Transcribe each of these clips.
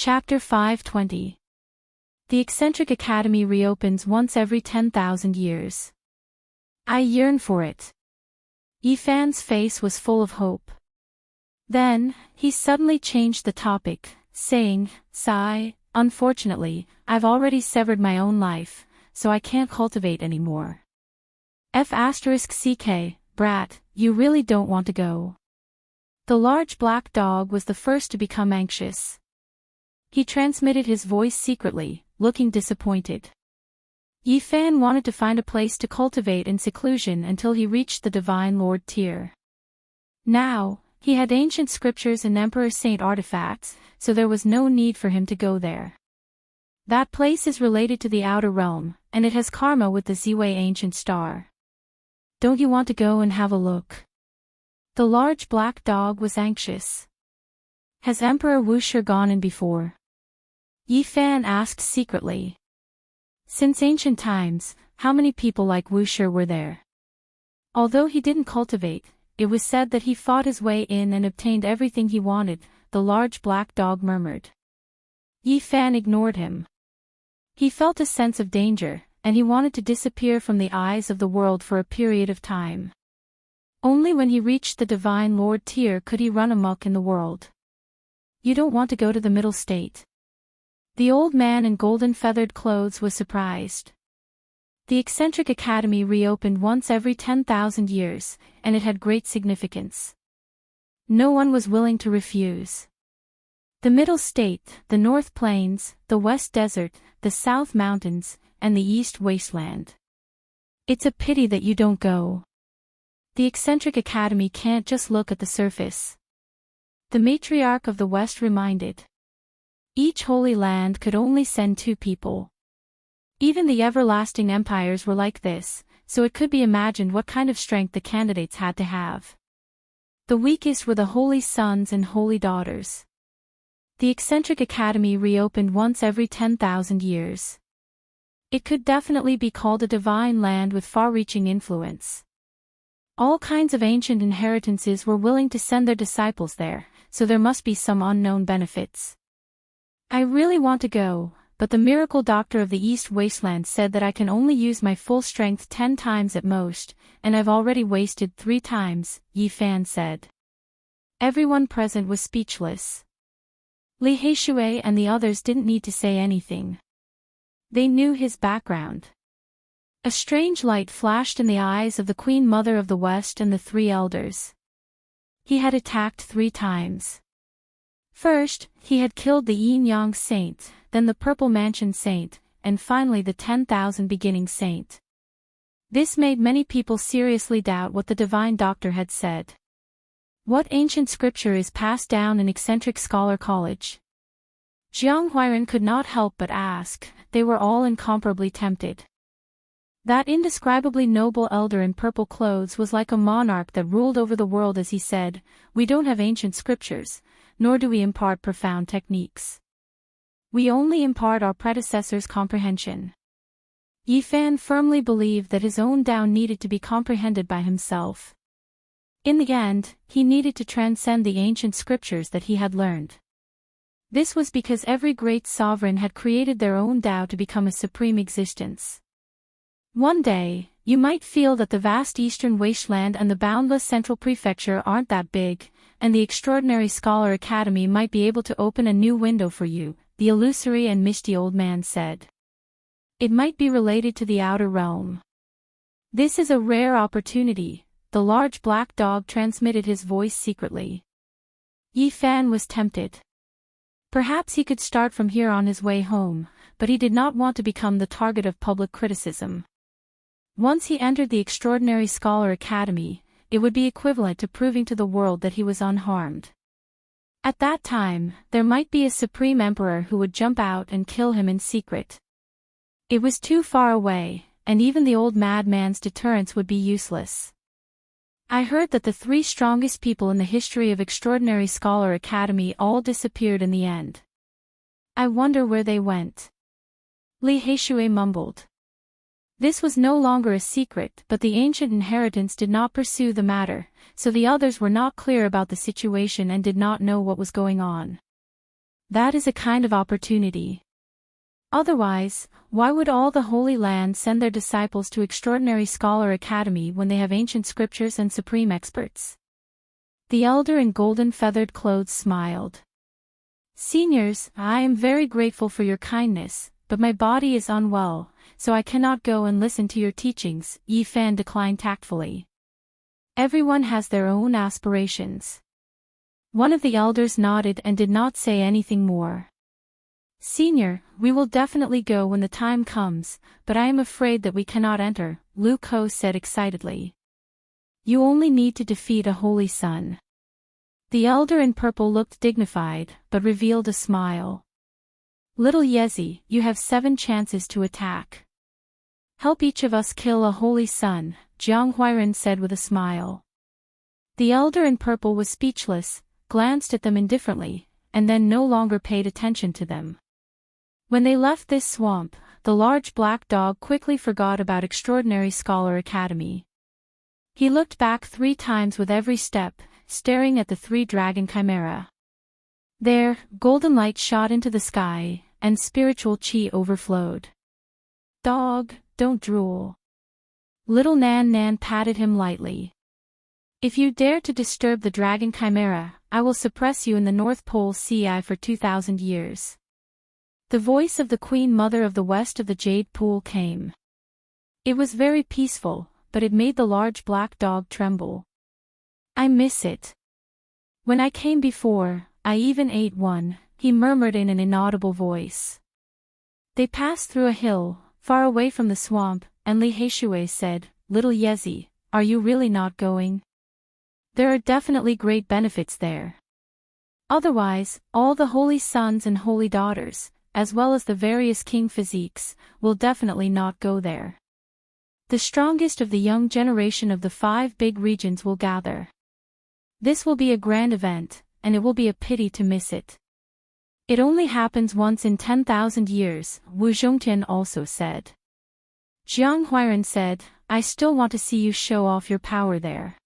Chapter 520. The eccentric academy reopens once every 10,000 years. I yearn for it. Yifan's face was full of hope. Then, he suddenly changed the topic, saying, "Sigh, unfortunately, I've already severed my own life, so I can't cultivate anymore." F***ck, brat, you really don't want to go. The large black dog was the first to become anxious. He transmitted his voice secretly, looking disappointed. Yifan wanted to find a place to cultivate in seclusion until he reached the Divine Lord tier. Now, he had ancient scriptures and Emperor Saint artifacts, so there was no need for him to go there. That place is related to the Outer Realm, and it has karma with the Ziwei ancient star. Don't you want to go and have a look? The large black dog was anxious. Has Emperor Wuxia gone in before? Yifan asked secretly. Since ancient times, how many people like Wuxia were there? Although he didn't cultivate, it was said that he fought his way in and obtained everything he wanted, the large black dog murmured. Yifan ignored him. He felt a sense of danger, and he wanted to disappear from the eyes of the world for a period of time. Only when he reached the Divine Lord tier could he run amok in the world. You don't want to go to the middle state? The old man in golden feathered clothes was surprised. The eccentric academy reopened once every 10,000 years, and it had great significance. No one was willing to refuse. The middle state, the North Plains, the West Desert, the South Mountains, and the East Wasteland. It's a pity that you don't go. The eccentric academy can't just look at the surface. The matriarch of the West reminded. Each holy land could only send 2 people. Even the everlasting empires were like this, so it could be imagined what kind of strength the candidates had to have. The weakest were the holy sons and holy daughters. The eccentric academy reopened once every 10,000 years. It could definitely be called a divine land with far-reaching influence. All kinds of ancient inheritances were willing to send their disciples there, so there must be some unknown benefits. I really want to go, but the miracle doctor of the East Wasteland said that I can only use my full strength 10 times at most, and I've already wasted 3 times, Yifan said. Everyone present was speechless. Li Heishui and the others didn't need to say anything. They knew his background. A strange light flashed in the eyes of the Queen Mother of the West and the 3 elders. He had attacked 3 times. First, he had killed the Yin-Yang Saint, then the Purple Mansion Saint, and finally the 10,000 Beginning Saint. This made many people seriously doubt what the Divine Doctor had said. What ancient scripture is passed down in eccentric scholar college? Jiang Huiran could not help but ask. They were all incomparably tempted. That indescribably noble elder in purple clothes was like a monarch that ruled over the world as he said, "We don't have ancient scriptures, nor do we impart profound techniques. We only impart our predecessors' comprehension." Yifan firmly believed that his own Tao needed to be comprehended by himself. In the end, he needed to transcend the ancient scriptures that he had learned. This was because every great sovereign had created their own Tao to become a supreme existence. One day, you might feel that the vast eastern wasteland and the boundless central prefecture aren't that big, and the extraordinary scholar academy might be able to open a new window for you, the illusory and misty old man said. It might be related to the outer realm. This is a rare opportunity, the large black dog transmitted his voice secretly. Yifan was tempted. Perhaps he could start from here on his way home, but he did not want to become the target of public criticism. Once he entered the Extraordinary Scholar Academy, it would be equivalent to proving to the world that he was unharmed. At that time, there might be a supreme emperor who would jump out and kill him in secret. It was too far away, and even the old madman's deterrence would be useless. I heard that the 3 strongest people in the history of Extraordinary Scholar Academy all disappeared in the end. I wonder where they went. Li Heishui mumbled. This was no longer a secret, but the ancient inheritance did not pursue the matter, so the others were not clear about the situation and did not know what was going on. That is a kind of opportunity. Otherwise, why would all the Holy Land send their disciples to Extraordinary Scholar Academy when they have ancient scriptures and supreme experts? The elder in golden feathered clothes smiled. Seniors, I am very grateful for your kindness, but my body is unwell, so I cannot go and listen to your teachings, Yi Fan declined tactfully. Everyone has their own aspirations. One of the elders nodded and did not say anything more. Senior, we will definitely go when the time comes, but I am afraid that we cannot enter, Lu Ko said excitedly. You only need to defeat a holy sun. The elder in purple looked dignified, but revealed a smile. Little Yezi, you have 7 chances to attack. Help each of us kill a holy sun, Jiang Huairen said with a smile. The elder in purple was speechless, glanced at them indifferently, and then no longer paid attention to them. When they left this swamp, the large black dog quickly forgot about Extraordinary Scholar Academy. He looked back 3 times with every step, staring at the 3 dragon chimera. There, golden light shot into the sky, and spiritual chi overflowed. Dog, don't drool. Little Nan Nan patted him lightly. If you dare to disturb the dragon chimera, I will suppress you in the North Pole Sea for 2,000 years. The voice of the Queen Mother of the West of the Jade Pool came. It was very peaceful, but it made the large black dog tremble. I miss it. When I came before, I even ate one, he murmured in an inaudible voice. They passed through a hill, far away from the swamp, and Li Heishui said, Little Yezi, are you really not going? There are definitely great benefits there. Otherwise, all the holy sons and holy daughters, as well as the various king physiques, will definitely not go there. The strongest of the young generation of the 5 big regions will gather. This will be a grand event, and it will be a pity to miss it. It only happens once in 10,000 years, Wu Zhongtian also said. Jiang Huairen said, I still want to see you show off your power there.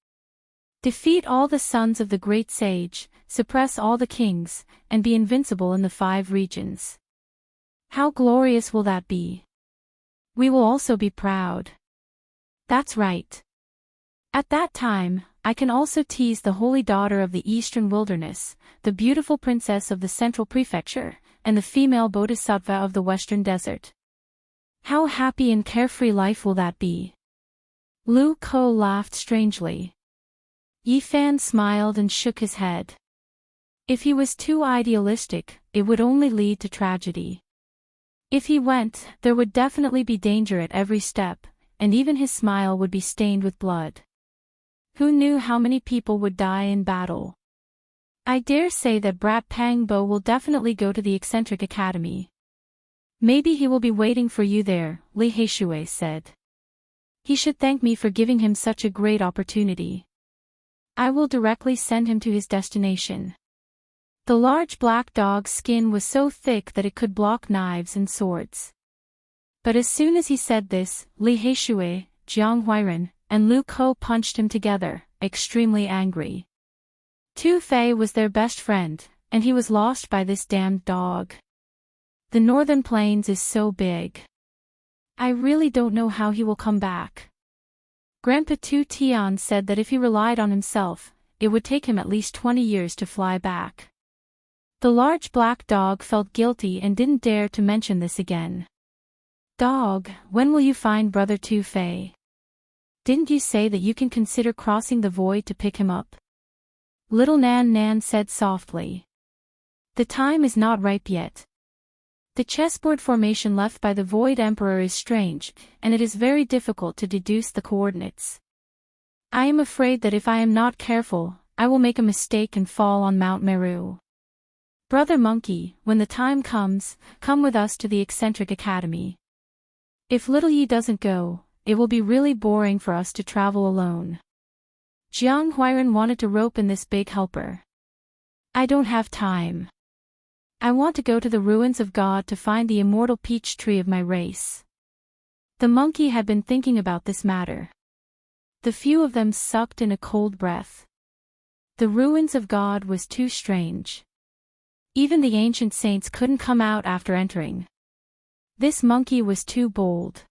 Defeat all the sons of the great sage, suppress all the kings, and be invincible in the 5 regions. How glorious will that be? We will also be proud. That's right. At that time, I can also tease the holy daughter of the eastern wilderness, the beautiful princess of the central prefecture, and the female bodhisattva of the western desert. How happy and carefree life will that be? Lu Ko laughed strangely. Yi Fan smiled and shook his head. If he was too idealistic, it would only lead to tragedy. If he went, there would definitely be danger at every step, and even his smile would be stained with blood. Who knew how many people would die in battle? I dare say that Brat Pang Bo will definitely go to the eccentric academy. Maybe he will be waiting for you there, Li Heishui said. He should thank me for giving him such a great opportunity. I will directly send him to his destination. The large black dog's skin was so thick that it could block knives and swords. But as soon as he said this, Li Heishui, Jiang Huairen, and Lu Ko punched him together, extremely angry. Tu Fei was their best friend, and he was lost by this damned dog. The northern plains is so big. I really don't know how he will come back. Grandpa Tu Tian said that if he relied on himself, it would take him at least 20 years to fly back. The large black dog felt guilty and didn't dare to mention this again. Dog, when will you find Brother Tu Fei? Didn't you say that you can consider crossing the void to pick him up? Little Nan Nan said softly. The time is not ripe yet. The chessboard formation left by the Void Emperor is strange, and it is very difficult to deduce the coordinates. I am afraid that if I am not careful, I will make a mistake and fall on Mount Meru. Brother Monkey, when the time comes, come with us to the eccentric academy. If Little Yi doesn't go, it will be really boring for us to travel alone. Jiang Huairen wanted to rope in this big helper. I don't have time. I want to go to the ruins of God to find the immortal peach tree of my race. The monkey had been thinking about this matter. The few of them sucked in a cold breath. The ruins of God was too strange. Even the ancient saints couldn't come out after entering. This monkey was too bold.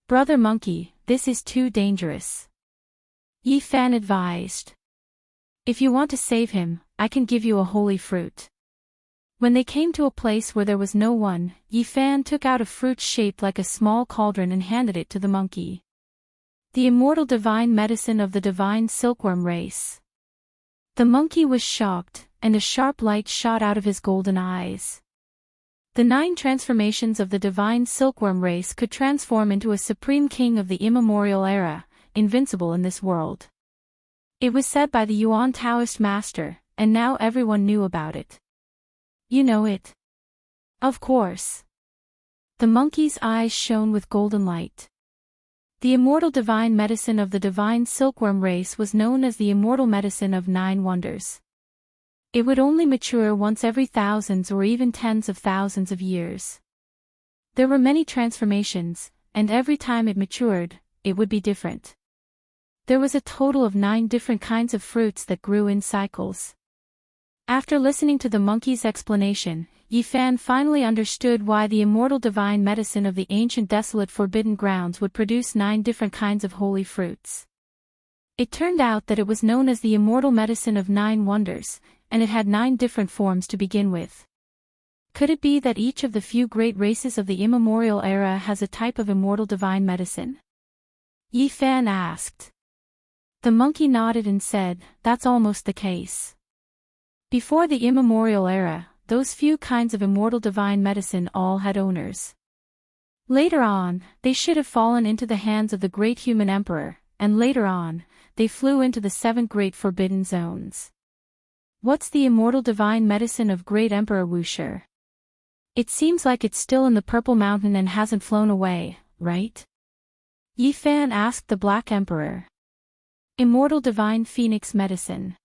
Brother monkey, this is too dangerous. Yi Fan advised. If you want to save him, I can give you a holy fruit. When they came to a place where there was no one, Yi Fan took out a fruit shaped like a small cauldron and handed it to the monkey. The immortal divine medicine of the divine silkworm race. The monkey was shocked, and a sharp light shot out of his golden eyes. The 9 transformations of the divine silkworm race could transform into a supreme king of the immemorial era, invincible in this world. It was said by the Yuan Taoist master, and now everyone knew about it. You know it? Of course. The monkey's eyes shone with golden light. The immortal divine medicine of the divine silkworm race was known as the immortal medicine of 9 wonders. It would only mature once every thousands or even tens of thousands of years. There were many transformations, and every time it matured, it would be different. There was a total of 9 different kinds of fruits that grew in cycles. After listening to the monkey's explanation, Yi Fan finally understood why the immortal divine medicine of the ancient desolate forbidden grounds would produce 9 different kinds of holy fruits. It turned out that it was known as the immortal medicine of 9 wonders, and it had 9 different forms to begin with. Could it be that each of the few great races of the immemorial era has a type of immortal divine medicine? Yi Fan asked. The monkey nodded and said, that's almost the case. Before the immemorial era, those few kinds of immortal divine medicine all had owners. Later on, they should have fallen into the hands of the great human emperor, and later on, they flew into the 7 great forbidden zones. What's the immortal divine medicine of great Emperor Wuxia? It seems like it's still in the Purple Mountain and hasn't flown away, right? Yi Fan asked the Black Emperor. Immortal divine phoenix medicine.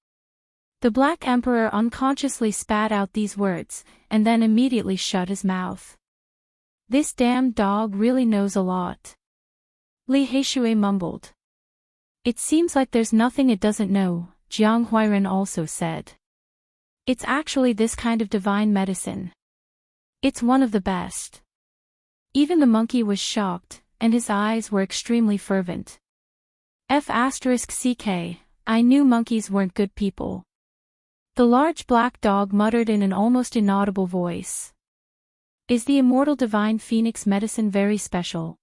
The Black Emperor unconsciously spat out these words, and then immediately shut his mouth. This damn dog really knows a lot. Li Heishui mumbled. It seems like there's nothing it doesn't know, Jiang Huiren also said. It's actually this kind of divine medicine. It's one of the best. Even the monkey was shocked, and his eyes were extremely fervent. *CK, I knew monkeys weren't good people. The large black dog muttered in an almost inaudible voice. Is the immortal divine phoenix medicine very special?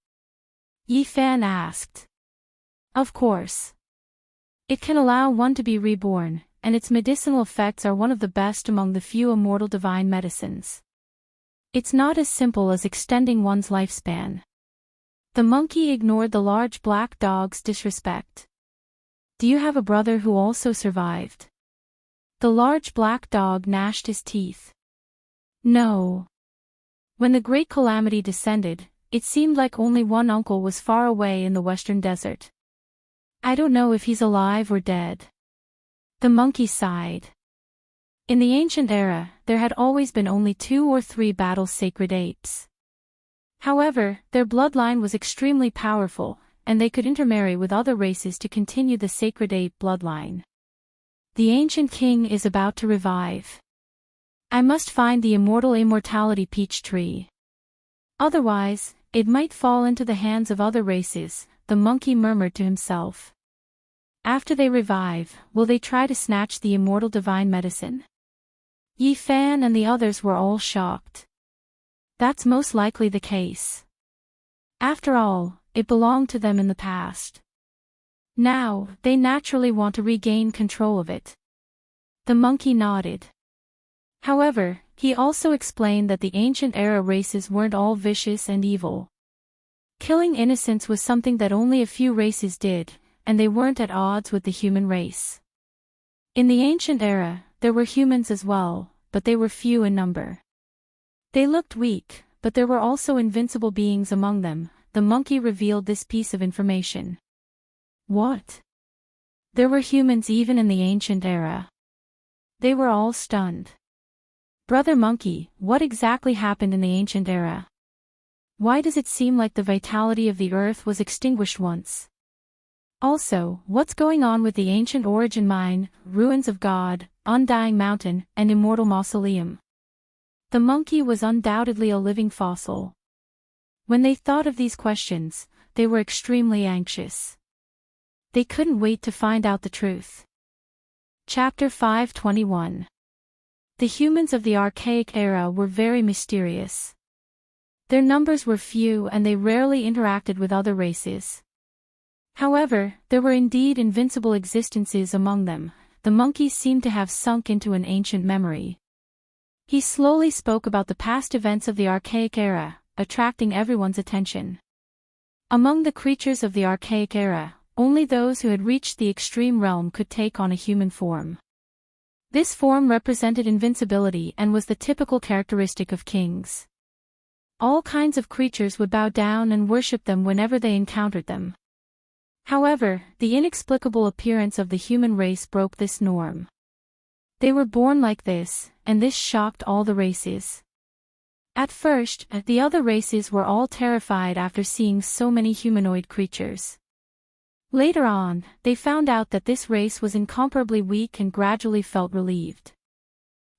Yi Fan asked. Of course. It can allow one to be reborn, and its medicinal effects are one of the best among the few immortal divine medicines. It's not as simple as extending one's lifespan. The monkey ignored the large black dog's disrespect. Do you have a brother who also survived? The large black dog gnashed his teeth. No. When the great calamity descended, it seemed like only one uncle was far away in the western desert. I don't know if he's alive or dead. The monkey sighed. In the ancient era, there had always been only 2 or 3 battle sacred apes. However, their bloodline was extremely powerful, and they could intermarry with other races to continue the sacred ape bloodline. The ancient king is about to revive. I must find the immortal immortality peach tree. Otherwise, it might fall into the hands of other races, the monkey murmured to himself. After they revive, will they try to snatch the immortal divine medicine? Yi Fan and the others were all shocked. That's most likely the case. After all, it belonged to them in the past. Now, they naturally want to regain control of it. The monkey nodded. However, he also explained that the ancient era races weren't all vicious and evil. Killing innocents was something that only a few races did, and they weren't at odds with the human race. In the ancient era, there were humans as well, but they were few in number. They looked weak, but there were also invincible beings among them. The monkey revealed this piece of information. What? There were humans even in the ancient era. They were all stunned. Brother Monkey, what exactly happened in the ancient era? Why does it seem like the vitality of the earth was extinguished once? Also, what's going on with the ancient origin mine, ruins of God, undying mountain, and immortal mausoleum? The monkey was undoubtedly a living fossil. When they thought of these questions, they were extremely anxious. They couldn't wait to find out the truth. Chapter 521. The humans of the archaic era were very mysterious. Their numbers were few and they rarely interacted with other races. However, there were indeed invincible existences among them. The monkey seemed to have sunk into an ancient memory. He slowly spoke about the past events of the archaic era, attracting everyone's attention. Among the creatures of the archaic era, only those who had reached the extreme realm could take on a human form. This form represented invincibility and was the typical characteristic of kings. All kinds of creatures would bow down and worship them whenever they encountered them. However, the inexplicable appearance of the human race broke this norm. They were born like this, and this shocked all the races. At first, the other races were all terrified after seeing so many humanoid creatures. Later on, they found out that this race was incomparably weak and gradually felt relieved.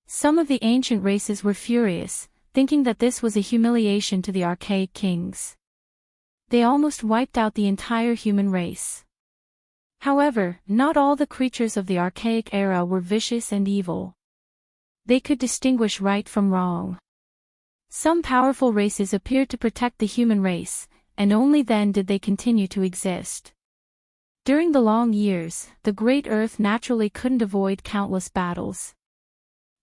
Some of the ancient races were furious, thinking that this was a humiliation to the archaic kings. They almost wiped out the entire human race. However, not all the creatures of the archaic era were vicious and evil. They could distinguish right from wrong. Some powerful races appeared to protect the human race, and only then did they continue to exist. During the long years, the Great Earth naturally couldn't avoid countless battles.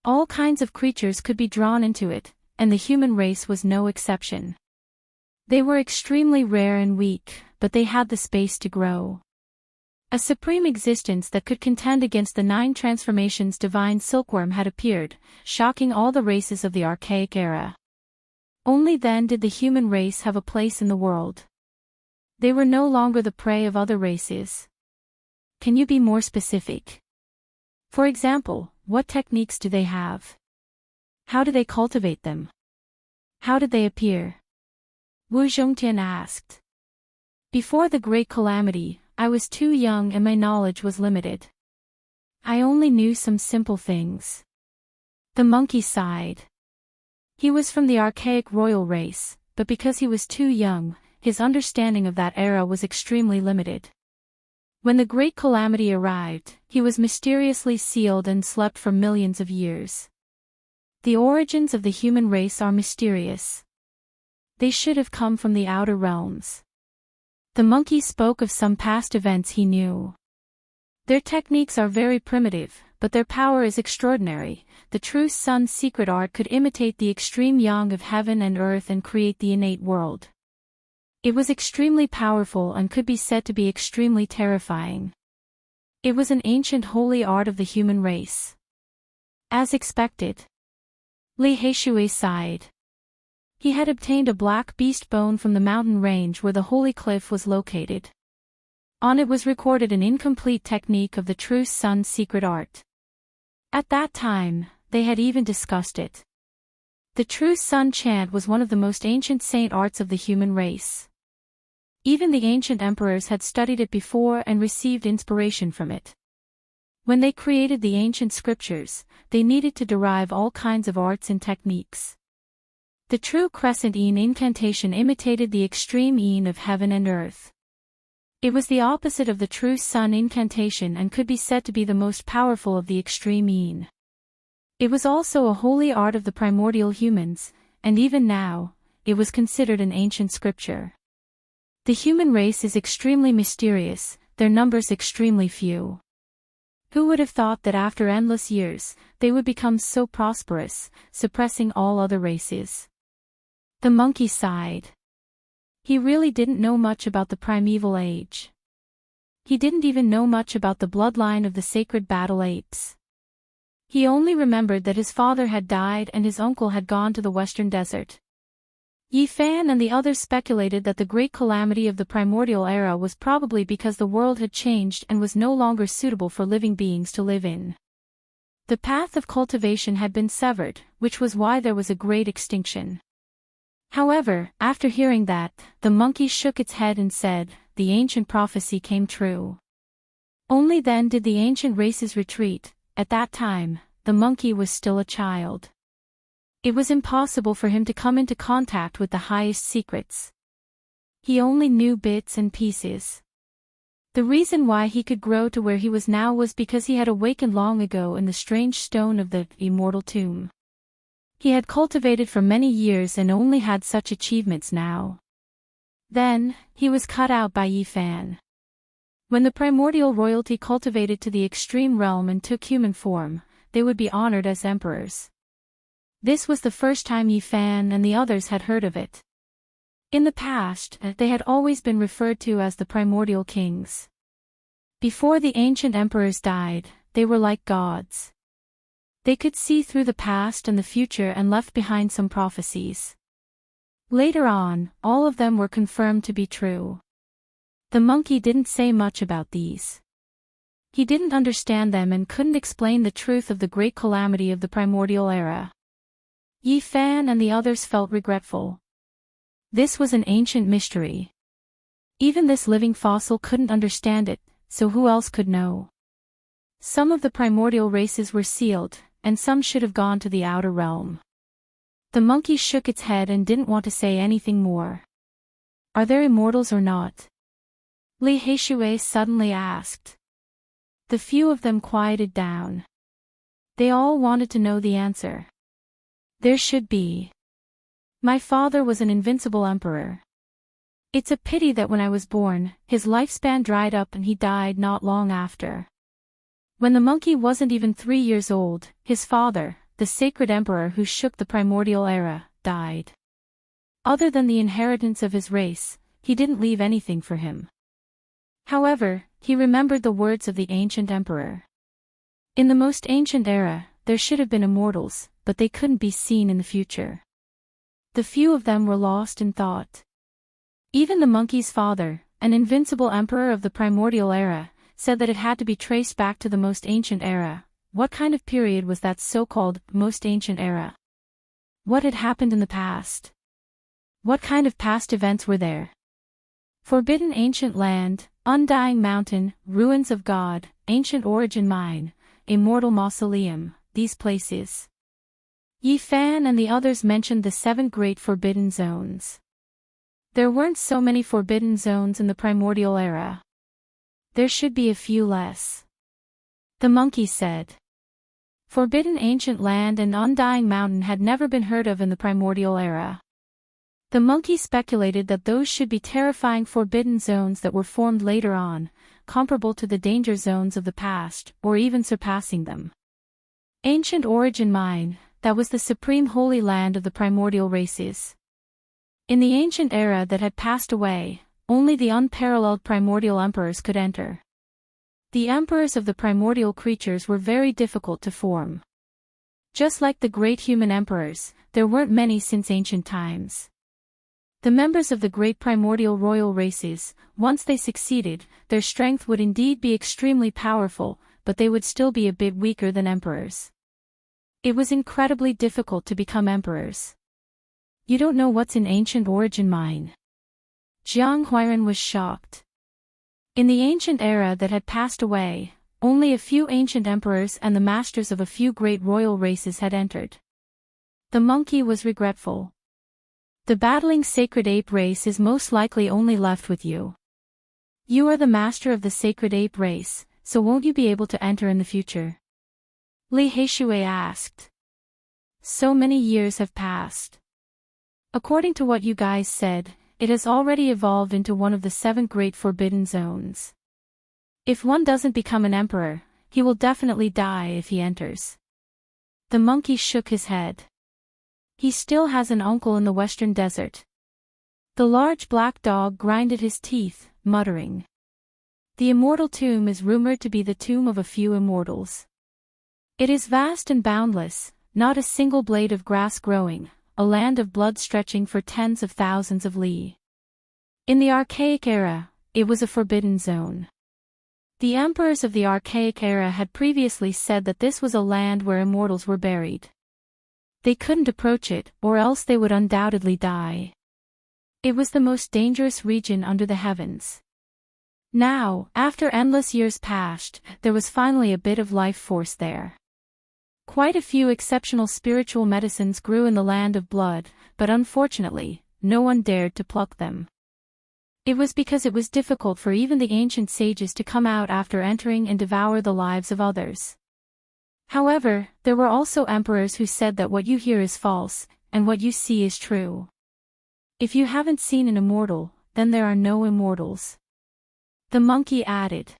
All kinds of creatures could be drawn into it, and the human race was no exception. They were extremely rare and weak, but they had the space to grow. A supreme existence that could contend against the 9 transformations divine silkworm had appeared, shocking all the races of the archaic era. Only then did the human race have a place in the world. They were no longer the prey of other races. Can you be more specific? For example, what techniques do they have? How do they cultivate them? How did they appear? Wu Zhongtian asked. Before the Great Calamity, I was too young and my knowledge was limited. I only knew some simple things. The monkey sighed. He was from the archaic royal race, but because he was too young, his understanding of that era was extremely limited. When the Great Calamity arrived, he was mysteriously sealed and slept for millions of years. The origins of the human race are mysterious. They should have come from the outer realms. The monkey spoke of some past events he knew. Their techniques are very primitive, but their power is extraordinary. The true sun's secret art could imitate the extreme yang of heaven and earth and create the innate world. It was extremely powerful and could be said to be extremely terrifying. It was an ancient holy art of the human race. As expected. Li Heishui sighed. He had obtained a black beast bone from the mountain range where the holy cliff was located. On it was recorded an incomplete technique of the true sun's secret art. At that time, they had even discussed it. The true sun chant was one of the most ancient saint arts of the human race. Even the ancient emperors had studied it before and received inspiration from it. When they created the ancient scriptures, they needed to derive all kinds of arts and techniques. The true crescent Yin incantation imitated the extreme Yin of heaven and earth. It was the opposite of the true sun incantation and could be said to be the most powerful of the extreme Yin. It was also a holy art of the primordial humans, and even now, it was considered an ancient scripture. The human race is extremely mysterious, their numbers extremely few. Who would have thought that after endless years, they would become so prosperous, suppressing all other races? The monkey sighed. He really didn't know much about the primeval age. He didn't even know much about the bloodline of the sacred battle apes. He only remembered that his father had died and his uncle had gone to the western desert. Yi Fan and the others speculated that the great calamity of the primordial era was probably because the world had changed and was no longer suitable for living beings to live in. The path of cultivation had been severed, which was why there was a great extinction. However, after hearing that, the monkey shook its head and said, the ancient prophecy came true. Only then did the ancient races retreat. At that time, the monkey was still a child. It was impossible for him to come into contact with the highest secrets. He only knew bits and pieces. The reason why he could grow to where he was now was because he had awakened long ago in the strange stone of the immortal tomb. He had cultivated for many years and only had such achievements now. Then, he was cut out by Yi Fan. When the primordial royalty cultivated to the extreme realm and took human form, they would be honored as emperors. This was the first time Yi Fan and the others had heard of it. In the past, they had always been referred to as the primordial kings. Before the ancient emperors died, they were like gods. They could see through the past and the future and left behind some prophecies. Later on, all of them were confirmed to be true. The monkey didn't say much about these. He didn't understand them and couldn't explain the truth of the great calamity of the primordial era. Yi Fan and the others felt regretful. This was an ancient mystery. Even this living fossil couldn't understand it, so who else could know? Some of the primordial races were sealed, and some should have gone to the outer realm. The monkey shook its head and didn't want to say anything more. Are there immortals or not? Li Heishui suddenly asked. The few of them quieted down. They all wanted to know the answer. There should be. My father was an invincible emperor. It's a pity that when I was born, his lifespan dried up and he died not long after. When the monkey wasn't even 3 years old, his father, the sacred emperor who shook the primordial era, died. Other than the inheritance of his race, he didn't leave anything for him. However, he remembered the words of the ancient emperor. In the most ancient era, there should have been immortals, but they couldn't be seen in the future. The few of them were lost in thought. Even the monkey's father, an invincible emperor of the primordial era, said that it had to be traced back to the most ancient era. What kind of period was that so-called most ancient era? What had happened in the past? What kind of past events were there? Forbidden ancient land, undying mountain, ruins of God, ancient origin mine, immortal mausoleum, these places. Yi Fan and the others mentioned the 7 great forbidden zones. There weren't so many forbidden zones in the primordial era. There should be a few less. The monkey said. Forbidden ancient land and undying mountain had never been heard of in the primordial era. The monkey speculated that those should be terrifying forbidden zones that were formed later on, comparable to the danger zones of the past, or even surpassing them. Ancient origin mine, that was the supreme holy land of the primordial races. In the ancient era that had passed away, only the unparalleled primordial emperors could enter. The emperors of the primordial creatures were very difficult to form. Just like the great human emperors, there weren't many since ancient times. The members of the great primordial royal races, once they succeeded, their strength would indeed be extremely powerful, but they would still be a bit weaker than emperors. It was incredibly difficult to become emperors. You don't know what's in ancient origin mine? Jiang Huairan was shocked. In the ancient era that had passed away, only a few ancient emperors and the masters of a few great royal races had entered. The monkey was regretful. The battling sacred ape race is most likely only left with you. You are the master of the sacred ape race, so won't you be able to enter in the future? Li Heishui asked. So many years have passed. According to what you guys said, it has already evolved into one of the 7 great forbidden zones. If one doesn't become an emperor, he will definitely die if he enters. The monkey shook his head. He still has an uncle in the western desert. The large black dog grinded his teeth, muttering. The immortal tomb is rumored to be the tomb of a few immortals. It is vast and boundless, not a single blade of grass growing, a land of blood stretching for tens of thousands of li. In the archaic era, it was a forbidden zone. The emperors of the archaic era had previously said that this was a land where immortals were buried. They couldn't approach it, or else they would undoubtedly die. It was the most dangerous region under the heavens. Now, after endless years passed, there was finally a bit of life force there. Quite a few exceptional spiritual medicines grew in the land of blood, but unfortunately, no one dared to pluck them. It was because it was difficult for even the ancient sages to come out after entering and devour the lives of others. However, there were also emperors who said that what you hear is false, and what you see is true. If you haven't seen an immortal, then there are no immortals. The monkey added.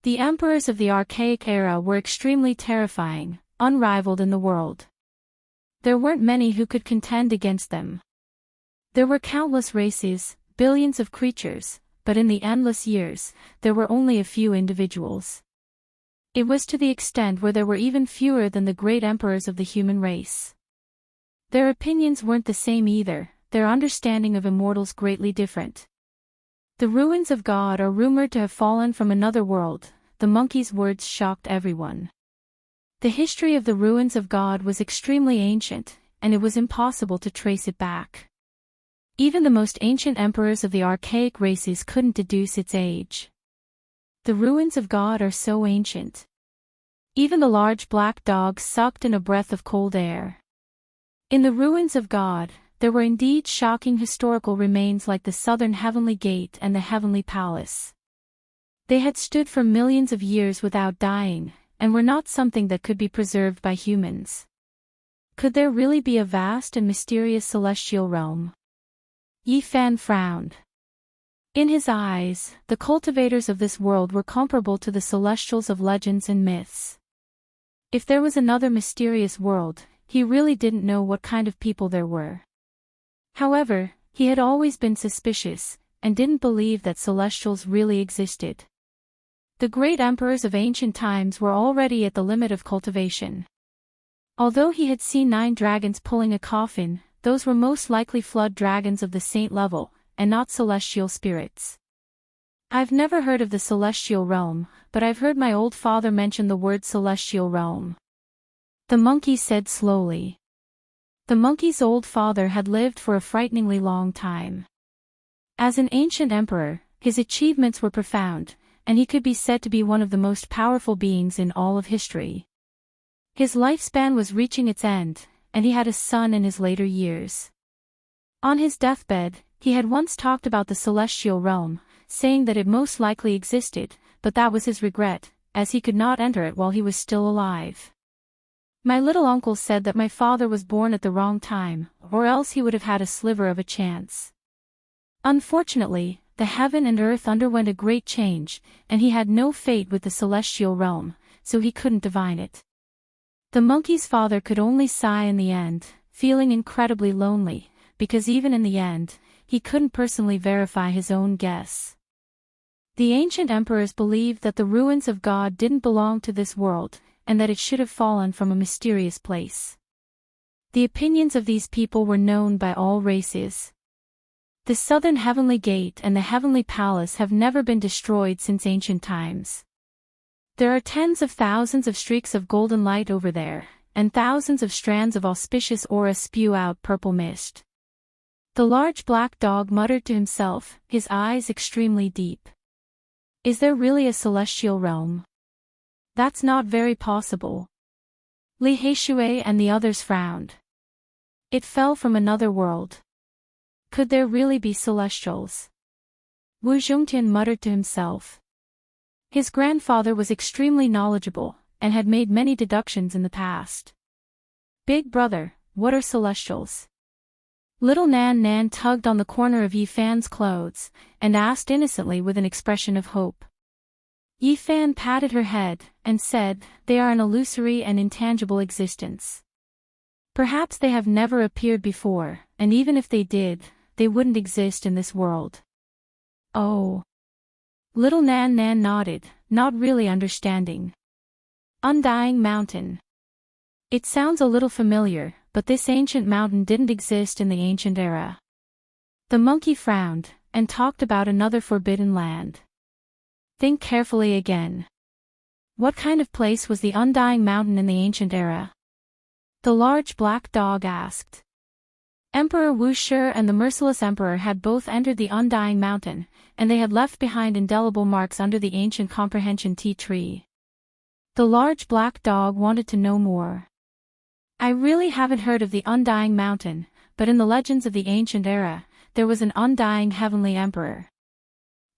The emperors of the archaic era were extremely terrifying, unrivaled in the world. There weren't many who could contend against them. There were countless races, billions of creatures, but in the endless years, there were only a few individuals. It was to the extent where there were even fewer than the great emperors of the human race. Their opinions weren't the same either, their understanding of immortals greatly different. The ruins of God are rumored to have fallen from another world. The monkey's words shocked everyone. The history of the ruins of God was extremely ancient, and it was impossible to trace it back. Even the most ancient emperors of the archaic races couldn't deduce its age. The ruins of God are so ancient. Even the large black dog sucked in a breath of cold air. In the ruins of God, there were indeed shocking historical remains like the southern heavenly gate and the heavenly palace. They had stood for millions of years without dying, and were not something that could be preserved by humans. Could there really be a vast and mysterious celestial realm? Yi Fan frowned. In his eyes, the cultivators of this world were comparable to the celestials of legends and myths. If there was another mysterious world, he really didn't know what kind of people there were. However, he had always been suspicious, and didn't believe that celestials really existed. The great emperors of ancient times were already at the limit of cultivation. Although he had seen 9 dragons pulling a coffin, those were most likely flood dragons of the saint level, and not celestial spirits. I've never heard of the celestial realm, but I've heard my old father mention the word celestial realm. The monkey said slowly. The monkey's old father had lived for a frighteningly long time. As an ancient emperor, his achievements were profound, and he could be said to be one of the most powerful beings in all of history. His lifespan was reaching its end, and he had a son in his later years. On his deathbed, he had once talked about the celestial realm, saying that it most likely existed, but that was his regret, as he could not enter it while he was still alive. My little uncle said that my father was born at the wrong time, or else he would have had a sliver of a chance. Unfortunately, the heaven and earth underwent a great change, and he had no fate with the celestial realm, so he couldn't divine it. The monkey's father could only sigh in the end, feeling incredibly lonely, because even in the end, he couldn't personally verify his own guess. The ancient emperors believed that the ruins of God didn't belong to this world, and that it should have fallen from a mysterious place. The opinions of these people were known by all races. The southern heavenly gate and the heavenly palace have never been destroyed since ancient times. There are tens of thousands of streaks of golden light over there, and thousands of strands of auspicious aura spew out purple mist. The large black dog muttered to himself, his eyes extremely deep. Is there really a celestial realm? That's not very possible. Li Heishui and the others frowned. It fell from another world. Could there really be celestials? Wu Zhongtian muttered to himself. His grandfather was extremely knowledgeable, and had made many deductions in the past. Big brother, what are celestials? Little Nan Nan tugged on the corner of Yi Fan's clothes, and asked innocently with an expression of hope. Yi Fan patted her head, and said, they are an illusory and intangible existence. Perhaps they have never appeared before, and even if they did, they wouldn't exist in this world. Oh. Little Nan Nan nodded, not really understanding. Undying Mountain. It sounds a little familiar, but this ancient mountain didn't exist in the ancient era. The monkey frowned, and talked about another forbidden land. Think carefully again. What kind of place was the Undying Mountain in the ancient era? The large black dog asked. Emperor Wu Shi and the merciless emperor had both entered the Undying Mountain, and they had left behind indelible marks under the ancient comprehension tea tree. The large black dog wanted to know more. I really haven't heard of the Undying Mountain, but in the legends of the ancient era, there was an undying heavenly emperor.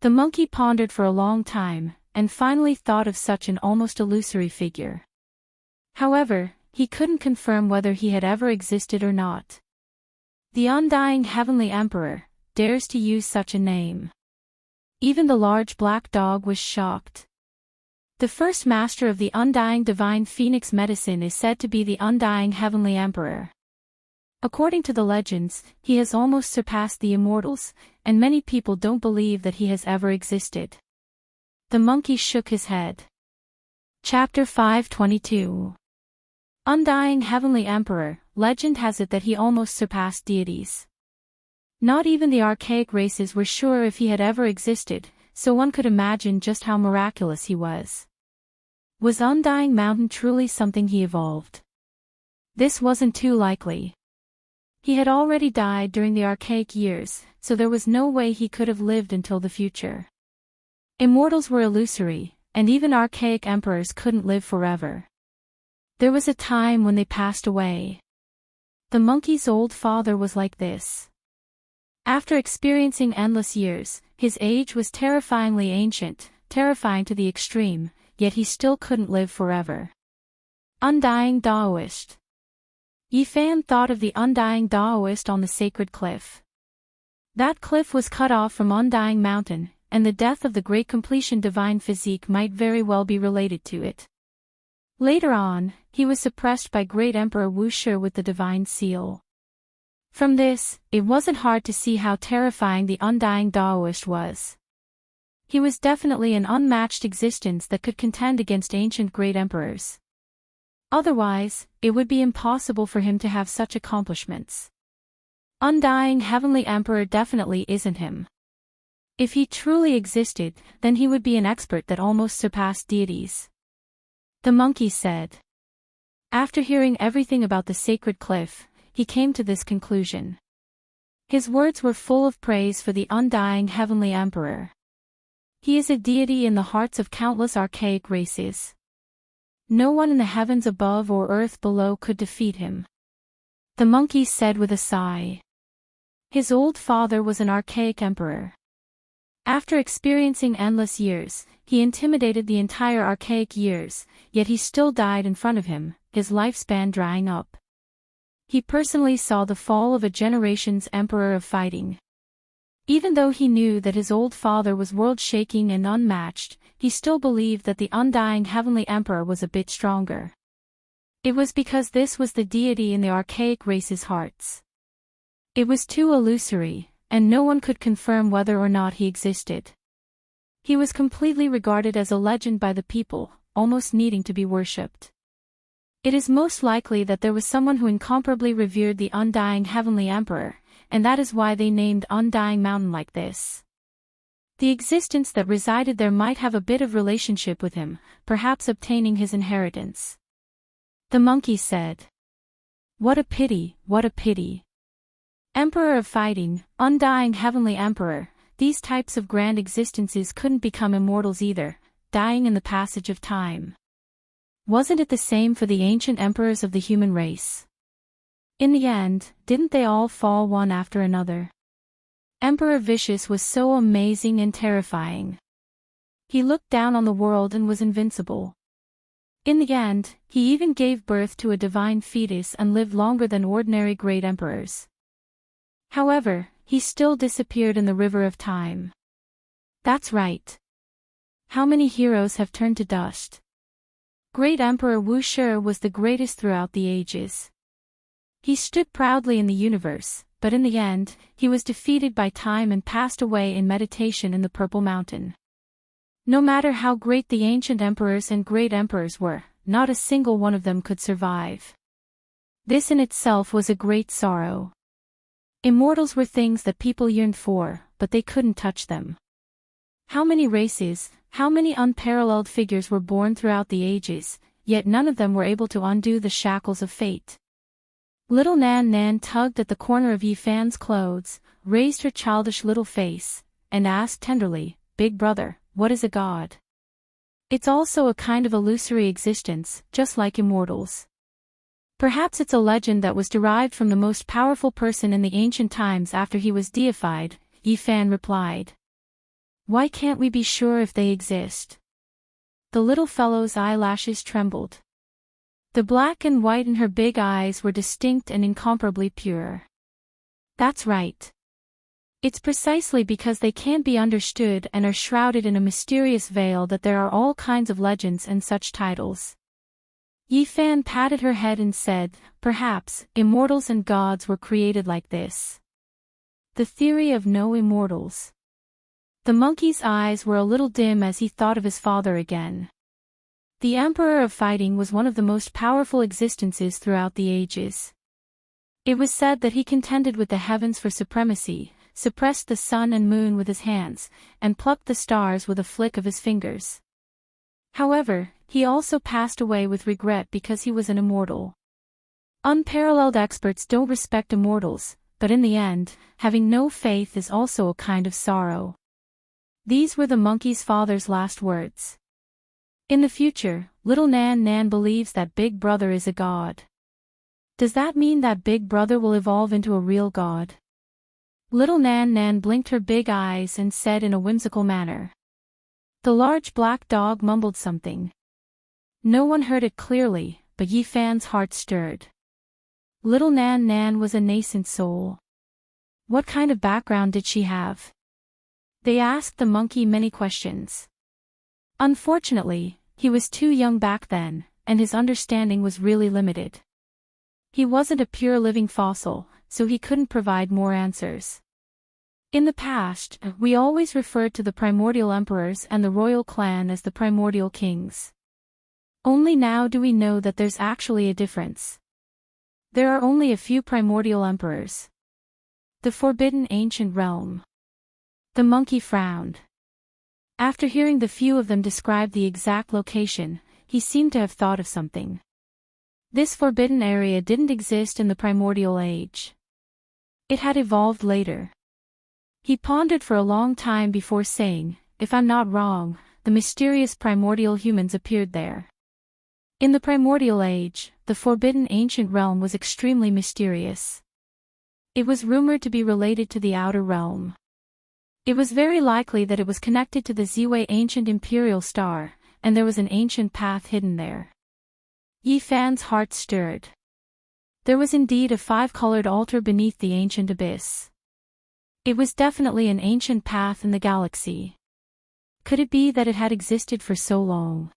The monkey pondered for a long time, and finally thought of such an almost illusory figure. However, he couldn't confirm whether he had ever existed or not. The undying heavenly emperor dares to use such a name. Even the large black dog was shocked. The first master of the undying divine phoenix medicine is said to be the undying heavenly emperor. According to the legends, he has almost surpassed the immortals, and many people don't believe that he has ever existed. The monkey shook his head. Chapter 522. Undying Heavenly Emperor. Legend has it that he almost surpassed deities. Not even the archaic races were sure if he had ever existed, so one could imagine just how miraculous he was. Was Undying Mountain truly something he evolved? This wasn't too likely. He had already died during the archaic years, so there was no way he could have lived until the future. Immortals were illusory, and even archaic emperors couldn't live forever. There was a time when they passed away. The monkey's old father was like this. After experiencing endless years, his age was terrifyingly ancient, terrifying to the extreme, yet he still couldn't live forever. Undying Daoist. Yi Fan thought of the undying Daoist on the sacred cliff. That cliff was cut off from Undying Mountain, and the death of the great completion divine physique might very well be related to it. Later on, he was suppressed by great Emperor Wu Shi with the divine seal. From this, it wasn't hard to see how terrifying the undying Daoist was. He was definitely an unmatched existence that could contend against ancient great emperors. Otherwise, it would be impossible for him to have such accomplishments. Undying Heavenly Emperor definitely isn't him. If he truly existed, then he would be an expert that almost surpassed deities. The monkey said. After hearing everything about the sacred cliff, he came to this conclusion. His words were full of praise for the undying heavenly emperor. He is a deity in the hearts of countless archaic races. No one in the heavens above or earth below could defeat him. The monkey said with a sigh. His old father was an archaic emperor. After experiencing endless years, he intimidated the entire archaic years, yet he still died in front of him, his lifespan drying up. He personally saw the fall of a generation's emperor of fighting. Even though he knew that his old father was world-shaking and unmatched, he still believed that the undying heavenly emperor was a bit stronger. It was because this was the deity in the archaic race's hearts. It was too illusory, and no one could confirm whether or not he existed. He was completely regarded as a legend by the people, almost needing to be worshipped. It is most likely that there was someone who incomparably revered the undying heavenly emperor, and that is why they named Undying Mountain like this. The existence that resided there might have a bit of relationship with him, perhaps obtaining his inheritance. The monkey said. What a pity, what a pity. Emperor of fighting, undying heavenly emperor, these types of grand existences couldn't become immortals either, dying in the passage of time. Wasn't it the same for the ancient emperors of the human race? In the end, didn't they all fall one after another? Emperor Vicious was so amazing and terrifying. He looked down on the world and was invincible. In the end, he even gave birth to a divine fetus and lived longer than ordinary great emperors. However, he still disappeared in the river of time. That's right. How many heroes have turned to dust? Great Emperor Wu Shi was the greatest throughout the ages. He stood proudly in the universe, but in the end, he was defeated by time and passed away in meditation in the Purple Mountain. No matter how great the ancient emperors and great emperors were, not a single one of them could survive. This in itself was a great sorrow. Immortals were things that people yearned for, but they couldn't touch them. How many races, how many unparalleled figures were born throughout the ages, yet none of them were able to undo the shackles of fate. Little Nan Nan tugged at the corner of Yi Fan's clothes, raised her childish little face, and asked tenderly, "Big brother, what is a god?" "It's also a kind of illusory existence, just like immortals. Perhaps it's a legend that was derived from the most powerful person in the ancient times after he was deified," Yi Fan replied. "Why can't we be sure if they exist?" The little fellow's eyelashes trembled. The black and white in her big eyes were distinct and incomparably pure. "That's right. It's precisely because they can't be understood and are shrouded in a mysterious veil that there are all kinds of legends and such titles." Yi Fan patted her head and said, "Perhaps, immortals and gods were created like this." The theory of no immortals. The monkey's eyes were a little dim as he thought of his father again. The Emperor of Fighting was one of the most powerful existences throughout the ages. It was said that he contended with the heavens for supremacy, suppressed the sun and moon with his hands, and plucked the stars with a flick of his fingers. However, he also passed away with regret because he was an immortal. Unparalleled experts don't respect immortals, but in the end, having no faith is also a kind of sorrow. These were the monkey's father's last words. In the future, little Nan Nan believes that Big Brother is a god. Does that mean that Big Brother will evolve into a real god? Little Nan Nan blinked her big eyes and said in a whimsical manner. The large black dog mumbled something. No one heard it clearly, but Yi Fan's heart stirred. Little Nan Nan was a nascent soul. What kind of background did she have? They asked the monkey many questions. Unfortunately, he was too young back then, and his understanding was really limited. He wasn't a pure living fossil, so he couldn't provide more answers. In the past, we always referred to the primordial emperors and the royal clan as the primordial kings. Only now do we know that there's actually a difference. There are only a few primordial emperors. The forbidden ancient realm. The monkey frowned. After hearing the few of them describe the exact location, he seemed to have thought of something. This forbidden area didn't exist in the primordial age. It had evolved later. He pondered for a long time before saying, "If I'm not wrong, the mysterious primordial humans appeared there." In the primordial age, the forbidden ancient realm was extremely mysterious. It was rumored to be related to the outer realm. It was very likely that it was connected to the Ziwei ancient imperial star, and there was an ancient path hidden there. Yi Fan's heart stirred. There was indeed a five-colored altar beneath the ancient abyss. It was definitely an ancient path in the galaxy. Could it be that it had existed for so long?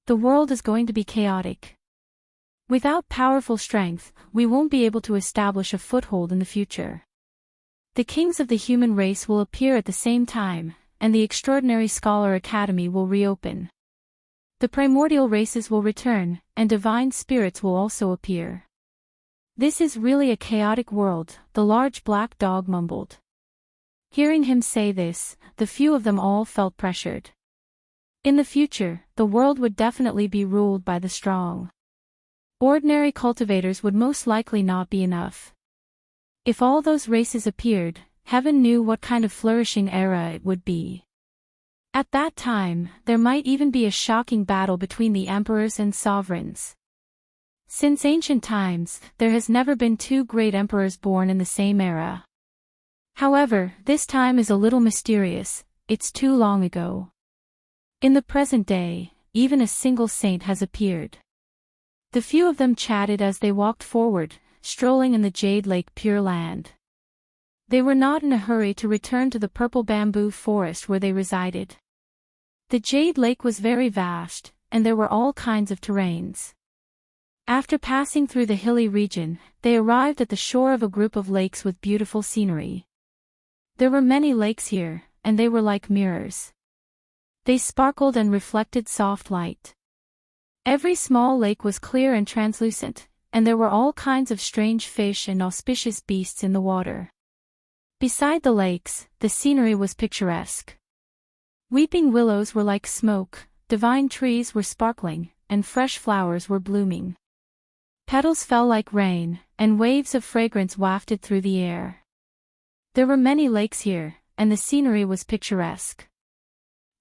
The world is going to be chaotic. Without powerful strength, we won't be able to establish a foothold in the future. The kings of the human race will appear at the same time, and the Extraordinary Scholar Academy will reopen. The primordial races will return, and divine spirits will also appear. This is really a chaotic world, the large black dog mumbled. Hearing him say this, the few of them all felt pressured. In the future, the world would definitely be ruled by the strong. Ordinary cultivators would most likely not be enough. If all those races appeared, heaven knew what kind of flourishing era it would be. At that time, there might even be a shocking battle between the emperors and sovereigns. Since ancient times, there has never been two great emperors born in the same era. However, this time is a little mysterious, it's too long ago. In the present day, even a single saint has appeared. The few of them chatted as they walked forward, strolling in the Jade Lake Pure Land. They were not in a hurry to return to the purple bamboo forest where they resided. The Jade Lake was very vast, and there were all kinds of terrains. After passing through the hilly region, they arrived at the shore of a group of lakes with beautiful scenery. There were many lakes here, and they were like mirrors. They sparkled and reflected soft light. Every small lake was clear and translucent, and there were all kinds of strange fish and auspicious beasts in the water. Beside the lakes, the scenery was picturesque. Weeping willows were like smoke, divine trees were sparkling, and fresh flowers were blooming. Petals fell like rain, and waves of fragrance wafted through the air. There were many lakes here, and the scenery was picturesque.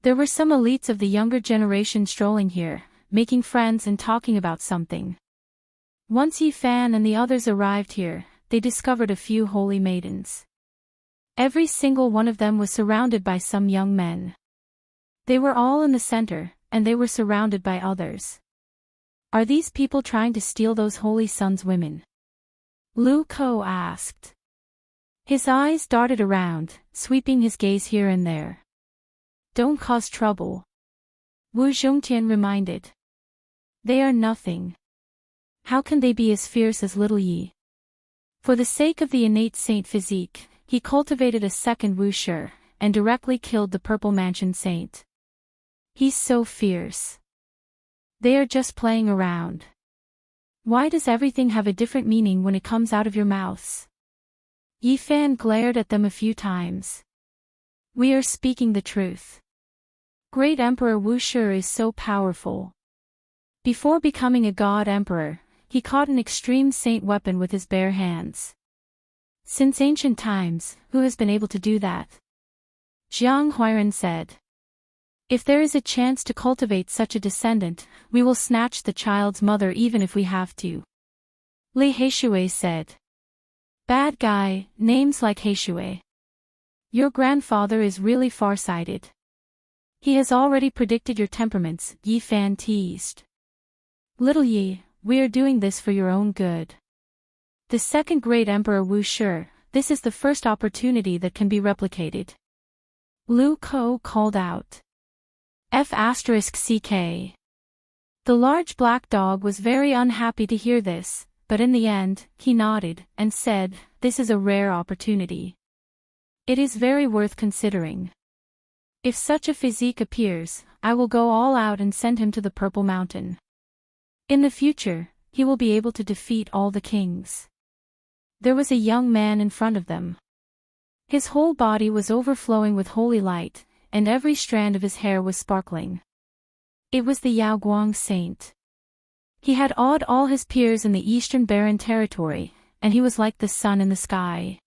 There were some elites of the younger generation strolling here, making friends and talking about something. Once Yi Fan and the others arrived here, they discovered a few holy maidens. Every single one of them was surrounded by some young men. They were all in the center, and they were surrounded by others. Are these people trying to steal those holy sons' women? Lu Ko asked. His eyes darted around, sweeping his gaze here and there. Don't cause trouble. Wu Zhongtian reminded. They are nothing. How can they be as fierce as little Yi? For the sake of the innate saint physique, he cultivated a second Wu Shi, and directly killed the Purple Mansion Saint. He's so fierce. They are just playing around. Why does everything have a different meaning when it comes out of your mouths? Yi Fan glared at them a few times. We are speaking the truth. Great Emperor Wu Shi is so powerful. Before becoming a god emperor, he caught an extreme saint weapon with his bare hands. Since ancient times, who has been able to do that? Jiang Huiran said. If there is a chance to cultivate such a descendant, we will snatch the child's mother even if we have to. Li Heishui said. Bad guy, names like Heishui. Your grandfather is really far-sighted. He has already predicted your temperaments, Yi Fan teased. Little Yi, we are doing this for your own good. The second great emperor Wu Shi, this is the first opportunity that can be replicated. Lu Ko called out. F***CK. The large black dog was very unhappy to hear this, but in the end, he nodded, and said, this is a rare opportunity. It is very worth considering. If such a physique appears, I will go all out and send him to the Purple Mountain. In the future, he will be able to defeat all the kings. There was a young man in front of them. His whole body was overflowing with holy light, and every strand of his hair was sparkling. It was the Yaoguang saint. He had awed all his peers in the Eastern Barren territory, and he was like the sun in the sky.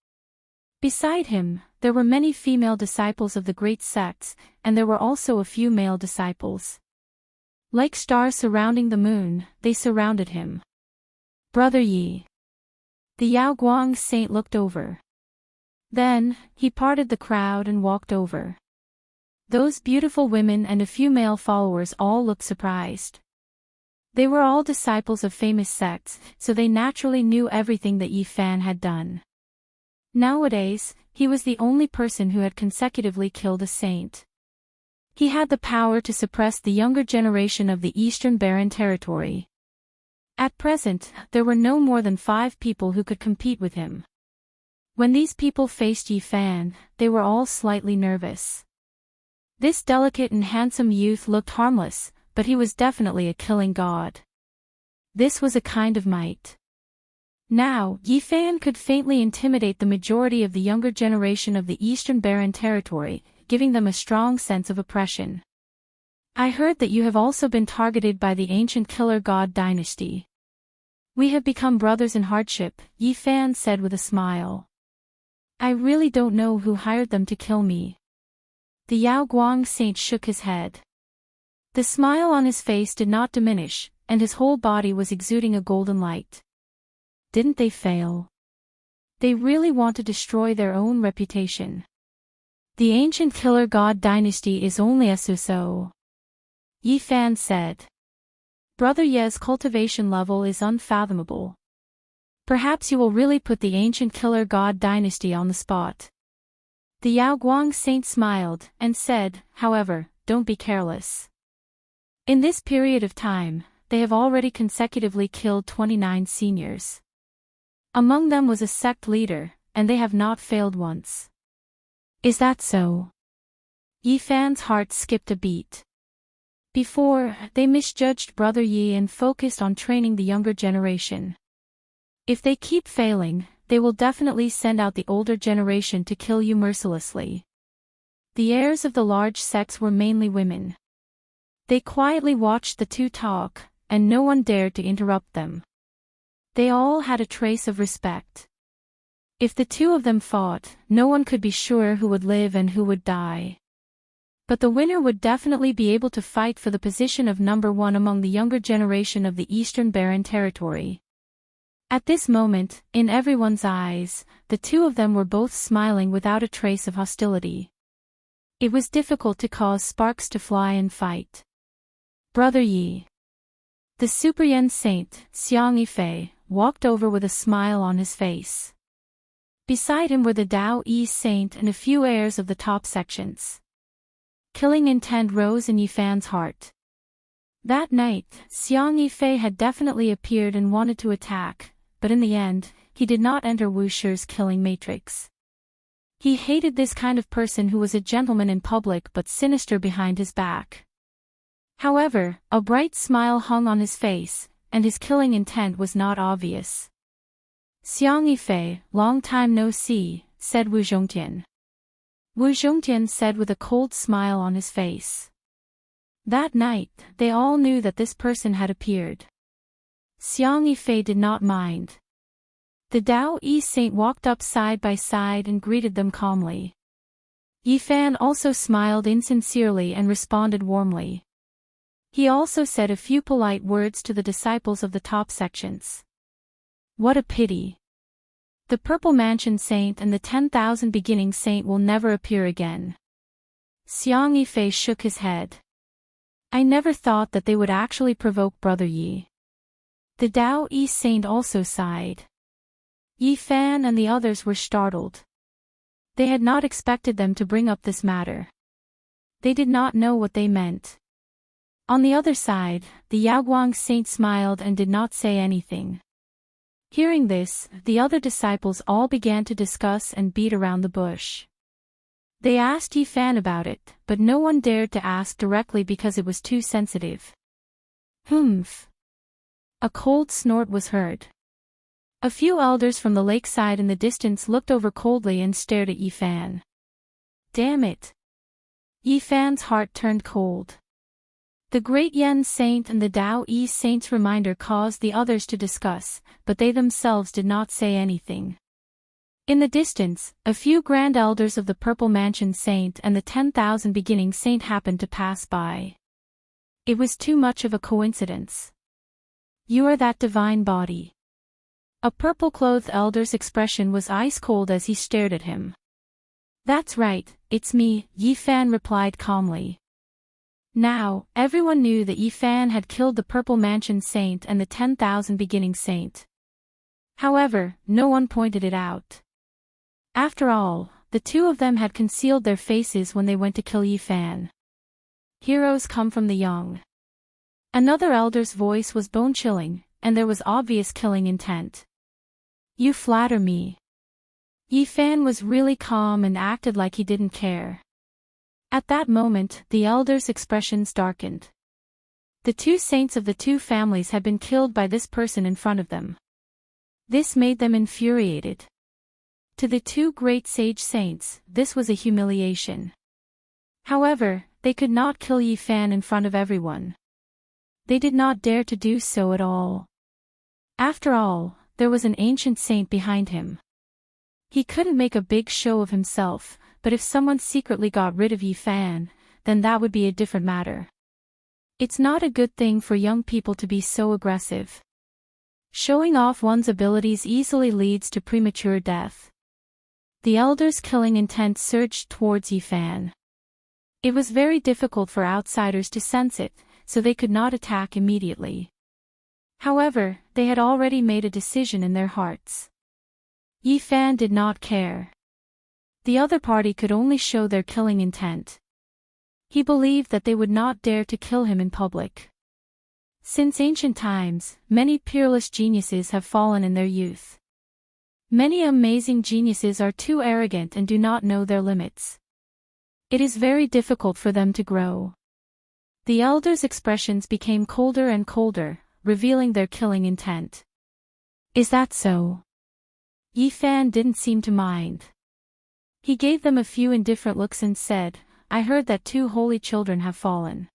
Beside him, there were many female disciples of the great sects, and there were also a few male disciples. Like stars surrounding the moon, they surrounded him. Brother Yi. The Yaoguang saint looked over. Then, he parted the crowd and walked over. Those beautiful women and a few male followers all looked surprised. They were all disciples of famous sects, so they naturally knew everything that Yi Fan had done. Nowadays, he was the only person who had consecutively killed a saint. He had the power to suppress the younger generation of the Eastern Barren territory. At present, there were no more than 5 people who could compete with him. When these people faced Yi Fan, they were all slightly nervous. This delicate and handsome youth looked harmless, but he was definitely a killing god. This was a kind of might. Now, Yi Fan could faintly intimidate the majority of the younger generation of the Eastern Barren territory, giving them a strong sense of oppression. I heard that you have also been targeted by the ancient killer god dynasty. We have become brothers in hardship, Yi Fan said with a smile. I really don't know who hired them to kill me. The Yaoguang saint shook his head. The smile on his face did not diminish, and his whole body was exuding a golden light. Didn't they fail? They really want to destroy their own reputation. The ancient killer god dynasty is only a so-so. Yi Fan said. Brother Ye's cultivation level is unfathomable. Perhaps you will really put the ancient killer god dynasty on the spot. The Yaoguang saint smiled, and said, however, don't be careless. In this period of time, they have already consecutively killed 29 seniors. Among them was a sect leader, and they have not failed once. Is that so? Yi Fan's heart skipped a beat. Before, they misjudged Brother Yi and focused on training the younger generation. If they keep failing, they will definitely send out the older generation to kill you mercilessly. The heirs of the large sects were mainly women. They quietly watched the two talk, and no one dared to interrupt them. They all had a trace of respect. If the two of them fought, no one could be sure who would live and who would die. But the winner would definitely be able to fight for the position of number one among the younger generation of the Eastern Barren Territory. At this moment, in everyone's eyes, the two of them were both smiling without a trace of hostility. It was difficult to cause sparks to fly and fight. Brother Yi. The Super Yen Saint, Xiang Yifei, walked over with a smile on his face. Beside him were the Dao Yi Saint and a few heirs of the top sections. Killing intent rose in Yifan's heart. That night, Xiang Yifei had definitely appeared and wanted to attack, but in the end, he did not enter Wu Shi's killing matrix. He hated this kind of person who was a gentleman in public but sinister behind his back. However, a bright smile hung on his face, and his killing intent was not obvious. Xiang Yifei, long time no see, said Wu Zhongtian. Wu Zhongtian said with a cold smile on his face. That night, they all knew that this person had appeared. Xiang Yifei did not mind. The Dao Yi Saint walked up side by side and greeted them calmly. Yifan also smiled insincerely and responded warmly. He also said a few polite words to the disciples of the top sections. What a pity. The Purple Mansion Saint and the 10,000 Beginning Saint will never appear again. Xiang Yifei shook his head. I never thought that they would actually provoke Brother Yi. The Dao Yi Saint also sighed. Yifan and the others were startled. They had not expected them to bring up this matter. They did not know what they meant. On the other side, the Yaoguang Saint smiled and did not say anything. Hearing this, the other disciples all began to discuss and beat around the bush. They asked Yifan about it, but no one dared to ask directly because it was too sensitive. Humph. A cold snort was heard. A few elders from the lakeside in the distance looked over coldly and stared at Yifan. Damn it. Yifan's heart turned cold. The Great Yen Saint and the Dao Yi Saint's reminder caused the others to discuss, but they themselves did not say anything. In the distance, a few grand elders of the Purple Mansion Saint and the 10,000 Beginning Saint happened to pass by. It was too much of a coincidence. You are that divine body. A purple-clothed elder's expression was ice-cold as he stared at him. That's right, it's me, Yifan replied calmly. Now, everyone knew that Yifan had killed the Purple Mansion Saint and the 10,000 Beginning Saint. However, no one pointed it out. After all, the two of them had concealed their faces when they went to kill Yifan. Heroes come from the young. Another elder's voice was bone-chilling, and there was obvious killing intent. You flatter me. Yifan was really calm and acted like he didn't care. At that moment, the elders' expressions darkened. The two saints of the two families had been killed by this person in front of them. This made them infuriated. To the two great sage saints, this was a humiliation. However, they could not kill Yifan in front of everyone. They did not dare to do so at all. After all, there was an ancient saint behind him. He couldn't make a big show of himself, but if someone secretly got rid of Yifan, then that would be a different matter. It's not a good thing for young people to be so aggressive. Showing off one's abilities easily leads to premature death. The elders' killing intent surged towards Yifan. It was very difficult for outsiders to sense it, so they could not attack immediately. However, they had already made a decision in their hearts. Yifan did not care. The other party could only show their killing intent. He believed that they would not dare to kill him in public. Since ancient times, many peerless geniuses have fallen in their youth. Many amazing geniuses are too arrogant and do not know their limits. It is very difficult for them to grow. The elders' expressions became colder and colder, revealing their killing intent. Is that so? Yifan didn't seem to mind. He gave them a few indifferent looks and said, I heard that 2 holy children have fallen.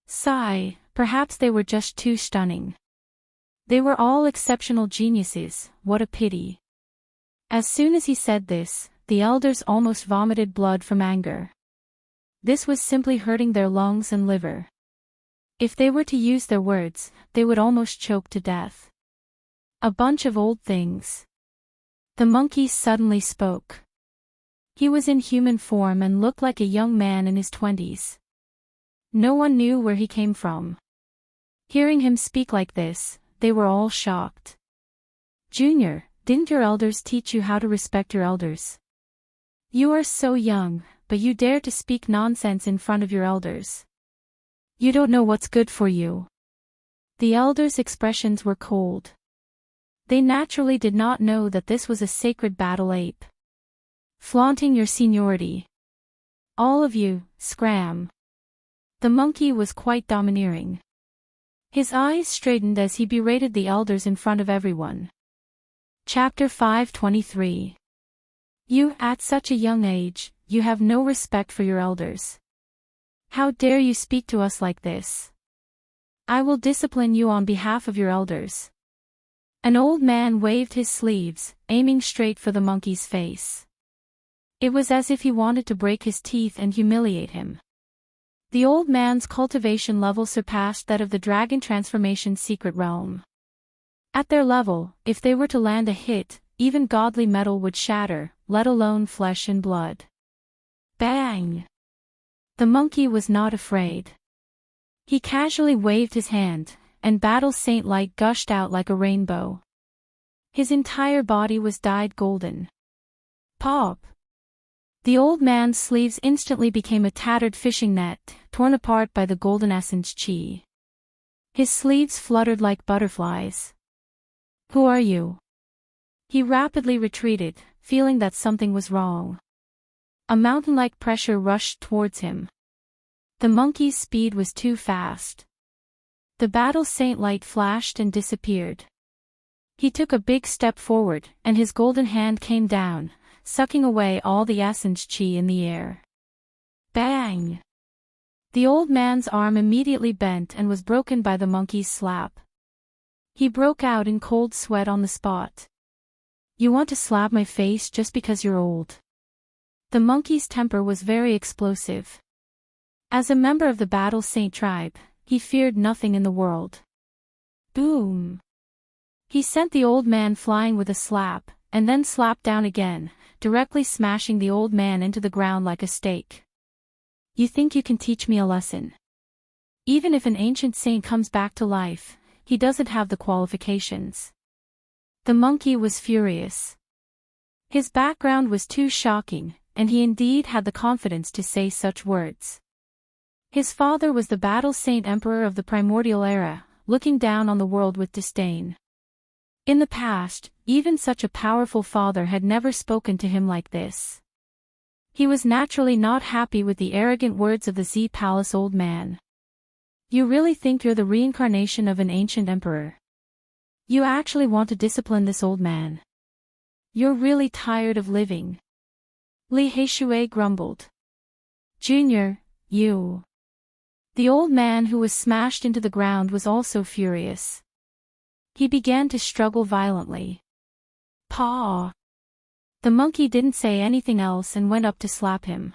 Sigh, perhaps they were just too stunning. They were all exceptional geniuses, what a pity. As soon as he said this, the elders almost vomited blood from anger. This was simply hurting their lungs and liver. If they were to use their words, they would almost choke to death. A bunch of old things. The monkey suddenly spoke. He was in human form and looked like a young man in his 20s. No one knew where he came from. Hearing him speak like this, they were all shocked. Junior, didn't your elders teach you how to respect your elders? You are so young, but you dare to speak nonsense in front of your elders. You don't know what's good for you. The elders' expressions were cold. They naturally did not know that this was a sacred battle ape. Flaunting your seniority. All of you, scram. The monkey was quite domineering. His eyes straightened as he berated the elders in front of everyone. Chapter 523. You, at such a young age, you have no respect for your elders. How dare you speak to us like this? I will discipline you on behalf of your elders. An old man waved his sleeves, aiming straight for the monkey's face. It was as if he wanted to break his teeth and humiliate him. The old man's cultivation level surpassed that of the dragon transformation's secret realm. At their level, if they were to land a hit, even godly metal would shatter, let alone flesh and blood. Bang! The monkey was not afraid. He casually waved his hand, and battle saint light gushed out like a rainbow. His entire body was dyed golden. Pop! The old man's sleeves instantly became a tattered fishing net, torn apart by the golden essence chi. His sleeves fluttered like butterflies. Who are you? He rapidly retreated, feeling that something was wrong. A mountain-like pressure rushed towards him. The monkey's speed was too fast. The battle saint light flashed and disappeared. He took a big step forward, and his golden hand came down, sucking away all the essence chi in the air. Bang! The old man's arm immediately bent and was broken by the monkey's slap. He broke out in cold sweat on the spot. You want to slap my face just because you're old? The monkey's temper was very explosive. As a member of the Battle Saint tribe, he feared nothing in the world. Boom! He sent the old man flying with a slap, and then slapped down again, directly smashing the old man into the ground like a stake. You think you can teach me a lesson? Even if an ancient saint comes back to life, he doesn't have the qualifications. The monkey was furious. His background was too shocking, and he indeed had the confidence to say such words. His father was the Battle Saint Emperor of the Primordial Era, looking down on the world with disdain. In the past, even such a powerful father had never spoken to him like this. He was naturally not happy with the arrogant words of the Z Palace old man. You really think you're the reincarnation of an ancient emperor? You actually want to discipline this old man? You're really tired of living. Li Heishui grumbled. Junior, you. The old man who was smashed into the ground was also furious. He began to struggle violently. Paw! The monkey didn't say anything else and went up to slap him.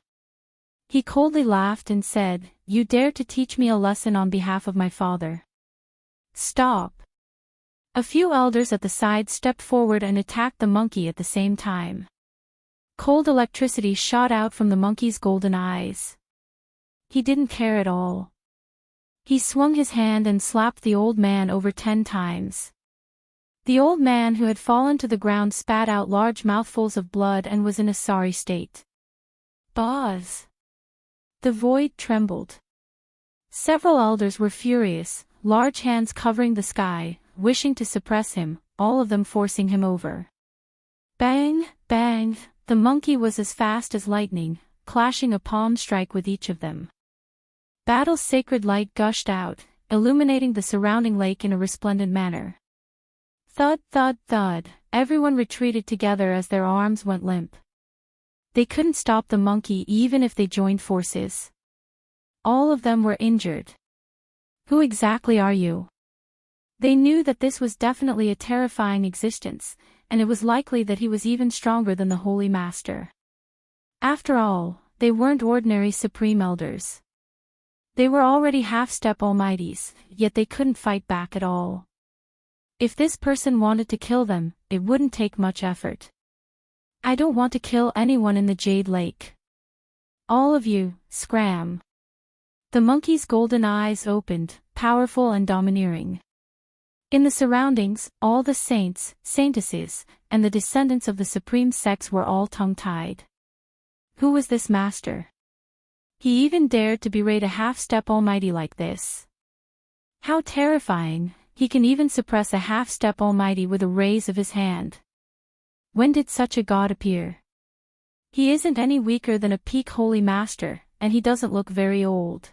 He coldly laughed and said, You dare to teach me a lesson on behalf of my father? Stop! A few elders at the side stepped forward and attacked the monkey at the same time. Cold electricity shot out from the monkey's golden eyes. He didn't care at all. He swung his hand and slapped the old man over 10 times. The old man who had fallen to the ground spat out large mouthfuls of blood and was in a sorry state. Buzz! The void trembled. Several elders were furious, large hands covering the sky, wishing to suppress him, all of them forcing him over. Bang, bang, the monkey was as fast as lightning, clashing a palm strike with each of them. Battle's sacred light gushed out, illuminating the surrounding lake in a resplendent manner. Thud, thud, thud, everyone retreated together as their arms went limp. They couldn't stop the monkey even if they joined forces. All of them were injured. Who exactly are you? They knew that this was definitely a terrifying existence, and it was likely that he was even stronger than the Holy Master. After all, they weren't ordinary Supreme Elders. They were already half-step almighties, yet they couldn't fight back at all. If this person wanted to kill them, it wouldn't take much effort. I don't want to kill anyone in the Jade Lake. All of you, scram. The monkey's golden eyes opened, powerful and domineering. In the surroundings, all the saints, saintesses, and the descendants of the supreme sex were all tongue-tied. Who was this master? He even dared to berate a half-step almighty like this. How terrifying, he can even suppress a half-step almighty with a raise of his hand. When did such a god appear? He isn't any weaker than a peak holy master, and he doesn't look very old.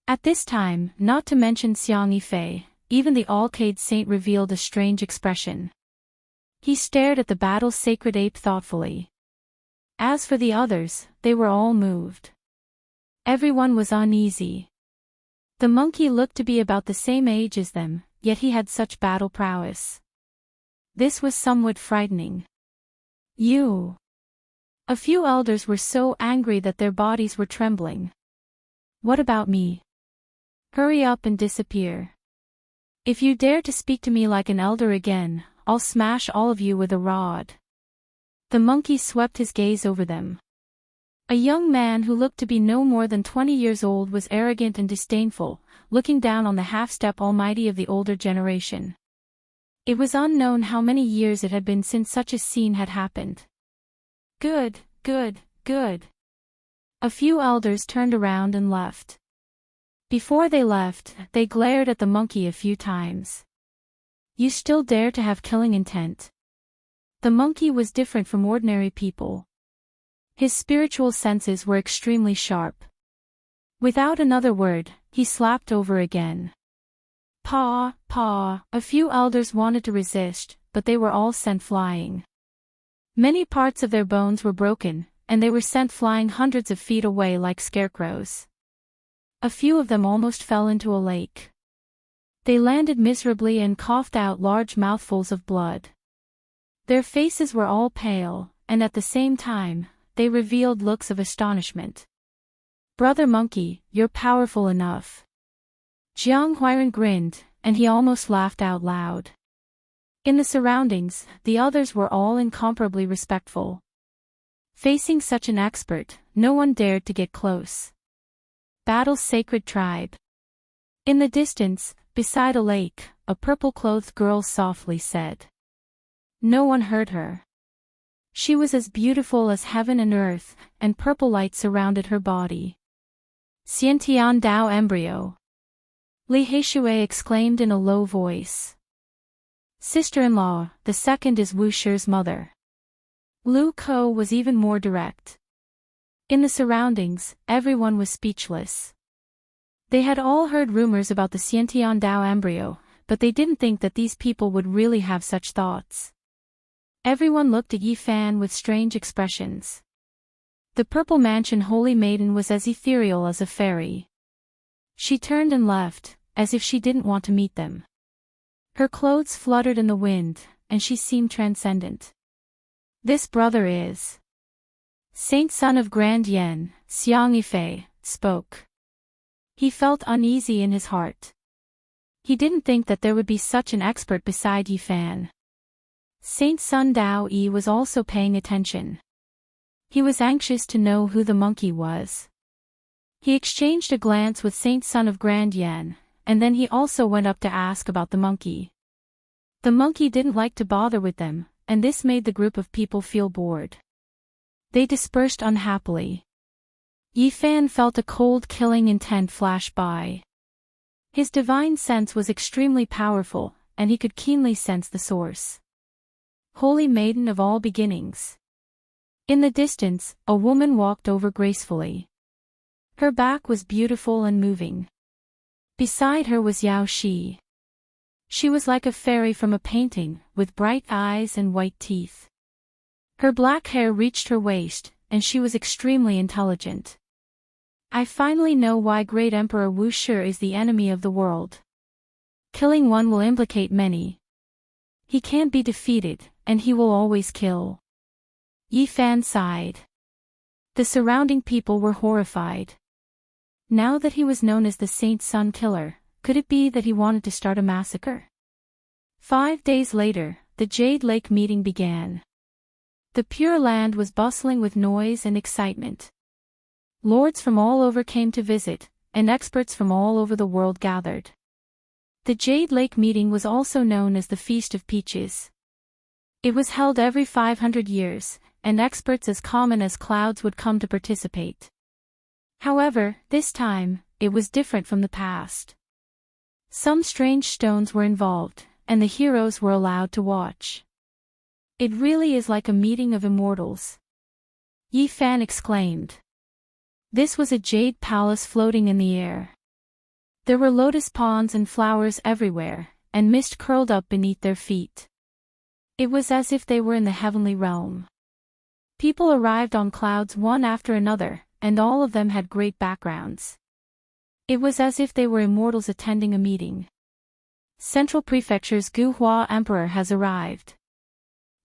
At this time, not to mention Xiang Yifei, even the Alcade saint revealed a strange expression. He stared at the battle's sacred ape thoughtfully. As for the others, they were all moved. Everyone was uneasy. The monkey looked to be about the same age as them, yet he had such battle prowess. This was somewhat frightening. You. A few elders were so angry that their bodies were trembling. What about me? Hurry up and disappear. If you dare to speak to me like an elder again, I'll smash all of you with a rod. The monkey swept his gaze over them. A young man who looked to be no more than 20 years old was arrogant and disdainful, looking down on the half-step almighty of the older generation. It was unknown how many years it had been since such a scene had happened. Good, good, good. A few elders turned around and left. Before they left, they glared at the monkey a few times. You still dare to have killing intent? The monkey was different from ordinary people. His spiritual senses were extremely sharp. Without another word, he slapped over again. Paw, paw, a few elders wanted to resist, but they were all sent flying. Many parts of their bones were broken, and they were sent flying hundreds of feet away like scarecrows. A few of them almost fell into a lake. They landed miserably and coughed out large mouthfuls of blood. Their faces were all pale, and at the same time, they revealed looks of astonishment. Brother Monkey, you're powerful enough. Jiang Huiran grinned, and he almost laughed out loud. In the surroundings, the others were all incomparably respectful. Facing such an expert, no one dared to get close. Battle's sacred tribe. In the distance, beside a lake, a purple-clothed girl softly said. No one heard her. She was as beautiful as heaven and earth, and purple light surrounded her body. Xiantian Dao embryo. Li Heishui exclaimed in a low voice. Sister-in-law, the second is Wu Shi's mother. Lu Ko was even more direct. In the surroundings, everyone was speechless. They had all heard rumors about the Xiantian Dao embryo, but they didn't think that these people would really have such thoughts. Everyone looked at Yi Fan with strange expressions. The Purple Mansion Holy Maiden was as ethereal as a fairy. She turned and left, as if she didn't want to meet them. Her clothes fluttered in the wind, and she seemed transcendent. This brother is Saint Son of Grand Yen, Xiang Yifei, spoke. He felt uneasy in his heart. He didn't think that there would be such an expert beside Yi Fan. Saint Sun Dao Yi was also paying attention. He was anxious to know who the monkey was. He exchanged a glance with Saint Son of Grand Yen, and then he also went up to ask about the monkey. The monkey didn't like to bother with them, and this made the group of people feel bored. They dispersed unhappily. Yi Fan felt a cold killing intent flash by. His divine sense was extremely powerful, and he could keenly sense the source. Holy Maiden of all beginnings. In the distance, a woman walked over gracefully. Her back was beautiful and moving. Beside her was Yao Shi. She was like a fairy from a painting, with bright eyes and white teeth. Her black hair reached her waist, and she was extremely intelligent. I finally know why Great Emperor Wu Shi is the enemy of the world. Killing one will implicate many. He can't be defeated, and he will always kill. Yi Fan sighed. The surrounding people were horrified. Now that he was known as the Saint's Son Killer, could it be that he wanted to start a massacre? 5 days later, the Jade Lake meeting began. The Pure Land was bustling with noise and excitement. Lords from all over came to visit, and experts from all over the world gathered. The Jade Lake meeting was also known as the Feast of Peaches. It was held every 500 years, and experts as common as clouds would come to participate. However, this time, it was different from the past. Some strange stones were involved, and the heroes were allowed to watch. It really is like a meeting of immortals. Yi Fan exclaimed. This was a jade palace floating in the air. There were lotus ponds and flowers everywhere, and mist curled up beneath their feet. It was as if they were in the heavenly realm. People arrived on clouds one after another, and all of them had great backgrounds. It was as if they were immortals attending a meeting. Central Prefecture's Guhua Emperor has arrived.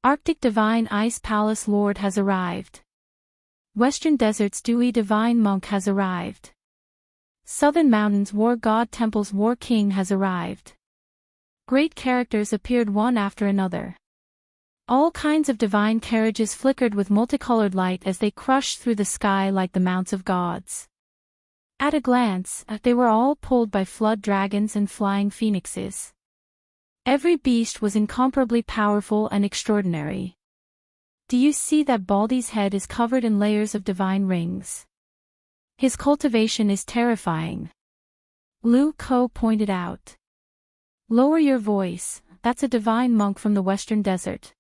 Arctic Divine Ice Palace Lord has arrived. Western Desert's Dewy Divine Monk has arrived. Southern Mountains War God Temple's War King has arrived. Great characters appeared one after another. All kinds of divine carriages flickered with multicolored light as they crushed through the sky like the mounts of gods. At a glance, they were all pulled by flood dragons and flying phoenixes. Every beast was incomparably powerful and extraordinary. Do you see that Baldy's head is covered in layers of divine rings? His cultivation is terrifying. Lu Ko pointed out. Lower your voice, that's a divine monk from the Western Desert.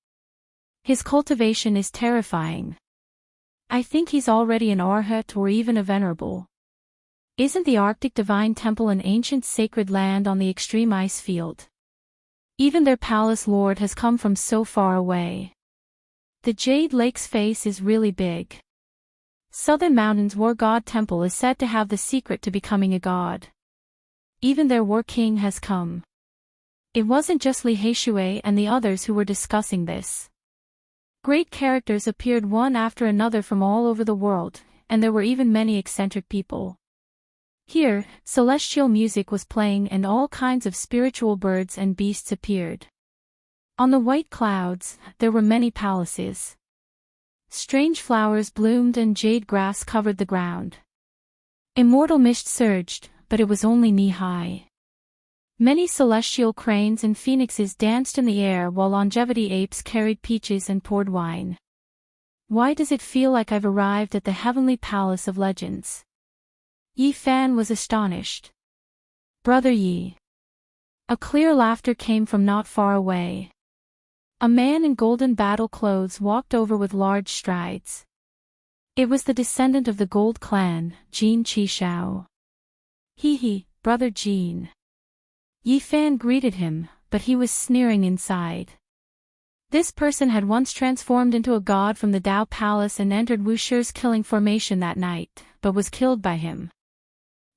His cultivation is terrifying. I think he's already an Arhat or even a Venerable. Isn't the Arctic Divine Temple an ancient sacred land on the extreme ice field? Even their palace lord has come from so far away. The Jade Lake's face is really big. Southern Mountains War God Temple is said to have the secret to becoming a god. Even their War King has come. It wasn't just Li Heishui and the others who were discussing this. Great characters appeared one after another from all over the world, and there were even many eccentric people. Here, celestial music was playing and all kinds of spiritual birds and beasts appeared. On the white clouds, there were many palaces. Strange flowers bloomed and jade grass covered the ground. Immortal mist surged, but it was only knee-high. Many celestial cranes and phoenixes danced in the air while longevity apes carried peaches and poured wine. Why does it feel like I've arrived at the heavenly palace of legends? Yi Fan was astonished. Brother Yi. A clear laughter came from not far away. A man in golden battle clothes walked over with large strides. It was the descendant of the Gold Clan, Jin Qishao. Hee, Brother Jin. Yi Fan greeted him, but he was sneering inside. This person had once transformed into a god from the Dao Palace and entered Wushu's killing formation that night, but was killed by him.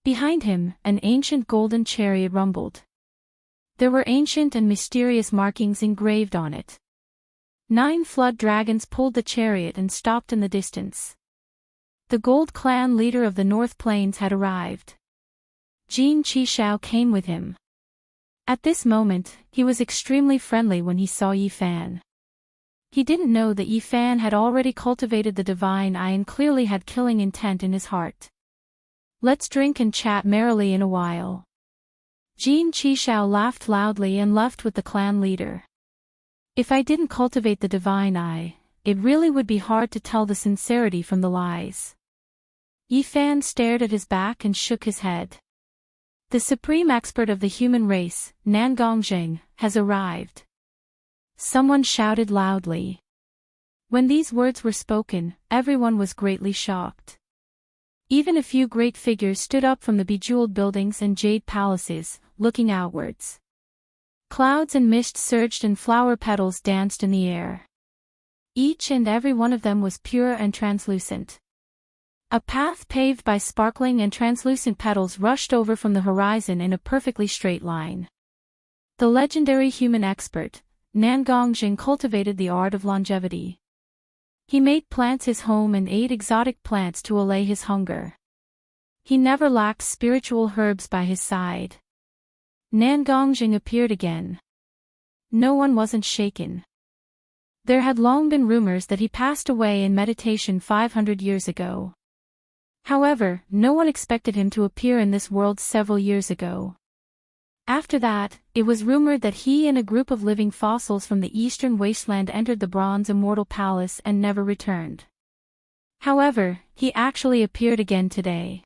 Behind him, an ancient golden chariot rumbled. There were ancient and mysterious markings engraved on it. 9 flood dragons pulled the chariot and stopped in the distance. The Gold Clan leader of the North Plains had arrived. Jin Qishao came with him. At this moment, he was extremely friendly when he saw Yi Fan. He didn't know that Yi Fan had already cultivated the divine eye and clearly had killing intent in his heart. Let's drink and chat merrily in a while. Jin Qishao laughed loudly and left with the clan leader. If I didn't cultivate the divine eye, it really would be hard to tell the sincerity from the lies. Yi Fan stared at his back and shook his head. The supreme expert of the human race, Nangongzheng, has arrived. Someone shouted loudly. When these words were spoken, everyone was greatly shocked. Even a few great figures stood up from the bejeweled buildings and jade palaces, looking outwards. Clouds and mist surged and flower petals danced in the air. Each and every one of them was pure and translucent. A path paved by sparkling and translucent petals rushed over from the horizon in a perfectly straight line. The legendary human expert, Nan Gongjing cultivated the art of longevity. He made plants his home and ate exotic plants to allay his hunger. He never lacked spiritual herbs by his side. Nan Gongjing appeared again. No one wasn't shaken. There had long been rumors that he passed away in meditation 500 years ago. However, no one expected him to appear in this world several years ago. After that, it was rumored that he and a group of living fossils from the eastern wasteland entered the Bronze Immortal Palace and never returned. However, he actually appeared again today.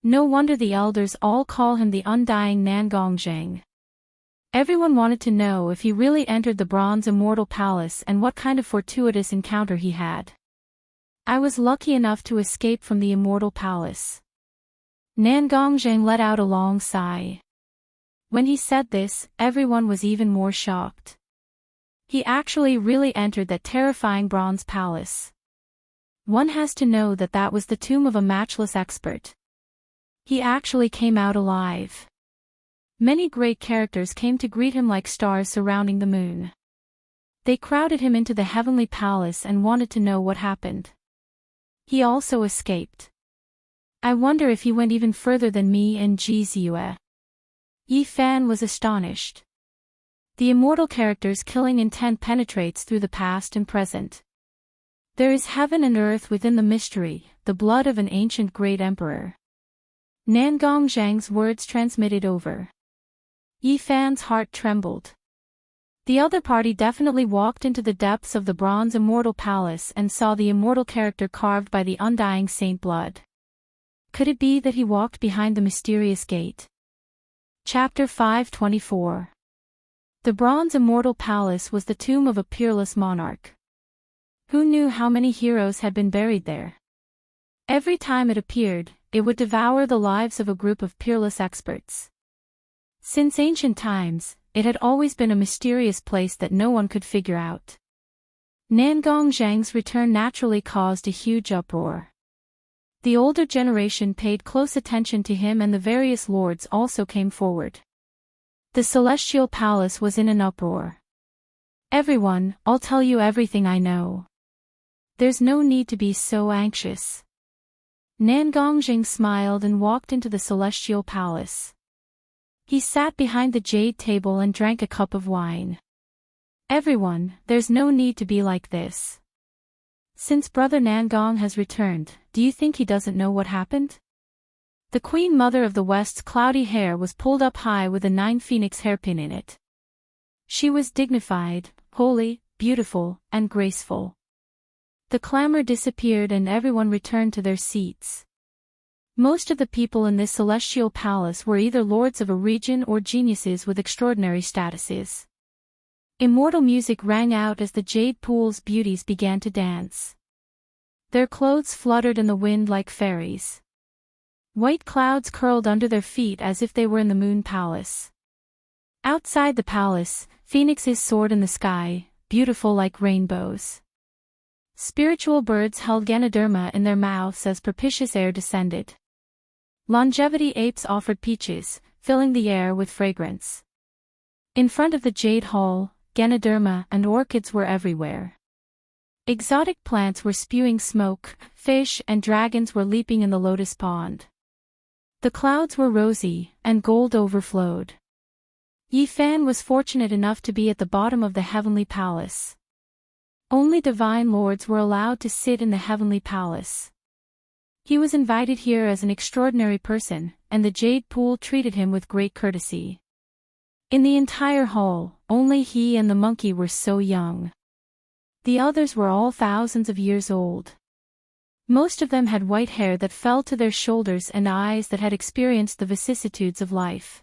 No wonder the elders all call him the undying Nan Gongjing. Everyone wanted to know if he really entered the Bronze Immortal Palace and what kind of fortuitous encounter he had. I was lucky enough to escape from the Immortal Palace. Nan Gongjing let out a long sigh. When he said this, everyone was even more shocked. He actually really entered that terrifying bronze palace. One has to know that that was the tomb of a matchless expert. He actually came out alive. Many great characters came to greet him like stars surrounding the moon. They crowded him into the heavenly palace and wanted to know what happened. He also escaped. I wonder if he went even further than me and Jizue. Yi Fan was astonished. The immortal character's killing intent penetrates through the past and present. There is heaven and earth within the mystery, the blood of an ancient great emperor. Nan Gongjing's words transmitted over. Yi Fan's heart trembled. The other party definitely walked into the depths of the Bronze Immortal Palace and saw the immortal character carved by the undying Saint Blood. Could it be that he walked behind the mysterious gate? Chapter 524. The Bronze Immortal Palace was the tomb of a peerless monarch. Who knew how many heroes had been buried there? Every time it appeared, it would devour the lives of a group of peerless experts. Since ancient times, it had always been a mysterious place that no one could figure out. Nan Gongjing's return naturally caused a huge uproar. The older generation paid close attention to him and the various lords also came forward. The Celestial Palace was in an uproar. Everyone, I'll tell you everything I know. There's no need to be so anxious. Nan Gongjing smiled and walked into the Celestial Palace. He sat behind the jade table and drank a cup of wine. Everyone, there's no need to be like this. Since Brother Nangong has returned, do you think he doesn't know what happened? The Queen Mother of the West's cloudy hair was pulled up high with a 9-phoenix hairpin in it. She was dignified, holy, beautiful, and graceful. The clamor disappeared and everyone returned to their seats. Most of the people in this celestial palace were either lords of a region or geniuses with extraordinary statuses. Immortal music rang out as the jade pool's beauties began to dance. Their clothes fluttered in the wind like fairies. White clouds curled under their feet as if they were in the moon palace. Outside the palace, phoenixes soared in the sky, beautiful like rainbows. Spiritual birds held Ganoderma in their mouths as propitious air descended. Longevity apes offered peaches, filling the air with fragrance. In front of the Jade Hall, Ganoderma and orchids were everywhere. Exotic plants were spewing smoke, fish and dragons were leaping in the lotus pond. The clouds were rosy, and gold overflowed. Yi Fan was fortunate enough to be at the bottom of the heavenly palace. Only divine lords were allowed to sit in the heavenly palace. He was invited here as an extraordinary person, and the jade pool treated him with great courtesy. In the entire hall, only he and the monkey were so young. The others were all thousands of years old. Most of them had white hair that fell to their shoulders and eyes that had experienced the vicissitudes of life.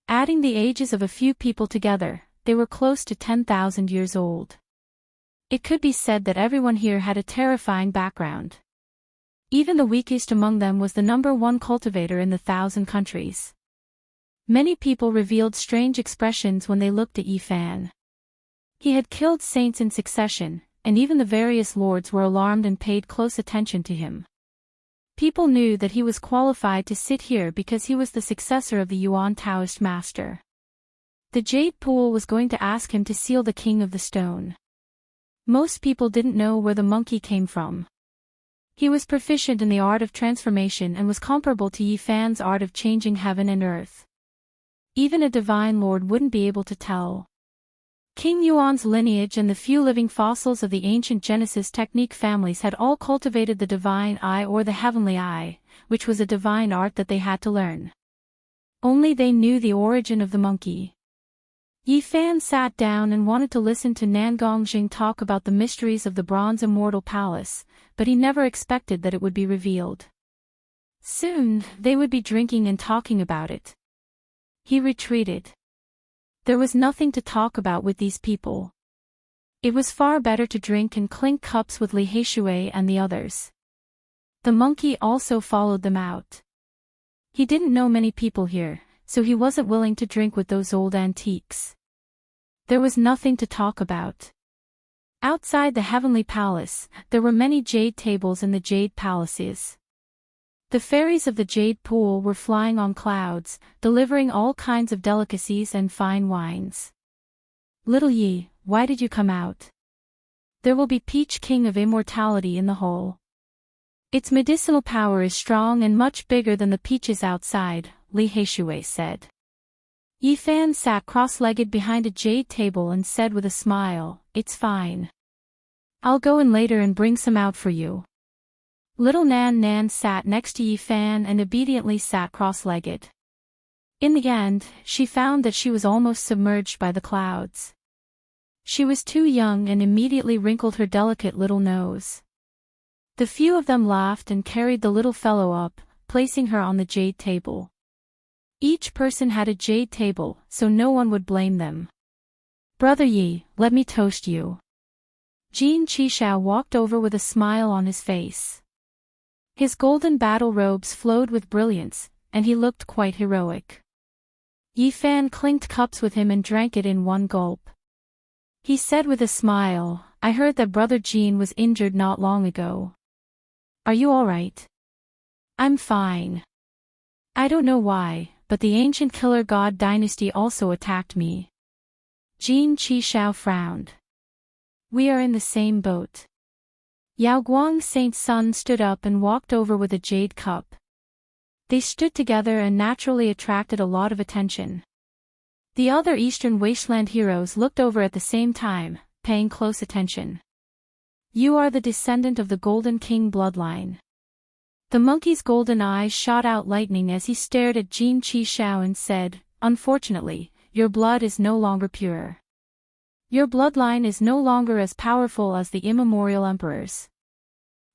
Adding the ages of a few people together, they were close to 10,000 years old. It could be said that everyone here had a terrifying background. Even the weakest among them was the #1 cultivator in the 1,000 countries. Many people revealed strange expressions when they looked at Yi Fan. He had killed saints in succession, and even the various lords were alarmed and paid close attention to him. People knew that he was qualified to sit here because he was the successor of the Yuan Taoist master. The jade pool was going to ask him to seal the king of the stone. Most people didn't know where the monkey came from. He was proficient in the art of transformation and was comparable to Yi Fan's art of changing heaven and earth. Even a divine lord wouldn't be able to tell. King Yuan's lineage and the few living fossils of the ancient Genesis technique families had all cultivated the divine eye or the heavenly eye, which was a divine art that they had to learn. Only they knew the origin of the monkey. Yi Fan sat down and wanted to listen to Nan Gongjing talk about the mysteries of the Bronze Immortal Palace, but he never expected that it would be revealed. Soon, they would be drinking and talking about it. He retreated. There was nothing to talk about with these people. It was far better to drink and clink cups with Li Heishui and the others. The monkey also followed them out. He didn't know many people here, so he wasn't willing to drink with those old antiques. There was nothing to talk about. Outside the heavenly palace, there were many jade tables in the jade palaces. The fairies of the jade pool were flying on clouds, delivering all kinds of delicacies and fine wines. Little Yi, why did you come out? There will be Peach King of Immortality in the hole. Its medicinal power is strong and much bigger than the peaches outside, Li Heishui said. Yi Fan sat cross-legged behind a jade table and said with a smile, "It's fine. I'll go in later and bring some out for you." Little Nan sat next to Yi Fan and obediently sat cross-legged. In the end, she found that she was almost submerged by the clouds. She was too young and immediately wrinkled her delicate little nose. The few of them laughed and carried the little fellow up, placing her on the jade table. Each person had a jade table, so no one would blame them. "Brother Yi, let me toast you." Jin Qishao walked over with a smile on his face. His golden battle robes flowed with brilliance, and he looked quite heroic. Yi Fan clinked cups with him and drank it in one gulp. He said with a smile, "I heard that Brother Jin was injured not long ago. Are you all right?" "I'm fine. I don't know why, but the ancient killer god dynasty also attacked me." Jin Qishao frowned. "We are in the same boat." Yao Guang Saint's son stood up and walked over with a jade cup. They stood together and naturally attracted a lot of attention. The other Eastern Wasteland heroes looked over at the same time, paying close attention. "You are the descendant of the Golden King bloodline." The monkey's golden eyes shot out lightning as he stared at Jin Qishao and said, "Unfortunately, your blood is no longer pure. Your bloodline is no longer as powerful as the immemorial emperors."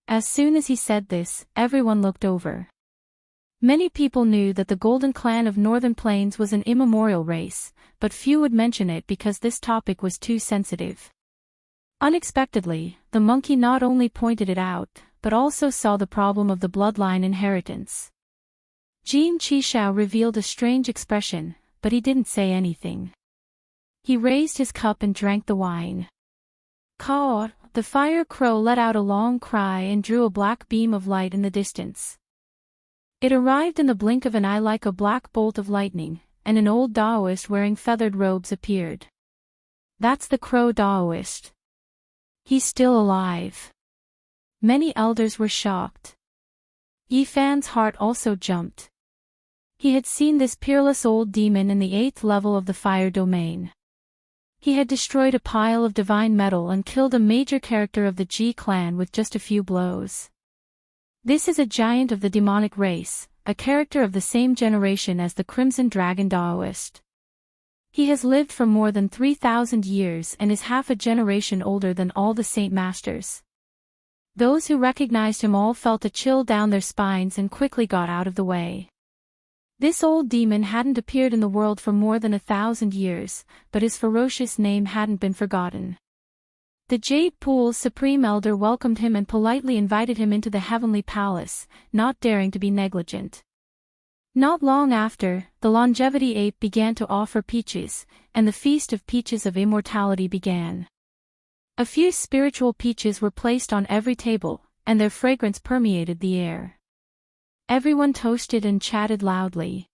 As soon as he said this, everyone looked over. Many people knew that the Golden Clan of Northern Plains was an immemorial race, but few would mention it because this topic was too sensitive. Unexpectedly, the monkey not only pointed it out, but also saw the problem of the bloodline inheritance. Jin Qishao revealed a strange expression, but he didn't say anything. He raised his cup and drank the wine. Caw! The fire crow let out a long cry and drew a black beam of light in the distance. It arrived in the blink of an eye like a black bolt of lightning, and an old Taoist wearing feathered robes appeared. "That's the crow Taoist. He's still alive." Many elders were shocked. Yi Fan's heart also jumped. He had seen this peerless old demon in the 8th level of the fire domain. He had destroyed a pile of divine metal and killed a major character of the Ji clan with just a few blows. This is a giant of the demonic race, a character of the same generation as the Crimson Dragon Taoist. He has lived for more than 3,000 years and is half a generation older than all the Saint Masters. Those who recognized him all felt a chill down their spines and quickly got out of the way. This old demon hadn't appeared in the world for more than 1,000 years, but his ferocious name hadn't been forgotten. The Jade Pool's Supreme Elder welcomed him and politely invited him into the Heavenly Palace, not daring to be negligent. Not long after, the Longevity Ape began to offer peaches, and the Feast of Peaches of Immortality began. A few spiritual peaches were placed on every table, and their fragrance permeated the air. Everyone toasted and chatted loudly.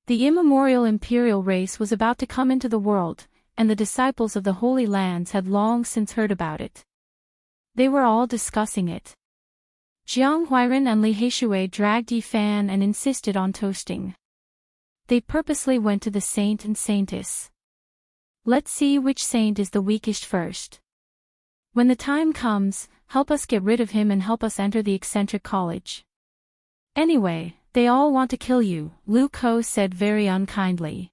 The immemorial imperial race was about to come into the world, and the disciples of the Holy Lands had long since heard about it. They were all discussing it. Jiang Huiran and Li Heishui dragged Yi Fan and insisted on toasting. They purposely went to the saint and saintess. Let's see which saint is the weakest first. When the time comes, help us get rid of him and help us enter the eccentric college. Anyway, they all want to kill you, Lu Ko said very unkindly.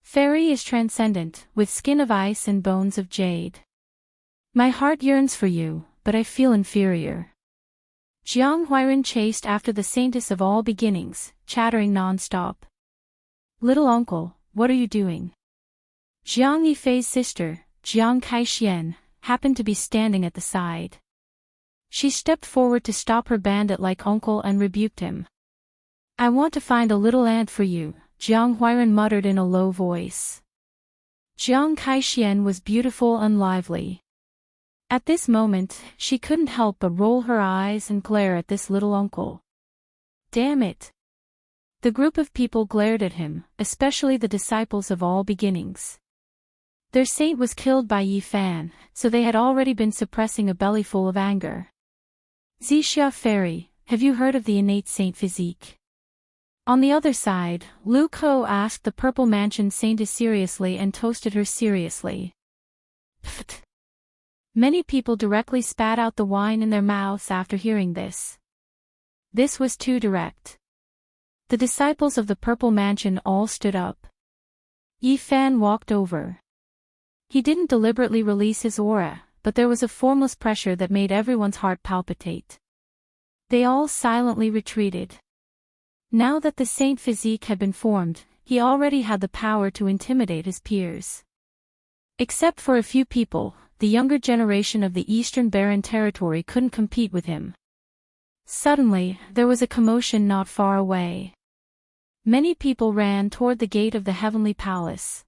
Fairy is transcendent, with skin of ice and bones of jade. My heart yearns for you, but I feel inferior. Jiang Huiran chased after the saintess of all beginnings, chattering non-stop. Little uncle, what are you doing? Jiang Yifei's sister, Jiang Kaixian, happened to be standing at the side. She stepped forward to stop her bandit-like uncle and rebuked him. I want to find a little ant for you, Jiang Huiran muttered in a low voice. Jiang Kaixian was beautiful and lively. At this moment, she couldn't help but roll her eyes and glare at this little uncle. Damn it! The group of people glared at him, especially the disciples of all beginnings. Their saint was killed by Yi Fan, so they had already been suppressing a bellyful of anger. Zixia Fairy, have you heard of the innate saint physique? On the other side, Lu Ko asked the Purple Mansion saintess seriously and toasted her seriously. Pfft! Many people directly spat out the wine in their mouths after hearing this. This was too direct. The disciples of the Purple Mansion all stood up. Yi Fan walked over. He didn't deliberately release his aura, but there was a formless pressure that made everyone's heart palpitate. They all silently retreated. Now that the saint physique had been formed, he already had the power to intimidate his peers. Except for a few people, the younger generation of the Eastern Barren Territory couldn't compete with him. Suddenly, there was a commotion not far away. Many people ran toward the gate of the Heavenly Palace.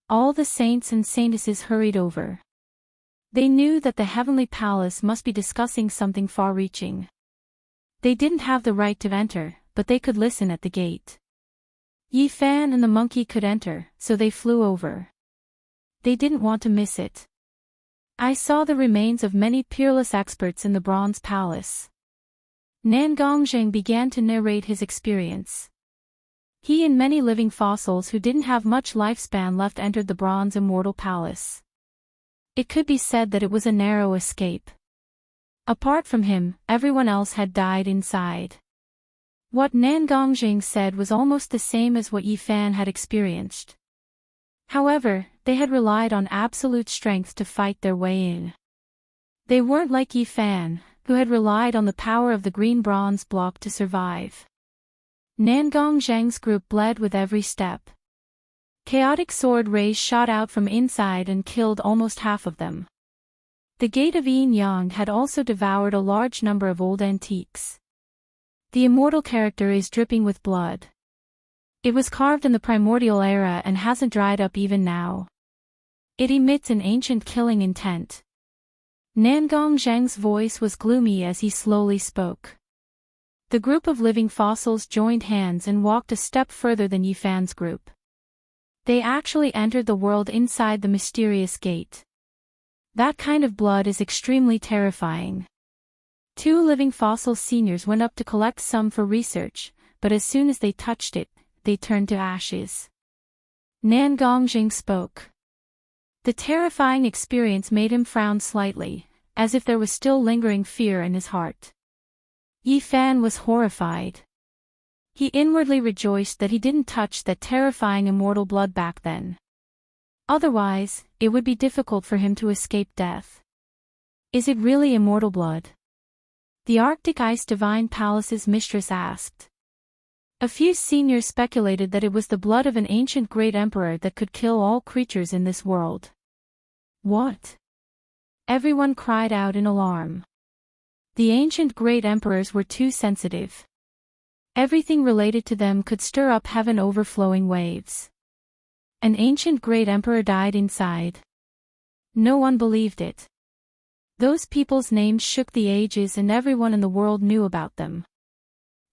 All the saints and saintesses hurried over. They knew that the Heavenly Palace must be discussing something far-reaching. They didn't have the right to enter, but they could listen at the gate. Yi Fan and the monkey could enter, so they flew over. They didn't want to miss it. I saw the remains of many peerless experts in the Bronze Palace. Nangongzheng began to narrate his experience. He and many living fossils who didn't have much lifespan left entered the Bronze Immortal Palace. It could be said that it was a narrow escape. Apart from him, everyone else had died inside. What Nangongzheng said was almost the same as what Yi Fan had experienced. However, they had relied on absolute strength to fight their way in. They weren't like Yi Fan, who had relied on the power of the green bronze block to survive. Nangongzheng's group bled with every step. Chaotic sword rays shot out from inside and killed almost half of them. The Gate of Yin Yang had also devoured a large number of old antiques. The immortal character is dripping with blood. It was carved in the primordial era and hasn't dried up even now. It emits an ancient killing intent. Nangongzheng's voice was gloomy as he slowly spoke. The group of living fossils joined hands and walked a step further than Yi Fan's group. They actually entered the world inside the mysterious gate. That kind of blood is extremely terrifying. Two living fossil seniors went up to collect some for research, but as soon as they touched it, they turned to ashes. Nangongzheng spoke. The terrifying experience made him frown slightly, as if there was still lingering fear in his heart. Yi Fan was horrified. He inwardly rejoiced that he didn't touch that terrifying immortal blood back then. Otherwise, it would be difficult for him to escape death. Is it really immortal blood? The Arctic Ice Divine Palace's mistress asked. A few seniors speculated that it was the blood of an ancient great emperor that could kill all creatures in this world. What? Everyone cried out in alarm. The ancient great emperors were too sensitive. Everything related to them could stir up heaven overflowing waves. An ancient great emperor died inside. No one believed it. Those people's names shook the ages and everyone in the world knew about them.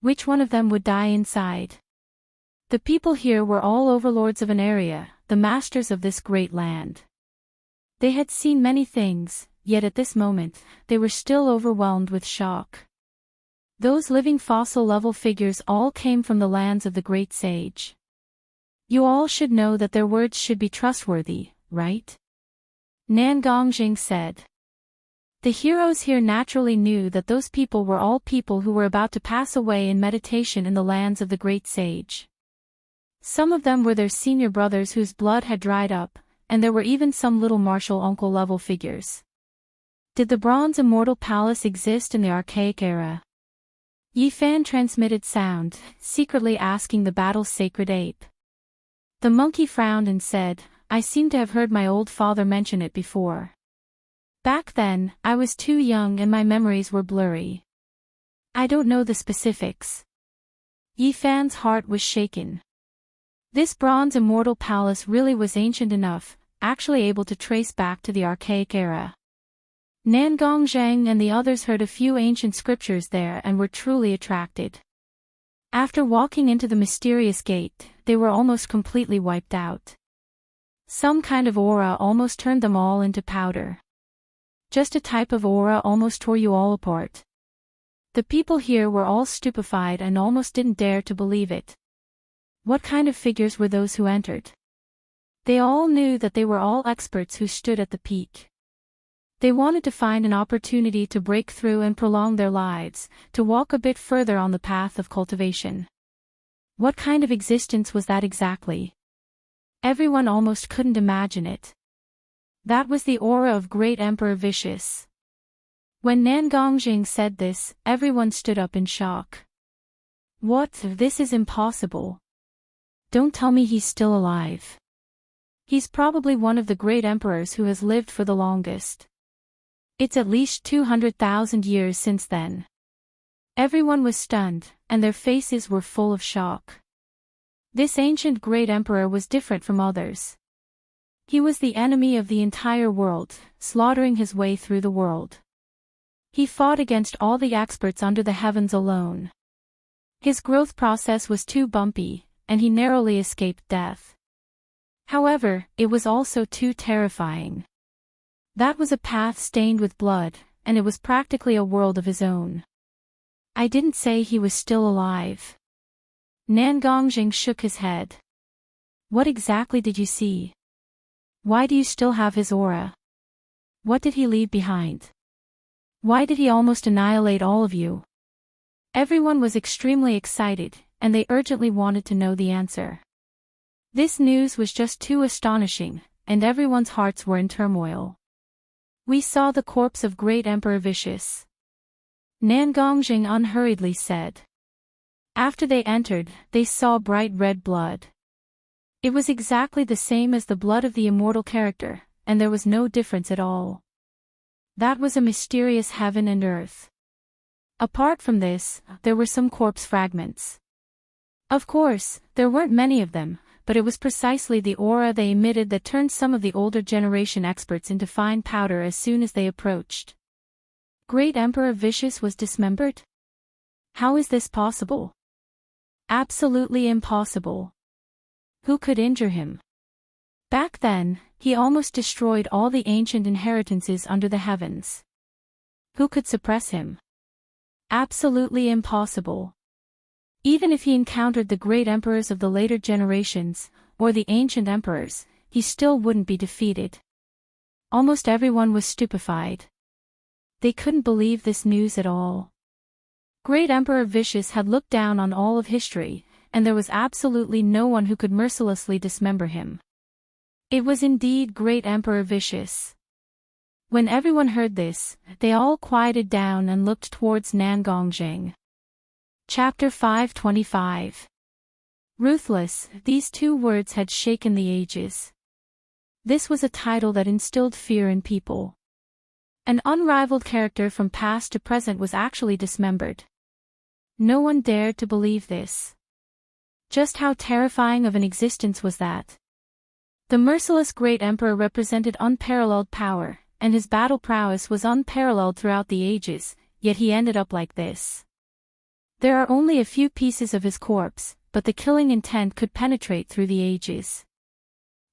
Which one of them would die inside? The people here were all overlords of an area, the masters of this great land. They had seen many things, yet at this moment, they were still overwhelmed with shock. Those living fossil-level figures all came from the lands of the great sage. You all should know that their words should be trustworthy, right? Nan Gongjing said. The heroes here naturally knew that those people were all people who were about to pass away in meditation in the lands of the great sage. Some of them were their senior brothers whose blood had dried up, and there were even some little martial uncle-level figures. Did the Bronze Immortal Palace exist in the archaic era? Yi Fan transmitted sound, secretly asking the battle's sacred ape. The monkey frowned and said, I seem to have heard my old father mention it before. Back then, I was too young and my memories were blurry. I don't know the specifics. Yi Fan's heart was shaken. This Bronze Immortal Palace really was ancient enough, actually able to trace back to the archaic era. Nan Gongjing and the others heard a few ancient scriptures there and were truly attracted. After walking into the mysterious gate, they were almost completely wiped out. Some kind of aura almost turned them all into powder. Just a type of aura almost tore you all apart. The people here were all stupefied and almost didn't dare to believe it. What kind of figures were those who entered? They all knew that they were all experts who stood at the peak. They wanted to find an opportunity to break through and prolong their lives, to walk a bit further on the path of cultivation. What kind of existence was that exactly? Everyone almost couldn't imagine it. That was the aura of Great Emperor Vicious. When Nan Gongjing said this, everyone stood up in shock. What? This is impossible. Don't tell me he's still alive. He's probably one of the great emperors who has lived for the longest. It's at least 200,000 years since then. Everyone was stunned, and their faces were full of shock. This ancient great emperor was different from others. He was the enemy of the entire world, slaughtering his way through the world. He fought against all the experts under the heavens alone. His growth process was too bumpy, and he narrowly escaped death. However, it was also too terrifying. That was a path stained with blood, and it was practically a world of his own. I didn't say he was still alive. Nan Gongjing shook his head. What exactly did you see? Why do you still have his aura? What did he leave behind? Why did he almost annihilate all of you? Everyone was extremely excited, and they urgently wanted to know the answer. This news was just too astonishing, and everyone's hearts were in turmoil. We saw the corpse of Great Emperor Vicious. Nan Gongjing unhurriedly said. After they entered, they saw bright red blood. It was exactly the same as the blood of the immortal character, and there was no difference at all. That was a mysterious heaven and earth. Apart from this, there were some corpse fragments. Of course, there weren't many of them, but it was precisely the aura they emitted that turned some of the older generation experts into fine powder as soon as they approached. Great Emperor Vicious was dismembered? How is this possible? Absolutely impossible. Who could injure him? Back then, he almost destroyed all the ancient inheritances under the heavens. Who could suppress him? Absolutely impossible. Even if he encountered the great emperors of the later generations, or the ancient emperors, he still wouldn't be defeated. Almost everyone was stupefied. They couldn't believe this news at all. Great Emperor Vicious had looked down on all of history, and there was absolutely no one who could mercilessly dismember him. It was indeed Great Emperor Vicious. When everyone heard this, they all quieted down and looked towards Nan Gongjing. Chapter 525. Ruthless, these two words had shaken the ages. This was a title that instilled fear in people. An unrivaled character from past to present was actually dismembered. No one dared to believe this. Just how terrifying of an existence was that? The merciless great emperor represented unparalleled power, and his battle prowess was unparalleled throughout the ages, yet he ended up like this. There are only a few pieces of his corpse, but the killing intent could penetrate through the ages.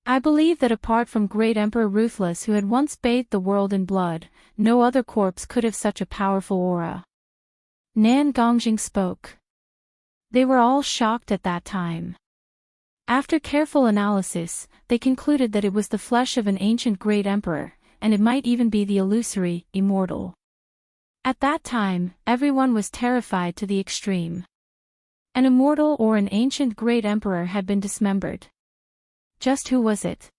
I believe that apart from Great Emperor Ruthless, who had once bathed the world in blood, no other corpse could have such a powerful aura. Nan Gongjing spoke. They were all shocked at that time. After careful analysis, they concluded that it was the flesh of an ancient great emperor, and it might even be the illusory, immortal. At that time, everyone was terrified to the extreme. An immortal or an ancient great emperor had been dismembered. Just who was it?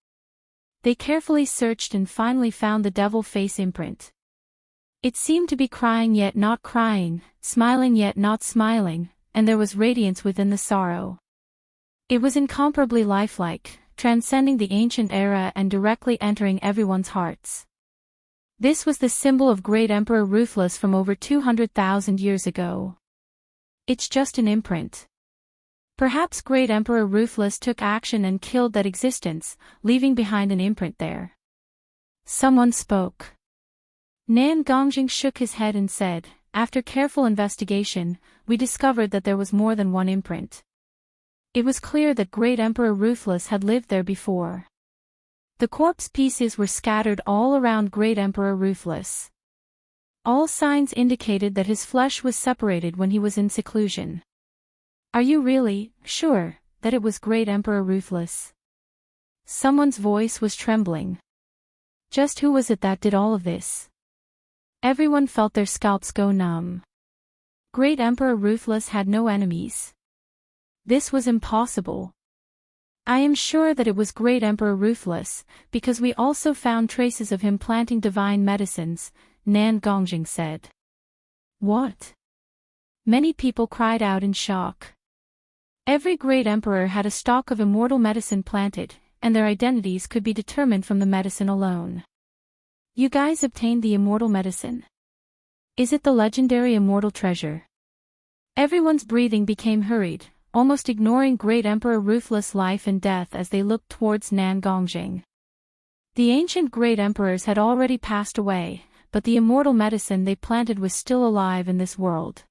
They carefully searched and finally found the devil face imprint. It seemed to be crying yet not crying, smiling yet not smiling, and there was radiance within the sorrow. It was incomparably lifelike, transcending the ancient era and directly entering everyone's hearts. This was the symbol of Great Emperor Ruthless from over 200,000 years ago. It's just an imprint. Perhaps Great Emperor Ruthless took action and killed that existence, leaving behind an imprint there. Someone spoke. Nan Gongjing shook his head and said, after careful investigation, we discovered that there was more than one imprint. It was clear that Great Emperor Ruthless had lived there before. The corpse pieces were scattered all around Great Emperor Ruthless. All signs indicated that his flesh was separated when he was in seclusion. Are you really sure that it was Great Emperor Ruthless? Someone's voice was trembling. Just who was it that did all of this? Everyone felt their scalps go numb. Great Emperor Ruthless had no enemies. This was impossible. I am sure that it was Great Emperor Ruthless, because we also found traces of him planting divine medicines, Nan Gongjing said. What? Many people cried out in shock. Every great emperor had a stock of immortal medicine planted, and their identities could be determined from the medicine alone. You guys obtained the immortal medicine? Is it the legendary immortal treasure? Everyone's breathing became hurried, almost ignoring Great Emperor Ruthless' life and death as they looked towards Nan Gongjing. The ancient great emperors had already passed away, but the immortal medicine they planted was still alive in this world.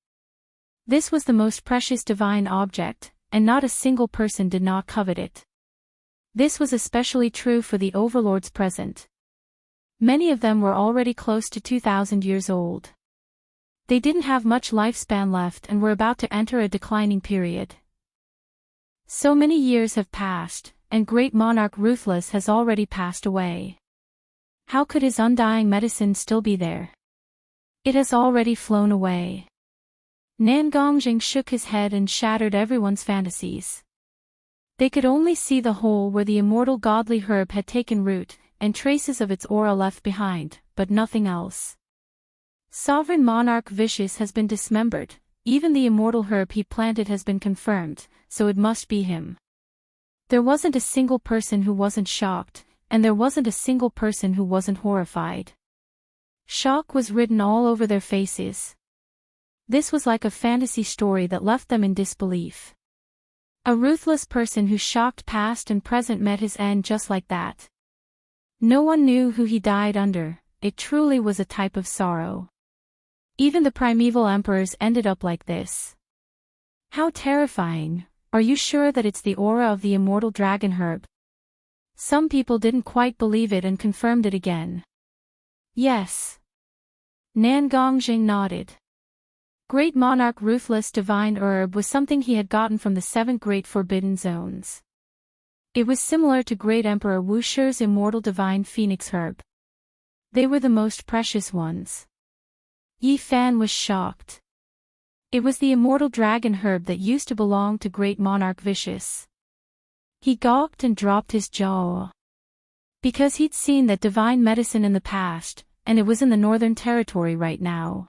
This was the most precious divine object, and not a single person did not covet it. This was especially true for the overlords present. Many of them were already close to 2,000 years old. They didn't have much lifespan left and were about to enter a declining period. So many years have passed, and great monarch Ruthless has already passed away. How could his undying medicine still be there? It has already flown away. Nan Gongjing shook his head and shattered everyone's fantasies. They could only see the hole where the immortal godly herb had taken root, and traces of its aura left behind, but nothing else. Sovereign monarch Vicious has been dismembered, even the immortal herb he planted has been confirmed, so it must be him. There wasn't a single person who wasn't shocked, and there wasn't a single person who wasn't horrified. Shock was written all over their faces. This was like a fantasy story that left them in disbelief. A ruthless person whose shocked past and present met his end just like that. No one knew who he died under, it truly was a type of sorrow. Even the primeval emperors ended up like this. How terrifying. Are you sure that it's the aura of the immortal dragon herb? Some people didn't quite believe it and confirmed it again. Yes. Nan Gongjing nodded. Great monarch Ruthless divine herb was something he had gotten from the 7 great forbidden zones. It was similar to Great Emperor Wushu's immortal divine phoenix herb. They were the most precious ones. Yi Fan was shocked. It was the immortal dragon herb that used to belong to great monarch Vicious. He gawked and dropped his jaw. Because he'd seen that divine medicine in the past, and it was in the Northern Territory right now.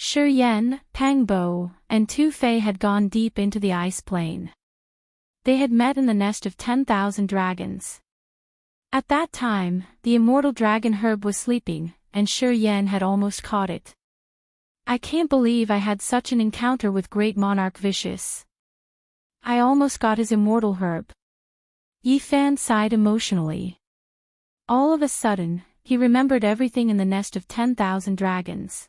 Shi Yan, Pang Bo, and Tu Fei had gone deep into the ice plain. They had met in the nest of 10,000 dragons. At that time, the immortal dragon herb was sleeping, and Shi Yan had almost caught it. I can't believe I had such an encounter with great monarch Vicious. I almost got his immortal herb. Yi Fan sighed emotionally. All of a sudden, he remembered everything in the nest of 10,000 dragons.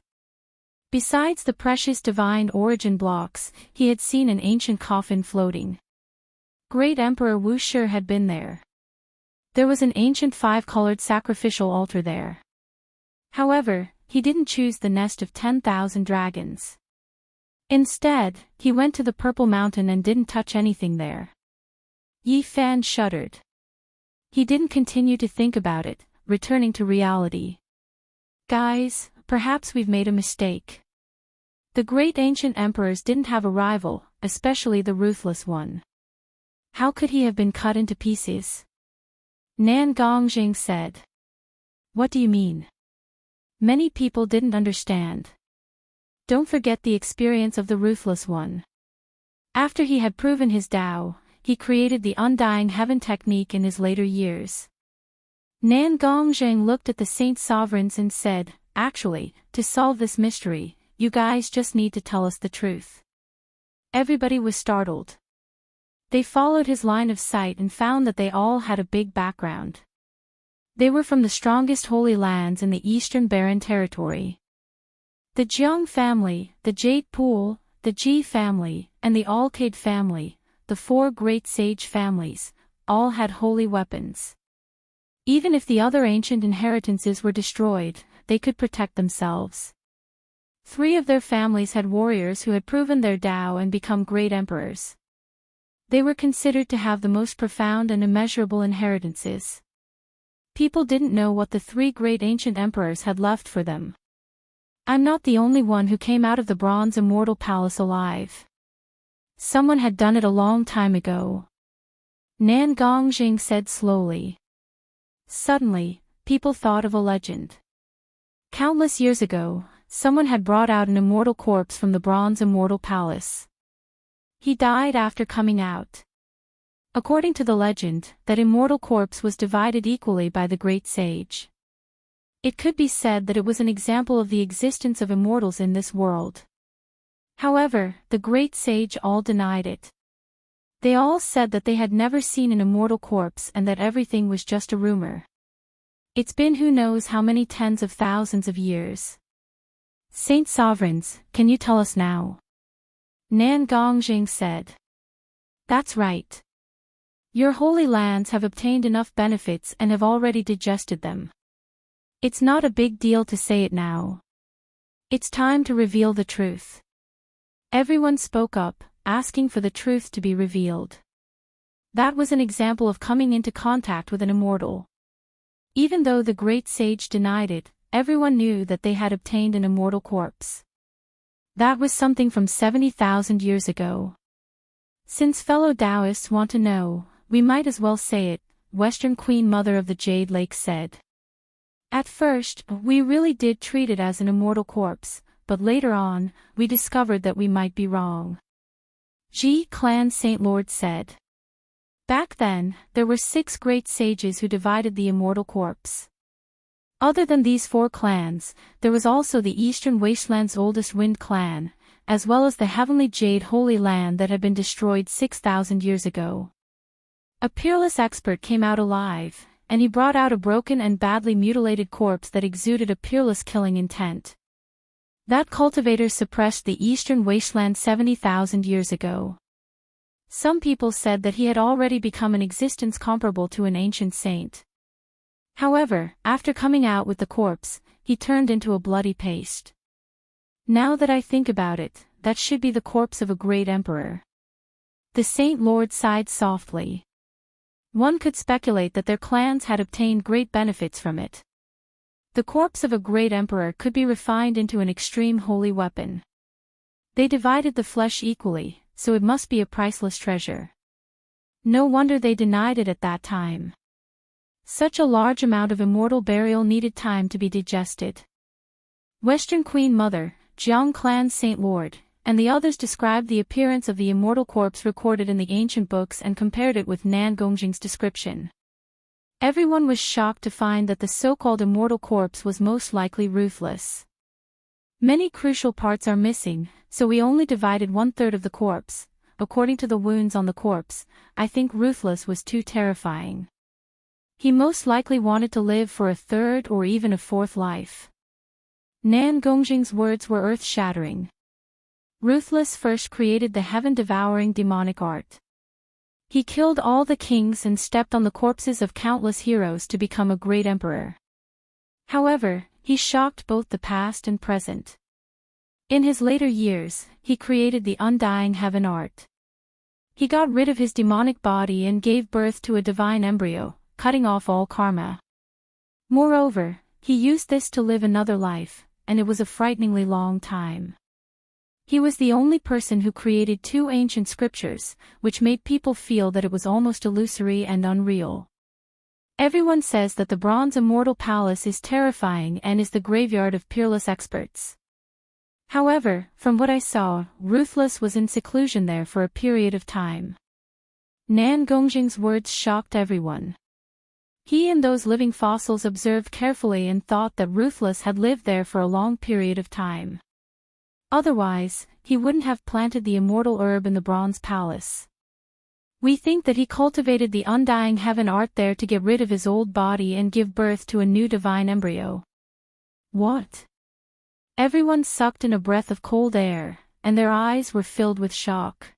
Besides the precious divine origin blocks, he had seen an ancient coffin floating. Great Emperor Wu sure had been there. There was an ancient 5-colored sacrificial altar there. However, he didn't choose the nest of 10,000 dragons. Instead, he went to the Purple Mountain and didn't touch anything there. Yi Fan shuddered. He didn't continue to think about it, returning to reality. Guys, perhaps we've made a mistake. The great ancient emperors didn't have a rival, especially the ruthless one. How could he have been cut into pieces? Nan Gongjing said. What do you mean? Many people didn't understand. Don't forget the experience of the ruthless one. After he had proven his Tao, he created the undying heaven technique in his later years. Nan Gongjing looked at the saint sovereigns and said, actually, to solve this mystery, you guys just need to tell us the truth. Everybody was startled. They followed his line of sight and found that they all had a big background. They were from the strongest holy lands in the Eastern Barren Territory. The Jiang family, the Jade Pool, the Ji family, and the Alcade family, the 4 great sage families, all had holy weapons. Even if the other ancient inheritances were destroyed, they could protect themselves. 3 of their families had warriors who had proven their Tao and become great emperors. They were considered to have the most profound and immeasurable inheritances. People didn't know what the 3 great ancient emperors had left for them. I'm not the only one who came out of the Bronze Immortal Palace alive. Someone had done it a long time ago. Nan Gongjing said slowly. Suddenly, people thought of a legend. Countless years ago, someone had brought out an immortal corpse from the Bronze Immortal Palace. He died after coming out. According to the legend, that immortal corpse was divided equally by the great sage. It could be said that it was an example of the existence of immortals in this world. However, the great sage all denied it. They all said that they had never seen an immortal corpse and that everything was just a rumor. It's been who knows how many tens of thousands of years. Saint Sovereigns, can you tell us now? Nan Gongjing said. That's right. Your holy lands have obtained enough benefits and have already digested them. It's not a big deal to say it now. It's time to reveal the truth. Everyone spoke up, asking for the truth to be revealed. That was an example of coming into contact with an immortal. Even though the great sage denied it, everyone knew that they had obtained an immortal corpse. That was something from 70,000 years ago. Since fellow Taoists want to know, we might as well say it, Western Queen Mother of the Jade Lake said. At first, we really did treat it as an immortal corpse, but later on, we discovered that we might be wrong. Ji Clan Saint Lord said. Back then, there were 6 great sages who divided the immortal corpse. Other than these 4 clans, there was also the Eastern Wasteland's oldest Wind Clan, as well as the Heavenly Jade Holy Land that had been destroyed 6,000 years ago. A peerless expert came out alive, and he brought out a broken and badly mutilated corpse that exuded a peerless killing intent. That cultivator suppressed the Eastern Wasteland 70,000 years ago. Some people said that he had already become an existence comparable to an ancient saint. However, after coming out with the corpse, he turned into a bloody paste. Now that I think about it, that should be the corpse of a great emperor. The Saint Lord sighed softly. One could speculate that their clans had obtained great benefits from it. The corpse of a great emperor could be refined into an extreme holy weapon. They divided the flesh equally, so it must be a priceless treasure. No wonder they denied it at that time. Such a large amount of immortal burial needed time to be digested. Western Queen Mother, Jiang Clan Saint Lord, and the others described the appearance of the immortal corpse recorded in the ancient books and compared it with Nan Gongjing's description. Everyone was shocked to find that the so-called immortal corpse was most likely ruthless. Many crucial parts are missing, so we only divided 1/3 of the corpse. According to the wounds on the corpse, I think ruthless was too terrifying. He most likely wanted to live for a 3rd or even a 4th life. Nan Gongjing's words were earth-shattering. Ruthless first created the heaven-devouring demonic art. He killed all the kings and stepped on the corpses of countless heroes to become a great emperor. However, he shocked both the past and present. In his later years, he created the undying heaven art. He got rid of his demonic body and gave birth to a divine embryo, cutting off all karma. Moreover, he used this to live another life, and it was a frighteningly long time. He was the only person who created 2 ancient scriptures, which made people feel that it was almost illusory and unreal. Everyone says that the Bronze Immortal Palace is terrifying and is the graveyard of peerless experts. However, from what I saw, Ruthless was in seclusion there for a period of time. Nan Gongjing's words shocked everyone. He and those living fossils observed carefully and thought that Ruthless had lived there for a long period of time. Otherwise, he wouldn't have planted the immortal herb in the Bronze Palace. We think that he cultivated the undying heaven art there to get rid of his old body and give birth to a new divine embryo. What? Everyone sucked in a breath of cold air, and their eyes were filled with shock.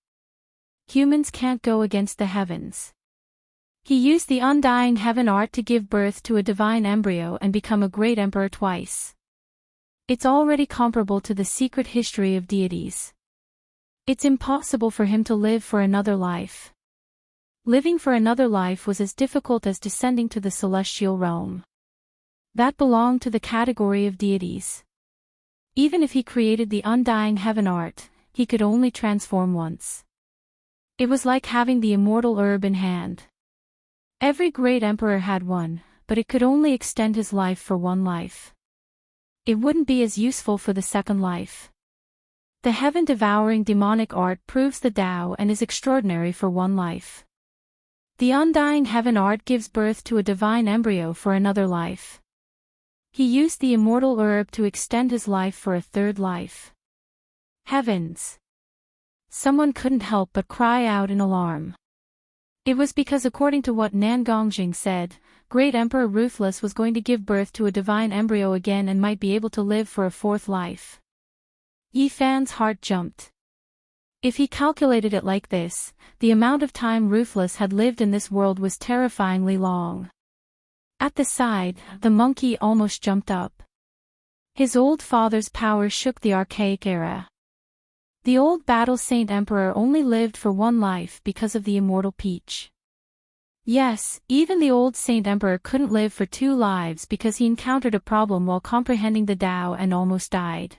Humans can't go against the heavens. He used the undying heaven art to give birth to a divine embryo and become a great emperor twice. It's already comparable to the secret history of deities. It's impossible for him to live for another life. Living for another life was as difficult as descending to the celestial realm. That belonged to the category of deities. Even if he created the undying heaven art, he could only transform once. It was like having the immortal herb in hand. Every great emperor had one, but it could only extend his life for one life. It wouldn't be as useful for the second life. The heaven-devouring demonic art proves the Tao and is extraordinary for one life. The undying heaven art gives birth to a divine embryo for another life. He used the immortal herb to extend his life for a third life. Heavens! Someone couldn't help but cry out in alarm. It was because, according to what Nan Gongjing said, Great Emperor Ruthless was going to give birth to a divine embryo again and might be able to live for a fourth life. Yi Fan's heart jumped. If he calculated it like this, the amount of time Ruthless had lived in this world was terrifyingly long. At the side, the monkey almost jumped up. His old father's power shook the archaic era. The old Battle Saint Emperor only lived for one life because of the immortal peach. Yes, even the old Saint Emperor couldn't live for 2 lives because he encountered a problem while comprehending the Tao and almost died.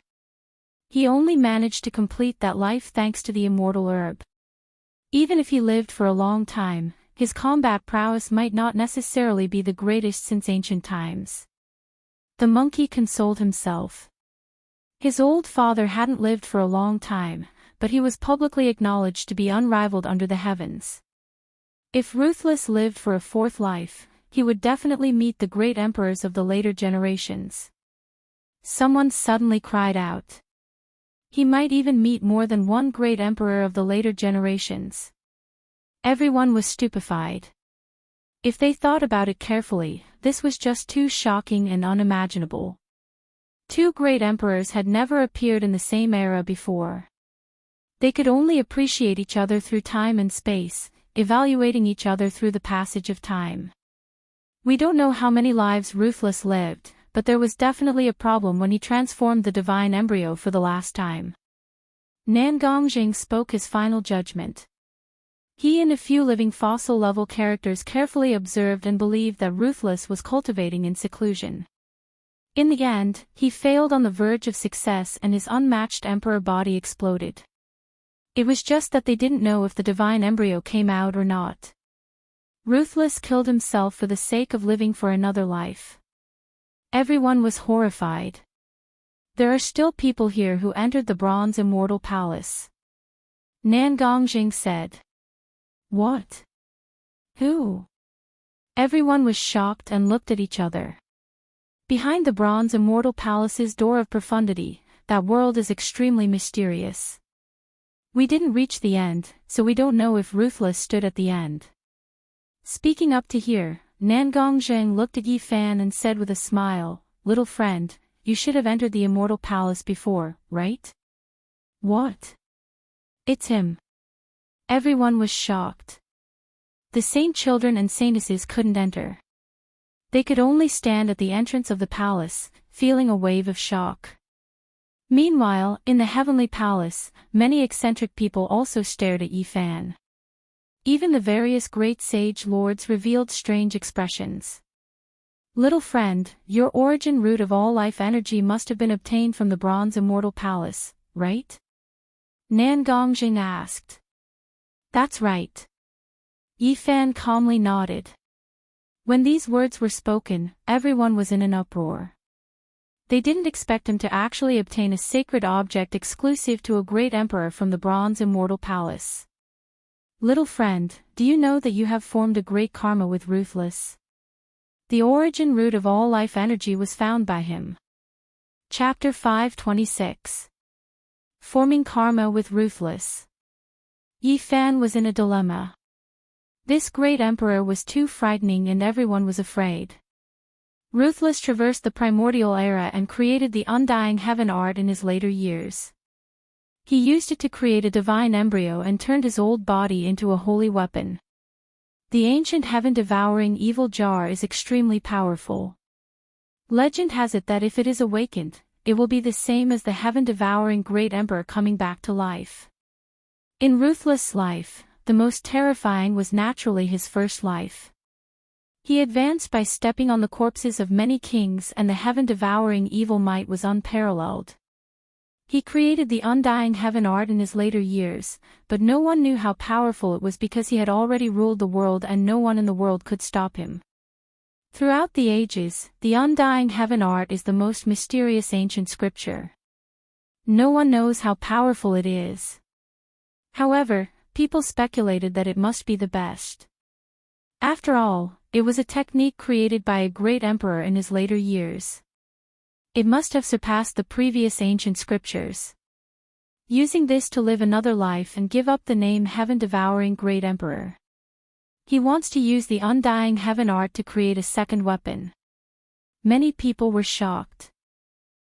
He only managed to complete that life thanks to the immortal herb. Even if he lived for a long time, his combat prowess might not necessarily be the greatest since ancient times. The monkey consoled himself. His old father hadn't lived for a long time, but he was publicly acknowledged to be unrivaled under the heavens. If Ruthless lived for a fourth life, he would definitely meet the great emperors of the later generations. Someone suddenly cried out. He might even meet more than one great emperor of the later generations. Everyone was stupefied. If they thought about it carefully, this was just too shocking and unimaginable. 2 great emperors had never appeared in the same era before. They could only appreciate each other through time and space, evaluating each other through the passage of time. We don't know how many lives Ruthless lived, but there was definitely a problem when he transformed the divine embryo for the last time. Nan Gongjing spoke his final judgment. He and a few living fossil-level characters carefully observed and believed that Ruthless was cultivating in seclusion. In the end, he failed on the verge of success and his unmatched emperor body exploded. It was just that they didn't know if the divine embryo came out or not. Ruthless killed himself for the sake of living for another life. Everyone was horrified. There are still people here who entered the Bronze Immortal Palace. Nan Gongjing said. What? Who? Everyone was shocked and looked at each other. Behind the Bronze Immortal Palace's door of profundity, that world is extremely mysterious. We didn't reach the end, so we don't know if Ruthless stood at the end. Speaking up to here, Nan Gongjing looked at Yi Fan and said with a smile, "Little friend, you should have entered the immortal palace before, right? What? It's him. Everyone was shocked. The saint children and saintesses couldn't enter. They could only stand at the entrance of the palace, feeling a wave of shock. Meanwhile, in the heavenly palace, many eccentric people also stared at Yi Fan. Even the various great sage lords revealed strange expressions. Little friend, your origin root of all life energy must have been obtained from the bronze immortal palace, right? Nan Gongjing asked. That's right. Yi Fan calmly nodded. When these words were spoken, everyone was in an uproar. They didn't expect him to actually obtain a sacred object exclusive to a great emperor from the bronze immortal palace. Little friend, do you know that you have formed a great karma with Ruthless? The origin root of all life energy was found by him. Chapter 526. Forming karma with Ruthless. Yi Fan was in a dilemma. This great emperor was too frightening and everyone was afraid. Ruthless traversed the primordial era and created the undying heaven art in his later years. He used it to create a divine embryo and turned his old body into a holy weapon. The ancient heaven-devouring evil jar is extremely powerful. Legend has it that if it is awakened, it will be the same as the heaven-devouring great emperor coming back to life. In Ruthless' life, the most terrifying was naturally his first life. He advanced by stepping on the corpses of many kings and the heaven-devouring evil might was unparalleled. He created the undying heaven art in his later years, but no one knew how powerful it was because he had already ruled the world and no one in the world could stop him. Throughout the ages, the undying heaven art is the most mysterious ancient scripture. No one knows how powerful it is. However, people speculated that it must be the best. After all, it was a technique created by a great emperor in his later years. It must have surpassed the previous ancient scriptures. Using this to live another life and give up the name heaven-devouring great emperor. He wants to use the undying heaven art to create a second weapon. Many people were shocked.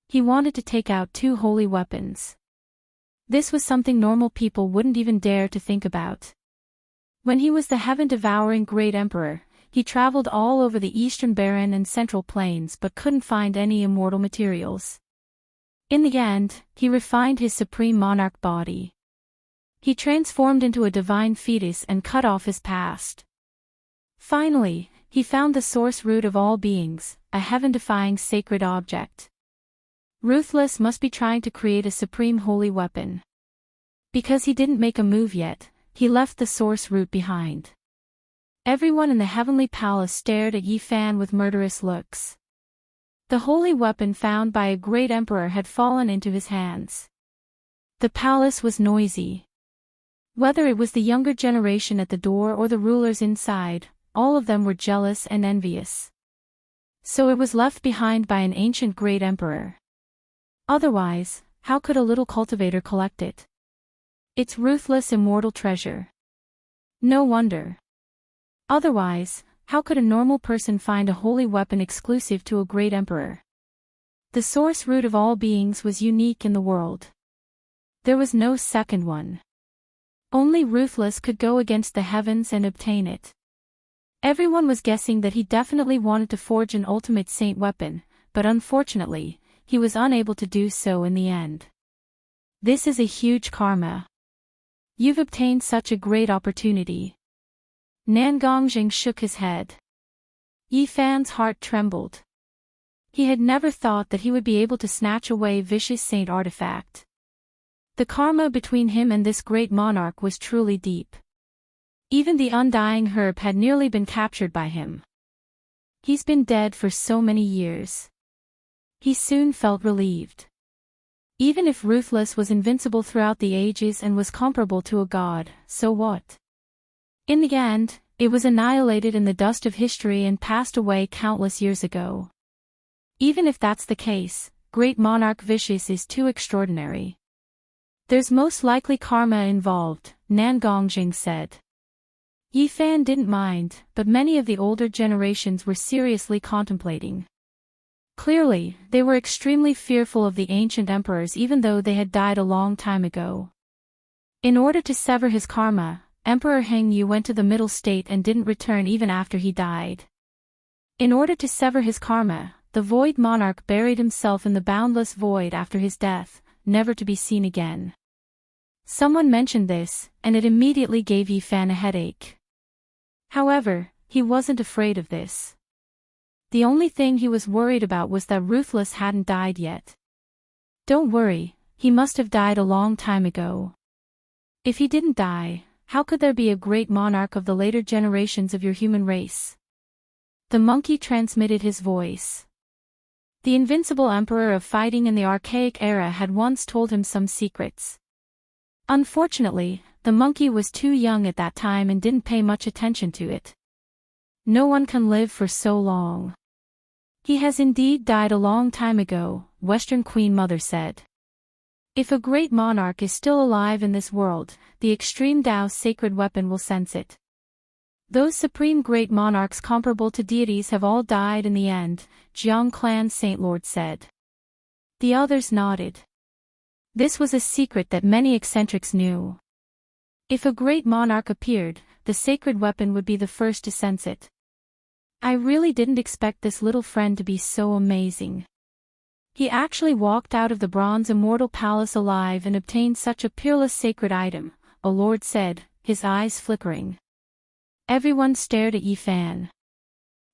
He wanted to take out two holy weapons. This was something normal people wouldn't even dare to think about. When he was the heaven-devouring great emperor, he traveled all over the eastern barren and central plains but couldn't find any immortal materials. In the end, he refined his supreme monarch body. He transformed into a divine fetus and cut off his past. Finally, he found the source root of all beings, a heaven-defying sacred object. Ruthless must be trying to create a supreme holy weapon. Because he didn't make a move yet, he left the source root behind. Everyone in the heavenly palace stared at Yi Fan with murderous looks. The holy weapon found by a great emperor had fallen into his hands. The palace was noisy. Whether it was the younger generation at the door or the rulers inside, all of them were jealous and envious. So it was left behind by an ancient great emperor. Otherwise, how could a little cultivator collect it? It's Ruthless immortal treasure. No wonder. Otherwise, how could a normal person find a holy weapon exclusive to a great emperor? The source root of all beings was unique in the world. There was no second one. Only Ruthless could go against the heavens and obtain it. Everyone was guessing that he definitely wanted to forge an ultimate saint weapon, but unfortunately, he was unable to do so in the end. This is a huge karma. You've obtained such a great opportunity. Nan Gongjing shook his head. Yi Fan's heart trembled. He had never thought that he would be able to snatch away vicious saint artifact. The karma between him and this great monarch was truly deep. Even the undying herb had nearly been captured by him. He's been dead for so many years. He soon felt relieved. Even if Ruthless was invincible throughout the ages and was comparable to a god, so what? In the end, it was annihilated in the dust of history and passed away countless years ago. Even if that's the case, great monarch Vicious is too extraordinary. There's most likely karma involved, Nan Gongjing said. Yi Fan didn't mind, but many of the older generations were seriously contemplating. Clearly, they were extremely fearful of the ancient emperors even though they had died a long time ago. In order to sever his karma, Emperor Heng Yu went to the middle state and didn't return even after he died. In order to sever his karma, the Void Monarch buried himself in the boundless void after his death, never to be seen again. Someone mentioned this, and it immediately gave Yi Fan a headache. However, he wasn't afraid of this. The only thing he was worried about was that Ruthless hadn't died yet. Don't worry, he must have died a long time ago. If he didn't die, how could there be a great monarch of the later generations of your human race? The monkey transmitted his voice. The invincible emperor of fighting in the archaic era had once told him some secrets. Unfortunately, the monkey was too young at that time and didn't pay much attention to it. No one can live for so long. He has indeed died a long time ago, Western Queen Mother said. If a great monarch is still alive in this world, the extreme Tao sacred weapon will sense it. Those supreme great monarchs comparable to deities have all died in the end, Jiang Clan Saint Lord said. The others nodded. This was a secret that many eccentrics knew. If a great monarch appeared, the sacred weapon would be the first to sense it. I really didn't expect this little friend to be so amazing. He actually walked out of the Bronze Immortal Palace alive and obtained such a peerless sacred item, a lord said, his eyes flickering. Everyone stared at Yi Fan.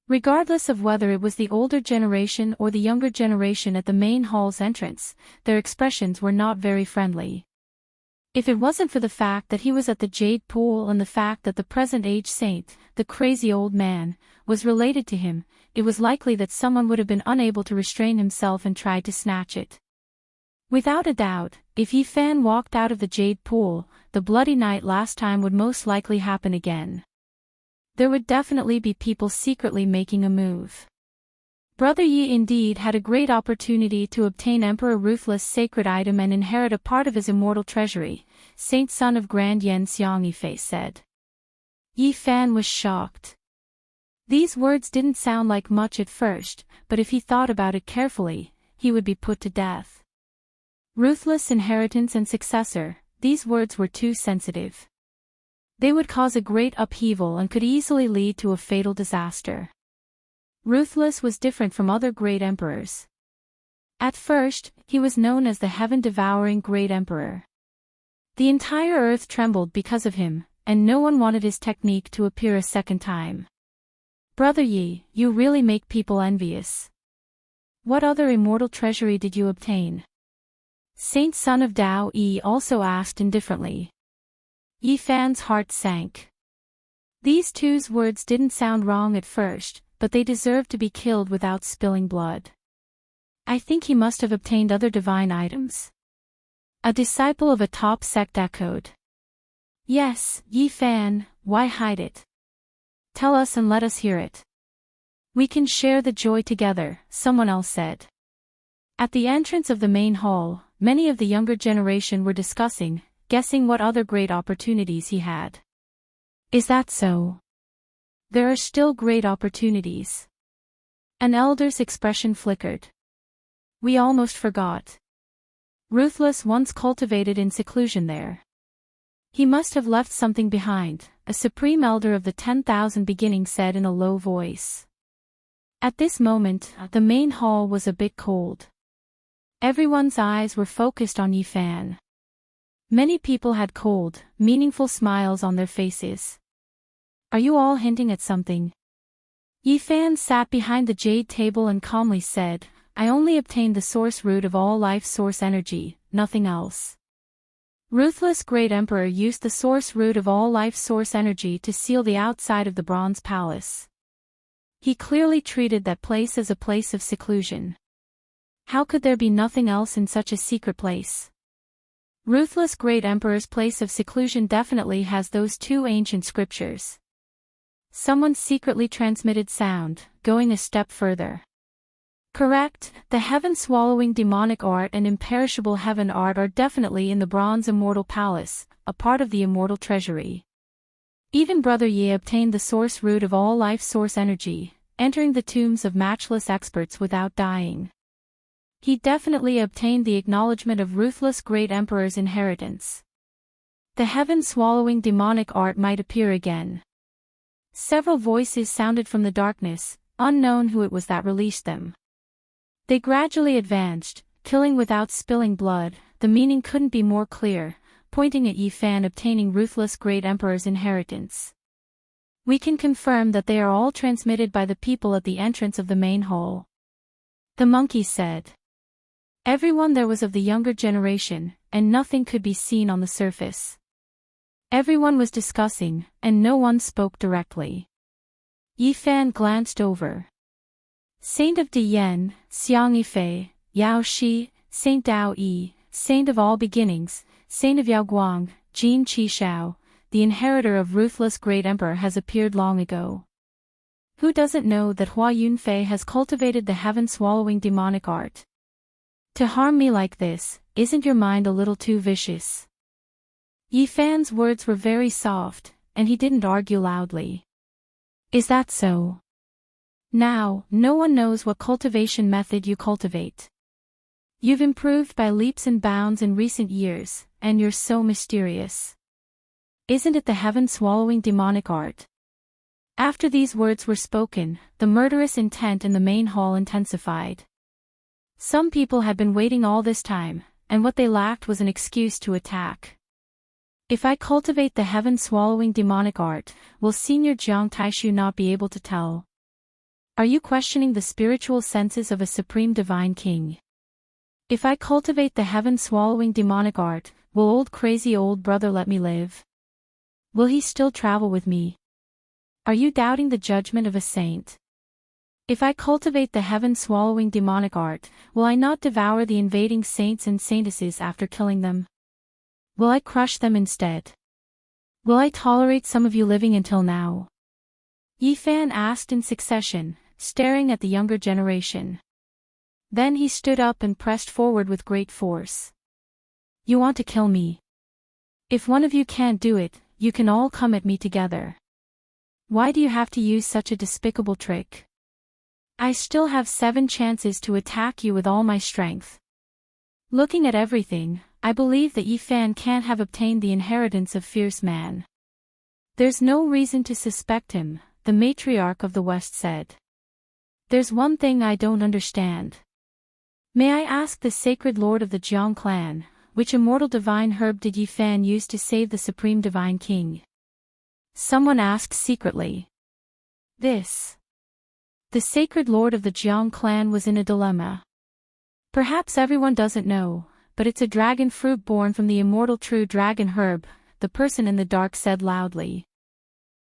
Regardless of whether it was the older generation or the younger generation at the main hall's entrance, their expressions were not very friendly. If it wasn't for the fact that he was at the Jade Pool and the fact that the present-age saint, the crazy old man, was related to him, it was likely that someone would have been unable to restrain himself and tried to snatch it. Without a doubt, if Yi Fan walked out of the Jade Pool, the bloody night last time would most likely happen again. There would definitely be people secretly making a move. Brother Yi indeed had a great opportunity to obtain Emperor Ruthless' sacred item and inherit a part of his immortal treasury, Saint Son of Grand Yen Xiang Yifei said. Yi Fan was shocked. These words didn't sound like much at first, but if he thought about it carefully, he would be put to death. Ruthless inheritance and successor, these words were too sensitive. They would cause a great upheaval and could easily lead to a fatal disaster. Ruthless was different from other great emperors. At first, he was known as the heaven-devouring great emperor. The entire earth trembled because of him, and no one wanted his technique to appear a second time. Brother Yi, you really make people envious. What other immortal treasury did you obtain? Saint Son of Dao Yi also asked indifferently. Yi Fan's heart sank. These two's words didn't sound wrong at first, but they deserved to be killed without spilling blood. I think he must have obtained other divine items. A disciple of a top sect echoed. Yes, Yi Fan, why hide it? Tell us and let us hear it. We can share the joy together, someone else said. At the entrance of the main hall, many of the younger generation were discussing, guessing what other great opportunities he had. Is that so? There are still great opportunities. An elder's expression flickered. We almost forgot. Ruthless once cultivated in seclusion there. He must have left something behind, a supreme elder of the 10,000 beginning said in a low voice. At this moment, the main hall was a bit cold. Everyone's eyes were focused on Yi Fan. Many people had cold, meaningful smiles on their faces. Are you all hinting at something? Yi Fan sat behind the jade table and calmly said, I only obtained the source root of all life source energy, nothing else. Ruthless Great Emperor used the source root of all life source energy to seal the outside of the Bronze Palace. He clearly treated that place as a place of seclusion. How could there be nothing else in such a secret place? Ruthless Great Emperor's place of seclusion definitely has those two ancient scriptures. Someone secretly transmitted sound, going a step further. Correct, the heaven-swallowing demonic art and imperishable heaven art are definitely in the Bronze Immortal Palace, a part of the immortal treasury. Even Brother Yi obtained the source root of all life source energy, entering the tombs of matchless experts without dying. He definitely obtained the acknowledgement of ruthless great emperor's inheritance. The heaven-swallowing demonic art might appear again. Several voices sounded from the darkness, unknown who it was that released them. They gradually advanced, killing without spilling blood. The meaning couldn't be more clear, pointing at Yi Fan obtaining ruthless great emperor's inheritance. We can confirm that they are all transmitted by the people at the entrance of the main hall. The monkey said. Everyone there was of the younger generation, and nothing could be seen on the surface. Everyone was discussing, and no one spoke directly. Yi Fan glanced over. Saint of Diyan, Xiang Yifei, Yao Shi, Saint Dao Yi, Saint of all beginnings, Saint of Yaoguang, Jin Qi Shao, the inheritor of ruthless great emperor has appeared long ago. Who doesn't know that Hua Yunfei has cultivated the heaven-swallowing demonic art? To harm me like this, isn't your mind a little too vicious? Yi Fan's words were very soft, and he didn't argue loudly. Is that so? Now, no one knows what cultivation method you cultivate. You've improved by leaps and bounds in recent years, and you're so mysterious. Isn't it the heaven-swallowing demonic art? After these words were spoken, the murderous intent in the main hall intensified. Some people had been waiting all this time, and what they lacked was an excuse to attack. If I cultivate the heaven-swallowing demonic art, will Senior Jiang Taishu not be able to tell? Are you questioning the spiritual senses of a supreme divine king? If I cultivate the heaven-swallowing demonic art, will old crazy old brother let me live? Will he still travel with me? Are you doubting the judgment of a saint? If I cultivate the heaven-swallowing demonic art, will I not devour the invading saints and saintesses after killing them? Will I crush them instead? Will I tolerate some of you living until now? Yi Fan asked in succession, staring at the younger generation. Then he stood up and pressed forward with great force. You want to kill me? If one of you can't do it, you can all come at me together. Why do you have to use such a despicable trick? I still have 7 chances to attack you with all my strength. Looking at everything, I believe that Yi Fan can't have obtained the inheritance of Fierce Man. There's no reason to suspect him, the matriarch of the West said. There's one thing I don't understand. May I ask the sacred lord of the Jiang clan, which immortal divine herb did Yi Fan use to save the supreme divine king? Someone asked secretly. This. The sacred lord of the Jiang clan was in a dilemma. Perhaps everyone doesn't know, but it's a dragon fruit born from the immortal true dragon herb, the person in the dark said loudly.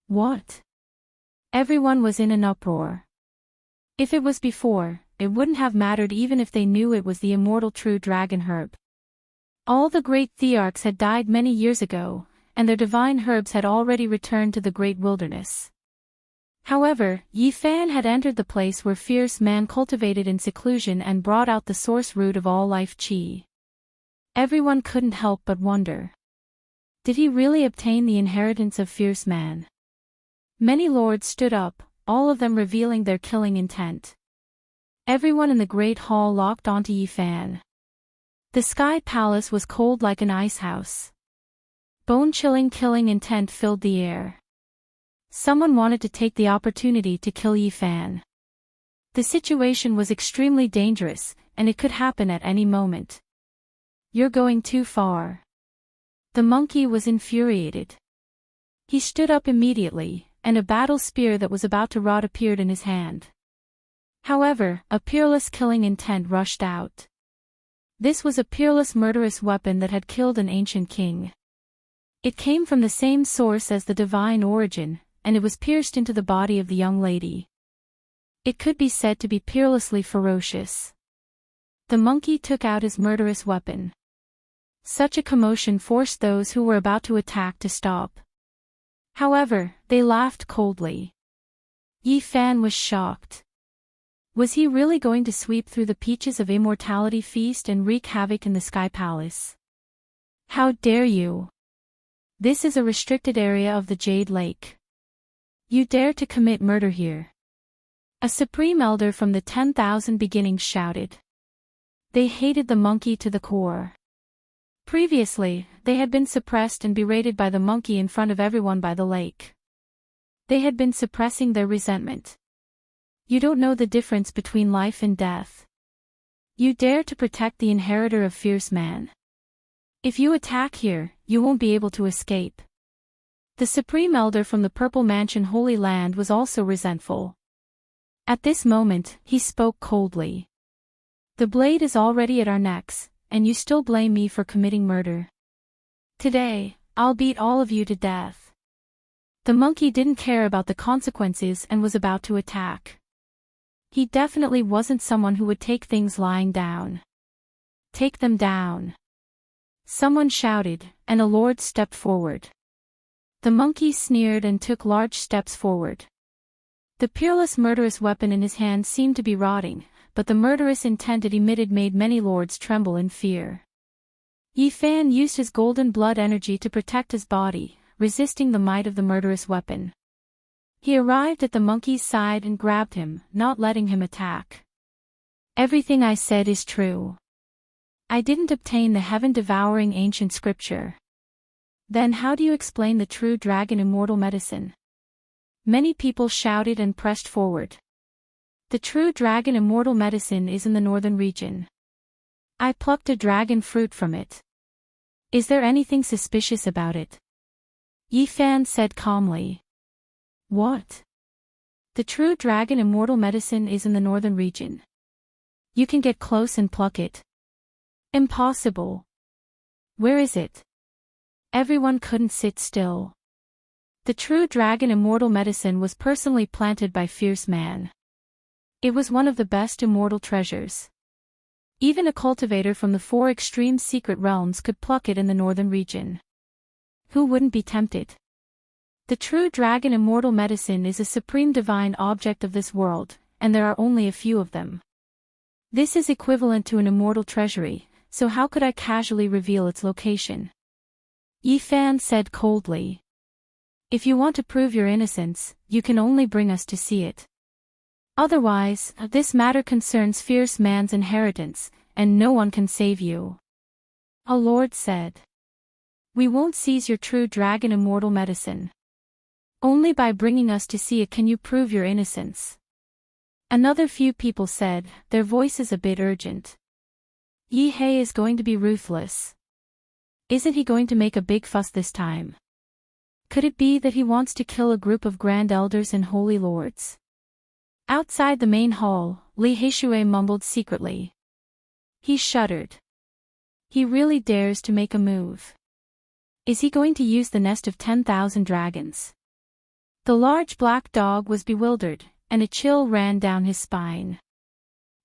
What? Everyone was in an uproar. If it was before, it wouldn't have mattered even if they knew it was the immortal true dragon herb. All the great thearchs had died many years ago, and their divine herbs had already returned to the great wilderness. However, Yi Fan had entered the place where Fierce Man cultivated in seclusion and brought out the source root of all life qi. Everyone couldn't help but wonder. Did he really obtain the inheritance of Fierce Man? Many lords stood up, all of them revealing their killing intent. Everyone in the great hall locked onto Yi Fan. The sky palace was cold like an ice house. Bone-chilling killing intent filled the air. Someone wanted to take the opportunity to kill Yi Fan. The situation was extremely dangerous, and it could happen at any moment. You're going too far. The monkey was infuriated. He stood up immediately, and a battle spear that was about to rot appeared in his hand. However, a peerless killing intent rushed out. This was a peerless murderous weapon that had killed an ancient king. It came from the same source as the divine origin, and it was pierced into the body of the young lady. It could be said to be peerlessly ferocious. The monkey took out his murderous weapon. Such a commotion forced those who were about to attack to stop. However, they laughed coldly. Yi Fan was shocked. Was he really going to sweep through the peaches of immortality feast and wreak havoc in the Sky Palace? How dare you! This is a restricted area of the Jade Lake. You dare to commit murder here. A supreme elder from the 10,000 beginnings shouted. They hated the monkey to the core. Previously, they had been suppressed and berated by the monkey in front of everyone by the lake. They had been suppressing their resentment. You don't know the difference between life and death. You dare to protect the inheritor of fierce man. If you attack here, you won't be able to escape. The supreme elder from the Purple Mansion Holy Land was also resentful. At this moment, he spoke coldly. The blade is already at our necks, and you still blame me for committing murder. Today, I'll beat all of you to death. The monkey didn't care about the consequences and was about to attack. He definitely wasn't someone who would take things lying down. Take them down. Someone shouted, and a lord stepped forward. The monkey sneered and took large steps forward. The peerless murderous weapon in his hand seemed to be rotting, but the murderous intent it emitted made many lords tremble in fear. Yi Fan used his golden blood energy to protect his body, resisting the might of the murderous weapon. He arrived at the monkey's side and grabbed him, not letting him attack. Everything I said is true. I didn't obtain the heaven-devouring ancient scripture. Then how do you explain the true dragon immortal medicine? Many people shouted and pressed forward. The true dragon immortal medicine is in the northern region. I plucked a dragon fruit from it. Is there anything suspicious about it? Yi Fan said calmly. What? The true dragon immortal medicine is in the northern region. You can get close and pluck it. Impossible. Where is it? Everyone couldn't sit still. The true dragon immortal medicine was personally planted by fierce man. It was one of the best immortal treasures. Even a cultivator from the 4 extreme secret realms could pluck it in the northern region. Who wouldn't be tempted? The true dragon immortal medicine is a supreme divine object of this world, and there are only a few of them. This is equivalent to an immortal treasury, so how could I casually reveal its location? Yi Fan said coldly. If you want to prove your innocence, you can only bring us to see it. Otherwise, this matter concerns fierce man's inheritance, and no one can save you. A lord said. We won't seize your true dragon immortal medicine. Only by bringing us to see it can you prove your innocence. Another few people said, their voices a bit urgent. Yi Hei is going to be ruthless. Isn't he going to make a big fuss this time? Could it be that he wants to kill a group of grand elders and holy lords? Outside the main hall, Li Heishui mumbled secretly. He shuddered. He really dares to make a move. Is he going to use the nest of 10,000 dragons? The large black dog was bewildered, and a chill ran down his spine.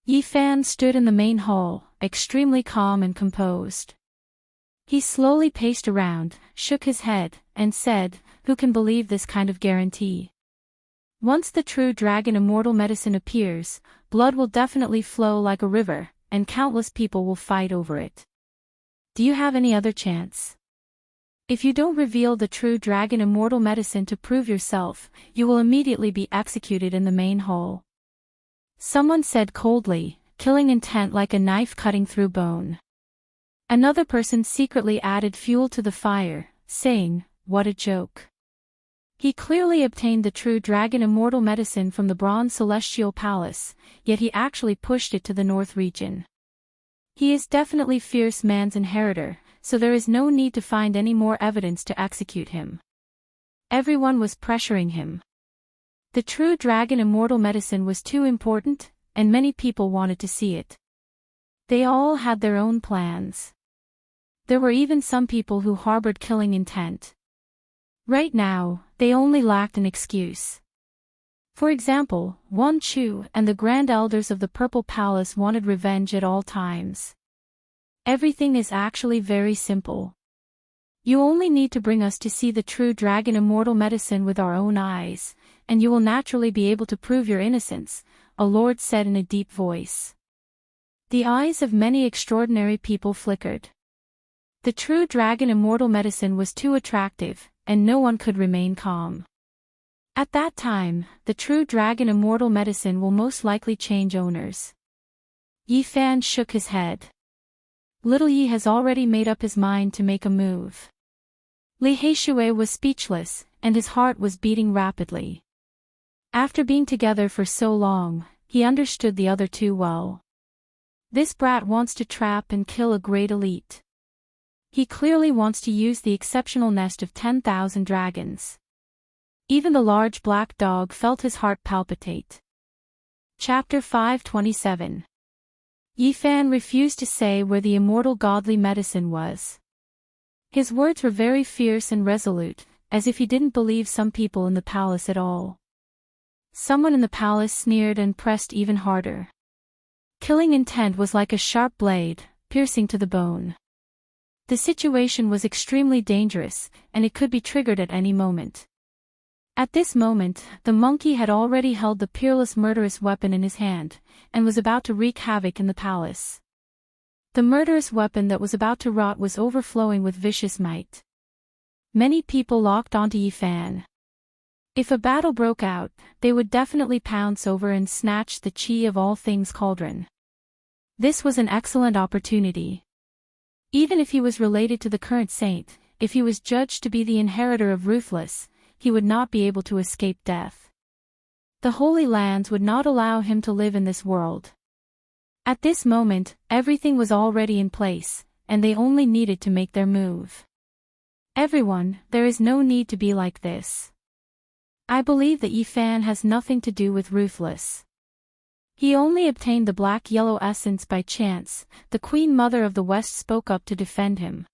Yi Fan stood in the main hall, extremely calm and composed. He slowly paced around, shook his head, and said, who can believe this kind of guarantee? Once the true dragon immortal medicine appears, blood will definitely flow like a river, and countless people will fight over it. Do you have any other chance? If you don't reveal the true dragon immortal medicine to prove yourself, you will immediately be executed in the main hall. Someone said coldly, killing intent like a knife cutting through bone. Another person secretly added fuel to the fire, saying, what a joke. He clearly obtained the true dragon immortal medicine from the Bronze Celestial Palace, yet he actually pushed it to the North region. He is definitely fierce man's inheritor, so there is no need to find any more evidence to execute him. Everyone was pressuring him. The true dragon immortal medicine was too important, and many people wanted to see it. They all had their own plans. There were even some people who harbored killing intent. Right now, they only lacked an excuse. For example, Wan Chu and the Grand Elders of the Purple Palace wanted revenge at all times. Everything is actually very simple. You only need to bring us to see the true dragon immortal medicine with our own eyes, and you will naturally be able to prove your innocence, a lord said in a deep voice. The eyes of many extraordinary people flickered. The true dragon immortal medicine was too attractive, and no one could remain calm. At that time, the true dragon immortal medicine will most likely change owners. Yi Fan shook his head. Little Yi has already made up his mind to make a move. Li Heishui was speechless, and his heart was beating rapidly. After being together for so long, he understood the other two well. This brat wants to trap and kill a great elite. He clearly wants to use the exceptional nest of 10,000 dragons. Even the large black dog felt his heart palpitate. Chapter 527. Yi Fan refused to say where the immortal godly medicine was. His words were very fierce and resolute, as if he didn't believe some people in the palace at all. Someone in the palace sneered and pressed even harder. Killing intent was like a sharp blade, piercing to the bone. The situation was extremely dangerous, and it could be triggered at any moment. At this moment, the monkey had already held the peerless murderous weapon in his hand, and was about to wreak havoc in the palace. The murderous weapon that was about to rot was overflowing with vicious might. Many people locked onto Yi Fan. If a battle broke out, they would definitely pounce over and snatch the chi of all things cauldron. This was an excellent opportunity. Even if he was related to the current saint, if he was judged to be the inheritor of Ruthless, he would not be able to escape death. The Holy Lands would not allow him to live in this world. At this moment, everything was already in place, and they only needed to make their move. Everyone, there is no need to be like this. I believe that Yi Fan has nothing to do with Ruthless. He only obtained the black-yellow essence by chance. The Queen Mother of the West spoke up to defend him.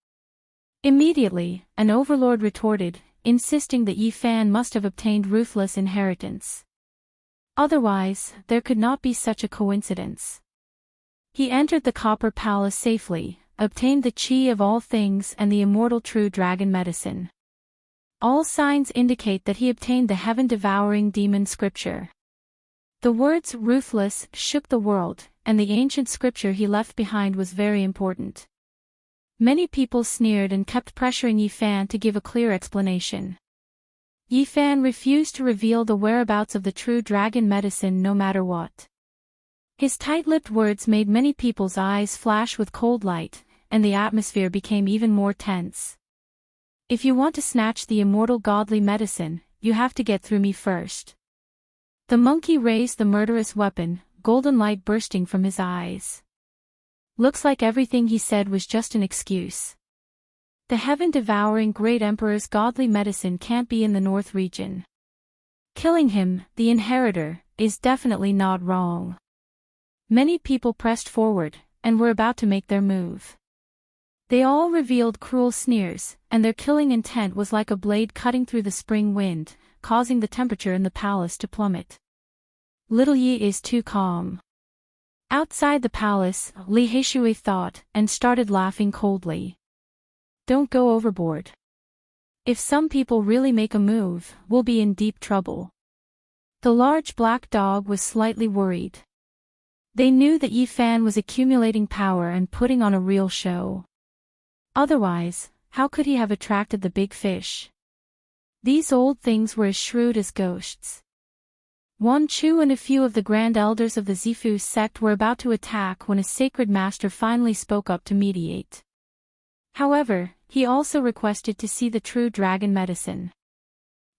Immediately, an overlord retorted, insisting that Yi Fan must have obtained Ruthless inheritance. Otherwise, there could not be such a coincidence. He entered the Copper Palace safely, obtained the chi of all things and the immortal true dragon medicine. All signs indicate that he obtained the heaven-devouring demon scripture. The words "ruthless" shook the world, and the ancient scripture he left behind was very important. Many people sneered and kept pressuring Yi Fan to give a clear explanation. Yi Fan refused to reveal the whereabouts of the true dragon medicine no matter what. His tight-lipped words made many people's eyes flash with cold light, and the atmosphere became even more tense. If you want to snatch the immortal godly medicine, you have to get through me first. The monkey raised the murderous weapon, golden light bursting from his eyes. Looks like everything he said was just an excuse. The heaven-devouring great emperor's godly medicine can't be in the north region. Killing him, the inheritor, is definitely not wrong. Many people pressed forward, and were about to make their move. They all revealed cruel sneers, and their killing intent was like a blade cutting through the spring wind, causing the temperature in the palace to plummet. Little Yi is too calm. Outside the palace, Li Heishui thought, and started laughing coldly. Don't go overboard. If some people really make a move, we'll be in deep trouble. The large black dog was slightly worried. They knew that Yi Fan was accumulating power and putting on a real show. Otherwise, how could he have attracted the big fish? These old things were as shrewd as ghosts. Wan Chu and a few of the grand elders of the Zifu sect were about to attack when a sacred master finally spoke up to mediate. However, he also requested to see the true dragon medicine.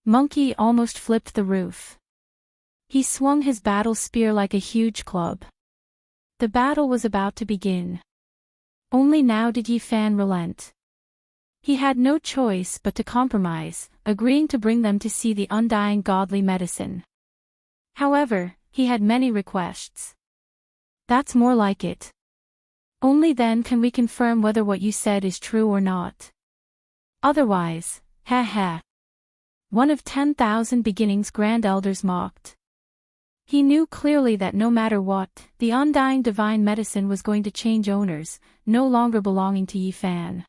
Monkey almost flipped the roof. He swung his battle spear like a huge club. The battle was about to begin. Only now did Yi Fan relent. He had no choice but to compromise, agreeing to bring them to see the undying godly medicine. However, he had many requests. That's more like it. Only then can we confirm whether what you said is true or not. Otherwise, ha. One of 10,000 beginnings grand elders mocked. He knew clearly that no matter what, the undying divine medicine was going to change owners, no longer belonging to Yi Fan.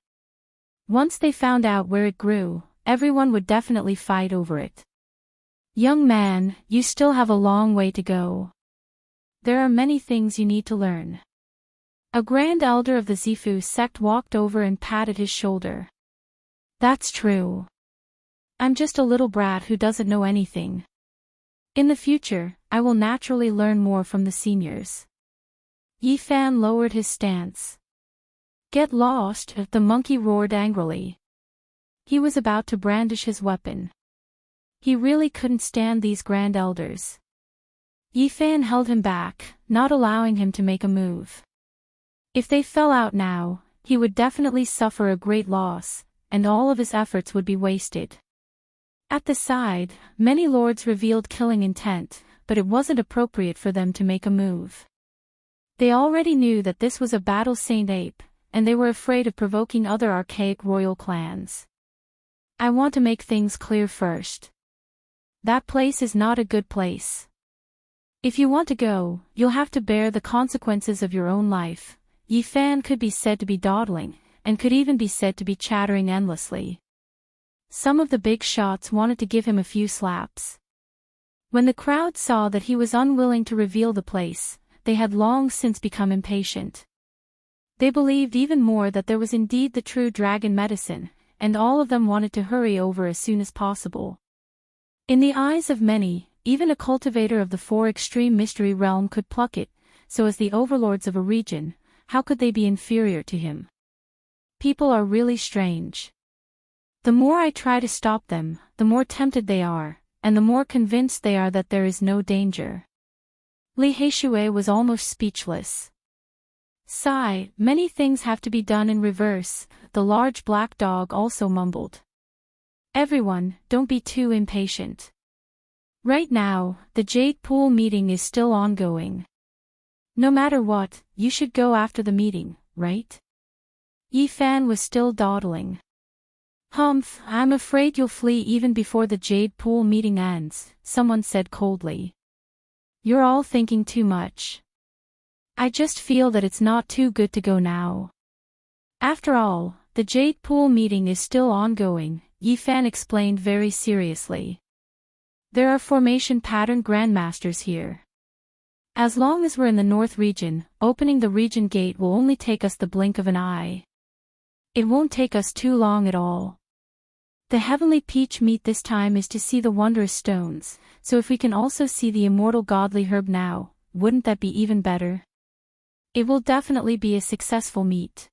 Once they found out where it grew, everyone would definitely fight over it. Young man, you still have a long way to go. There are many things you need to learn. A grand elder of the Zifu sect walked over and patted his shoulder. That's true. I'm just a little brat who doesn't know anything. In the future, I will naturally learn more from the seniors. Yi Fan lowered his stance. Get lost, the monkey roared angrily. He was about to brandish his weapon. He really couldn't stand these grand elders. Yi Fan held him back, not allowing him to make a move. If they fell out now, he would definitely suffer a great loss, and all of his efforts would be wasted. At the side, many lords revealed killing intent, but it wasn't appropriate for them to make a move. They already knew that this was a battle Saint Ape, and they were afraid of provoking other archaic royal clans. I want to make things clear first. That place is not a good place. If you want to go, you'll have to bear the consequences of your own life. Yi Fan could be said to be dawdling, and could even be said to be chattering endlessly. Some of the big shots wanted to give him a few slaps. When the crowd saw that he was unwilling to reveal the place, they had long since become impatient. They believed even more that there was indeed the true dragon medicine, and all of them wanted to hurry over as soon as possible. In the eyes of many, even a cultivator of the four extreme mystery realm could pluck it, so as the overlords of a region, how could they be inferior to him? People are really strange. The more I try to stop them, the more tempted they are, and the more convinced they are that there is no danger. Li Heishui was almost speechless. Sigh, many things have to be done in reverse, the large black dog also mumbled. Everyone, don't be too impatient. Right now, the Jade Pool meeting is still ongoing. No matter what, you should go after the meeting, right? Yi Fan was still dawdling. Humph, I'm afraid you'll flee even before the Jade Pool meeting ends, someone said coldly. You're all thinking too much. I just feel that it's not too good to go now. After all, the Jade Pool meeting is still ongoing, Yi Fan explained very seriously. There are formation pattern grandmasters here. As long as we're in the North region, opening the region gate will only take us the blink of an eye. It won't take us too long at all. The heavenly peach meat this time is to see the wondrous stones, so if we can also see the immortal godly herb now, wouldn't that be even better? It will definitely be a successful meet.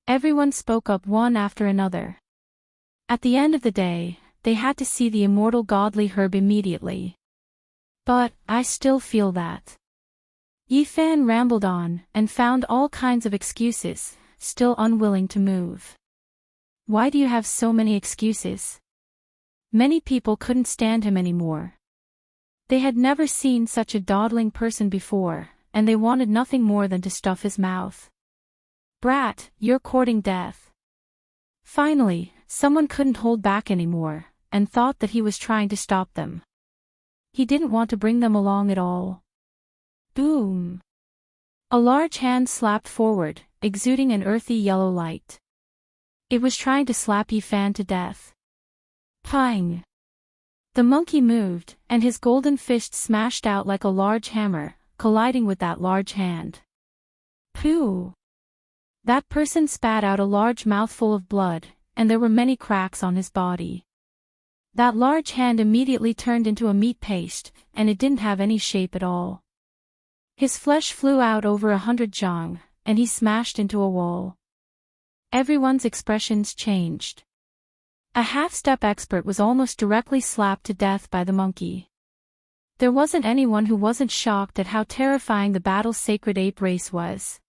Everyone spoke up one after another. At the end of the day, they had to see the immortal godly herb immediately. But, I still feel that. Yi Fan rambled on, and found all kinds of excuses, still unwilling to move. Why do you have so many excuses? Many people couldn't stand him anymore. They had never seen such a dawdling person before, and they wanted nothing more than to stuff his mouth. Brat, you're courting death. Finally, someone couldn't hold back anymore, and thought that he was trying to stop them. He didn't want to bring them along at all. Boom! A large hand slapped forward, exuding an earthy yellow light. It was trying to slap Yi Fan to death. Pang! The monkey moved, and his golden fist smashed out like a large hammer, colliding with that large hand. Pooh! That person spat out a large mouthful of blood, and there were many cracks on his body. That large hand immediately turned into a meat paste, and it didn't have any shape at all. His flesh flew out over 100 jang, and he smashed into a wall. Everyone's expressions changed. A half-step expert was almost directly slapped to death by the monkey. There wasn't anyone who wasn't shocked at how terrifying the battle's sacred ape race was.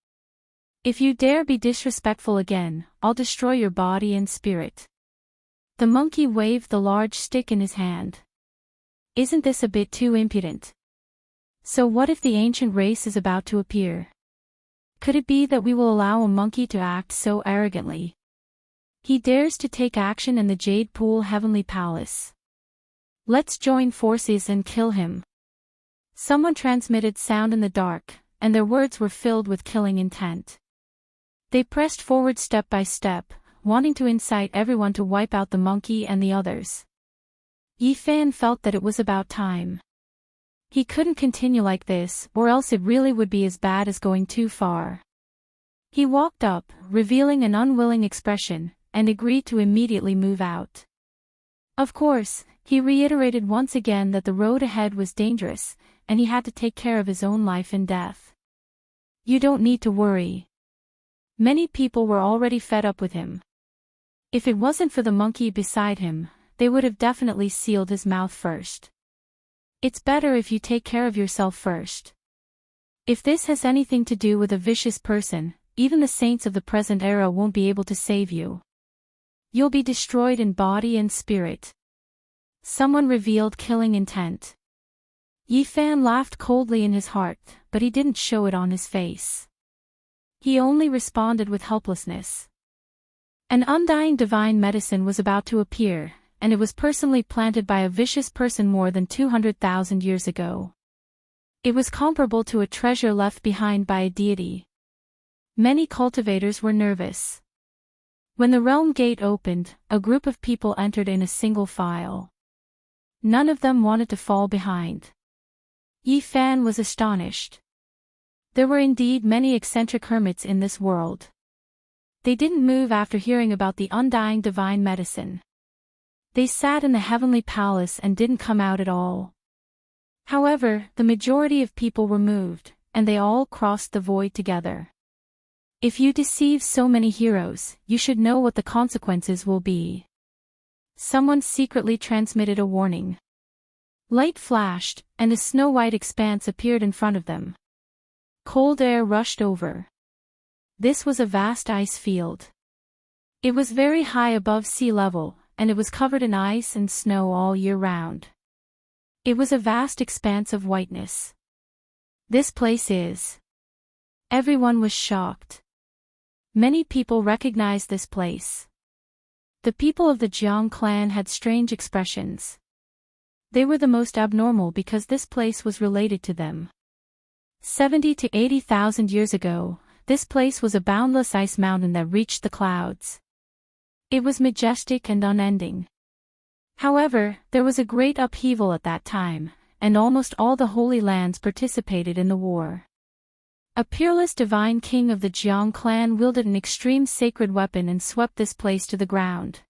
If you dare be disrespectful again, I'll destroy your body and spirit. The monkey waved the large stick in his hand. Isn't this a bit too impudent? So what if the ancient race is about to appear? Could it be that we will allow a monkey to act so arrogantly? He dares to take action in the Jade Pool Heavenly Palace. Let's join forces and kill him. Someone transmitted sound in the dark, and their words were filled with killing intent. They pressed forward step by step, wanting to incite everyone to wipe out the monkey and the others. Yi Fan felt that it was about time. He couldn't continue like this, or else it really would be as bad as going too far. He walked up, revealing an unwilling expression, and agreed to immediately move out. Of course, he reiterated once again that the road ahead was dangerous, and he had to take care of his own life and death. You don't need to worry. Many people were already fed up with him. If it wasn't for the monkey beside him, they would have definitely sealed his mouth first. It's better if you take care of yourself first. If this has anything to do with a vicious person, even the saints of the present era won't be able to save you. You'll be destroyed in body and spirit. Someone revealed killing intent. Yi Fan laughed coldly in his heart, but he didn't show it on his face. He only responded with helplessness. An undying divine medicine was about to appear, and it was personally planted by a vicious person more than 200,000 years ago. It was comparable to a treasure left behind by a deity. Many cultivators were nervous. When the realm gate opened, a group of people entered in a single file. None of them wanted to fall behind. Yi Fan was astonished. There were indeed many eccentric hermits in this world. They didn't move after hearing about the undying divine medicine. They sat in the heavenly palace and didn't come out at all. However, the majority of people were moved, and they all crossed the void together. If you deceive so many heroes, you should know what the consequences will be. Someone secretly transmitted a warning. Light flashed, and a snow-white expanse appeared in front of them. Cold air rushed over. This was a vast ice field. It was very high above sea level, and it was covered in ice and snow all year round. It was a vast expanse of whiteness. This place is. Everyone was shocked. Many people recognized this place. The people of the Jiang clan had strange expressions. They were the most abnormal because this place was related to them. 70 to 80,000 years ago, this place was a boundless ice mountain that reached the clouds. It was majestic and unending. However, there was a great upheaval at that time, and almost all the Holy Lands participated in the war. A peerless divine king of the Jiang clan wielded an extreme sacred weapon and swept this place to the ground.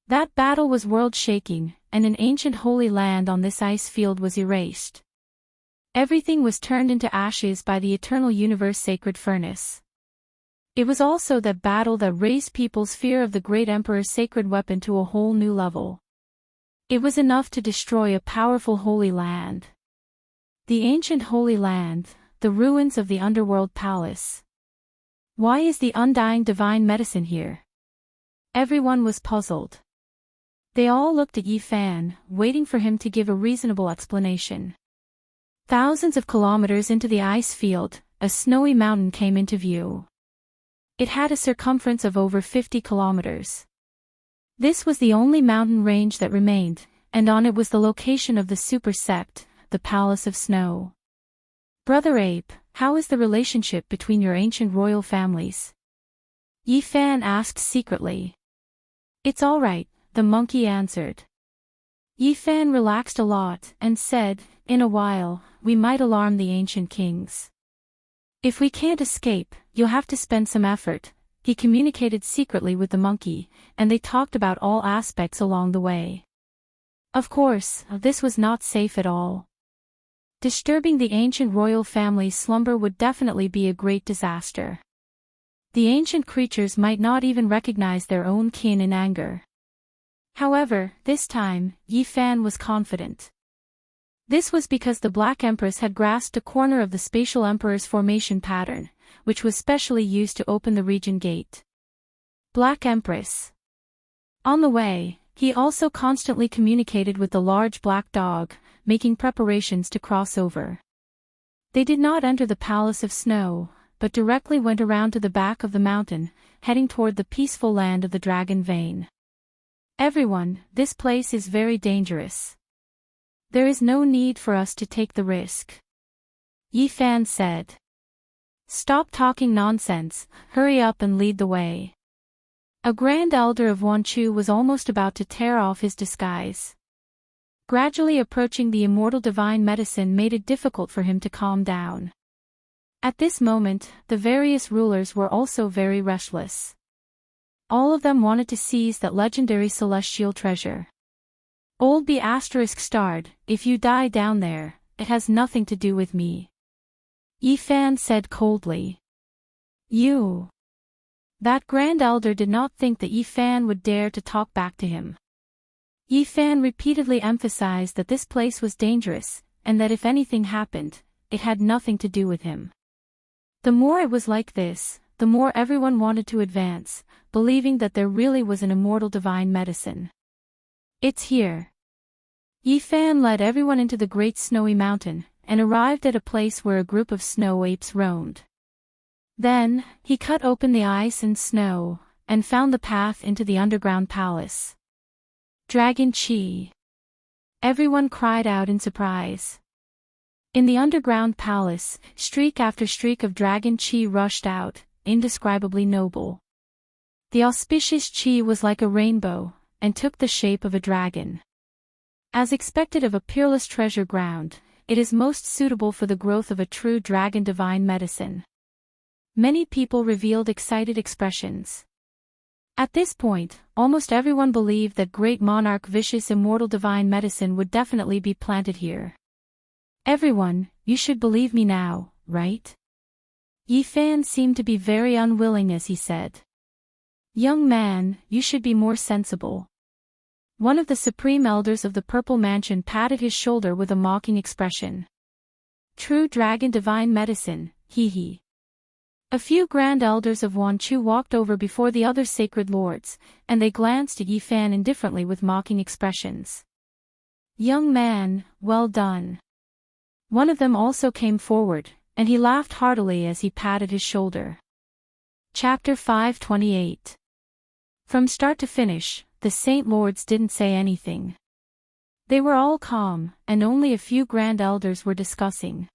That battle was world-shaking, and an ancient holy land on this ice field was erased. Everything was turned into ashes by the eternal universe sacred furnace. It was also that battle that raised people's fear of the great emperor's sacred weapon to a whole new level. It was enough to destroy a powerful holy land. The ancient holy land, the ruins of the underworld palace. Why is the undying divine medicine here? Everyone was puzzled. They all looked at Yi Fan, waiting for him to give a reasonable explanation. Thousands of kilometers into the ice field, a snowy mountain came into view. It had a circumference of over 50 kilometers. This was the only mountain range that remained, and on it was the location of the Super Sept, the Palace of Snow. Brother Ape, how is the relationship between your ancient royal families? Yi Fan asked secretly. It's all right, the monkey answered. Yi Fan relaxed a lot and said, in a while, we might alarm the ancient kings. If we can't escape, you'll have to spend some effort. He communicated secretly with the monkey, and they talked about all aspects along the way. Of course, this was not safe at all. Disturbing the ancient royal family's slumber would definitely be a great disaster. The ancient creatures might not even recognize their own kin in anger. However, this time, Yi Fan was confident. This was because the Black Empress had grasped a corner of the Spatial Emperor's formation pattern, which was specially used to open the region gate. Black Empress. On the way, he also constantly communicated with the large black dog, making preparations to cross over. They did not enter the Palace of Snow, but directly went around to the back of the mountain, heading toward the peaceful land of the Dragon Vein. Everyone, this place is very dangerous. There is no need for us to take the risk. Yi Fan said. Stop talking nonsense, hurry up and lead the way. A grand elder of Wanchu was almost about to tear off his disguise. Gradually approaching the immortal divine medicine made it difficult for him to calm down. At this moment, the various rulers were also very restless. All of them wanted to seize that legendary celestial treasure. Old B asterisk starred, if you die down there, it has nothing to do with me. Yifan said coldly. You. That Grand Elder did not think that Yifan would dare to talk back to him. Yifan repeatedly emphasized that this place was dangerous, and that if anything happened, it had nothing to do with him. The more it was like this, the more everyone wanted to advance, believing that there really was an immortal divine medicine. It's here. Yifan led everyone into the great snowy mountain, and arrived at a place where a group of snow apes roamed. Then, he cut open the ice and snow, and found the path into the underground palace. Dragon Chi. Everyone cried out in surprise. In the underground palace, streak after streak of dragon Chi rushed out, indescribably noble. The auspicious Chi was like a rainbow, and took the shape of a dragon. As expected of a peerless treasure ground, it is most suitable for the growth of a true dragon divine medicine. Many people revealed excited expressions. At this point, almost everyone believed that great monarch vicious immortal divine medicine would definitely be planted here. Everyone, you should believe me now, right? Yifan seemed to be very unwilling as he said. Young man, you should be more sensible. One of the supreme elders of the Purple Mansion patted his shoulder with a mocking expression. True dragon divine medicine, hee. A few grand elders of Wanchu walked over before the other sacred lords, and they glanced at Yifan indifferently with mocking expressions. Young man, well done. One of them also came forward, and he laughed heartily as he patted his shoulder. Chapter 528. From start to finish, the Saint Lords didn't say anything. They were all calm, and only a few grand elders were discussing.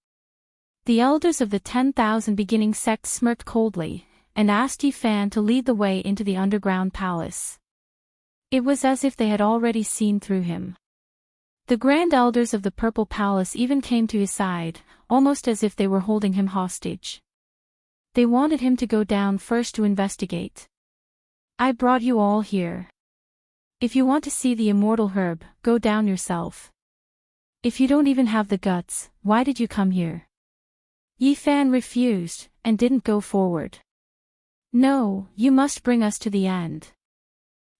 The elders of the 10,000 beginning sect smirked coldly, and asked Yifan to lead the way into the underground palace. It was as if they had already seen through him. The grand elders of the Purple Palace even came to his side, almost as if they were holding him hostage. They wanted him to go down first to investigate. I brought you all here. If you want to see the immortal herb, go down yourself. If you don't even have the guts, why did you come here? Yifan refused, and didn't go forward. No, you must bring us to the end.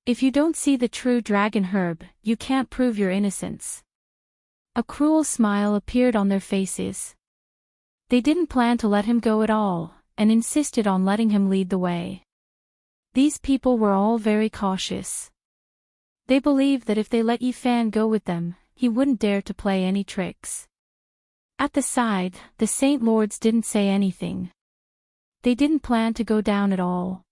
If you don't see the true dragon herb, you can't prove your innocence. A cruel smile appeared on their faces. They didn't plan to let him go at all, and insisted on letting him lead the way. These people were all very cautious. They believed that if they let Yifan go with them, he wouldn't dare to play any tricks. At the side, the Saint Lords didn't say anything. They didn't plan to go down at all.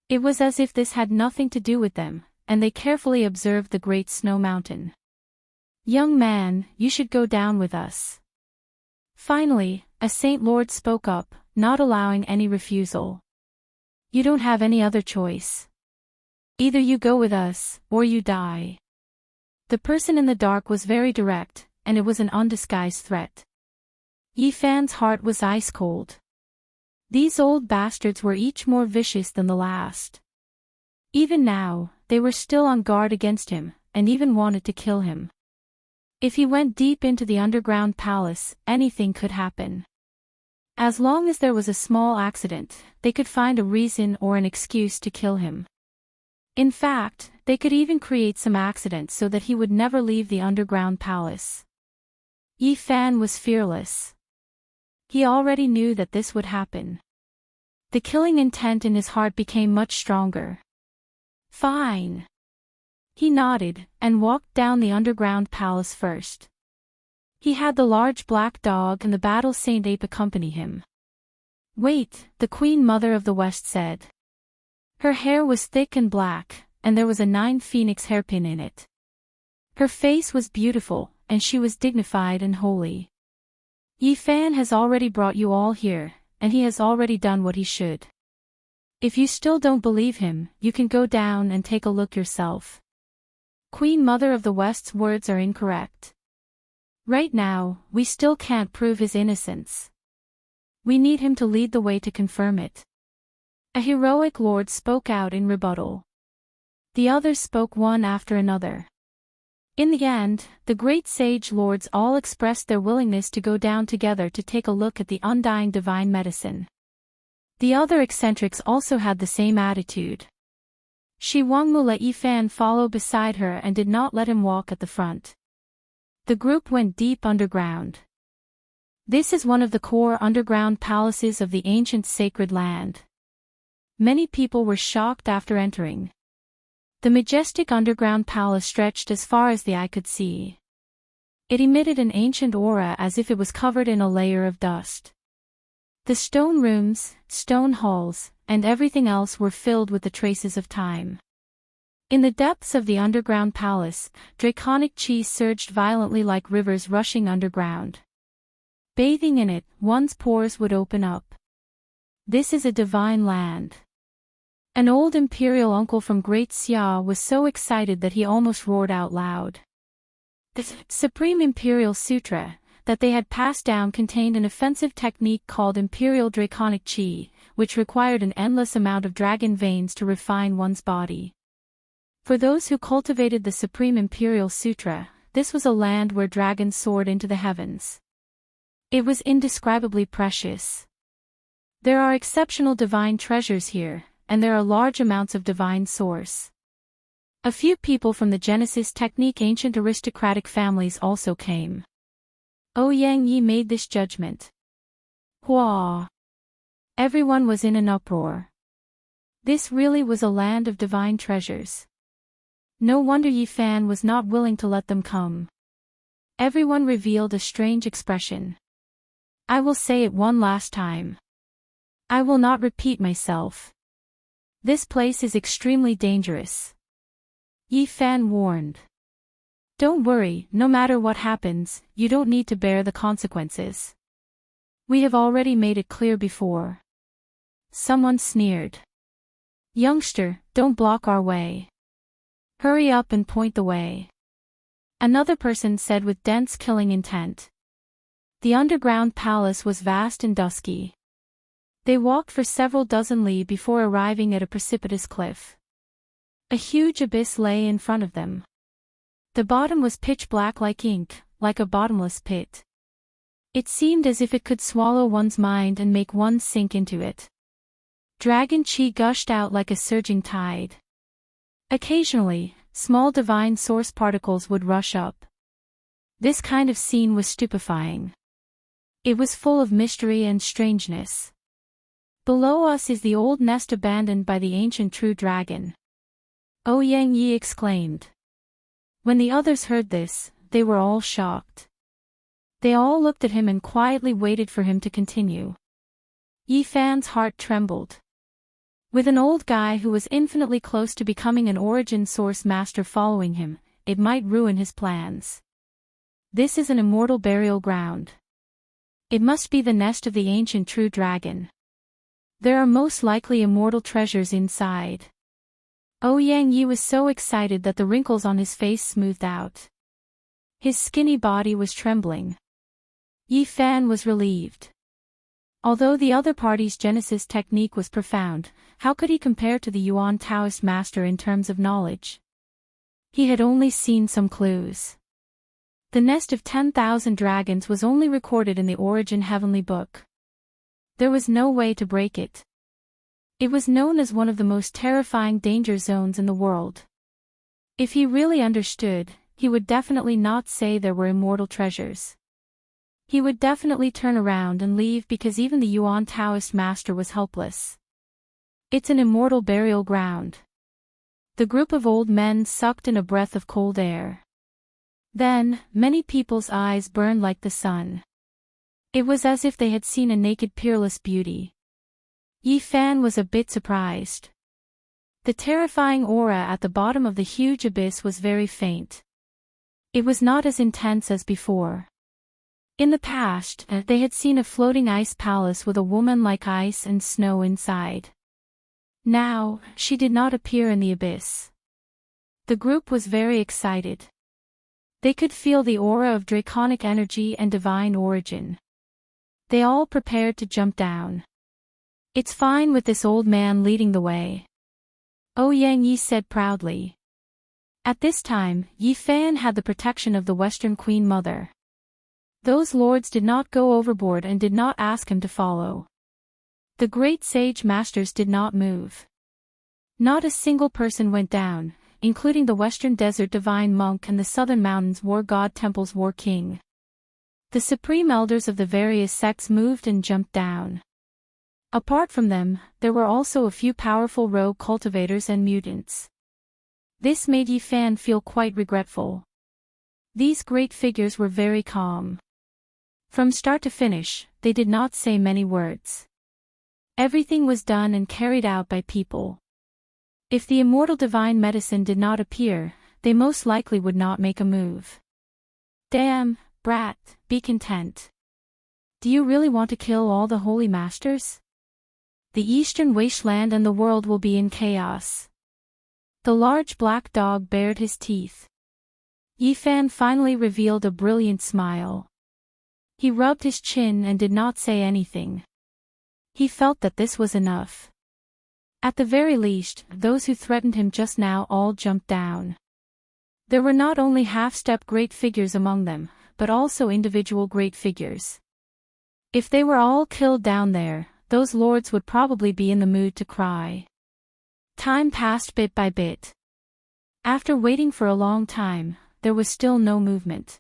It was as if this had nothing to do with them, and they carefully observed the great snow mountain. Young man, you should go down with us. Finally, a Saint Lord spoke up, not allowing any refusal. You don't have any other choice. Either you go with us, or you die. The person in the dark was very direct, and it was an undisguised threat. Yifan's heart was ice cold. These old bastards were each more vicious than the last. Even now, they were still on guard against him, and even wanted to kill him. If he went deep into the underground palace, anything could happen. As long as there was a small accident, they could find a reason or an excuse to kill him. In fact, they could even create some accident so that he would never leave the underground palace. Yifan was fearless. He already knew that this would happen. The killing intent in his heart became much stronger. Fine. He nodded, and walked down the underground palace first. He had the large black dog and the battle saint ape accompany him. Wait, the Queen Mother of the West said. Her hair was thick and black, and there was a 9 phoenix hairpin in it. Her face was beautiful, and she was dignified and holy. Yifan has already brought you all here, and he has already done what he should. If you still don't believe him, you can go down and take a look yourself. Queen Mother of the West's words are incorrect. Right now, we still can't prove his innocence. We need him to lead the way to confirm it. A heroic lord spoke out in rebuttal. The others spoke one after another. In the end, the great sage lords all expressed their willingness to go down together to take a look at the undying divine medicine. The other eccentrics also had the same attitude. Shi Wangmu let Yifan follow beside her and did not let him walk at the front. The group went deep underground. This is one of the core underground palaces of the ancient sacred land. Many people were shocked after entering. The majestic underground palace stretched as far as the eye could see. It emitted an ancient aura as if it was covered in a layer of dust. The stone rooms, stone halls, and everything else were filled with the traces of time. In the depths of the underground palace, draconic chi surged violently like rivers rushing underground. Bathing in it, one's pores would open up. This is a divine land. An old imperial uncle from Great Xia was so excited that he almost roared out loud. The Supreme Imperial Sutra that they had passed down contained an offensive technique called Imperial Draconic Chi, which required an endless amount of dragon veins to refine one's body. For those who cultivated the Supreme Imperial Sutra, this was a land where dragons soared into the heavens. It was indescribably precious. There are exceptional divine treasures here, and there are large amounts of divine source. A few people from the Genesis technique ancient aristocratic families also came. Yang Yi made this judgment. Hua! Everyone was in an uproar. This really was a land of divine treasures. No wonder Yifan was not willing to let them come. Everyone revealed a strange expression. I will say it one last time. I will not repeat myself. This place is extremely dangerous. Yifan warned. Don't worry, no matter what happens, you don't need to bear the consequences. We have already made it clear before. Someone sneered. Youngster, don't block our way. Hurry up and point the way. Another person said with dense killing intent. The underground palace was vast and dusky. They walked for several dozen li before arriving at a precipitous cliff. A huge abyss lay in front of them. The bottom was pitch black like ink, like a bottomless pit. It seemed as if it could swallow one's mind and make one sink into it. Dragon chi gushed out like a surging tide. Occasionally, small divine source particles would rush up. This kind of scene was stupefying. It was full of mystery and strangeness. Below us is the old nest abandoned by the ancient true dragon. Yang Yi exclaimed. When the others heard this, they were all shocked. They all looked at him and quietly waited for him to continue. Yifan's heart trembled. With an old guy who was infinitely close to becoming an origin source master following him, it might ruin his plans. This is an immortal burial ground. It must be the nest of the ancient true dragon. There are most likely immortal treasures inside. Yang Yi was so excited that the wrinkles on his face smoothed out. His skinny body was trembling. Yifan was relieved. Although the other party's Genesis technique was profound, how could he compare to the Yuan Taoist master in terms of knowledge? He had only seen some clues. The nest of 10,000 dragons was only recorded in the Origin Heavenly Book. There was no way to break it. It was known as one of the most terrifying danger zones in the world. If he really understood, he would definitely not say there were immortal treasures. He would definitely turn around and leave because even the Yuan Taoist master was helpless. It's an immortal burial ground. The group of old men sucked in a breath of cold air. Then, many people's eyes burned like the sun. It was as if they had seen a naked peerless beauty. Yifan was a bit surprised. The terrifying aura at the bottom of the huge abyss was very faint. It was not as intense as before. In the past, they had seen a floating ice palace with a woman like ice and snow inside. Now, she did not appear in the abyss. The group was very excited. They could feel the aura of draconic energy and divine origin. They all prepared to jump down. It's fine with this old man leading the way. Yang Yi said proudly. At this time, Yi Fan had the protection of the Western Queen Mother. Those lords did not go overboard and did not ask him to follow. The great sage masters did not move. Not a single person went down, including the Western Desert Divine Monk and the Southern Mountains War God Temple's War King. The supreme elders of the various sects moved and jumped down. Apart from them, there were also a few powerful rogue cultivators and mutants. This made Yi Fan feel quite regretful. These great figures were very calm. From start to finish, they did not say many words. Everything was done and carried out by people. If the immortal divine medicine did not appear, they most likely would not make a move. Damn, brat, be content. Do you really want to kill all the holy masters? The eastern wasteland and the world will be in chaos. The large black dog bared his teeth. Yi Fan finally revealed a brilliant smile. He rubbed his chin and did not say anything. He felt that this was enough. At the very least, those who threatened him just now all jumped down. There were not only half-step great figures among them, but also individual great figures. If they were all killed down there, those lords would probably be in the mood to cry. Time passed bit by bit. After waiting for a long time, there was still no movement.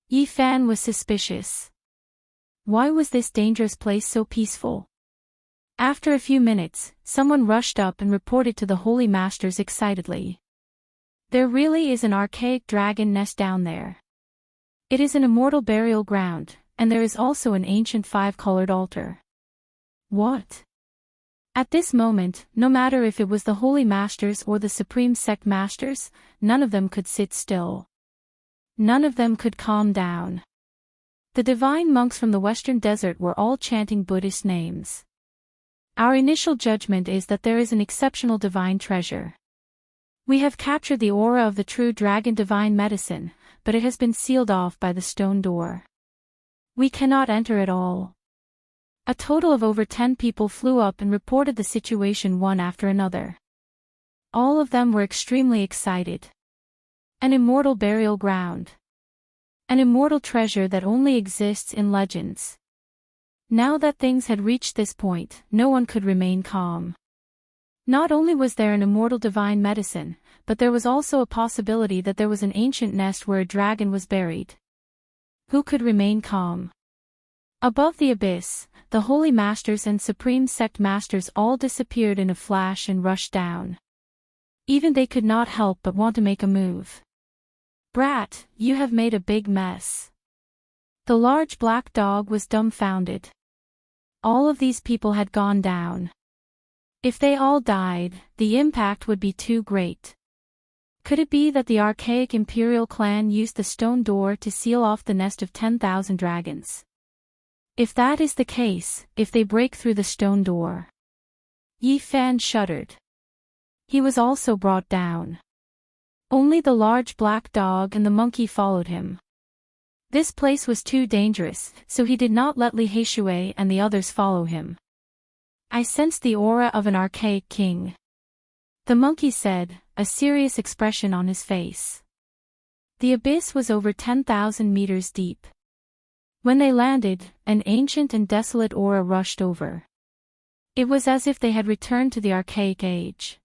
Yi Fan was suspicious. Why was this dangerous place so peaceful? After a few minutes, someone rushed up and reported to the holy masters excitedly. There really is an archaic dragon nest down there. It is an immortal burial ground, and there is also an ancient five-colored altar. What? At this moment, no matter if it was the holy masters or the supreme sect masters, none of them could sit still. None of them could calm down. The divine monks from the Western Desert were all chanting Buddhist names. Our initial judgment is that there is an exceptional divine treasure. We have captured the aura of the true dragon divine medicine, but it has been sealed off by the stone door. We cannot enter at all. A total of over 10 people flew up and reported the situation one after another. All of them were extremely excited. An immortal burial ground. An immortal treasure that only exists in legends. Now that things had reached this point, no one could remain calm. Not only was there an immortal divine medicine, but there was also a possibility that there was an ancient nest where a dragon was buried. Who could remain calm? Above the abyss, the holy masters and supreme sect masters all disappeared in a flash and rushed down. Even they could not help but want to make a move. Brat, you have made a big mess. The large black dog was dumbfounded. All of these people had gone down. If they all died, the impact would be too great. Could it be that the archaic imperial clan used the stone door to seal off the nest of 10,000 dragons? If that is the case, if they break through the stone door. Yi Fan shuddered. He was also brought down. Only the large black dog and the monkey followed him. This place was too dangerous, so he did not let Li Heishui and the others follow him. I sensed the aura of an archaic king. The monkey said, a serious expression on his face. The abyss was over 10,000 meters deep. When they landed, an ancient and desolate aura rushed over. It was as if they had returned to the archaic age.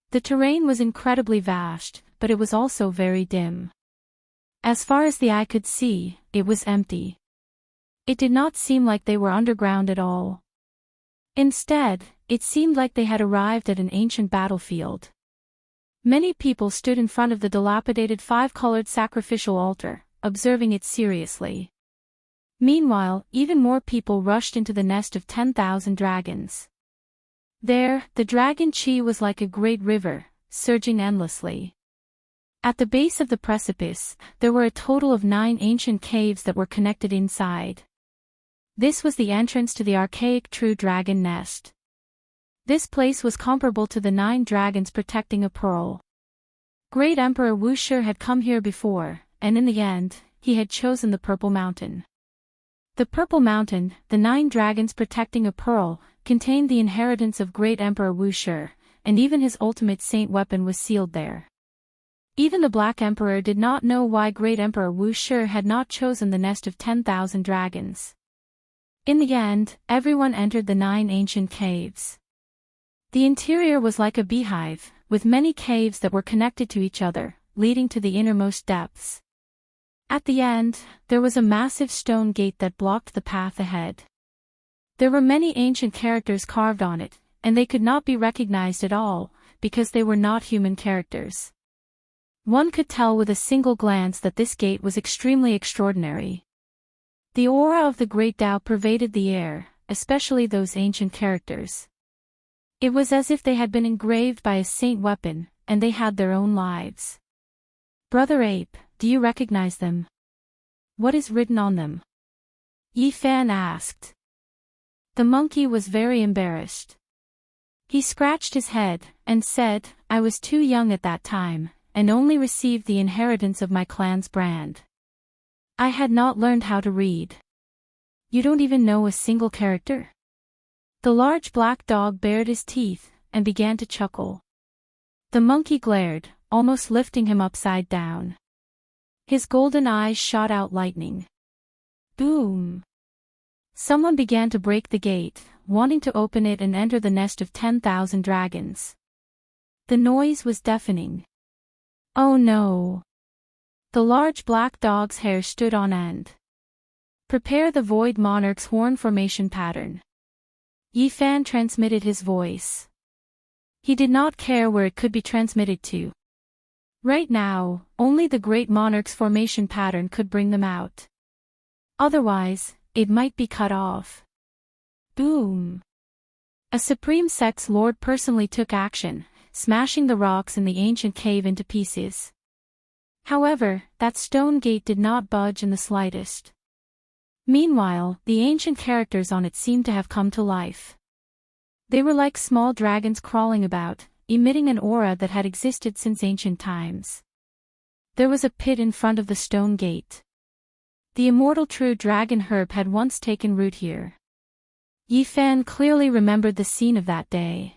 The terrain was incredibly vast, but it was also very dim. As far as the eye could see, it was empty. It did not seem like they were underground at all. Instead, it seemed like they had arrived at an ancient battlefield. Many people stood in front of the dilapidated five-colored sacrificial altar, observing it seriously. Meanwhile, even more people rushed into the nest of 10,000 dragons. There, the dragon chi was like a great river, surging endlessly. At the base of the precipice, there were a total of 9 ancient caves that were connected inside. This was the entrance to the archaic true dragon nest. This place was comparable to the 9 dragons protecting a pearl. Great Emperor Wuxi had come here before, and in the end, he had chosen the Purple Mountain. The Purple Mountain, the 9 dragons protecting a pearl, contained the inheritance of Great Emperor Wuxi, and even his ultimate saint weapon was sealed there. Even the Black Emperor did not know why Great Emperor Wu Shi had not chosen the nest of 10,000 dragons. In the end, everyone entered the 9 ancient caves. The interior was like a beehive, with many caves that were connected to each other, leading to the innermost depths. At the end, there was a massive stone gate that blocked the path ahead. There were many ancient characters carved on it, and they could not be recognized at all, because they were not human characters. One could tell with a single glance that this gate was extremely extraordinary. The aura of the great Tao pervaded the air, especially those ancient characters. It was as if they had been engraved by a saint weapon, and they had their own lives. Brother Ape, do you recognize them? What is written on them? Yi Fan asked. The monkey was very embarrassed. He scratched his head, and said, I was too young at that time, and only received the inheritance of my clan's brand. I had not learned how to read. You don't even know a single character? The large black dog bared his teeth, and began to chuckle. The monkey glared, almost lifting him upside down. His golden eyes shot out lightning. Boom! Someone began to break the gate, wanting to open it and enter the nest of 10,000 dragons. The noise was deafening. Oh no! The large black dog's hair stood on end. Prepare the Void Monarch's horn formation pattern. Yi Fan transmitted his voice. He did not care where it could be transmitted to. Right now, only the Great Monarch's formation pattern could bring them out. Otherwise, it might be cut off. Boom! A Supreme Sect's Lord personally took action, smashing the rocks in the ancient cave into pieces. However, that stone gate did not budge in the slightest. Meanwhile, the ancient characters on it seemed to have come to life. They were like small dragons crawling about, emitting an aura that had existed since ancient times. There was a pit in front of the stone gate. The immortal true dragon herb had once taken root here. Yi Fan clearly remembered the scene of that day.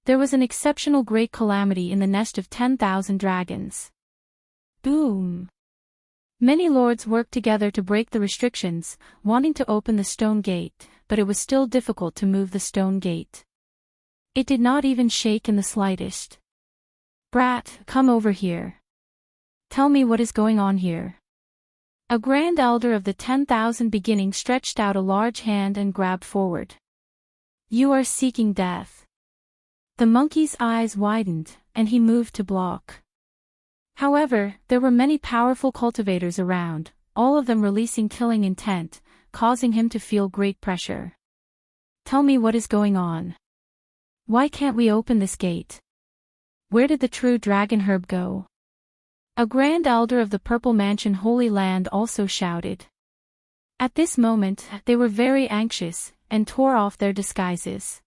There was an exceptional great calamity in the nest of 10,000 dragons. Boom! Many lords worked together to break the restrictions, wanting to open the stone gate, but it was still difficult to move the stone gate. It did not even shake in the slightest. Brat, come over here. Tell me what is going on here. A grand elder of the 10,000 beginning stretched out a large hand and grabbed forward. You are seeking death. The monkey's eyes widened, and he moved to block. However, there were many powerful cultivators around, all of them releasing killing intent, causing him to feel great pressure. Tell me what is going on. Why can't we open this gate? Where did the true dragon herb go? A grand elder of the Purple Mansion Holy Land also shouted. At this moment, they were very anxious, and tore off their disguises.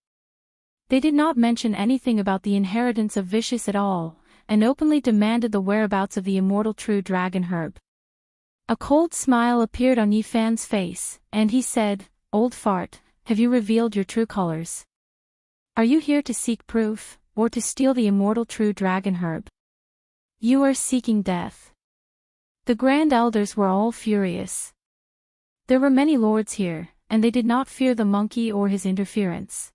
They did not mention anything about the inheritance of Vicious at all, and openly demanded the whereabouts of the immortal true dragon herb. A cold smile appeared on Yi Fan's face, and he said, Old fart, have you revealed your true colors? Are you here to seek proof, or to steal the immortal true dragon herb? You are seeking death. The grand elders were all furious. There were many lords here, and they did not fear the monkey or his interference.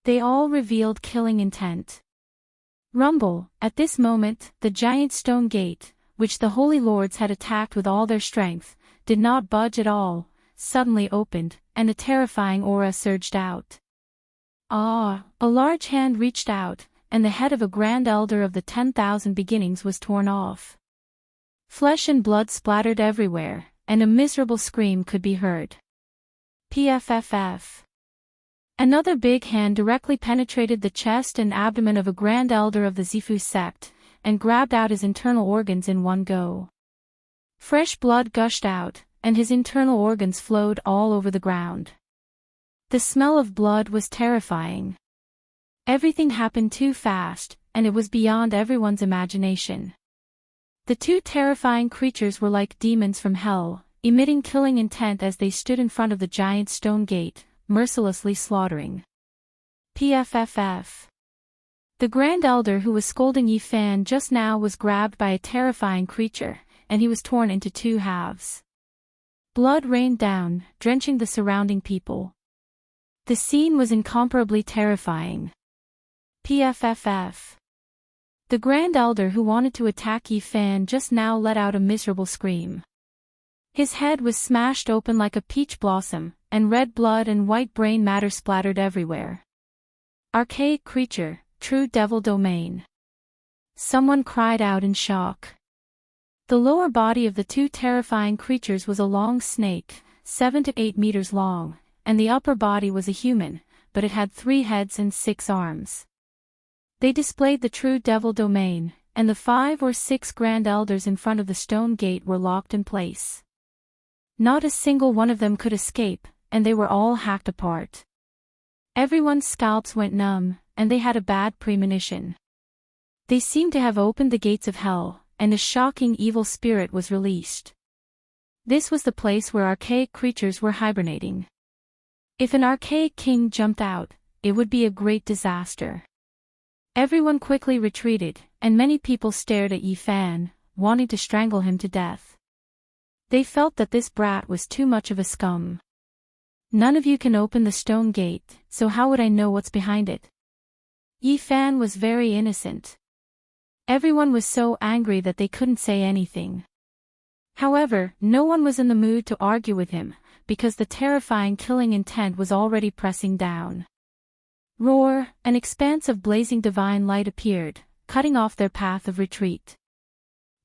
They all revealed killing intent. Rumble, at this moment, the giant stone gate, which the holy lords had attacked with all their strength, did not budge at all, suddenly opened, and a terrifying aura surged out. Ah! A large hand reached out, and the head of a grand elder of the 10,000 beginnings was torn off. Flesh and blood splattered everywhere, and a miserable scream could be heard. PFFF. Another big hand directly penetrated the chest and abdomen of a grand elder of the Zifu sect, and grabbed out his internal organs in one go. Fresh blood gushed out, and his internal organs flowed all over the ground. The smell of blood was terrifying. Everything happened too fast, and it was beyond everyone's imagination. The two terrifying creatures were like demons from hell, emitting killing intent as they stood in front of the giant stone gate, mercilessly slaughtering. PFFF. The Grand Elder who was scolding Yi Fan just now was grabbed by a terrifying creature, and he was torn into two halves. Blood rained down, drenching the surrounding people. The scene was incomparably terrifying. PFFF. The Grand Elder who wanted to attack Yi Fan just now let out a miserable scream. His head was smashed open like a peach blossom, and red blood and white brain matter splattered everywhere. Archaic creature, true devil domain. Someone cried out in shock. The lower body of the two terrifying creatures was a long snake, 7 to 8 meters long, and the upper body was a human, but it had 3 heads and 6 arms. They displayed the true devil domain, and the 5 or 6 Grand Elders in front of the stone gate were locked in place. Not a single one of them could escape, and they were all hacked apart. Everyone's scalps went numb, and they had a bad premonition. They seemed to have opened the gates of hell, and a shocking evil spirit was released. This was the place where archaic creatures were hibernating. If an archaic king jumped out, it would be a great disaster. Everyone quickly retreated, and many people stared at Yi Fan, wanting to strangle him to death. They felt that this brat was too much of a scum. None of you can open the stone gate, so how would I know what's behind it? Yi Fan was very innocent. Everyone was so angry that they couldn't say anything. However, no one was in the mood to argue with him, because the terrifying killing intent was already pressing down. Roar! An expanse of blazing divine light appeared, cutting off their path of retreat.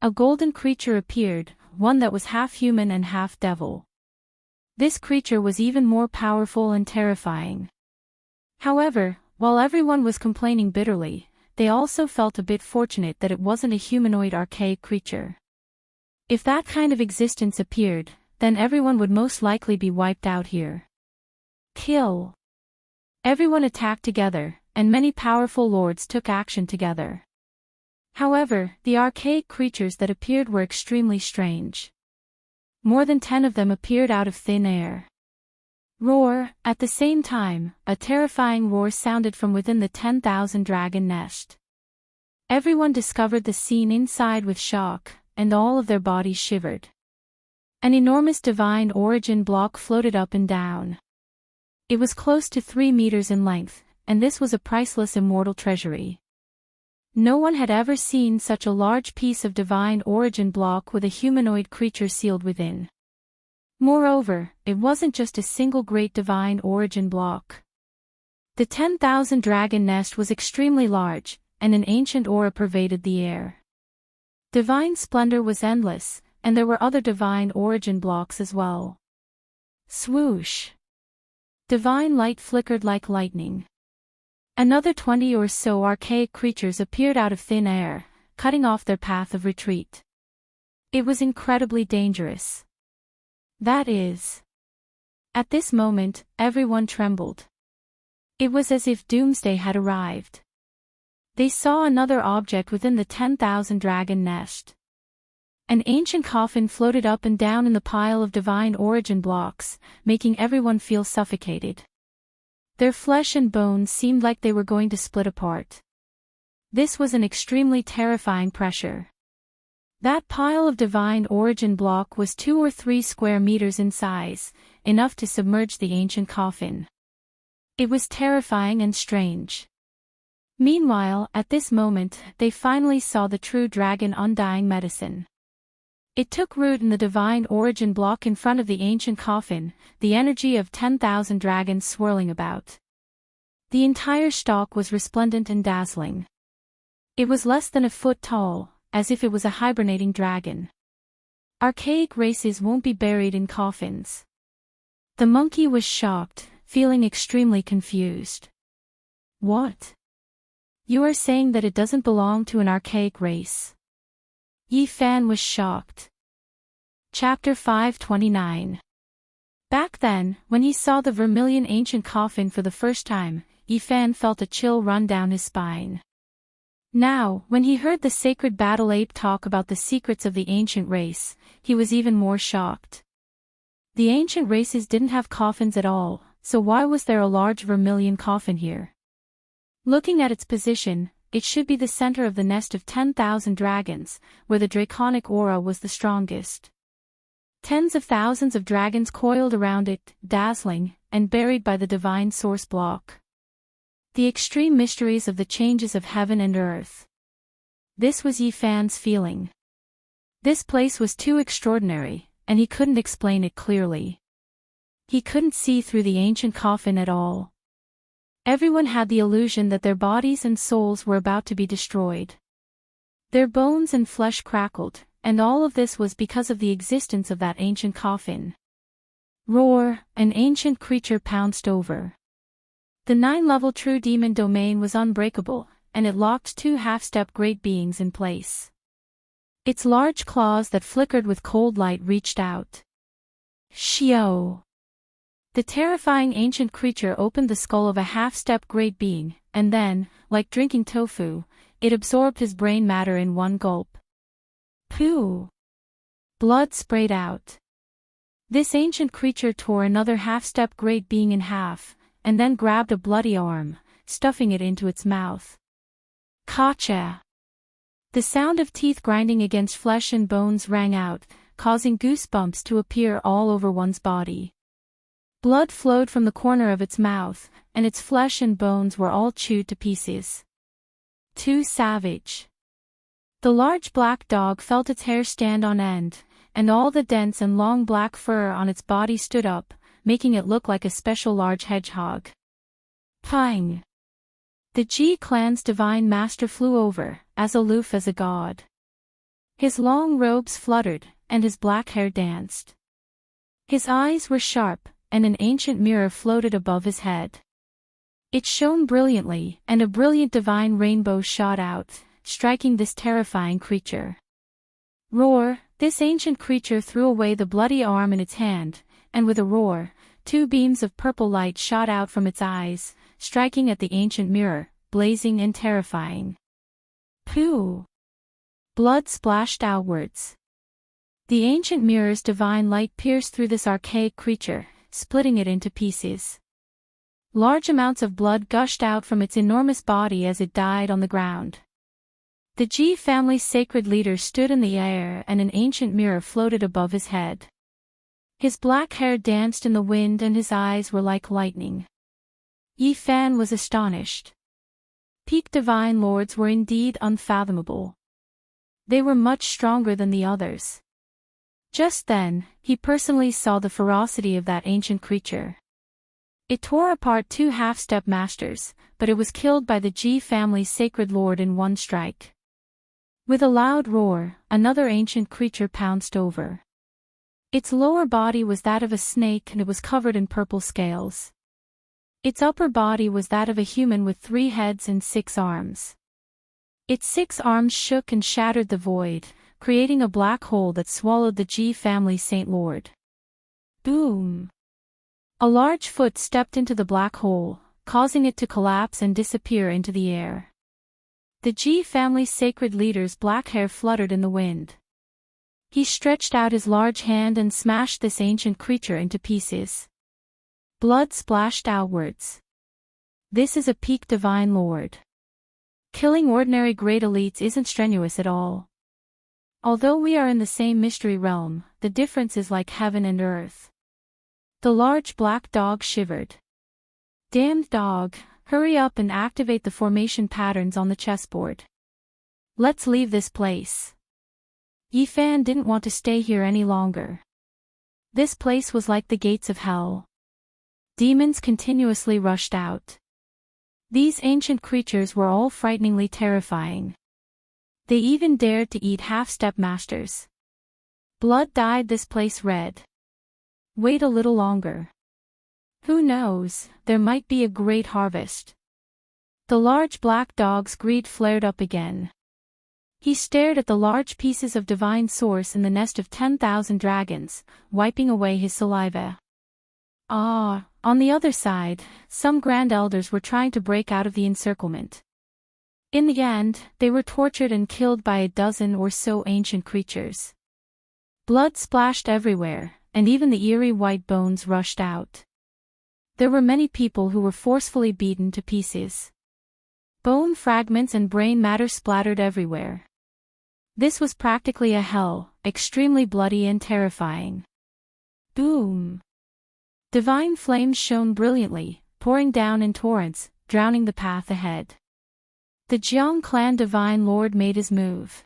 A golden creature appeared, one that was half human and half devil. This creature was even more powerful and terrifying. However, while everyone was complaining bitterly, they also felt a bit fortunate that it wasn't a humanoid archaic creature. If that kind of existence appeared, then everyone would most likely be wiped out here. Kill! Everyone attacked together, and many powerful lords took action together. However, the archaic creatures that appeared were extremely strange. More than 10 of them appeared out of thin air. Roar! At the same time, a terrifying roar sounded from within the 10,000 dragon nest. Everyone discovered the scene inside with shock, and all of their bodies shivered. An enormous divine origin block floated up and down. It was close to 3 meters in length, and this was a priceless immortal treasury. No one had ever seen such a large piece of divine origin block with a humanoid creature sealed within. Moreover, it wasn't just a single great divine origin block. The 10,000 dragon nest was extremely large, and an ancient aura pervaded the air. Divine splendor was endless, and there were other divine origin blocks as well. Swoosh! Divine light flickered like lightning. Another 20 or so archaic creatures appeared out of thin air, cutting off their path of retreat. It was incredibly dangerous. That is. At this moment, everyone trembled. It was as if doomsday had arrived. They saw another object within the 10,000 dragon nest. An ancient coffin floated up and down in the pile of divine origin blocks, making everyone feel suffocated. Their flesh and bones seemed like they were going to split apart. This was an extremely terrifying pressure. That pile of divine origin block was 2 or 3 square meters in size, enough to submerge the ancient coffin. It was terrifying and strange. Meanwhile, at this moment, they finally saw the true dragon undying medicine. It took root in the divine origin block in front of the ancient coffin, the energy of 10,000 dragons swirling about. The entire stalk was resplendent and dazzling. It was less than a foot tall, as if it was a hibernating dragon. Archaic races won't be buried in coffins. The monkey was shocked, feeling extremely confused. What? You are saying that it doesn't belong to an archaic race? Yi Fan was shocked. Chapter 529. Back then, when he saw the vermilion ancient coffin for the first time, Yi Fan felt a chill run down his spine. Now, when he heard the sacred battle ape talk about the secrets of the ancient race, he was even more shocked. The ancient races didn't have coffins at all, so why was there a large vermilion coffin here? Looking at its position, it should be the center of the nest of 10,000 dragons, where the draconic aura was the strongest. Tens of thousands of dragons coiled around it, dazzling, and buried by the divine source block. The extreme mysteries of the changes of heaven and earth. This was Yifan's feeling. This place was too extraordinary, and he couldn't explain it clearly. He couldn't see through the ancient coffin at all. Everyone had the illusion that their bodies and souls were about to be destroyed. Their bones and flesh crackled, and all of this was because of the existence of that ancient coffin. Roar, an ancient creature pounced over. The 9-level true demon domain was unbreakable, and it locked 2 half-step great beings in place. Its large claws that flickered with cold light reached out. Shio! The terrifying ancient creature opened the skull of a half-step great being, and then, like drinking tofu, it absorbed his brain matter in one gulp. Pooh! Blood sprayed out. This ancient creature tore another half-step great being in half, and then grabbed a bloody arm, stuffing it into its mouth. Kacha! The sound of teeth grinding against flesh and bones rang out, causing goosebumps to appear all over one's body. Blood flowed from the corner of its mouth, and its flesh and bones were all chewed to pieces. Too savage. The large black dog felt its hair stand on end, and all the dense and long black fur on its body stood up, making it look like a special large hedgehog. Pang! The G clan's divine master flew over, as aloof as a god. His long robes fluttered, and his black hair danced. His eyes were sharp, and an ancient mirror floated above his head. It shone brilliantly, and a brilliant divine rainbow shot out, striking this terrifying creature. Roar! This ancient creature threw away the bloody arm in its hand, and with a roar, 2 beams of purple light shot out from its eyes, striking at the ancient mirror, blazing and terrifying. Pooh! Blood splashed outwards. The ancient mirror's divine light pierced through this archaic creature, splitting it into pieces. Large amounts of blood gushed out from its enormous body as it died on the ground. The G family's sacred leader stood in the air and an ancient mirror floated above his head. His black hair danced in the wind and his eyes were like lightning. Yifan was astonished. Peak divine lords were indeed unfathomable. They were much stronger than the others. Just then, he personally saw the ferocity of that ancient creature. It tore apart 2 half-step masters, but it was killed by the G family's sacred lord in one strike. With a loud roar, another ancient creature pounced over. Its lower body was that of a snake and it was covered in purple scales. Its upper body was that of a human with 3 heads and 6 arms. Its 6 arms shook and shattered the void, creating a black hole that swallowed the G family Saint Lord. Boom! A large foot stepped into the black hole, causing it to collapse and disappear into the air. The G family's sacred leader's black hair fluttered in the wind. He stretched out his large hand and smashed this ancient creature into pieces. Blood splashed outwards. This is a peak divine lord. Killing ordinary great elites isn't strenuous at all. Although we are in the same mystery realm, the difference is like heaven and earth. The large black dog shivered. Damned dog, hurry up and activate the formation patterns on the chessboard. Let's leave this place. Yifan didn't want to stay here any longer. This place was like the gates of hell. Demons continuously rushed out. These ancient creatures were all frighteningly terrifying. They even dared to eat half-step masters. Blood dyed this place red. Wait a little longer. Who knows, there might be a great harvest. The large black dog's greed flared up again. He stared at the large pieces of divine source in the nest of 10,000 dragons, wiping away his saliva. On the other side, some grand elders were trying to break out of the encirclement. In the end, they were tortured and killed by a dozen or so ancient creatures. Blood splashed everywhere, and even the eerie white bones rushed out. There were many people who were forcefully beaten to pieces. Bone fragments and brain matter splattered everywhere. This was practically a hell, extremely bloody and terrifying. Boom! Divine flames shone brilliantly, pouring down in torrents, drowning the path ahead. The Jiang clan divine lord made his move.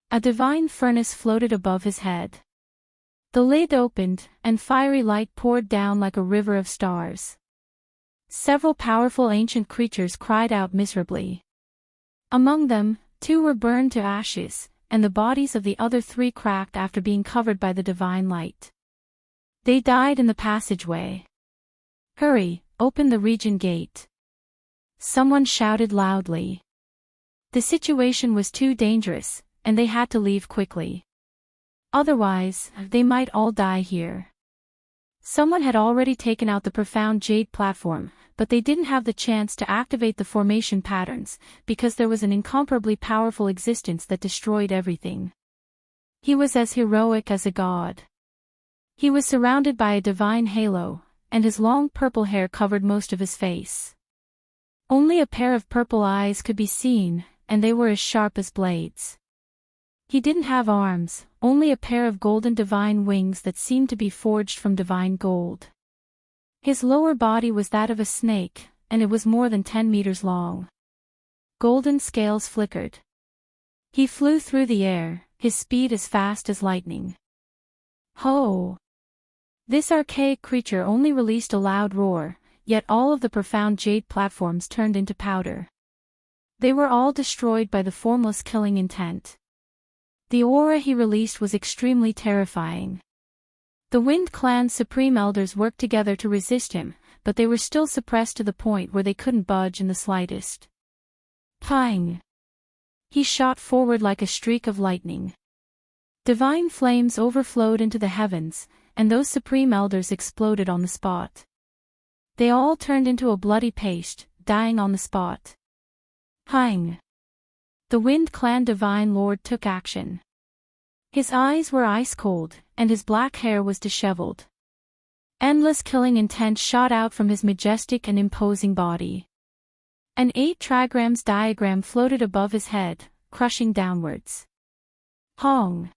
A divine furnace floated above his head. The lid opened, and fiery light poured down like a river of stars. Several powerful ancient creatures cried out miserably. Among them, 2 were burned to ashes, and the bodies of the other 3 cracked after being covered by the divine light. They died in the passageway. Hurry, open the region gate. Someone shouted loudly. The situation was too dangerous, and they had to leave quickly. Otherwise, they might all die here. Someone had already taken out the profound jade platform, but they didn't have the chance to activate the formation patterns, because there was an incomparably powerful existence that destroyed everything. He was as heroic as a god. He was surrounded by a divine halo, and his long purple hair covered most of his face. Only a pair of purple eyes could be seen, and they were as sharp as blades. He didn't have arms, only a pair of golden divine wings that seemed to be forged from divine gold. His lower body was that of a snake, and it was more than 10 meters long. Golden scales flickered. He flew through the air, his speed as fast as lightning. Ho! This archaic creature only released a loud roar, yet all of the profound jade platforms turned into powder. They were all destroyed by the formless killing intent. The aura he released was extremely terrifying. The Wind Clan's supreme elders worked together to resist him, but they were still suppressed to the point where they couldn't budge in the slightest. Pang! He shot forward like a streak of lightning. Divine flames overflowed into the heavens, and those supreme elders exploded on the spot. They all turned into a bloody paste, dying on the spot. Pang! The Wind Clan divine lord took action. His eyes were ice-cold, and his black hair was disheveled. Endless killing intent shot out from his majestic and imposing body. An 8 trigrams diagram floated above his head, crushing downwards. Hong!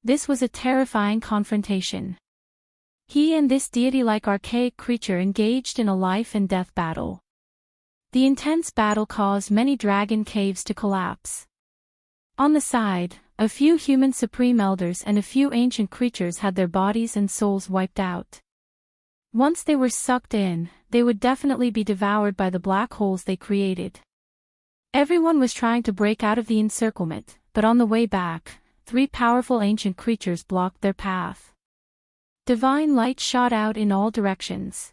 This was a terrifying confrontation. He and this deity-like archaic creature engaged in a life-and-death battle. The intense battle caused many dragon caves to collapse. On the side, a few human supreme elders and a few ancient creatures had their bodies and souls wiped out. Once they were sucked in, they would definitely be devoured by the black holes they created. Everyone was trying to break out of the encirclement, but on the way back, 3 powerful ancient creatures blocked their path. Divine light shot out in all directions.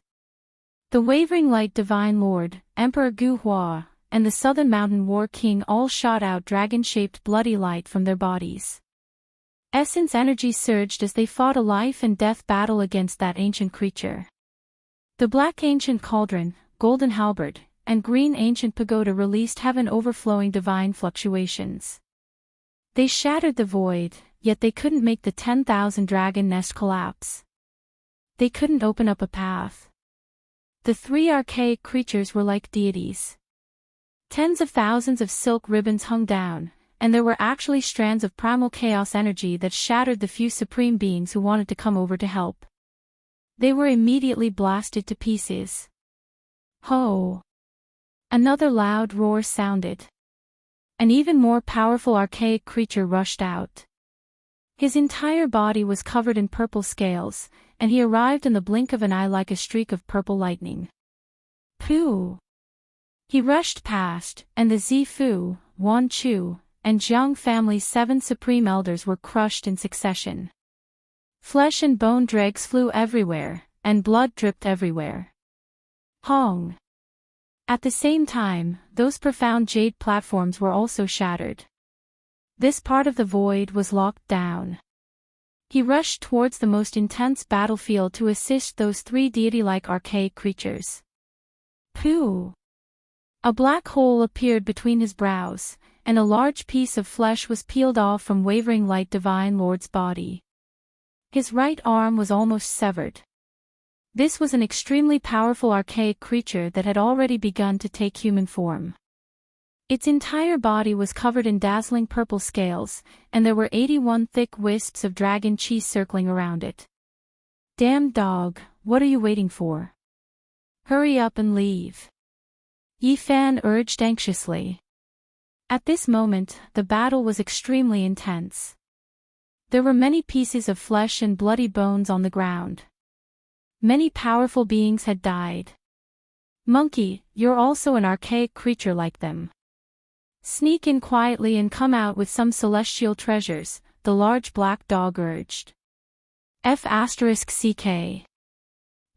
The Wavering Light Divine Lord, Emperor Gu Hua, and the Southern Mountain War King all shot out dragon-shaped bloody light from their bodies. Essence energy surged as they fought a life-and-death battle against that ancient creature. The Black Ancient Cauldron, Golden Halberd, and Green Ancient Pagoda released heaven-overflowing divine fluctuations. They shattered the void, yet they couldn't make the 10,000 dragon nest collapse. They couldn't open up a path. The 3 archaic creatures were like deities. Tens of thousands of silk ribbons hung down, and there were actually strands of primal chaos energy that shattered the few supreme beings who wanted to come over to help. They were immediately blasted to pieces. Ho! Another loud roar sounded. An even more powerful archaic creature rushed out. His entire body was covered in purple scales, and he arrived in the blink of an eye like a streak of purple lightning. Pooh! He rushed past, and the Zifu, Wan Chu, and Jiang family's 7 supreme elders were crushed in succession. Flesh and bone dregs flew everywhere, and blood dripped everywhere. Hong! At the same time, those profound jade platforms were also shattered. This part of the void was locked down. He rushed towards the most intense battlefield to assist those 3 deity-like archaic creatures. Pooh! A black hole appeared between his brows, and a large piece of flesh was peeled off from Wavering Light Divine Lord's body. His right arm was almost severed. This was an extremely powerful archaic creature that had already begun to take human form. Its entire body was covered in dazzling purple scales, and there were 81 thick wisps of dragon cheese circling around it. Damn dog, what are you waiting for? Hurry up and leave. Yi-Fan urged anxiously. At this moment, the battle was extremely intense. There were many pieces of flesh and bloody bones on the ground. Many powerful beings had died. Monkey, you're also an archaic creature like them. Sneak in quietly and come out with some celestial treasures, the large black dog urged. F***ck.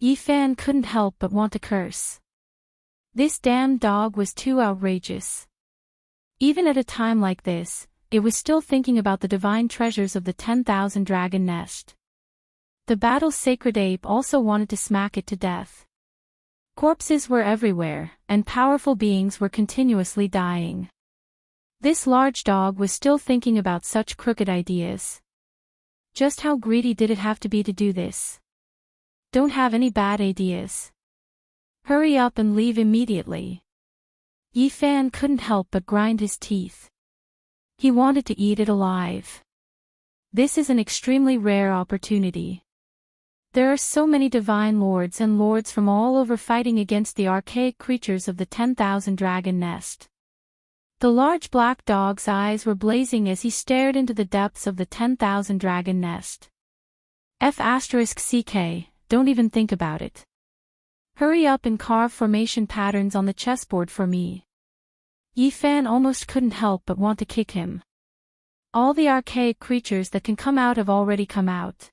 Yi-Fan couldn't help but want to curse. This damn dog was too outrageous. Even at a time like this, it was still thinking about the divine treasures of the 10,000 dragon nest. The battle's sacred ape also wanted to smack it to death. Corpses were everywhere, and powerful beings were continuously dying. This large dog was still thinking about such crooked ideas. Just how greedy did it have to be to do this? Don't have any bad ideas. Hurry up and leave immediately. Yi-Fan couldn't help but grind his teeth. He wanted to eat it alive. This is an extremely rare opportunity. There are so many divine lords and lords from all over fighting against the archaic creatures of the 10,000 dragon nest. The large black dog's eyes were blazing as he stared into the depths of the 10,000 dragon nest. F***ck, don't even think about it. Hurry up and carve formation patterns on the chessboard for me. Yi-Fan almost couldn't help but want to kick him. All the archaic creatures that can come out have already come out.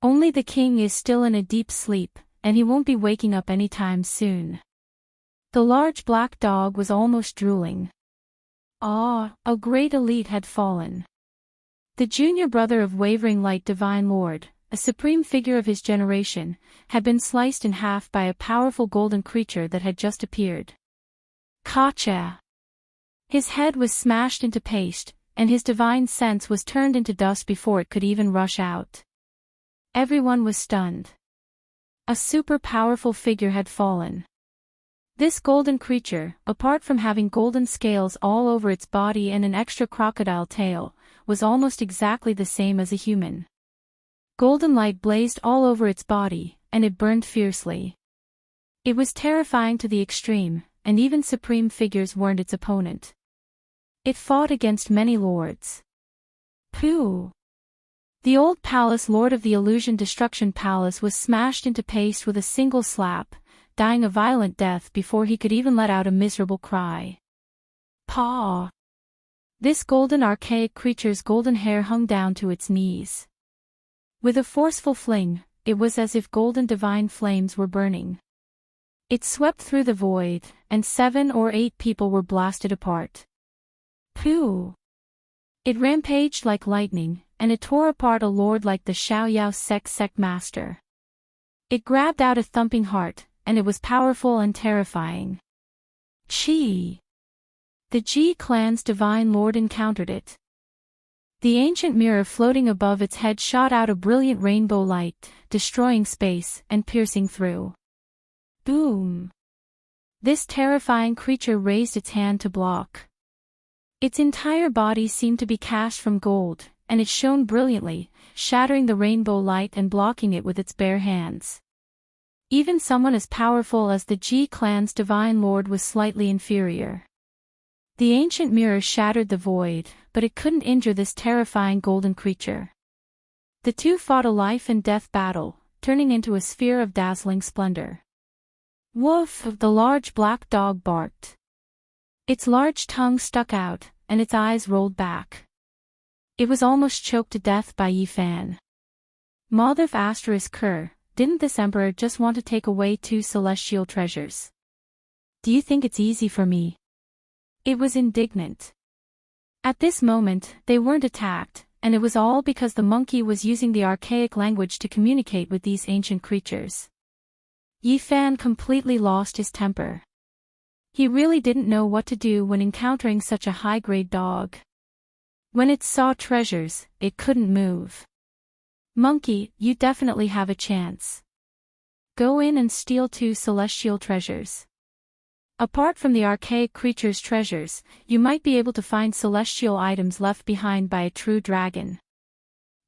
Only the king is still in a deep sleep, and he won't be waking up anytime soon. The large black dog was almost drooling. Ah, a great elite had fallen. The junior brother of Wavering Light Divine Lord, a supreme figure of his generation, had been sliced in half by a powerful golden creature that had just appeared. Kacha! His head was smashed into paste, and his divine sense was turned into dust before it could even rush out. Everyone was stunned. A super powerful figure had fallen. This golden creature, apart from having golden scales all over its body and an extra crocodile tail, was almost exactly the same as a human. Golden light blazed all over its body, and it burned fiercely. It was terrifying to the extreme, and even supreme figures weren't its opponent. It fought against many lords. Pooh! The old palace lord of the Illusion Destruction Palace was smashed into paste with a single slap, dying a violent death before he could even let out a miserable cry. Paw! This golden archaic creature's golden hair hung down to its knees. With a forceful fling, it was as if golden divine flames were burning. It swept through the void, and 7 or 8 people were blasted apart. Pooh! It rampaged like lightning, and it tore apart a lord like the Xiaoyao sect master. It grabbed out a thumping heart, and it was powerful and terrifying. Chi! The Ji clan's divine lord encountered it. The ancient mirror floating above its head shot out a brilliant rainbow light, destroying space and piercing through. Boom! This terrifying creature raised its hand to block. Its entire body seemed to be cast from gold, and it shone brilliantly, shattering the rainbow light and blocking it with its bare hands. Even someone as powerful as the Ji clan's divine lord was slightly inferior. The ancient mirror shattered the void, but it couldn't injure this terrifying golden creature. The two fought a life and death battle, turning into a sphere of dazzling splendor. Woof! The large black dog barked. Its large tongue stuck out, and its eyes rolled back. It was almost choked to death by Yi-Fan. Mother ***, didn't this emperor just want to take away 2 celestial treasures? Do you think it's easy for me? It was indignant. At this moment, they weren't attacked, and it was all because the monkey was using the archaic language to communicate with these ancient creatures. Yi-Fan completely lost his temper. He really didn't know what to do when encountering such a high-grade dog. When it saw treasures, it couldn't move. Monkey, you definitely have a chance. Go in and steal 2 celestial treasures. Apart from the archaic creature's treasures, you might be able to find celestial items left behind by a true dragon.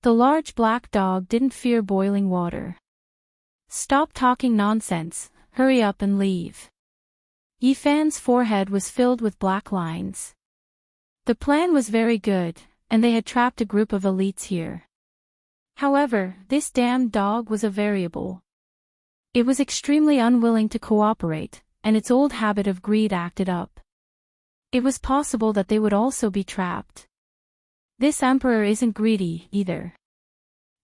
The large black dog didn't fear boiling water. Stop talking nonsense, hurry up and leave. Yifan's forehead was filled with black lines. The plan was very good, and they had trapped a group of elites here. However, this damned dog was a variable. It was extremely unwilling to cooperate, and its old habit of greed acted up. It was possible that they would also be trapped. This emperor isn't greedy, either.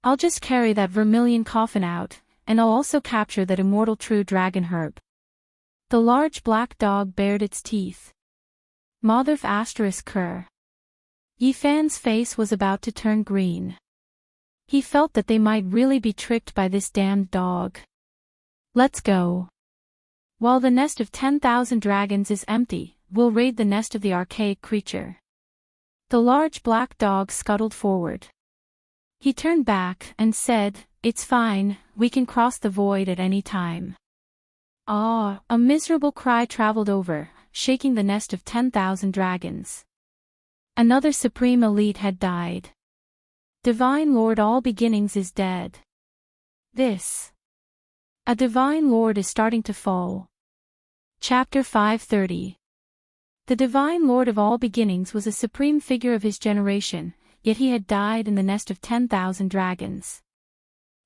I'll just carry that vermilion coffin out, and I'll also capture that immortal true dragon herb. The large black dog bared its teeth. Motherf ***. Yifan's face was about to turn green. He felt that they might really be tricked by this damned dog. Let's go. While the nest of 10,000 dragons is empty, we'll raid the nest of the archaic creature. The large black dog scuttled forward. He turned back and said, "It's fine, we can cross the void at any time." Ah, a miserable cry traveled over, shaking the nest of 10,000 dragons. Another supreme elite had died. Divine Lord All Beginnings is dead. A Divine Lord is starting to fall. Chapter 530. The Divine Lord of All Beginnings was a supreme figure of his generation, yet he had died in the nest of 10,000 dragons.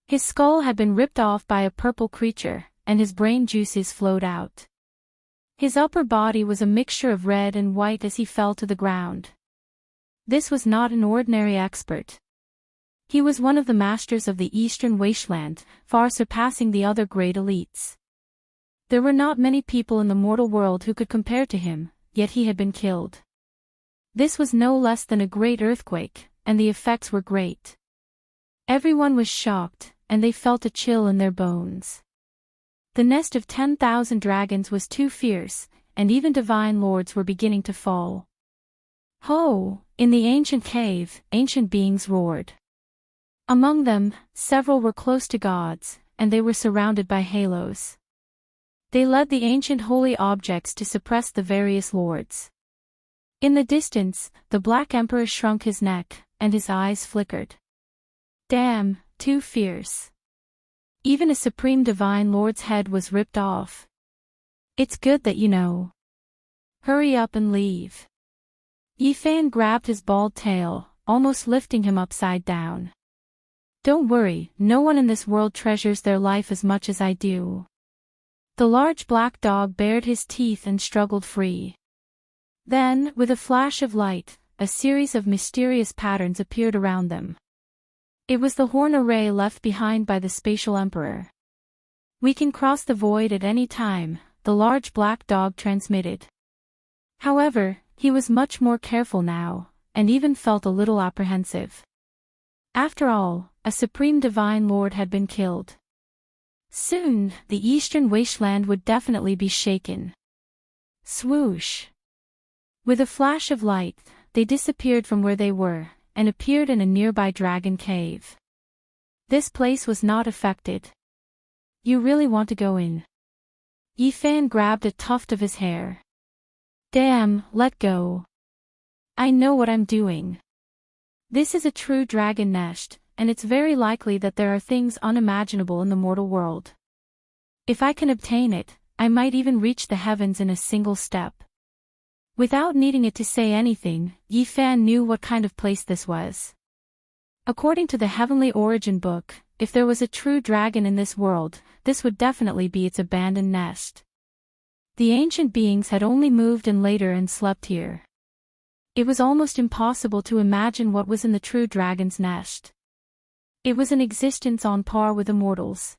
His skull had been ripped off by a purple creature, and his brain juices flowed out. His upper body was a mixture of red and white as he fell to the ground. This was not an ordinary expert. He was one of the masters of the Eastern Wasteland, far surpassing the other great elites. There were not many people in the mortal world who could compare to him, yet he had been killed. This was no less than a great earthquake, and the effects were great. Everyone was shocked, and they felt a chill in their bones. The nest of 10,000 dragons was too fierce, and even divine lords were beginning to fall. Ho! In the ancient cave, ancient beings roared. Among them, several were close to gods, and they were surrounded by halos. They led the ancient holy objects to suppress the various lords. In the distance, the Black Emperor shrunk his neck, and his eyes flickered. Damn, too fierce. Even a supreme divine lord's head was ripped off. It's good that you know. Hurry up and leave. Yifan grabbed his bald tail, almost lifting him upside down. Don't worry, no one in this world treasures their life as much as I do. The large black dog bared his teeth and struggled free. Then, with a flash of light, a series of mysterious patterns appeared around them. It was the horn array left behind by the spatial emperor. We can cross the void at any time, the large black dog transmitted. However, he was much more careful now, and even felt a little apprehensive. After all, a supreme divine lord had been killed. Soon, the eastern wasteland would definitely be shaken. Swoosh! With a flash of light, they disappeared from where they were, and appeared in a nearby dragon cave. This place was not affected. You really want to go in? Yifan grabbed a tuft of his hair. Damn, let go. I know what I'm doing. This is a true dragon nest, and it's very likely that there are things unimaginable in the mortal world. If I can obtain it, I might even reach the heavens in a single step. Without needing it to say anything, Yifan knew what kind of place this was. According to the Heavenly Origin book, if there was a true dragon in this world, this would definitely be its abandoned nest. The ancient beings had only moved in later and slept here. It was almost impossible to imagine what was in the true dragon's nest. It was an existence on par with immortals.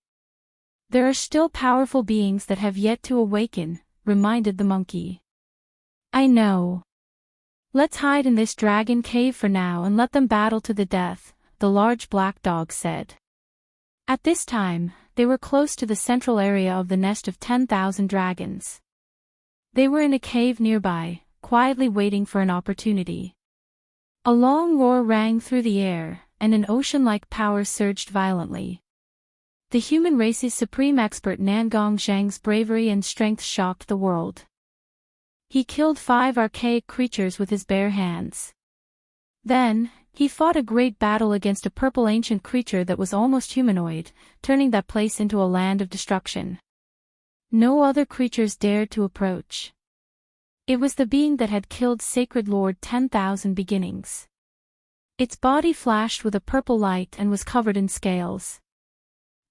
There are still powerful beings that have yet to awaken, reminded the monkey. I know. Let's hide in this dragon cave for now and let them battle to the death, the large black dog said. At this time, they were close to the central area of the nest of 10,000 dragons. They were in a cave nearby, quietly waiting for an opportunity. A long roar rang through the air, and an ocean-like power surged violently. The human race's supreme expert Nangong Zhang's bravery and strength shocked the world. He killed 5 archaic creatures with his bare hands. Then, he fought a great battle against a purple ancient creature that was almost humanoid, turning that place into a land of destruction. No other creatures dared to approach. It was the being that had killed Sacred Lord 10,000 Beginnings. Its body flashed with a purple light and was covered in scales.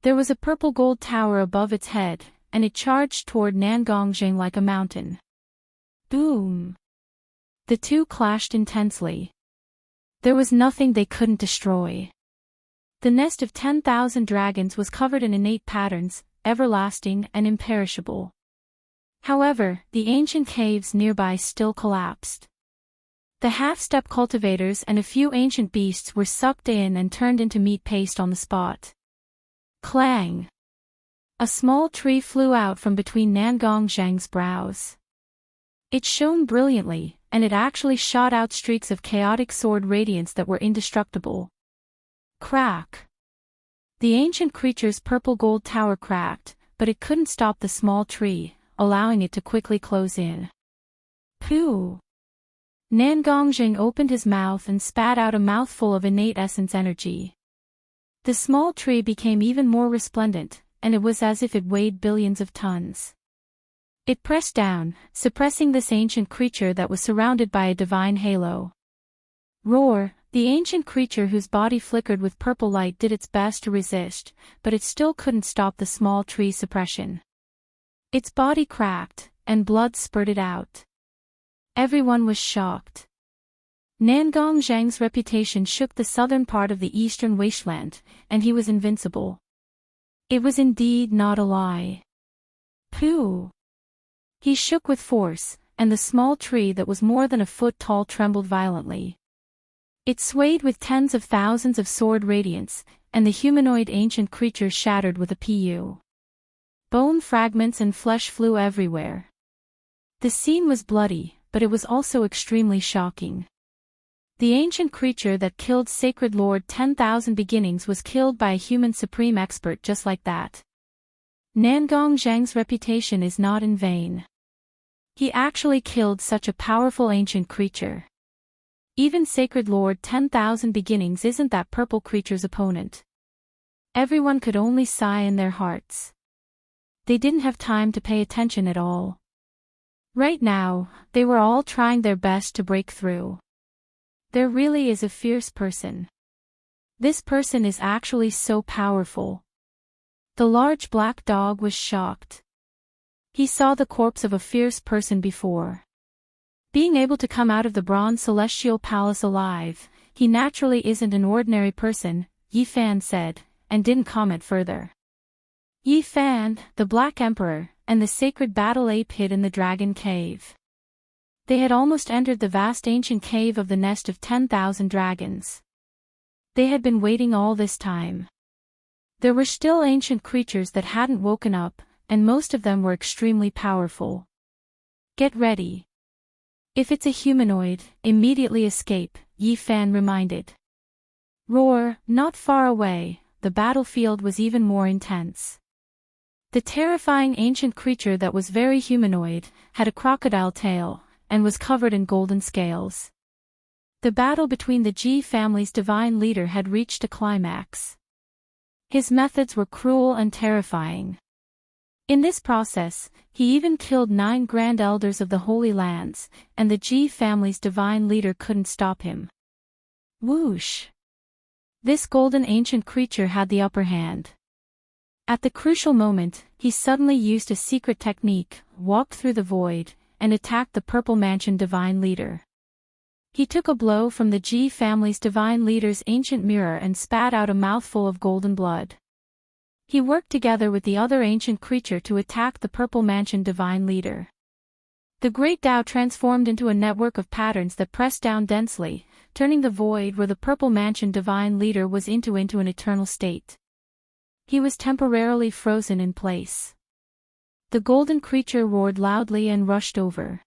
There was a purple gold tower above its head, and it charged toward Nangongjing like a mountain. Boom! The two clashed intensely. There was nothing they couldn't destroy. The nest of 10,000 dragons was covered in innate patterns, everlasting and imperishable. However, the ancient caves nearby still collapsed. The half-step cultivators and a few ancient beasts were sucked in and turned into meat paste on the spot. Clang! A small tree flew out from between Nangongjang's brows. It shone brilliantly, and it actually shot out streaks of chaotic sword radiance that were indestructible. Crack! The ancient creature's purple gold tower cracked, but it couldn't stop the small tree, allowing it to quickly close in. Pooh! Nangongjing opened his mouth and spat out a mouthful of innate essence energy. The small tree became even more resplendent, and it was as if it weighed billions of tons. It pressed down, suppressing this ancient creature that was surrounded by a divine halo. Roar! The ancient creature whose body flickered with purple light did its best to resist, but it still couldn't stop the small tree's suppression. Its body cracked, and blood spurted out. Everyone was shocked. Nangongjang's reputation shook the southern part of the eastern wasteland, and he was invincible. It was indeed not a lie. Pooh! He shook with force, and the small tree that was more than a foot tall trembled violently. It swayed with tens of thousands of sword radiance, and the humanoid ancient creature shattered with a pu. Bone fragments and flesh flew everywhere. The scene was bloody, but it was also extremely shocking. The ancient creature that killed Sacred Lord 10,000 Beginnings was killed by a human supreme expert just like that. Nangongjang's reputation is not in vain. He actually killed such a powerful ancient creature. Even Sacred Lord 10,000 Beginnings isn't that purple creature's opponent. Everyone could only sigh in their hearts. They didn't have time to pay attention at all. Right now, they were all trying their best to break through. There really is a fierce person. This person is actually so powerful. The large black dog was shocked. He saw the corpse of a fierce person before. Being able to come out of the bronze celestial palace alive, he naturally isn't an ordinary person, Yi Fan said, and didn't comment further. Yi Fan, the Black Emperor, and the sacred battle ape hid in the dragon cave. They had almost entered the vast ancient cave of the nest of 10,000 dragons. They had been waiting all this time. There were still ancient creatures that hadn't woken up, and most of them were extremely powerful. Get ready. If it's a humanoid, immediately escape, Yi Fan reminded. Roar! Not far away, the battlefield was even more intense. The terrifying ancient creature that was very humanoid, had a crocodile tail, and was covered in golden scales. The battle between the Ji family's divine leader had reached a climax. His methods were cruel and terrifying. In this process, he even killed 9 grand elders of the Holy Lands, and the Ji family's divine leader couldn't stop him. Whoosh! This golden ancient creature had the upper hand. At the crucial moment, he suddenly used a secret technique, walked through the void, and attacked the Purple Mansion divine leader. He took a blow from the Ji family's divine leader's ancient mirror and spat out a mouthful of golden blood. He worked together with the other ancient creature to attack the Purple Mansion divine leader. The great Tao transformed into a network of patterns that pressed down densely, turning the void where the Purple Mansion divine leader was into an eternal state. He was temporarily frozen in place. The golden creature roared loudly and rushed over.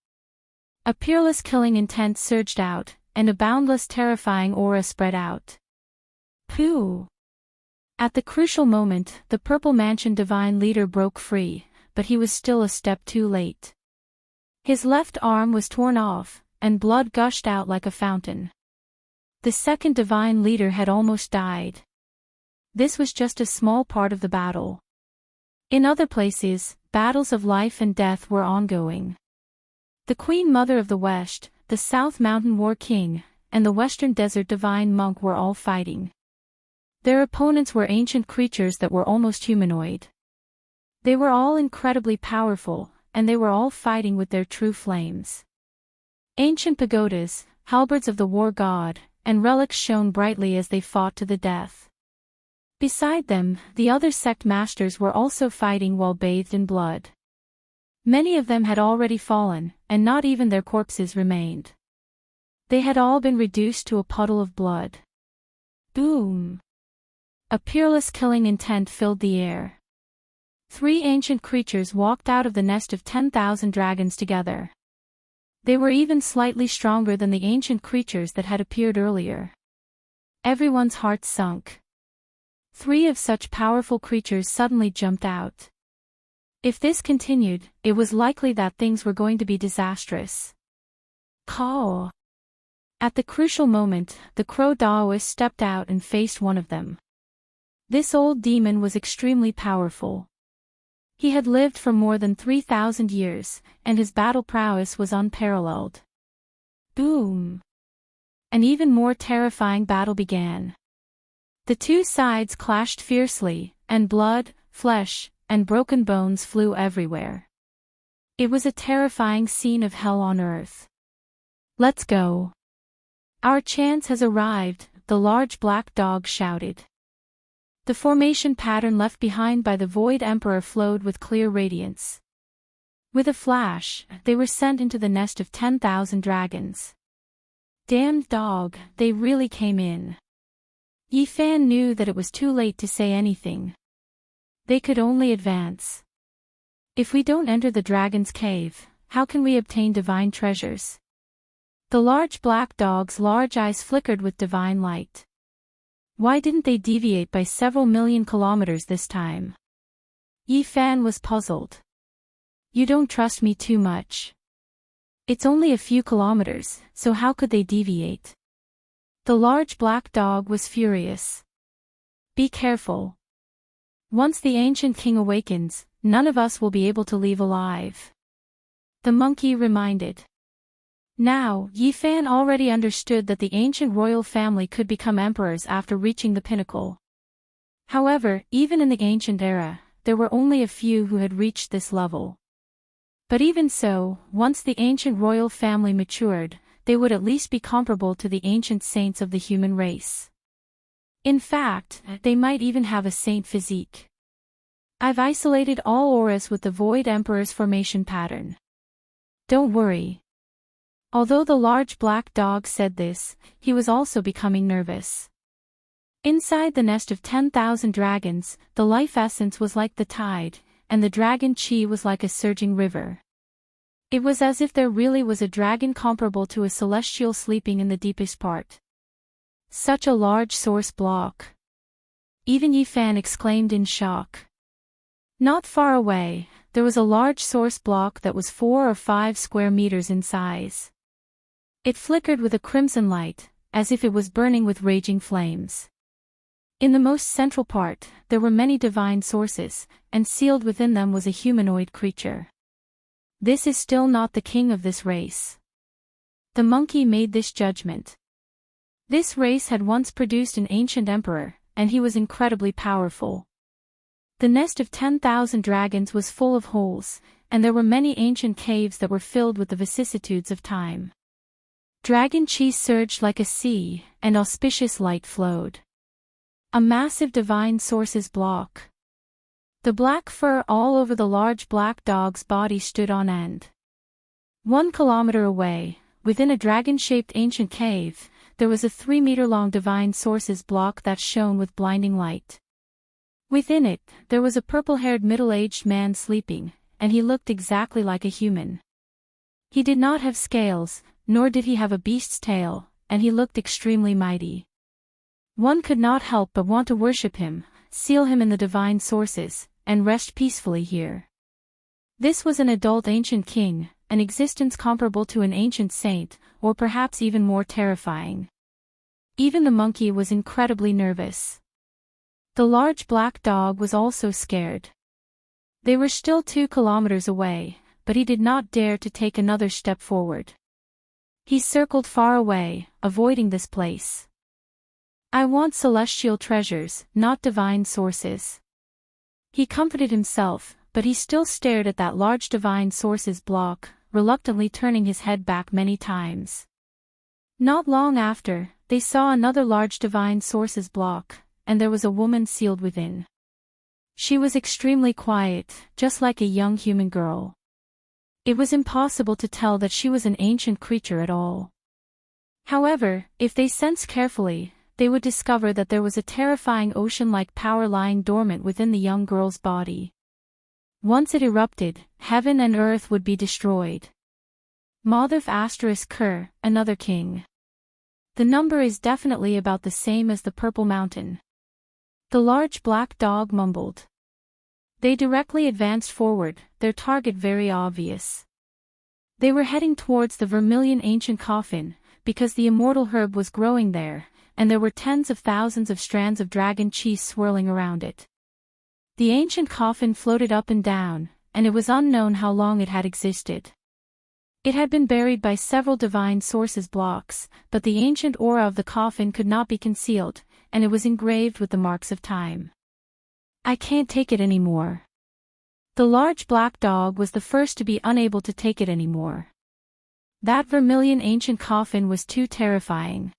A peerless killing intent surged out, and a boundless terrifying aura spread out. Pooh! At the crucial moment, the Purple Mansion divine leader broke free, but he was still a step too late. His left arm was torn off, and blood gushed out like a fountain. The second divine leader had almost died. This was just a small part of the battle. In other places, battles of life and death were ongoing. The Queen Mother of the West, the South Mountain War King, and the Western Desert Divine Monk were all fighting. Their opponents were ancient creatures that were almost humanoid. They were all incredibly powerful, and they were all fighting with their true flames. Ancient pagodas, halberds of the war god, and relics shone brightly as they fought to the death. Beside them, the other sect masters were also fighting while bathed in blood. Many of them had already fallen, and not even their corpses remained. They had all been reduced to a puddle of blood. Boom! A peerless killing intent filled the air. 3 ancient creatures walked out of the nest of 10,000 dragons together. They were even slightly stronger than the ancient creatures that had appeared earlier. Everyone's heart sunk. 3 of such powerful creatures suddenly jumped out. If this continued, it was likely that things were going to be disastrous. Caw! At the crucial moment, the Crow Daoist stepped out and faced one of them. This old demon was extremely powerful. He had lived for more than 3,000 years, and his battle prowess was unparalleled. Boom! An even more terrifying battle began. The 2 sides clashed fiercely, and blood, flesh, and broken bones flew everywhere. It was a terrifying scene of hell on earth. Let's go. Our chance has arrived, the large black dog shouted. The formation pattern left behind by the Void Emperor flowed with clear radiance. With a flash, they were sent into the nest of 10,000 dragons. Damned dog, they really came in. Yi Fan knew that it was too late to say anything. They could only advance. If we don't enter the dragon's cave, how can we obtain divine treasures? The large black dog's large eyes flickered with divine light. Why didn't they deviate by several million kilometers this time? Yi Fan was puzzled. You don't trust me too much. It's only a few kilometers, so how could they deviate? The large black dog was furious. Be careful. Once the ancient king awakens, none of us will be able to leave alive. The monkey reminded. Now, Yi Fan already understood that the ancient royal family could become emperors after reaching the pinnacle. However, even in the ancient era, there were only a few who had reached this level. But even so, once the ancient royal family matured, they would at least be comparable to the ancient saints of the human race. In fact, they might even have a saint physique. I've isolated all auras with the Void Emperor's formation pattern. Don't worry. Although the large black dog said this, he was also becoming nervous. Inside the nest of 10,000 dragons, the life essence was like the tide, and the dragon chi was like a surging river. It was as if there really was a dragon comparable to a celestial sleeping in the deepest part. Such a large source block. Even Yi Fan exclaimed in shock. Not far away, there was a large source block that was 4 or 5 square meters in size. It flickered with a crimson light, as if it was burning with raging flames. In the most central part, there were many divine sources, and sealed within them was a humanoid creature. This is still not the king of this race. The monkey made this judgment. This race had once produced an ancient emperor, and he was incredibly powerful. The nest of 10,000 dragons was full of holes, and there were many ancient caves that were filled with the vicissitudes of time. Dragon chi surged like a sea, and auspicious light flowed. A massive divine sources block. The black fur all over the large black dog's body stood on end. 1 kilometer away, within a dragon-shaped ancient cave, there was a 3-meter-long divine sources block that shone with blinding light. Within it, there was a purple-haired middle-aged man sleeping, and he looked exactly like a human. He did not have scales, nor did he have a beast's tail, and he looked extremely mighty. One could not help but want to worship him, seal him in the divine sources, and rest peacefully here. This was an adult ancient king, an existence comparable to an ancient saint, or perhaps even more terrifying. Even the monkey was incredibly nervous. The large black dog was also scared. They were still 2 kilometers away, but he did not dare to take another step forward. He circled far away, avoiding this place. "I want celestial treasures, not divine sources," he comforted himself, but he still stared at that large divine sources block, reluctantly turning his head back many times. Not long after, they saw another large divine sources block, and there was a woman sealed within. She was extremely quiet, just like a young human girl. It was impossible to tell that she was an ancient creature at all. However, if they sensed carefully, they would discover that there was a terrifying ocean-like power lying dormant within the young girl's body. Once it erupted, heaven and earth would be destroyed. Mothif *Ker, another king. The number is definitely about the same as the Purple Mountain. The large black dog mumbled. They directly advanced forward, their target very obvious. They were heading towards the vermilion ancient coffin, because the immortal herb was growing there, and there were tens of thousands of strands of dragon chi swirling around it. The ancient coffin floated up and down, and it was unknown how long it had existed. It had been buried by several divine sources blocks, but the ancient aura of the coffin could not be concealed, and it was engraved with the marks of time. "I can't take it anymore." The large black dog was the first to be unable to take it anymore. That vermilion ancient coffin was too terrifying.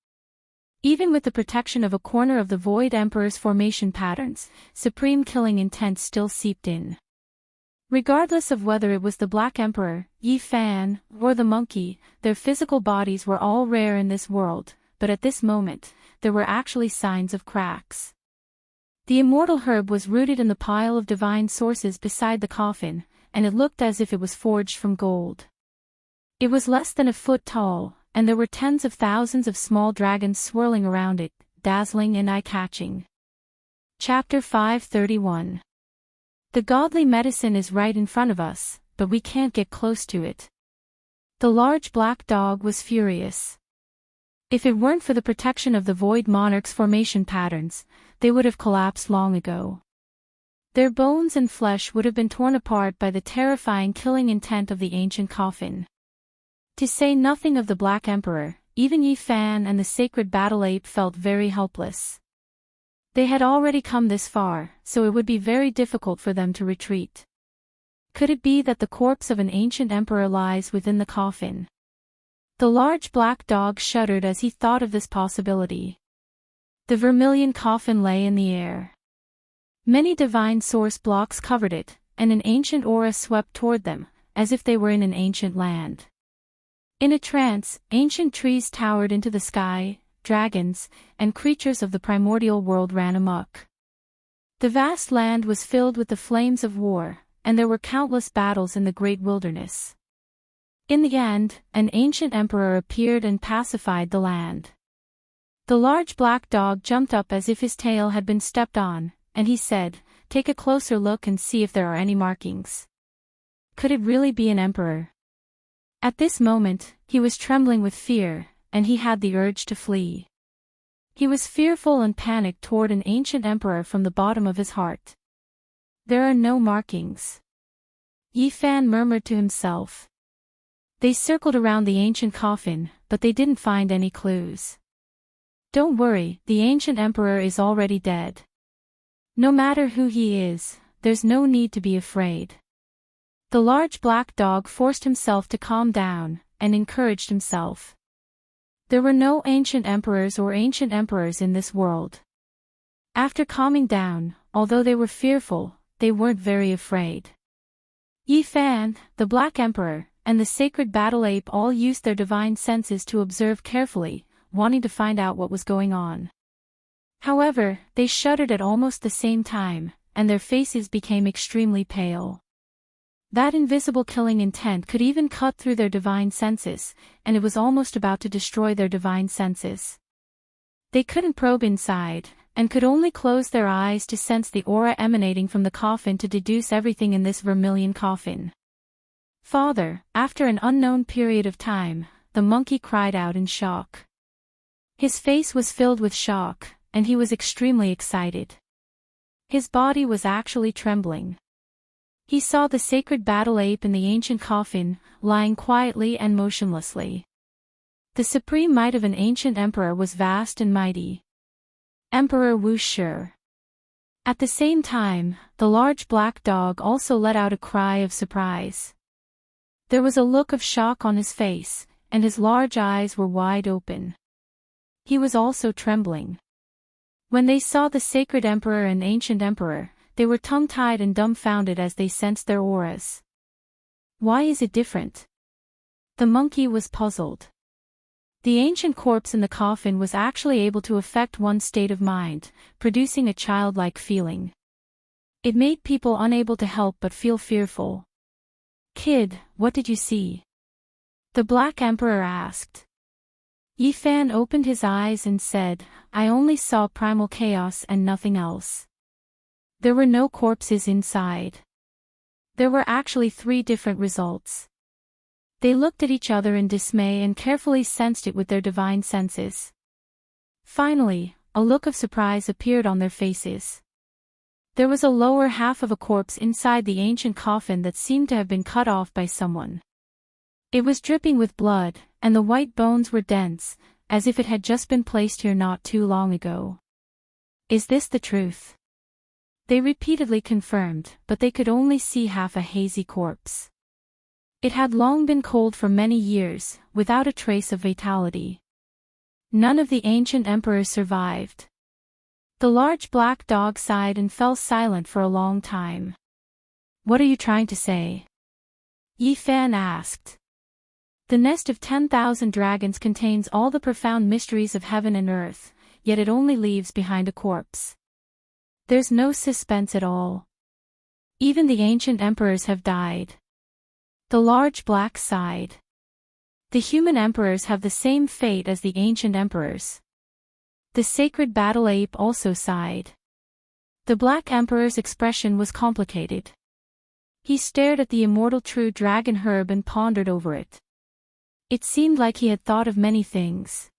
Even with the protection of a corner of the Void Emperor's formation patterns, supreme killing intent still seeped in. Regardless of whether it was the Black Emperor, Yi Fan, or the monkey, their physical bodies were all rare in this world, but at this moment, there were actually signs of cracks. The immortal herb was rooted in the pile of divine sources beside the coffin, and it looked as if it was forged from gold. It was less than a foot tall, and there were tens of thousands of small dragons swirling around it, dazzling and eye-catching. Chapter 531. The godly medicine is right in front of us, but we can't get close to it. The large black dog was furious. If it weren't for the protection of the Void Monarch's formation patterns, they would have collapsed long ago. Their bones and flesh would have been torn apart by the terrifying killing intent of the ancient coffin. To say nothing of the Black Emperor, even Yi Fan and the sacred battle ape felt very helpless. They had already come this far, so it would be very difficult for them to retreat. Could it be that the corpse of an ancient emperor lies within the coffin? The large black dog shuddered as he thought of this possibility. The vermilion coffin lay in the air. Many divine source blocks covered it, and an ancient aura swept toward them, as if they were in an ancient land. In a trance, ancient trees towered into the sky, dragons, and creatures of the primordial world ran amok. The vast land was filled with the flames of war, and there were countless battles in the great wilderness. In the end, an ancient emperor appeared and pacified the land. The large black dog jumped up as if his tail had been stepped on, and he said, "Take a closer look and see if there are any markings. Could it really be an emperor?" At this moment, he was trembling with fear, and he had the urge to flee. He was fearful and panicked toward an ancient emperor from the bottom of his heart. "There are no markings," Yi Fan murmured to himself. They circled around the ancient coffin, but they didn't find any clues. "Don't worry, the ancient emperor is already dead. No matter who he is, there's no need to be afraid." The large black dog forced himself to calm down, and encouraged himself. There were no ancient emperors or ancient emperors in this world. After calming down, although they were fearful, they weren't very afraid. Yi Fan, the Black Emperor, and the sacred battle ape all used their divine senses to observe carefully, wanting to find out what was going on. However, they shuddered at almost the same time, and their faces became extremely pale. That invisible killing intent could even cut through their divine senses, and it was almost about to destroy their divine senses. They couldn't probe inside, and could only close their eyes to sense the aura emanating from the coffin to deduce everything in this vermilion coffin. Father, after an unknown period of time, the monkey cried out in shock. His face was filled with shock, and he was extremely excited. His body was actually trembling. He saw the sacred battle ape in the ancient coffin, lying quietly and motionlessly. The supreme might of an ancient emperor was vast and mighty. Emperor Wu Shi. At the same time, the large black dog also let out a cry of surprise. There was a look of shock on his face, and his large eyes were wide open. He was also trembling. When they saw the sacred emperor and ancient emperor, they were tongue-tied and dumbfounded as they sensed their auras. Why is it different? The monkey was puzzled. The ancient corpse in the coffin was actually able to affect one's state of mind, producing a childlike feeling. It made people unable to help but feel fearful. Kid, what did you see? The Black Emperor asked. Yi Fan opened his eyes and said, I only saw primal chaos and nothing else. There were no corpses inside. There were actually 3 different results. They looked at each other in dismay and carefully sensed it with their divine senses. Finally, a look of surprise appeared on their faces. There was a lower half of a corpse inside the ancient coffin that seemed to have been cut off by someone. It was dripping with blood, and the white bones were dense, as if it had just been placed here not too long ago. Is this the truth? They repeatedly confirmed, but they could only see half a hazy corpse. It had long been cold for many years, without a trace of vitality. None of the ancient emperors survived. The large black dog sighed and fell silent for a long time. What are you trying to say? Yi Fan asked. The nest of 10,000 dragons contains all the profound mysteries of heaven and earth, yet it only leaves behind a corpse. There's no suspense at all. Even the ancient emperors have died. The large black sighed. The human emperors have the same fate as the ancient emperors. The sacred battle ape also sighed. The Black Emperor's expression was complicated. He stared at the immortal true dragon herb and pondered over it. It seemed like he had thought of many things.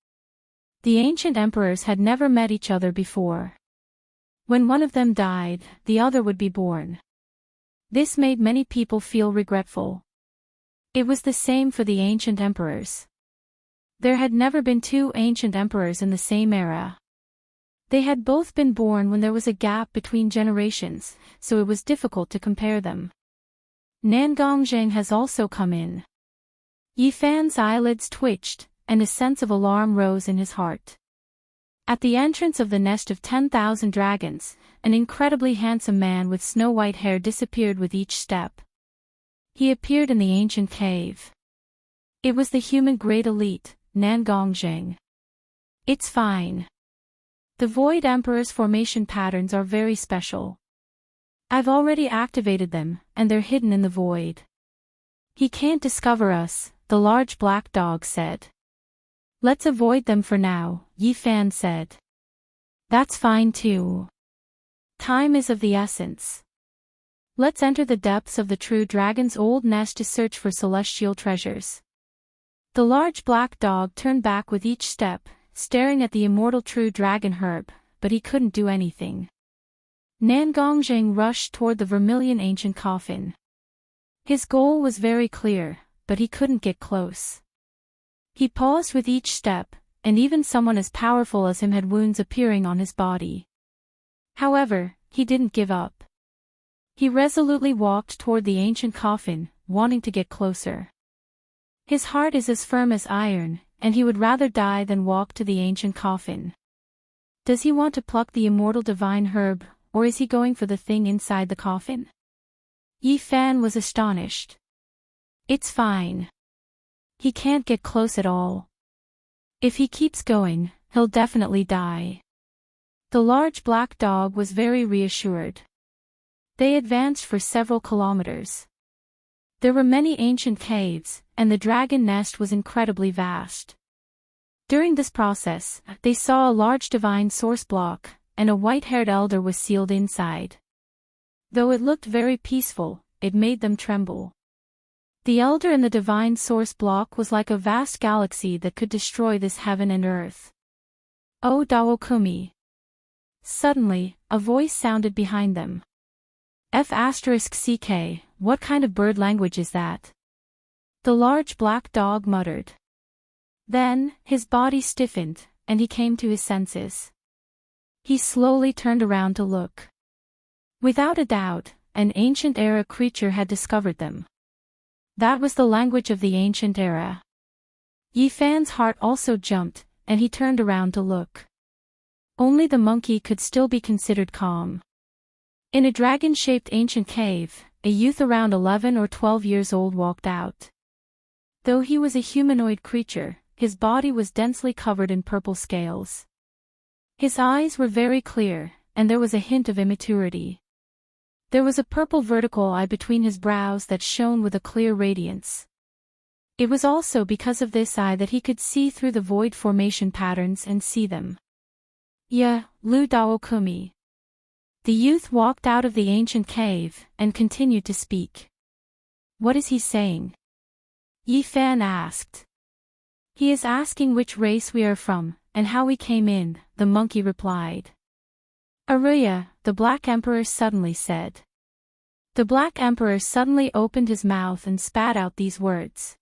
The ancient emperors had never met each other before. When one of them died, the other would be born. This made many people feel regretful. It was the same for the ancient emperors. There had never been 2 ancient emperors in the same era. They had both been born when there was a gap between generations, so it was difficult to compare them. Nangongzheng has also come in. Yi Fan's eyelids twitched, and a sense of alarm rose in his heart. At the entrance of the nest of 10,000 dragons, an incredibly handsome man with snow-white hair disappeared with each step. He appeared in the ancient cave. It was the human great elite, Nangongzheng. It's fine. The Void Emperor's formation patterns are very special. I've already activated them, and they're hidden in the void. He can't discover us, the large black dog said. Let's avoid them for now, Yi Fan said. That's fine too. Time is of the essence. Let's enter the depths of the true dragon's old nest to search for celestial treasures. The large black dog turned back with each step, staring at the immortal true dragon herb, but he couldn't do anything. Nangongzheng rushed toward the vermilion ancient coffin. His goal was very clear, but he couldn't get close. He paused with each step, and even someone as powerful as him had wounds appearing on his body. However, he didn't give up. He resolutely walked toward the ancient coffin, wanting to get closer. His heart is as firm as iron, and he would rather die than walk to the ancient coffin. Does he want to pluck the immortal divine herb, or is he going for the thing inside the coffin? Yi Fan was astonished. It's fine. He can't get close at all. If he keeps going, he'll definitely die. The large black dog was very reassured. They advanced for several kilometers. There were many ancient caves, and the dragon nest was incredibly vast. During this process, they saw a large divine source block, and a white-haired elder was sealed inside. Though it looked very peaceful, it made them tremble. The elder in the divine source block was like a vast galaxy that could destroy this heaven and earth. Oh Dawokumi. Suddenly, a voice sounded behind them. F***CK, what kind of bird language is that? The large black dog muttered. Then, his body stiffened, and he came to his senses. He slowly turned around to look. Without a doubt, an ancient era creature had discovered them. That was the language of the ancient era. Yi Fan's heart also jumped, and he turned around to look. Only the monkey could still be considered calm. In a dragon-shaped ancient cave, a youth around 11 or 12 years old walked out. Though he was a humanoid creature, his body was densely covered in purple scales. His eyes were very clear, and there was a hint of immaturity. There was a purple vertical eye between his brows that shone with a clear radiance. It was also because of this eye that he could see through the void formation patterns and see them. Yeah, Lu Dawokumi. The youth walked out of the ancient cave, and continued to speak. What is he saying? Yi Fan asked. He is asking which race we are from, and how we came in, the monkey replied. Aruya, the Black Emperor suddenly said. The Black Emperor suddenly opened his mouth and spat out these words.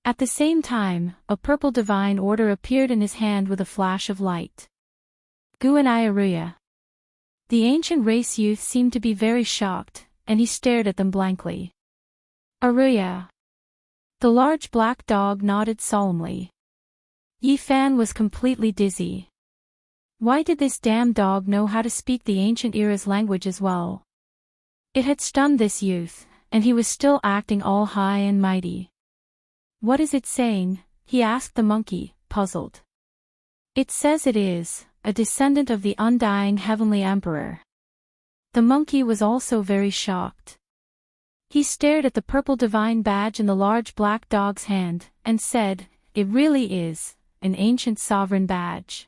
At the same time, a purple divine order appeared in his hand with a flash of light. Guanai Aruya. The ancient race youth seemed to be very shocked, and he stared at them blankly. Aruya. The large black dog nodded solemnly. Yi Fan was completely dizzy. Why did this damn dog know how to speak the ancient era's language as well? It had stunned this youth, and he was still acting all high and mighty. What is it saying? He asked the monkey, puzzled. It says it is a descendant of the undying heavenly emperor. The monkey was also very shocked. He stared at the purple divine badge in the large black dog's hand, and said, it really is an ancient sovereign badge.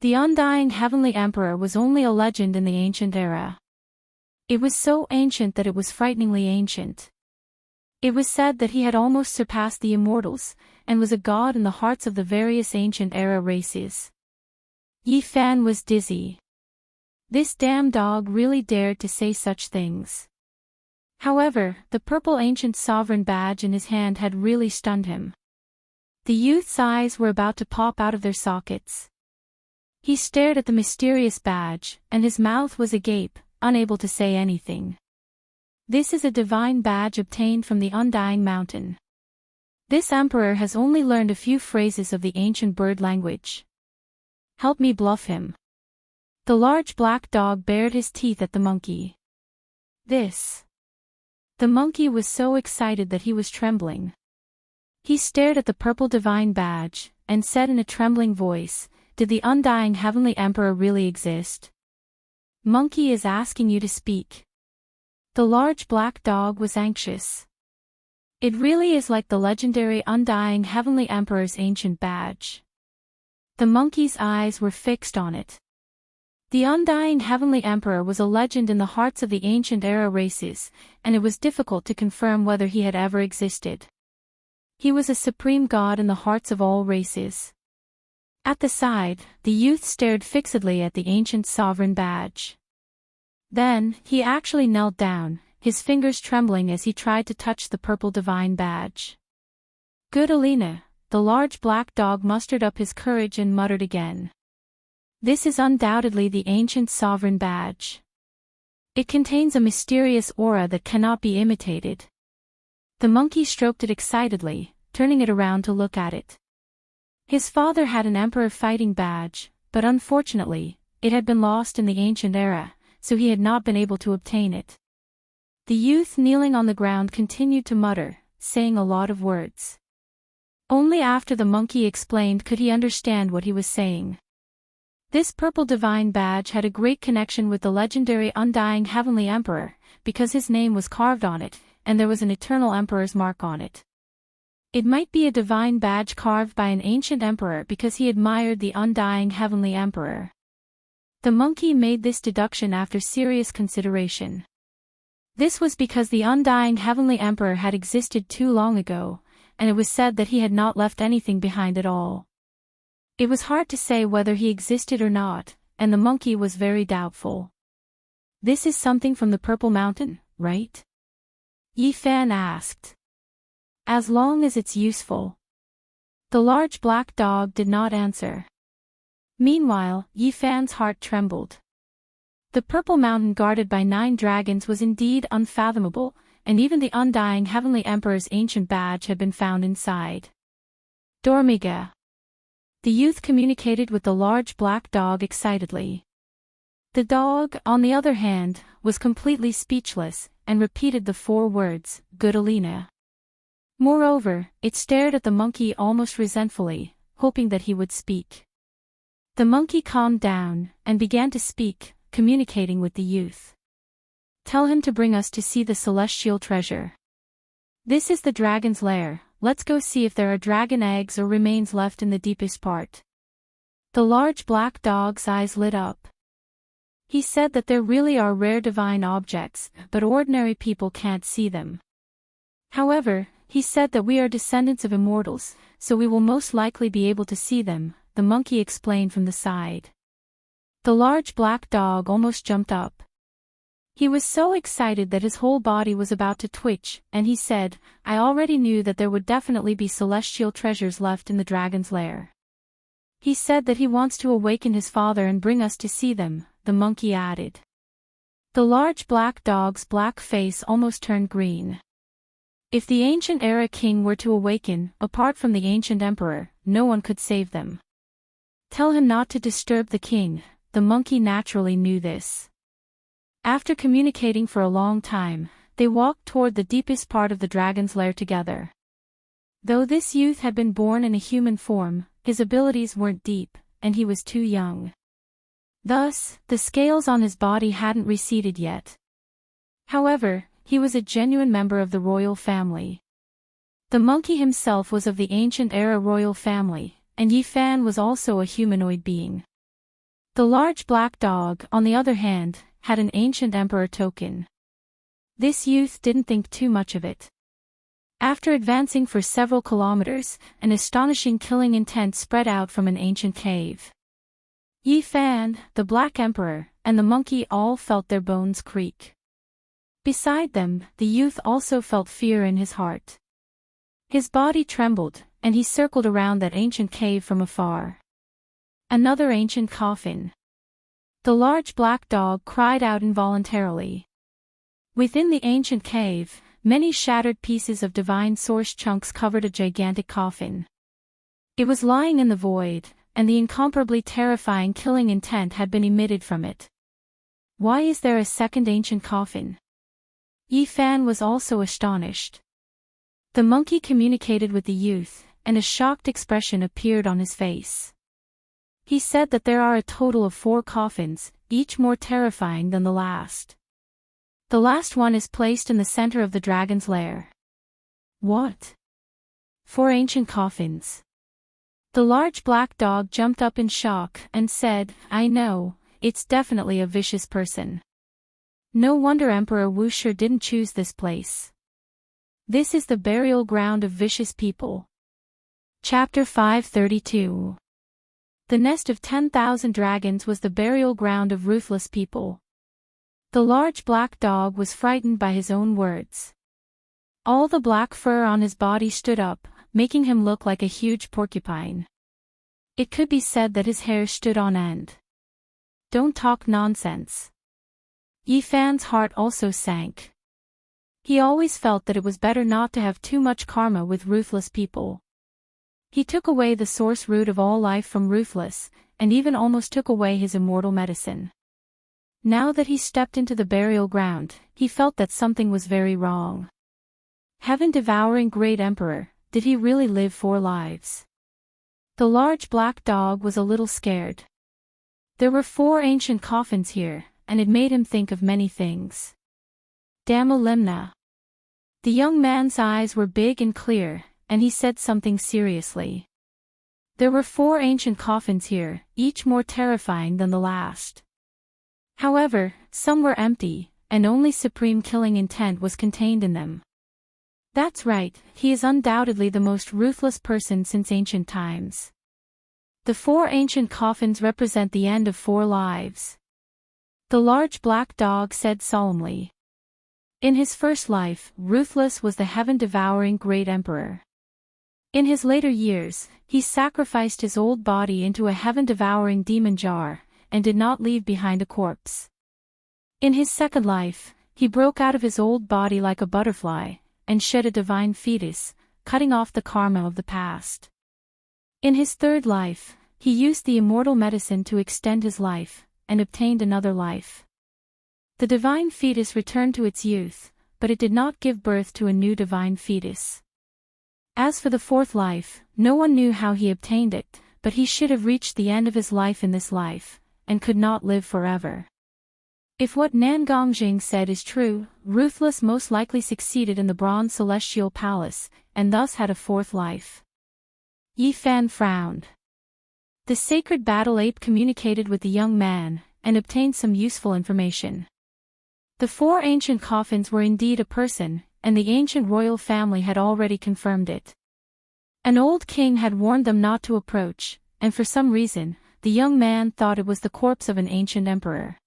The undying heavenly emperor was only a legend in the ancient era. It was so ancient that it was frighteningly ancient. It was said that he had almost surpassed the immortals, and was a god in the hearts of the various ancient era races. Yi Fan was dizzy. This damn dog really dared to say such things. However, the purple ancient sovereign badge in his hand had really stunned him. The youth's eyes were about to pop out of their sockets. He stared at the mysterious badge, and his mouth was agape, unable to say anything. This is a divine badge obtained from the Undying Mountain. This emperor has only learned a few phrases of the ancient bird language. Help me bluff him. The large black dog bared his teeth at the monkey. This. The monkey was so excited that he was trembling. He stared at the purple divine badge, and said in a trembling voice, did the undying heavenly emperor really exist? Monkey is asking you to speak. The large black dog was anxious. It really is like the legendary undying heavenly emperor's ancient badge. The monkey's eyes were fixed on it. The undying heavenly emperor was a legend in the hearts of the ancient era races, and it was difficult to confirm whether he had ever existed. He was a supreme god in the hearts of all races. At the side, the youth stared fixedly at the ancient sovereign badge. Then, he actually knelt down, his fingers trembling as he tried to touch the purple divine badge. Good Alina, the large black dog mustered up his courage and muttered again. This is undoubtedly the ancient sovereign badge. It contains a mysterious aura that cannot be imitated. The monkey stroked it excitedly, turning it around to look at it. His father had an emperor fighting badge, but unfortunately, it had been lost in the ancient era, so he had not been able to obtain it. The youth kneeling on the ground continued to mutter, saying a lot of words. Only after the monkey explained could he understand what he was saying. This purple divine badge had a great connection with the legendary undying heavenly emperor, because his name was carved on it, and there was an eternal emperor's mark on it. It might be a divine badge carved by an ancient emperor because he admired the undying heavenly emperor. The monkey made this deduction after serious consideration. This was because the undying Heavenly Emperor had existed too long ago, and it was said that he had not left anything behind at all. It was hard to say whether he existed or not, and the monkey was very doubtful. "This is something from the Purple Mountain, right?" Yi Fan asked. "As long as it's useful." The large black dog did not answer. Meanwhile, Yi Fan's heart trembled. The Purple Mountain guarded by 9 dragons was indeed unfathomable, and even the undying Heavenly Emperor's ancient badge had been found inside. "Dormiga." The youth communicated with the large black dog excitedly. The dog, on the other hand, was completely speechless, and repeated the 4 words, "Good Alina." Moreover, it stared at the monkey almost resentfully, hoping that he would speak. The monkey calmed down, and began to speak, communicating with the youth. "Tell him to bring us to see the celestial treasure. This is the dragon's lair, let's go see if there are dragon eggs or remains left in the deepest part." The large black dog's eyes lit up. He said that there really are rare divine objects, but ordinary people can't see them. However, he said that we are descendants of immortals, so we will most likely be able to see them, the monkey explained from the side. The large black dog almost jumped up. He was so excited that his whole body was about to twitch, and he said, "I already knew that there would definitely be celestial treasures left in the dragon's lair." He said that he wants to awaken his father and bring us to see them, the monkey added. The large black dog's black face almost turned green. If the ancient era king were to awaken, apart from the ancient emperor, no one could save them. Tell him not to disturb the king, the monkey naturally knew this. After communicating for a long time, they walked toward the deepest part of the dragon's lair together. Though this youth had been born in a human form, his abilities weren't deep, and he was too young. Thus, the scales on his body hadn't receded yet. However, he was a genuine member of the royal family. The monkey himself was of the ancient era royal family, and Yi Fan was also a humanoid being. The large black dog, on the other hand, had an ancient emperor token. This youth didn't think too much of it. After advancing for several kilometers, an astonishing killing intent spread out from an ancient cave. Yi Fan, the Black Emperor, and the monkey all felt their bones creak. Beside them, the youth also felt fear in his heart. His body trembled, and he circled around that ancient cave from afar. Another ancient coffin. The large black dog cried out involuntarily. Within the ancient cave, many shattered pieces of divine source chunks covered a gigantic coffin. It was lying in the void, and the incomparably terrifying killing intent had been emitted from it. Why is there a second ancient coffin? Yi Fan was also astonished. The monkey communicated with the youth, and a shocked expression appeared on his face. He said that there are a total of 4 coffins, each more terrifying than the last. The last one is placed in the center of the dragon's lair. What? 4 ancient coffins. The large black dog jumped up in shock and said, "I know, it's definitely a vicious person. No wonder Emperor Wuxia didn't choose this place. This is the burial ground of vicious people." Chapter 532. The nest of 10,000 dragons was the burial ground of ruthless people. The large black dog was frightened by his own words. All the black fur on his body stood up, making him look like a huge porcupine. It could be said that his hair stood on end. "Don't talk nonsense." Yi Fan's heart also sank. He always felt that it was better not to have too much karma with ruthless people. He took away the source root of all life from Ruthless, and even almost took away his immortal medicine. Now that he stepped into the burial ground, he felt that something was very wrong. Heaven-devouring great emperor, did he really live 4 lives? The large black dog was a little scared. There were 4 ancient coffins here, and it made him think of many things. Damalimna. The young man's eyes were big and clear, and he said something seriously. There were 4 ancient coffins here, each more terrifying than the last. However, some were empty, and only supreme killing intent was contained in them. That's right, he is undoubtedly the most ruthless person since ancient times. The 4 ancient coffins represent the end of 4 lives. The large black dog said solemnly. In his first life, Ruthless was the heaven-devouring great emperor. In his later years, he sacrificed his old body into a heaven-devouring demon jar, and did not leave behind a corpse. In his second life, he broke out of his old body like a butterfly, and shed a divine fetus, cutting off the karma of the past. In his third life, he used the immortal medicine to extend his life, and obtained another life. The divine fetus returned to its youth, but it did not give birth to a new divine fetus. As for the fourth life, no one knew how he obtained it, but he should have reached the end of his life in this life, and could not live forever. If what Nangongjing said is true, Ruthless most likely succeeded in the Bronze Celestial Palace, and thus had a fourth life. Yi Fan frowned. The sacred battle ape communicated with the young man, and obtained some useful information. The 4 ancient coffins were indeed a person, and the ancient royal family had already confirmed it. An old king had warned them not to approach, and for some reason, the young man thought it was the corpse of an ancient emperor.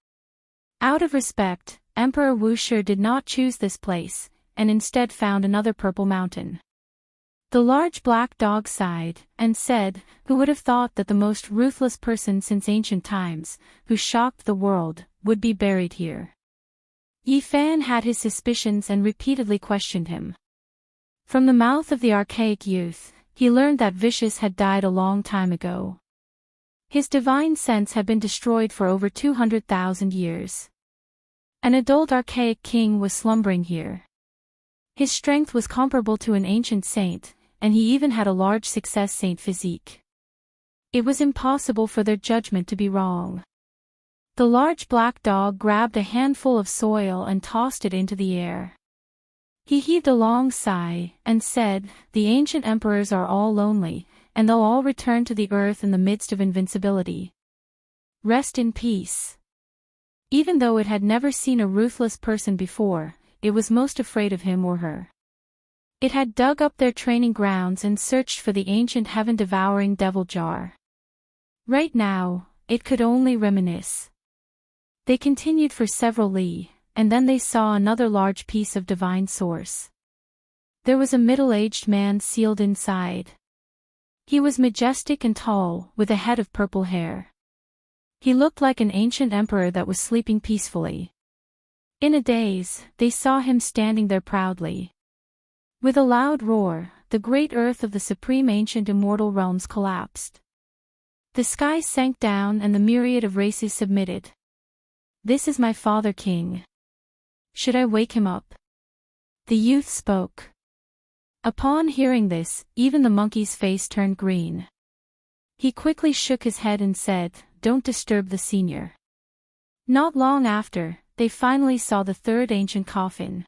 Out of respect, Emperor Wushi did not choose this place, and instead found another purple mountain. The large black dog sighed, and said, "Who would have thought that the most ruthless person since ancient times, who shocked the world, would be buried here?" Yi Fan had his suspicions and repeatedly questioned him. From the mouth of the archaic youth, he learned that Vicious had died a long time ago. His divine sense had been destroyed for over 200,000 years. An adult archaic king was slumbering here. His strength was comparable to an ancient saint, and he even had a large success saint physique. It was impossible for their judgment to be wrong. The large black dog grabbed a handful of soil and tossed it into the air. He heaved a long sigh, and said, "The ancient emperors are all lonely, and they'll all return to the earth in the midst of invincibility. Rest in peace." Even though it had never seen a ruthless person before, it was most afraid of him or her. It had dug up their training grounds and searched for the ancient heaven-devouring devil jar. Right now, it could only reminisce. They continued for several li, and then they saw another large piece of divine source. There was a middle-aged man sealed inside. He was majestic and tall, with a head of purple hair. He looked like an ancient emperor that was sleeping peacefully. In a daze, they saw him standing there proudly. With a loud roar, the great earth of the supreme ancient immortal realms collapsed. The sky sank down and the myriad of races submitted. "This is my father king. Should I wake him up?" The youth spoke. Upon hearing this, even the monkey's face turned green. He quickly shook his head and said, "Don't disturb the senior." Not long after, they finally saw the 3rd ancient coffin.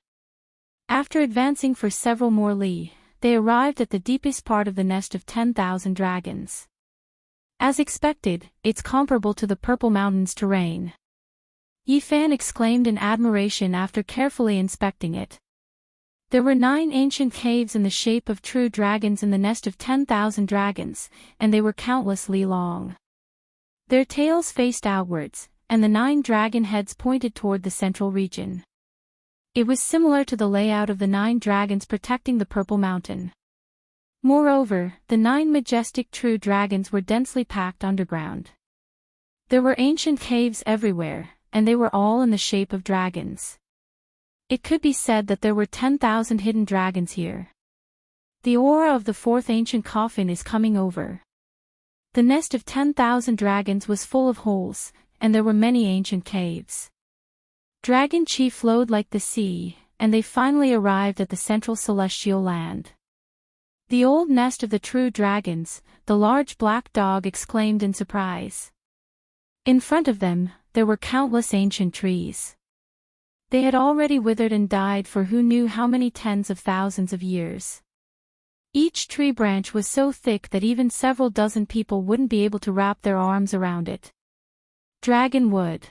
After advancing for several more li, they arrived at the deepest part of the nest of 10,000 dragons. As expected, it's comparable to the Purple Mountain's terrain. Yi Fan exclaimed in admiration after carefully inspecting it. There were 9 ancient caves in the shape of true dragons in the nest of 10,000 dragons, and they were countless li long. Their tails faced outwards, and the 9 dragon heads pointed toward the central region. It was similar to the layout of the 9 dragons protecting the Purple Mountain. Moreover, the 9 majestic true dragons were densely packed underground. There were ancient caves everywhere, and they were all in the shape of dragons. It could be said that there were 10,000 hidden dragons here. The aura of the 4th ancient coffin is coming over. The nest of 10,000 dragons was full of holes, and there were many ancient caves. Dragon chi flowed like the sea, and they finally arrived at the central celestial land. The old nest of the true dragons, the large black dog exclaimed in surprise. In front of them, there were countless ancient trees. They had already withered and died for who knew how many tens of thousands of years. Each tree branch was so thick that even several dozen people wouldn't be able to wrap their arms around it. Dragon wood.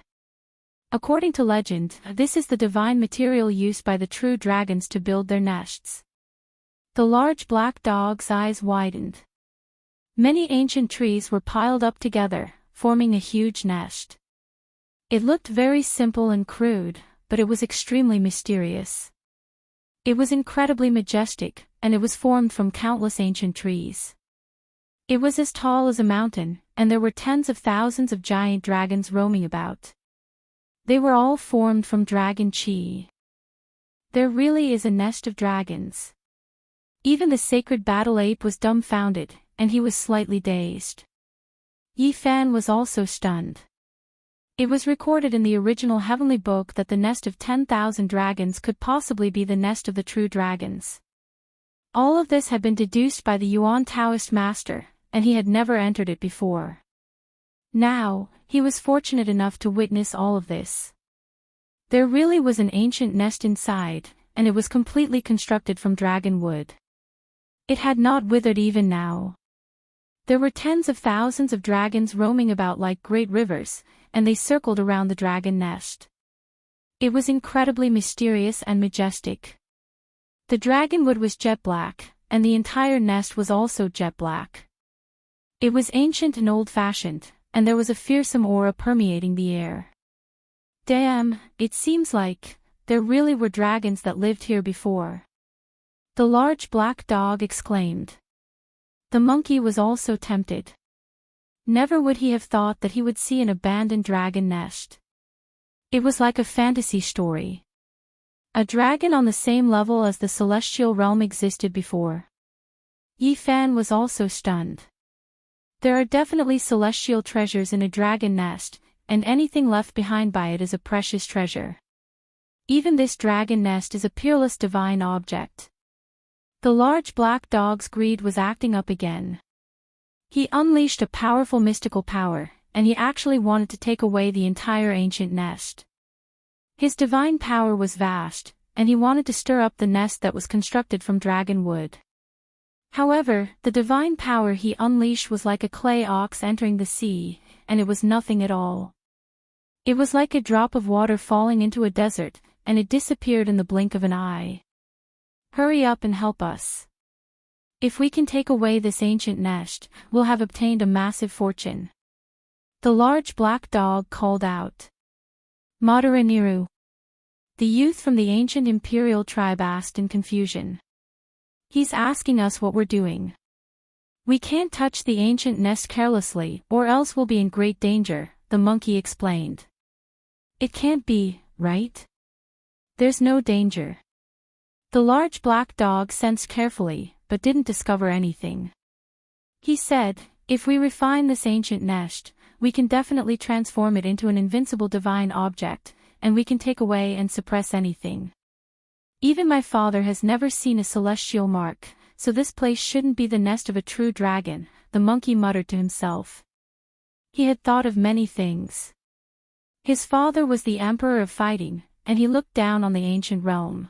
According to legend, this is the divine material used by the true dragons to build their nests. The large black dog's eyes widened. Many ancient trees were piled up together, forming a huge nest. It looked very simple and crude, but it was extremely mysterious. It was incredibly majestic, and it was formed from countless ancient trees. It was as tall as a mountain, and there were tens of thousands of giant dragons roaming about. They were all formed from dragon chi. There really is a nest of dragons. Even the sacred battle ape was dumbfounded, and he was slightly dazed. Yi Fan was also stunned. It was recorded in the original heavenly book that the nest of 10,000 dragons could possibly be the nest of the true dragons. All of this had been deduced by the Yuan Taoist master, and he had never entered it before. Now, he was fortunate enough to witness all of this. There really was an ancient nest inside, and it was completely constructed from dragon wood. It had not withered even now. There were tens of thousands of dragons roaming about like great rivers, and they circled around the dragon nest. It was incredibly mysterious and majestic. The dragonwood was jet black, and the entire nest was also jet black. It was ancient and old-fashioned, and there was a fearsome aura permeating the air. Damn, it seems like there really were dragons that lived here before. The large black dog exclaimed. The monkey was also tempted. Never would he have thought that he would see an abandoned dragon nest. It was like a fantasy story. A dragon on the same level as the celestial realm existed before. Yi Fan was also stunned. There are definitely celestial treasures in a dragon nest, and anything left behind by it is a precious treasure. Even this dragon nest is a peerless divine object. The large black dog's greed was acting up again. He unleashed a powerful mystical power, and he actually wanted to take away the entire ancient nest. His divine power was vast, and he wanted to stir up the nest that was constructed from dragon wood. However, the divine power he unleashed was like a clay ox entering the sea, and it was nothing at all. It was like a drop of water falling into a desert, and it disappeared in the blink of an eye. Hurry up and help us. If we can take away this ancient nest, we'll have obtained a massive fortune. The large black dog called out. Madara Niru. The youth from the ancient imperial tribe asked in confusion. He's asking us what we're doing. We can't touch the ancient nest carelessly, or else we'll be in great danger, the monkey explained. It can't be, right? There's no danger. The large black dog sensed carefully, but didn't discover anything. He said, if we refine this ancient nest, we can definitely transform it into an invincible divine object, and we can take away and suppress anything. Even my father has never seen a celestial mark, so this place shouldn't be the nest of a true dragon, the monkey muttered to himself. He had thought of many things. His father was the emperor of fighting, and he looked down on the ancient realm.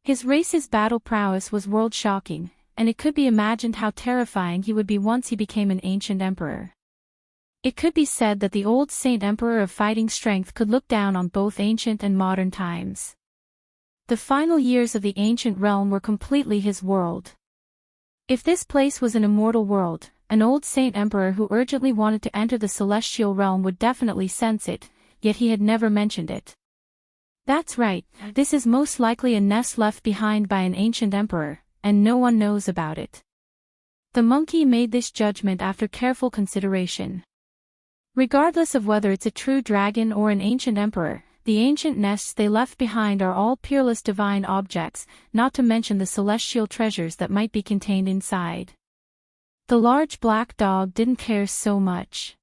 His race's battle prowess was world-shocking, and it could be imagined how terrifying he would be once he became an ancient emperor. It could be said that the old saint emperor of fighting strength could look down on both ancient and modern times. The final years of the ancient realm were completely his world. If this place was an immortal world, an old saint emperor who urgently wanted to enter the celestial realm would definitely sense it, yet he had never mentioned it. That's right, this is most likely a nest left behind by an ancient emperor, and no one knows about it. The monkey made this judgment after careful consideration. Regardless of whether it's a true dragon or an ancient emperor, the ancient nests they left behind are all peerless divine objects, not to mention the celestial treasures that might be contained inside. The large black dog didn't care so much.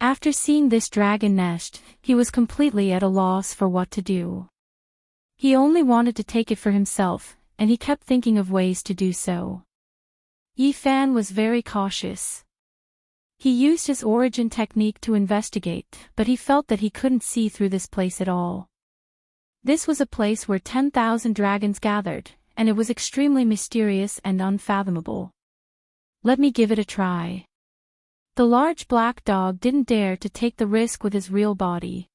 After seeing this dragon nest, he was completely at a loss for what to do. He only wanted to take it for himself, and he kept thinking of ways to do so. Yi Fan was very cautious. He used his origin technique to investigate, but he felt that he couldn't see through this place at all. This was a place where 10,000 dragons gathered, and it was extremely mysterious and unfathomable. Let me give it a try. The large black dog didn't dare to take the risk with his real body.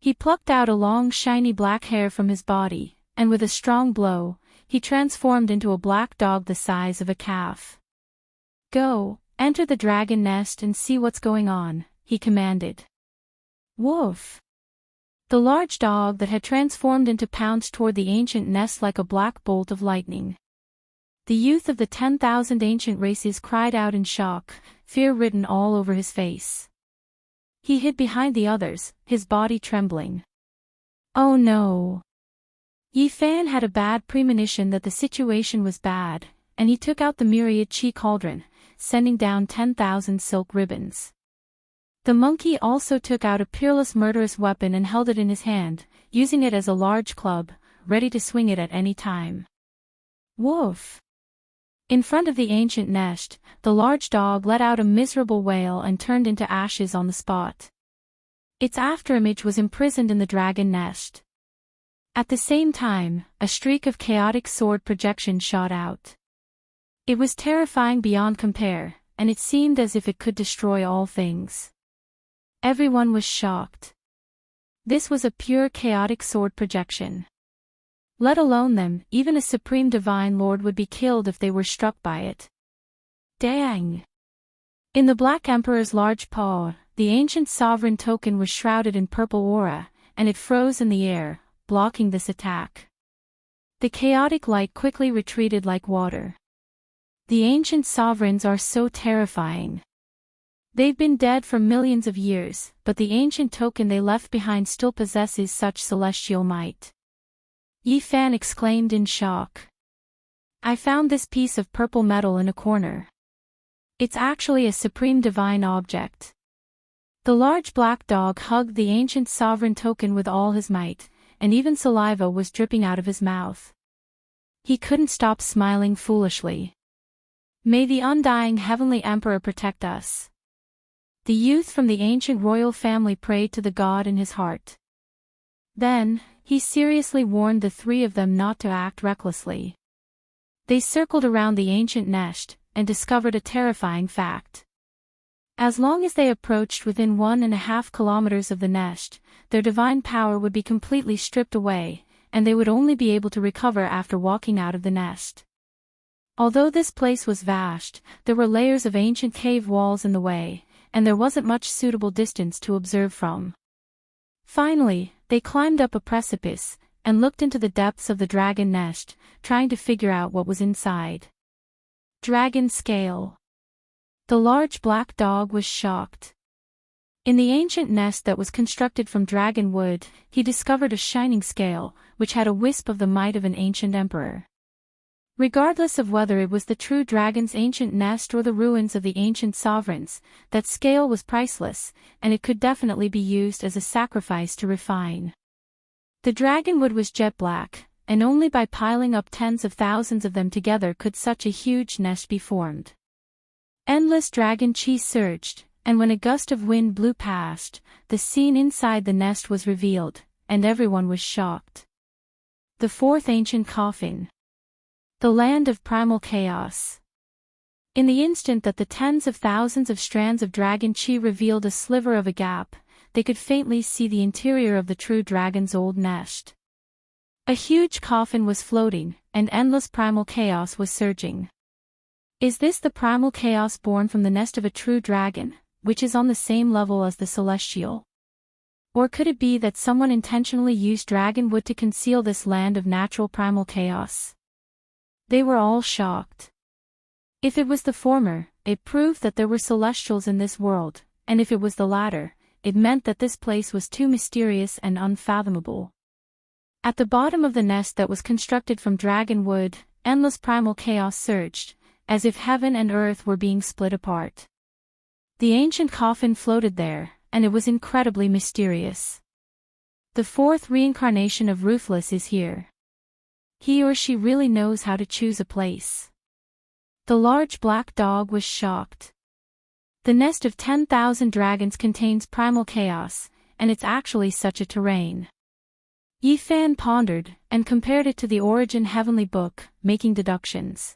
He plucked out a long shiny black hair from his body, and with a strong blow, he transformed into a black dog the size of a calf. "Go, enter the dragon nest and see what's going on," he commanded. Woof! The large dog that had transformed into pounced toward the ancient nest like a black bolt of lightning. The youth of the 10,000 ancient races cried out in shock, fear written all over his face. He hid behind the others, his body trembling. Oh no! Yi Fan had a bad premonition that the situation was bad, and he took out the myriad chi cauldron, sending down 10,000 silk ribbons. The monkey also took out a peerless murderous weapon and held it in his hand, using it as a large club, ready to swing it at any time. Woof! In front of the ancient nest, the large dog let out a miserable wail and turned into ashes on the spot. Its afterimage was imprisoned in the dragon nest. At the same time, a streak of chaotic sword projection shot out. It was terrifying beyond compare, and it seemed as if it could destroy all things. Everyone was shocked. This was a pure chaotic sword projection. Let alone them, even a supreme divine lord would be killed if they were struck by it. Dang! In the Black Emperor's large paw, the ancient sovereign token was shrouded in purple aura, and it froze in the air, blocking this attack. The chaotic light quickly retreated like water. The ancient sovereigns are so terrifying. They've been dead for millions of years, but the ancient token they left behind still possesses such celestial might. Yi Fan exclaimed in shock. I found this piece of purple metal in a corner. It's actually a supreme divine object. The large black dog hugged the ancient sovereign token with all his might, and even saliva was dripping out of his mouth. He couldn't stop smiling foolishly. May the undying heavenly emperor protect us. The youth from the ancient royal family prayed to the god in his heart. Then, he seriously warned the three of them not to act recklessly. They circled around the ancient nest, and discovered a terrifying fact. As long as they approached within 1.5 kilometers of the nest, their divine power would be completely stripped away, and they would only be able to recover after walking out of the nest. Although this place was vast, there were layers of ancient cave walls in the way, and there wasn't much suitable distance to observe from. Finally, they climbed up a precipice, and looked into the depths of the dragon nest, trying to figure out what was inside. Dragon scale. The large black dog was shocked. In the ancient nest that was constructed from dragon wood, he discovered a shining scale, which had a wisp of the might of an ancient emperor. Regardless of whether it was the true dragon's ancient nest or the ruins of the ancient sovereigns, that scale was priceless, and it could definitely be used as a sacrifice to refine. The dragonwood was jet black, and only by piling up tens of thousands of them together could such a huge nest be formed. Endless dragon chi surged, and when a gust of wind blew past, the scene inside the nest was revealed, and everyone was shocked. The fourth ancient coffin. The land of primal chaos. In the instant that the tens of thousands of strands of dragon chi revealed a sliver of a gap, they could faintly see the interior of the true dragon's old nest. A huge coffin was floating, and endless primal chaos was surging. Is this the primal chaos born from the nest of a true dragon, which is on the same level as the celestial? Or could it be that someone intentionally used dragon wood to conceal this land of natural primal chaos? They were all shocked. If it was the former, it proved that there were celestials in this world, and if it was the latter, it meant that this place was too mysterious and unfathomable. At the bottom of the nest that was constructed from dragon wood, endless primal chaos surged, as if heaven and earth were being split apart. The ancient coffin floated there, and it was incredibly mysterious. The fourth reincarnation of Ruthless is here. He or she really knows how to choose a place. The large black dog was shocked. The nest of 10,000 dragons contains primal chaos, and it's actually such a terrain. Yi Fan pondered, and compared it to the Origin Heavenly Book, making deductions.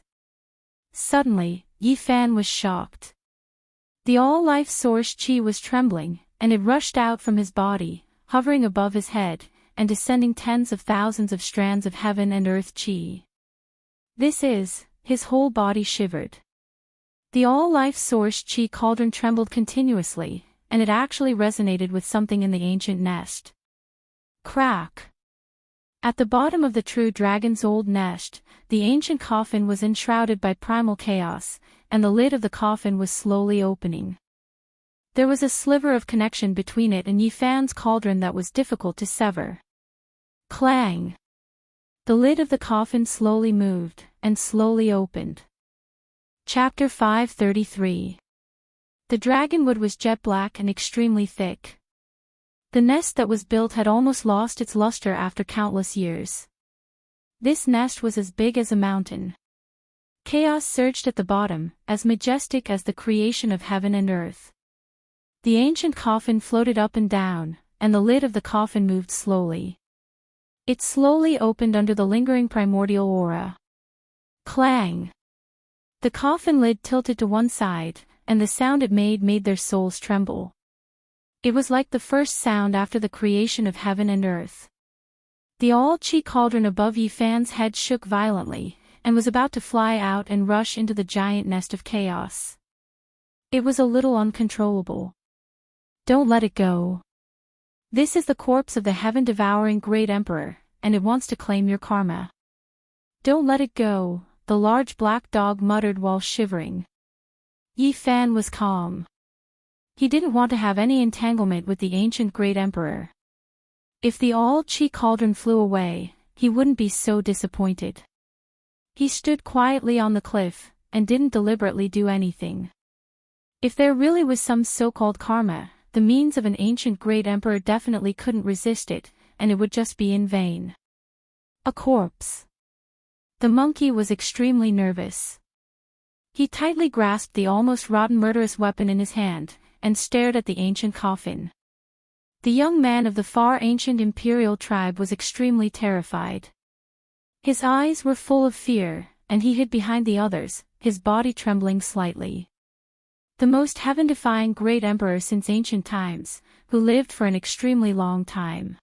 Suddenly, Yi Fan was shocked. The all-life source chi was trembling, and it rushed out from his body, hovering above his head, and descending tens of thousands of strands of heaven and earth chi. His whole body shivered. The all-life source chi cauldron trembled continuously, and it actually resonated with something in the ancient nest. Crack! At the bottom of the true dragon's old nest, the ancient coffin was enshrouded by primal chaos, and the lid of the coffin was slowly opening. There was a sliver of connection between it and Yi Fan's cauldron that was difficult to sever. Clang! The lid of the coffin slowly moved, and slowly opened. Chapter 533. The dragonwood was jet black and extremely thick. The nest that was built had almost lost its luster after countless years. This nest was as big as a mountain. Chaos surged at the bottom, as majestic as the creation of heaven and earth. The ancient coffin floated up and down, and the lid of the coffin moved slowly. It slowly opened under the lingering primordial aura. Clang! The coffin lid tilted to one side, and the sound it made their souls tremble. It was like the first sound after the creation of heaven and earth. The all-chi cauldron above Yi Fan's head shook violently, and was about to fly out and rush into the giant nest of chaos. It was a little uncontrollable. Don't let it go. This is the corpse of the heaven-devouring great emperor, and it wants to claim your karma. Don't let it go, the large black dog muttered while shivering. Yi Fan was calm. He didn't want to have any entanglement with the ancient great emperor. If the all-chi cauldron flew away, he wouldn't be so disappointed. He stood quietly on the cliff, and didn't deliberately do anything. If there really was some so-called karma, the means of an ancient great emperor definitely couldn't resist it, and it would just be in vain. A corpse. The monkey was extremely nervous. He tightly grasped the almost rotten murderous weapon in his hand, and stared at the ancient coffin. The young man of the far ancient imperial tribe was extremely terrified. His eyes were full of fear, and he hid behind the others, his body trembling slightly. The most heaven-defying great emperor since ancient times, who lived for an extremely long time.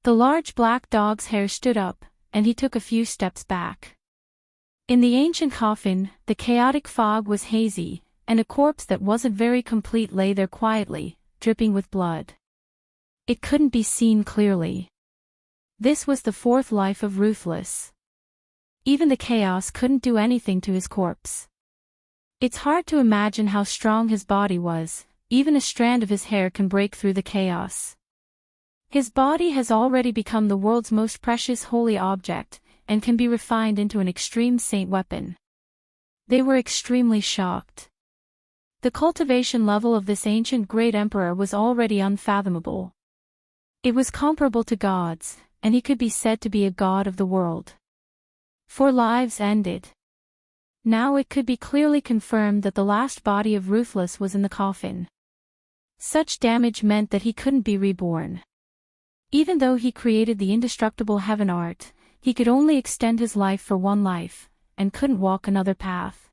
The large black dog's hair stood up, and he took a few steps back. In the ancient coffin, the chaotic fog was hazy, and a corpse that wasn't very complete lay there quietly, dripping with blood. It couldn't be seen clearly. This was the fourth life of Ruthless. Even the chaos couldn't do anything to his corpse. It's hard to imagine how strong his body was, even a strand of his hair can break through the chaos. His body has already become the world's most precious holy object, and can be refined into an extreme saint weapon. They were extremely shocked. The cultivation level of this ancient great emperor was already unfathomable. It was comparable to gods, and he could be said to be a god of the world. 4 lives ended. Now it could be clearly confirmed that the last body of Ruthless was in the coffin. Such damage meant that he couldn't be reborn. Even though he created the indestructible heaven art, he could only extend his life for 1 life, and couldn't walk another path.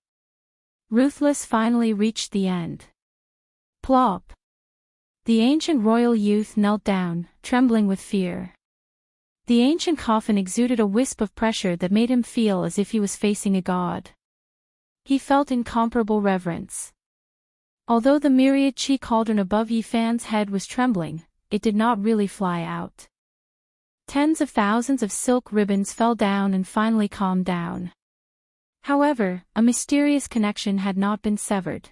Ruthless finally reached the end. Plop! The ancient royal youth knelt down, trembling with fear. The ancient coffin exuded a wisp of pressure that made him feel as if he was facing a god. He felt incomparable reverence. Although the myriad chi cauldron above Yi Fan's head was trembling, it did not really fly out. Tens of thousands of silk ribbons fell down and finally calmed down. However, a mysterious connection had not been severed.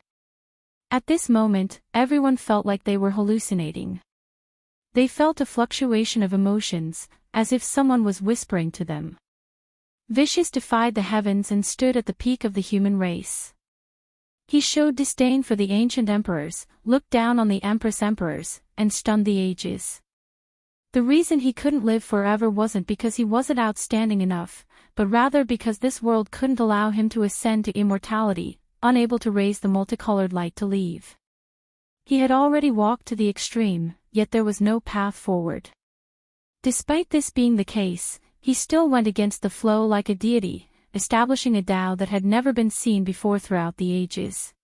At this moment, everyone felt like they were hallucinating. They felt a fluctuation of emotions, as if someone was whispering to them. Vicious defied the heavens and stood at the peak of the human race. He showed disdain for the ancient emperors, looked down on the emperors, and stunned the ages. The reason he couldn't live forever wasn't because he wasn't outstanding enough, but rather because this world couldn't allow him to ascend to immortality, unable to raise the multicolored light to leave. He had already walked to the extreme, yet there was no path forward. Despite this being the case, he still went against the flow like a deity, establishing a Tao that had never been seen before throughout the ages.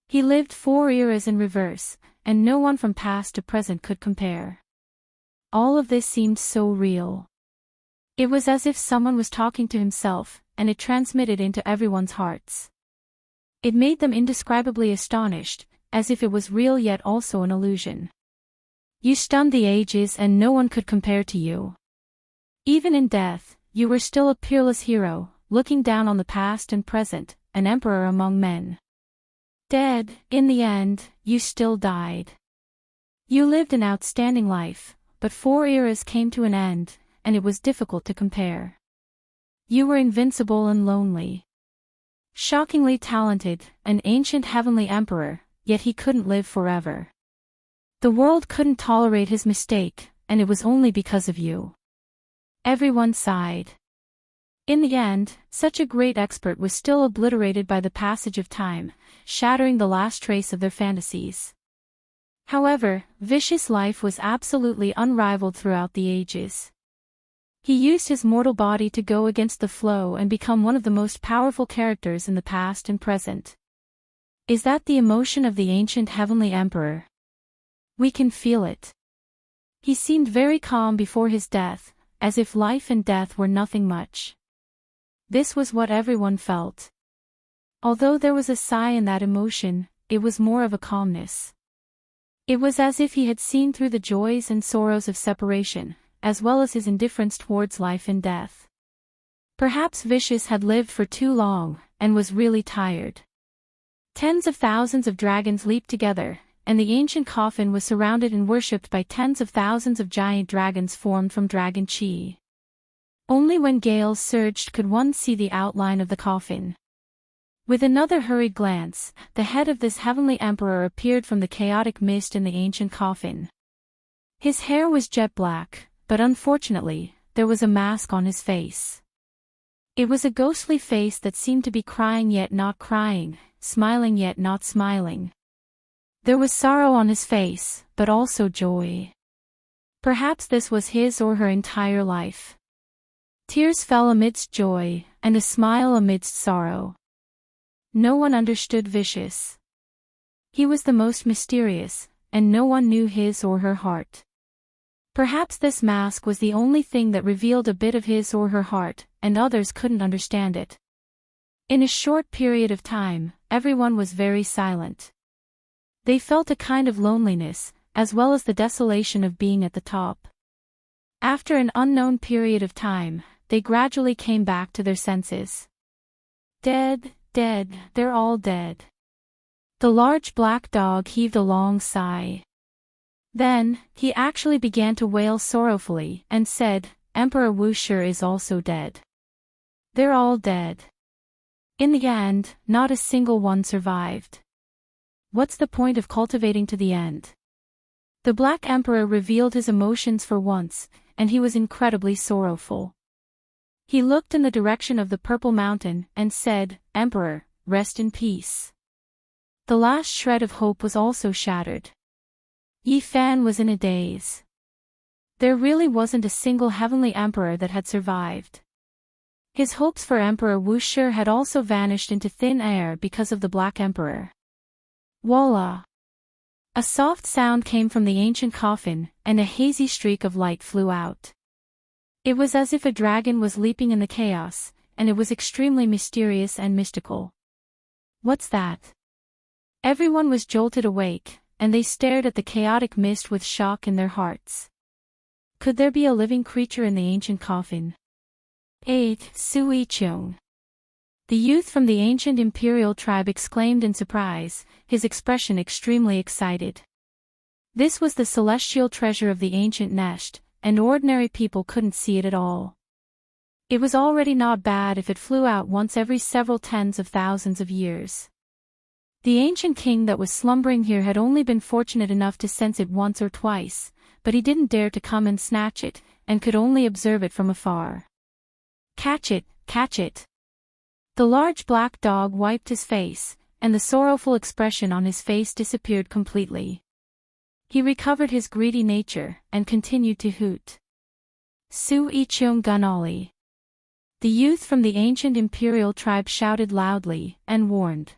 He lived 4 eras in reverse, and no one from past to present could compare. all of this seemed so real. It was as if someone was talking to himself, and it transmitted into everyone's hearts. It made them indescribably astonished, as if it was real yet also an illusion. You stunned the ages and no one could compare to you. Even in death, you were still a peerless hero, looking down on the past and present, an emperor among men. Dead, in the end, you still died. You lived an outstanding life, but 4 eras came to an end, and it was difficult to compare. You were invincible and lonely. Shockingly talented, an ancient heavenly emperor, yet he couldn't live forever. The world couldn't tolerate his mistake, and it was only because of you. Everyone sighed. In the end, such a great expert was still obliterated by the passage of time, shattering the last trace of their fantasies. However, Vicious' life was absolutely unrivaled throughout the ages. He used his mortal body to go against the flow and become one of the most powerful characters in the past and present. Is that the emotion of the ancient heavenly emperor? We can feel it. He seemed very calm before his death, as if life and death were nothing much. This was what everyone felt. Although there was a sigh in that emotion, it was more of a calmness. It was as if he had seen through the joys and sorrows of separation, as well as his indifference towards life and death. Perhaps Vicious had lived for too long, and was really tired. Tens of thousands of dragons leaped together, and the ancient coffin was surrounded and worshipped by tens of thousands of giant dragons formed from dragon chi. Only when gales surged could one see the outline of the coffin. With another hurried glance, the head of this heavenly emperor appeared from the chaotic mist in the ancient coffin. His hair was jet black, but unfortunately, there was a mask on his face. It was a ghostly face that seemed to be crying yet not crying, smiling yet not smiling. There was sorrow on his face, but also joy. Perhaps this was his or her entire life. Tears fell amidst joy, and a smile amidst sorrow. No one understood Vicious. He was the most mysterious, and no one knew his or her heart. Perhaps this mask was the only thing that revealed a bit of his or her heart, and others couldn't understand it. In a short period of time, everyone was very silent. They felt a kind of loneliness, as well as the desolation of being at the top. After an unknown period of time, they gradually came back to their senses. Dead, dead, they're all dead. The large black dog heaved a long sigh. Then, he actually began to wail sorrowfully and said, Emperor Wuxia is also dead. They're all dead. In the end, not a single one survived. What's the point of cultivating to the end? The Black Emperor revealed his emotions for once, and he was incredibly sorrowful. He looked in the direction of the Purple Mountain and said, Emperor, rest in peace. The last shred of hope was also shattered. Yi Fan was in a daze. There really wasn't a single heavenly emperor that had survived. His hopes for Emperor Wuxia had also vanished into thin air because of the Black Emperor. Voila! A soft sound came from the ancient coffin, and a hazy streak of light flew out. It was as if a dragon was leaping in the chaos, and it was extremely mysterious and mystical. What's that? Everyone was jolted awake, and they stared at the chaotic mist with shock in their hearts. Could there be a living creature in the ancient coffin? 8. Sui Cheong. The youth from the ancient imperial tribe exclaimed in surprise, his expression extremely excited. This was the celestial treasure of the ancient nest, and ordinary people couldn't see it at all. It was already not bad if it flew out once every several tens of thousands of years. The ancient king that was slumbering here had only been fortunate enough to sense it once or twice, but he didn't dare to come and snatch it, and could only observe it from afar. Catch it, catch it! The large black dog wiped his face, and the sorrowful expression on his face disappeared completely. He recovered his greedy nature, and continued to hoot. Su Icheong Gunali. The youth from the ancient imperial tribe shouted loudly, and warned.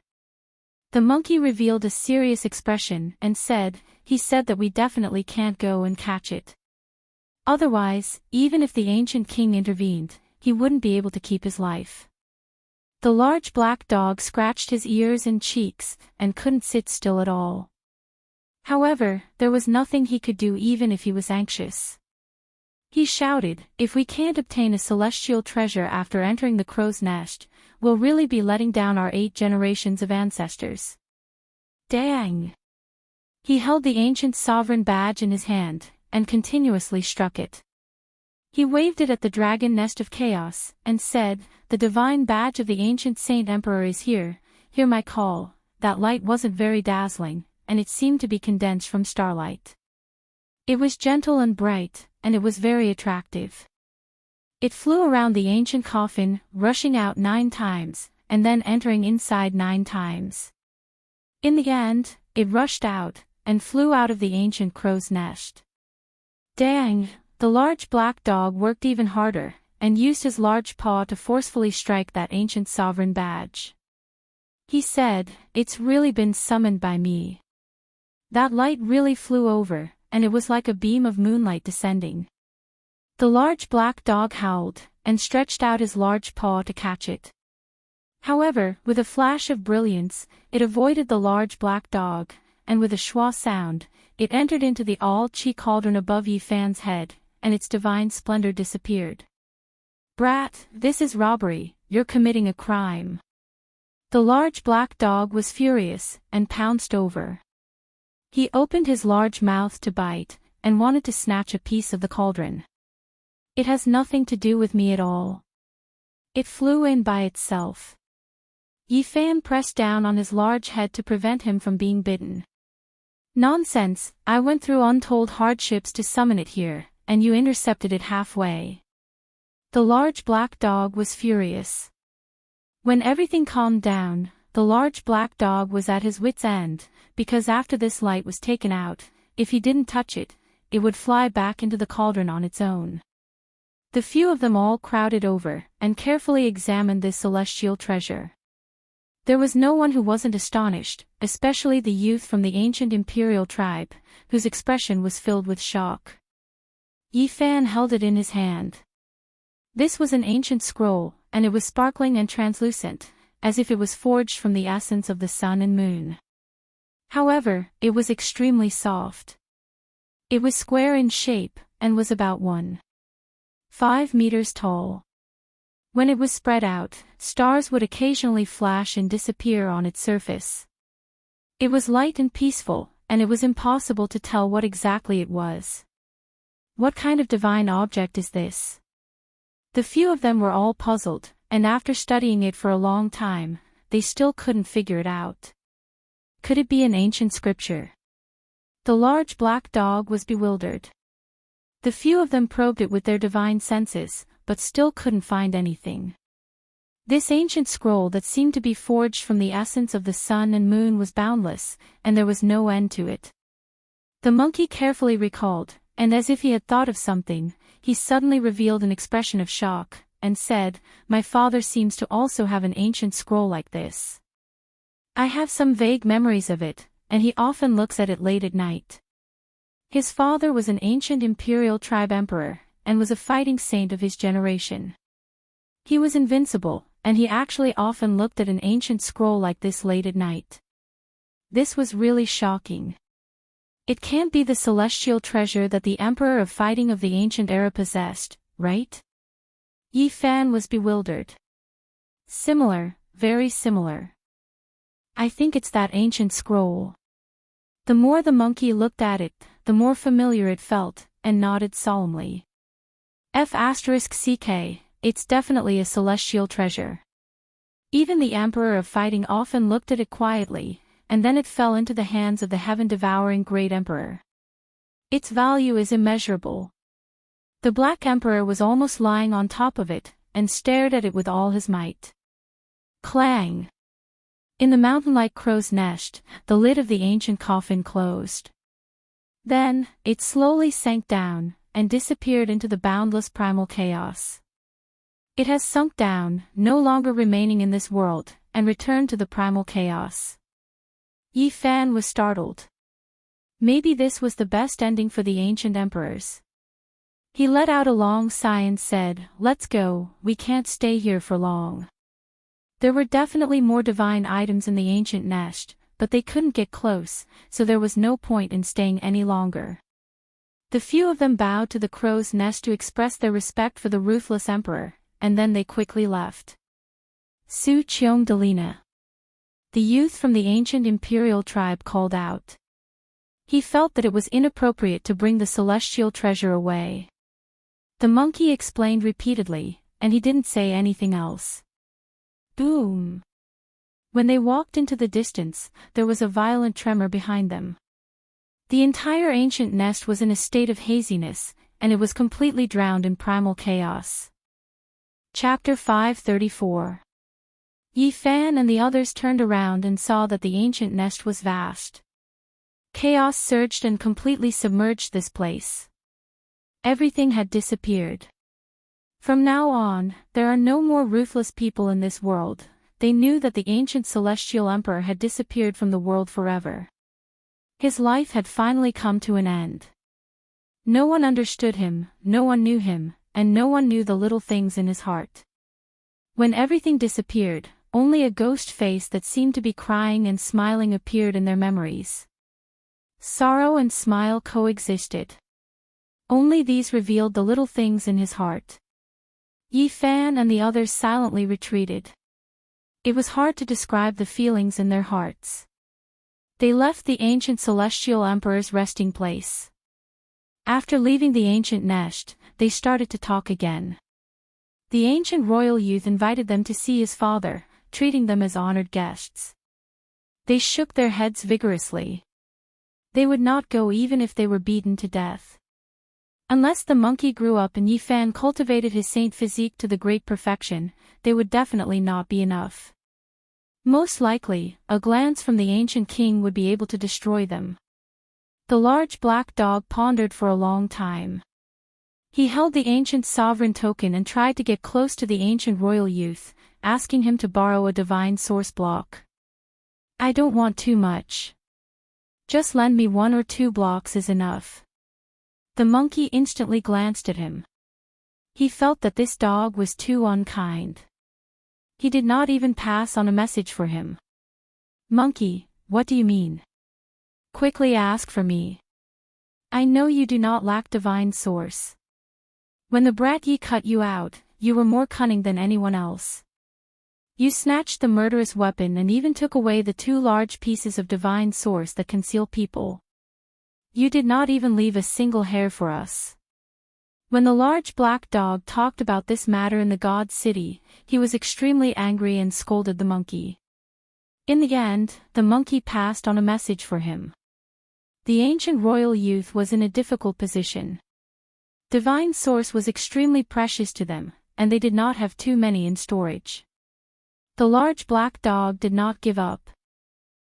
The monkey revealed a serious expression and said, he said that we definitely can't go and catch it. Otherwise, even if the ancient king intervened, he wouldn't be able to keep his life. The large black dog scratched his ears and cheeks, and couldn't sit still at all. However, there was nothing he could do even if he was anxious. He shouted, "If we can't obtain a celestial treasure after entering the crow's nest, we'll really be letting down our 8 generations of ancestors." Dang! He held the ancient sovereign badge in his hand, and continuously struck it. He waved it at the dragon nest of chaos, and said, "The divine badge of the ancient saint emperor is here, hear my call." That light wasn't very dazzling, and it seemed to be condensed from starlight. It was gentle and bright, and it was very attractive. It flew around the ancient coffin, rushing out 9 times, and then entering inside 9 times. In the end, it rushed out, and flew out of the ancient crow's nest. Dang! The large black dog worked even harder, and used his large paw to forcefully strike that ancient sovereign badge. He said, "It's really been summoned by me." That light really flew over, and it was like a beam of moonlight descending. The large black dog howled, and stretched out his large paw to catch it. However, with a flash of brilliance, it avoided the large black dog, and with a schwa sound, it entered into the all-chi cauldron above Yi Fan's head, and its divine splendor disappeared. "Brat, this is robbery, you're committing a crime." The large black dog was furious, and pounced over. He opened his large mouth to bite, and wanted to snatch a piece of the cauldron. "It has nothing to do with me at all." It flew in by itself. Yi Fan pressed down on his large head to prevent him from being bitten. "Nonsense, I went through untold hardships to summon it here, and you intercepted it halfway." The large black dog was furious. When everything calmed down, the large black dog was at his wit's end, because after this light was taken out, if he didn't touch it, it would fly back into the cauldron on its own. The few of them all crowded over, and carefully examined this celestial treasure. There was no one who wasn't astonished, especially the youth from the ancient imperial tribe, whose expression was filled with shock. Yi Fan held it in his hand. This was an ancient scroll, and it was sparkling and translucent, as if it was forged from the essence of the sun and moon. However, it was extremely soft. It was square in shape, and was about 1.5 meters tall. When it was spread out, stars would occasionally flash and disappear on its surface. It was light and peaceful, and it was impossible to tell what exactly it was. What kind of divine object is this? The few of them were all puzzled, and after studying it for a long time, they still couldn't figure it out. Could it be an ancient scripture? The large black dog was bewildered. The few of them probed it with their divine senses, but still couldn't find anything. This ancient scroll that seemed to be forged from the essence of the sun and moon was boundless, and there was no end to it. The monkey carefully recalled, and as if he had thought of something, he suddenly revealed an expression of shock, and said, "My father seems to also have an ancient scroll like this. I have some vague memories of it, and he often looks at it late at night." His father was an ancient imperial tribe emperor, and was a fighting saint of his generation. He was invincible, and he actually often looked at an ancient scroll like this late at night. This was really shocking. It can't be the celestial treasure that the Emperor of Fighting of the ancient era possessed, right? Yi Fan was bewildered. Similar, very similar. I think it's that ancient scroll. The more the monkey looked at it, the more familiar it felt, and nodded solemnly. *CK, it's definitely a celestial treasure. Even the Emperor of Fighting often looked at it quietly, and then it fell into the hands of the heaven-devouring Great Emperor. Its value is immeasurable. The Black Emperor was almost lying on top of it, and stared at it with all his might. Clang! In the mountain-like crow's nest, the lid of the ancient coffin closed. Then, it slowly sank down, and disappeared into the boundless primal chaos. It has sunk down, no longer remaining in this world, and returned to the primal chaos. Yi Fan was startled. Maybe this was the best ending for the ancient emperors. He let out a long sigh and said, "Let's go, we can't stay here for long." There were definitely more divine items in the ancient nest, but they couldn't get close, so there was no point in staying any longer. The few of them bowed to the crow's nest to express their respect for the ruthless emperor, and then they quickly left. Su Cheong Delina. The youth from the ancient imperial tribe called out. He felt that it was inappropriate to bring the celestial treasure away. The monkey explained repeatedly, and he didn't say anything else. Boom! When they walked into the distance, there was a violent tremor behind them. The entire ancient nest was in a state of haziness, and it was completely drowned in primal chaos. Chapter 534. Yi Fan and the others turned around and saw that the ancient nest was vast. Chaos surged and completely submerged this place. Everything had disappeared. From now on, there are no more ruthless people in this world. They knew that the ancient celestial emperor had disappeared from the world forever. His life had finally come to an end. No one understood him, no one knew him, and no one knew the little things in his heart. When everything disappeared, only a ghost face that seemed to be crying and smiling appeared in their memories. Sorrow and smile coexisted. Only these revealed the little things in his heart. Yi Fan and the others silently retreated. It was hard to describe the feelings in their hearts. They left the ancient celestial emperor's resting place. After leaving the ancient nest, they started to talk again. The ancient royal youth invited them to see his father, treating them as honored guests. They shook their heads vigorously. They would not go even if they were beaten to death. Unless the monkey grew up and Yi Fan cultivated his saint physique to the great perfection, they would definitely not be enough. Most likely, a glance from the ancient king would be able to destroy them. The large black dog pondered for a long time. He held the ancient sovereign token and tried to get close to the ancient royal youth, asking him to borrow a divine source block. "I don't want too much. Just lend me 1 or 2 blocks is enough." The monkey instantly glanced at him. He felt that this dog was too unkind. He did not even pass on a message for him. "Monkey, what do you mean? Quickly ask for me. I know you do not lack divine source. When the brat Yi cut you out, you were more cunning than anyone else. You snatched the murderous weapon and even took away the 2 large pieces of divine source that conceal people. You did not even leave a single hair for us." When the large black dog talked about this matter in the God City, he was extremely angry and scolded the monkey. In the end, the monkey passed on a message for him. The ancient royal youth was in a difficult position. Divine source was extremely precious to them, and they did not have too many in storage. The large black dog did not give up.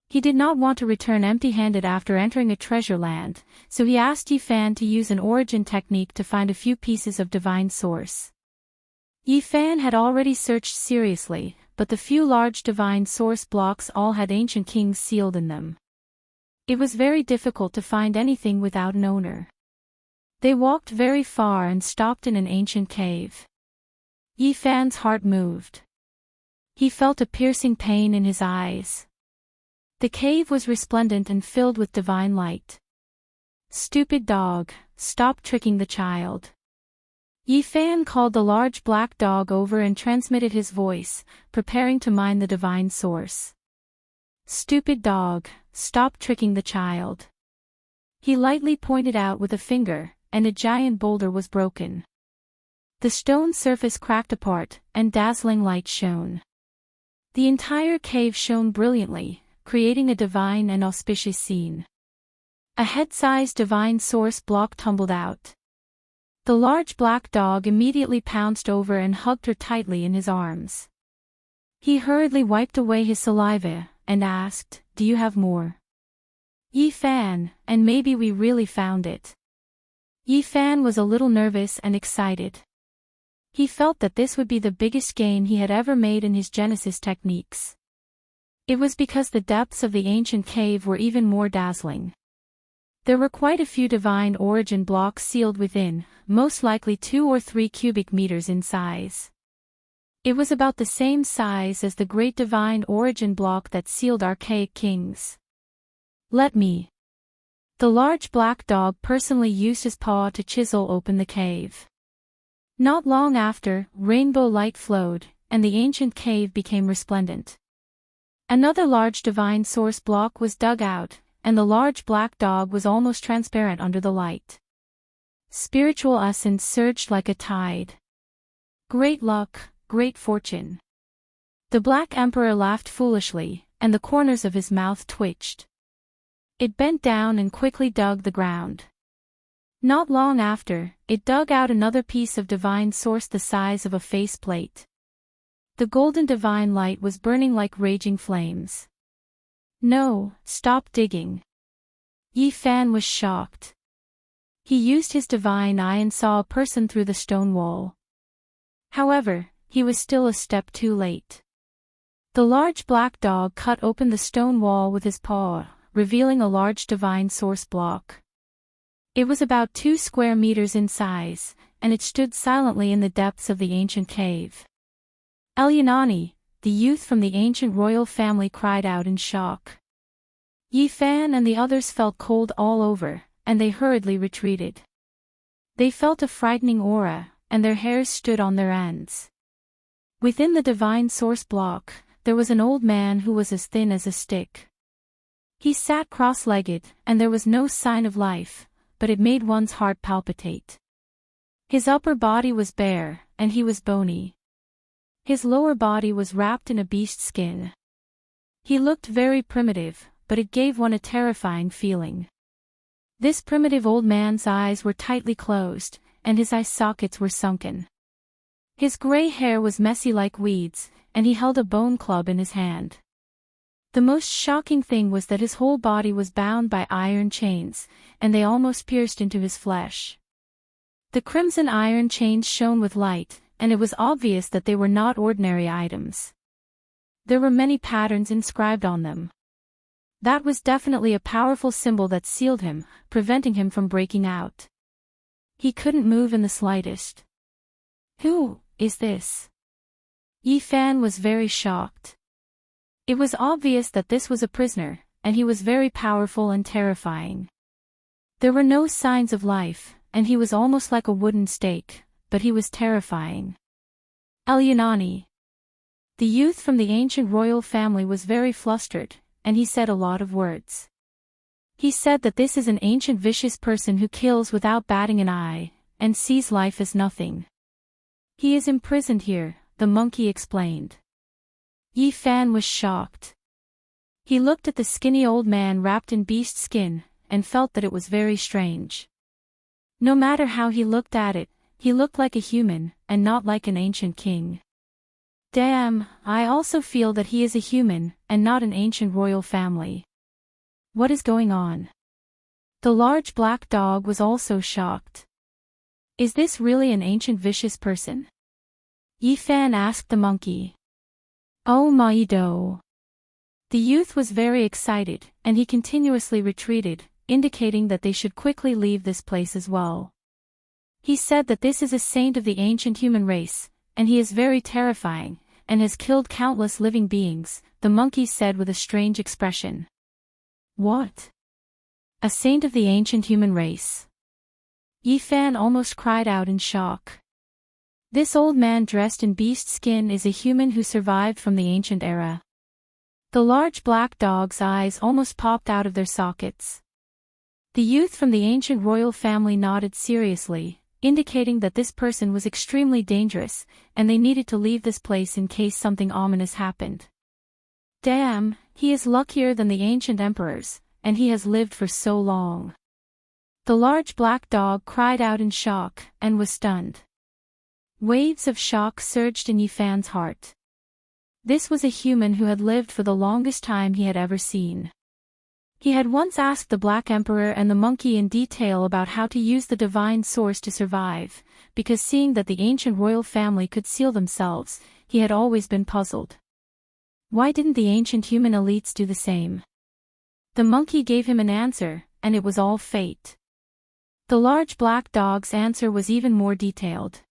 He did not want to return empty-handed after entering a treasure land, so he asked Yi Fan to use an origin technique to find a few pieces of divine source. Yi Fan had already searched seriously, but the few large divine source blocks all had ancient kings sealed in them. It was very difficult to find anything without an owner. They walked very far and stopped in an ancient cave. Yi Fan's heart moved. He felt a piercing pain in his eyes. The cave was resplendent and filled with divine light. "Stupid dog, stop tricking the child." Yi Fan called the large black dog over and transmitted his voice, preparing to mine the divine source. "Stupid dog, stop tricking the child." He lightly pointed out with a finger, and a giant boulder was broken. The stone surface cracked apart, and dazzling light shone. The entire cave shone brilliantly, creating a divine and auspicious scene. A head-sized divine source block tumbled out. The large black dog immediately pounced over and hugged her tightly in his arms. He hurriedly wiped away his saliva, and asked, "Do you have more?" "Yi Fan, and maybe we really found it." Yi Fan was a little nervous and excited. He felt that this would be the biggest gain he had ever made in his Genesis techniques. It was because the depths of the ancient cave were even more dazzling. There were quite a few divine origin blocks sealed within, most likely 2 or 3 cubic meters in size. It was about the same size as the great divine origin block that sealed archaic kings. Let me. The large black dog personally used his paw to chisel open the cave. Not long after, rainbow light flowed, and the ancient cave became resplendent. Another large divine source block was dug out, and the large black dog was almost transparent under the light. Spiritual essence surged like a tide. Great luck, great fortune. The Black Emperor laughed foolishly, and the corners of his mouth twitched. It bent down and quickly dug the ground. Not long after, it dug out another piece of divine source the size of a faceplate. The golden divine light was burning like raging flames. No, stop digging. Yi Fan was shocked. He used his divine eye and saw a person through the stone wall. However, he was still a step too late. The large black dog cut open the stone wall with his paw, revealing a large divine source block. It was about 2 square meters in size, and it stood silently in the depths of the ancient cave. Elyanani, the youth from the ancient royal family, cried out in shock. Yi Fan and the others felt cold all over, and they hurriedly retreated. They felt a frightening aura, and their hairs stood on their ends. Within the divine source block, there was an old man who was as thin as a stick. He sat cross-legged, and there was no sign of life, but it made one's heart palpitate. His upper body was bare, and he was bony. His lower body was wrapped in a beast skin. He looked very primitive, but it gave one a terrifying feeling. This primitive old man's eyes were tightly closed, and his eye sockets were sunken. His gray hair was messy like weeds, and he held a bone club in his hand. The most shocking thing was that his whole body was bound by iron chains, and they almost pierced into his flesh. The crimson iron chains shone with light, and it was obvious that they were not ordinary items. There were many patterns inscribed on them. That was definitely a powerful symbol that sealed him, preventing him from breaking out. He couldn't move in the slightest. Who is this? Yi Fan was very shocked. It was obvious that this was a prisoner, and he was very powerful and terrifying. There were no signs of life, and he was almost like a wooden stake, but he was terrifying. Elyanani. The youth from the ancient royal family was very flustered, and he said a lot of words. He said that this is an ancient vicious person who kills without batting an eye, and sees life as nothing. He is imprisoned here, the monkey explained. Yi Fan was shocked. He looked at the skinny old man wrapped in beast skin, and felt that it was very strange. No matter how he looked at it, he looked like a human, and not like an ancient king. Damn, I also feel that he is a human, and not an ancient royal family. What is going on? The large black dog was also shocked. Is this really an ancient vicious person? Yi Fan asked the monkey. Oh my do. The youth was very excited, and he continuously retreated, indicating that they should quickly leave this place as well. He said that this is a saint of the ancient human race, and he is very terrifying, and has killed countless living beings, the monkey said with a strange expression. What? A saint of the ancient human race? Yi Fan almost cried out in shock. This old man dressed in beast skin is a human who survived from the ancient era. The large black dog's eyes almost popped out of their sockets. The youth from the ancient royal family nodded seriously, indicating that this person was extremely dangerous, and they needed to leave this place in case something ominous happened. Damn, he is luckier than the ancient emperors, and he has lived for so long. The large black dog cried out in shock, and was stunned. Waves of shock surged in Yi Fan's heart. This was a human who had lived for the longest time he had ever seen. He had once asked the Black Emperor and the monkey in detail about how to use the divine source to survive, because seeing that the ancient royal family could seal themselves, he had always been puzzled. Why didn't the ancient human elites do the same? The monkey gave him an answer, and it was all fate. The large black dog's answer was even more detailed.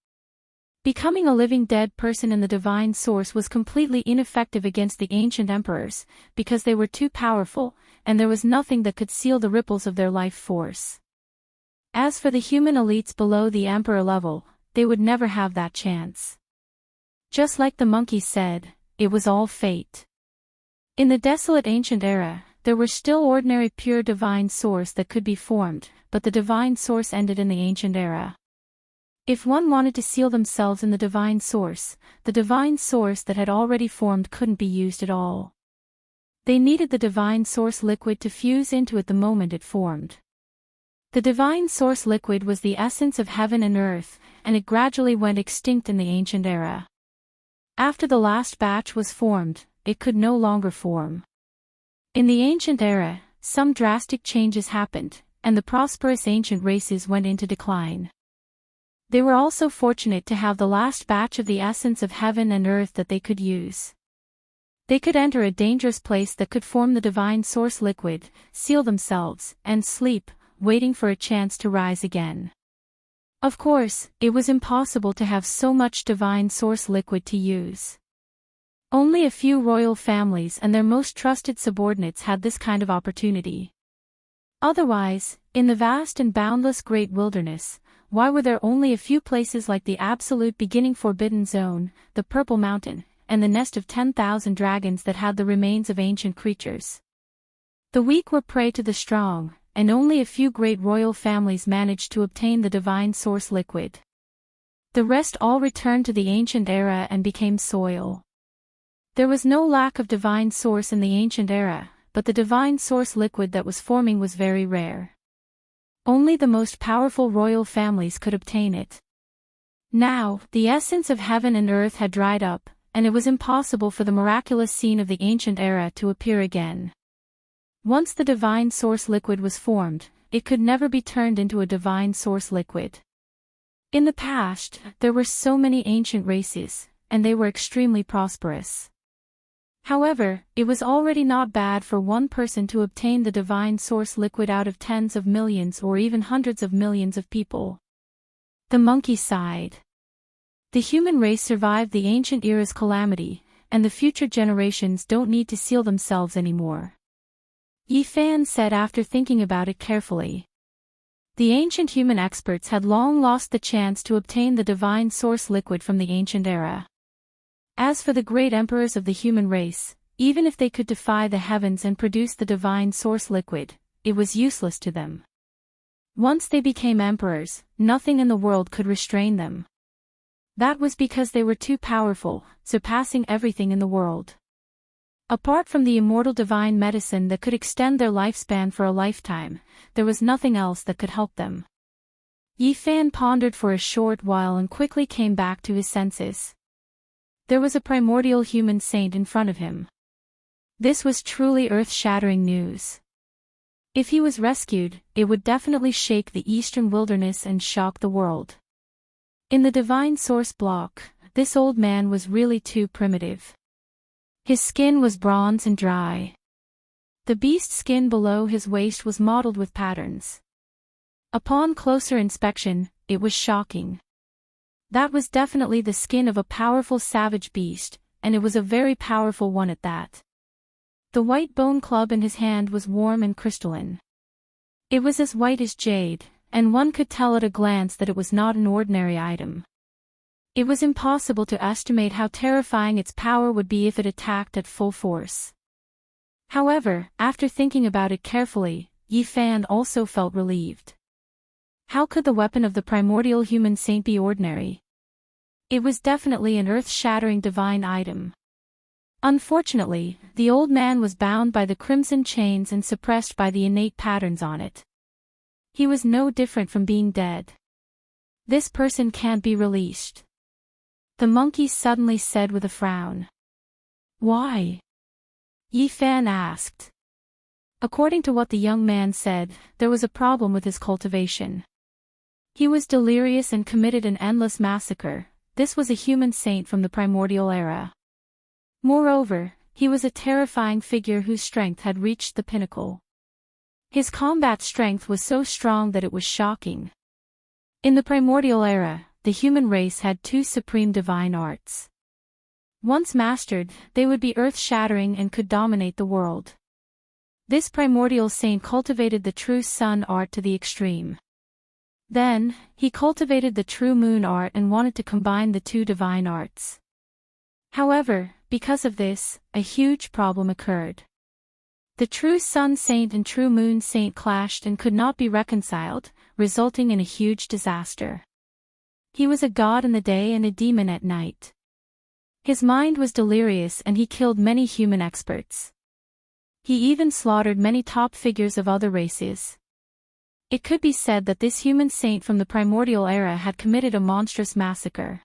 Becoming a living dead person in the divine source was completely ineffective against the ancient emperors, because they were too powerful, and there was nothing that could seal the ripples of their life force. As for the human elites below the emperor level, they would never have that chance. Just like the monkey said, it was all fate. In the desolate ancient era, there were still ordinary pure divine source that could be formed, but the divine source ended in the ancient era. If one wanted to seal themselves in the divine source that had already formed couldn't be used at all. They needed the divine source liquid to fuse into it the moment it formed. The divine source liquid was the essence of heaven and earth, and it gradually went extinct in the ancient era. After the last batch was formed, it could no longer form. In the ancient era, some drastic changes happened, and the prosperous ancient races went into decline. They were also fortunate to have the last batch of the essence of heaven and earth that they could use. They could enter a dangerous place that could form the divine source liquid, seal themselves, and sleep, waiting for a chance to rise again. Of course, it was impossible to have so much divine source liquid to use. Only a few royal families and their most trusted subordinates had this kind of opportunity. Otherwise, in the vast and boundless great wilderness, why were there only a few places like the absolute beginning forbidden zone, the Purple Mountain, and the nest of 10,000 dragons that had the remains of ancient creatures? The weak were prey to the strong, and only a few great royal families managed to obtain the divine source liquid. The rest all returned to the ancient era and became soil. There was no lack of divine source in the ancient era, but the divine source liquid that was forming was very rare. Only the most powerful royal families could obtain it. Now, the essence of heaven and earth had dried up, and it was impossible for the miraculous scene of the ancient era to appear again. Once the divine source liquid was formed, it could never be turned into a divine source liquid. In the past, there were so many ancient races, and they were extremely prosperous. However, it was already not bad for one person to obtain the divine source liquid out of tens of millions or even hundreds of millions of people. The monkey sighed. The human race survived the ancient era's calamity, and the future generations don't need to seal themselves anymore. Yi Fan said after thinking about it carefully. The ancient human experts had long lost the chance to obtain the divine source liquid from the ancient era. As for the great emperors of the human race, even if they could defy the heavens and produce the divine source liquid, it was useless to them. Once they became emperors, nothing in the world could restrain them. That was because they were too powerful, surpassing everything in the world. Apart from the immortal divine medicine that could extend their lifespan for a lifetime, there was nothing else that could help them. Yi Fan pondered for a short while and quickly came back to his senses. There was a primordial human saint in front of him. This was truly earth-shattering news. If he was rescued, it would definitely shake the eastern wilderness and shock the world. In the divine source block, this old man was really too primitive. His skin was bronze and dry. The beast skin below his waist was mottled with patterns. Upon closer inspection, it was shocking. That was definitely the skin of a powerful savage beast, and it was a very powerful one at that. The white bone club in his hand was warm and crystalline. It was as white as jade, and one could tell at a glance that it was not an ordinary item. It was impossible to estimate how terrifying its power would be if it attacked at full force. However, after thinking about it carefully, Yi Fan also felt relieved. How could the weapon of the primordial human saint be ordinary? It was definitely an earth-shattering divine item. Unfortunately, the old man was bound by the crimson chains and suppressed by the innate patterns on it. He was no different from being dead. This person can't be released. The monkey suddenly said with a frown. Why? Yi Fan asked. According to what the young man said, there was a problem with his cultivation. He was delirious and committed an endless massacre. This was a human saint from the primordial era. Moreover, he was a terrifying figure whose strength had reached the pinnacle. His combat strength was so strong that it was shocking. In the primordial era, the human race had two supreme divine arts. Once mastered, they would be earth-shattering and could dominate the world. This primordial saint cultivated the true sun art to the extreme. Then, he cultivated the true moon art and wanted to combine the two divine arts. However, because of this, a huge problem occurred. The true sun saint and true moon saint clashed and could not be reconciled, resulting in a huge disaster. He was a god in the day and a demon at night. His mind was delirious and he killed many human experts. He even slaughtered many top figures of other races. It could be said that this human saint from the primordial era had committed a monstrous massacre.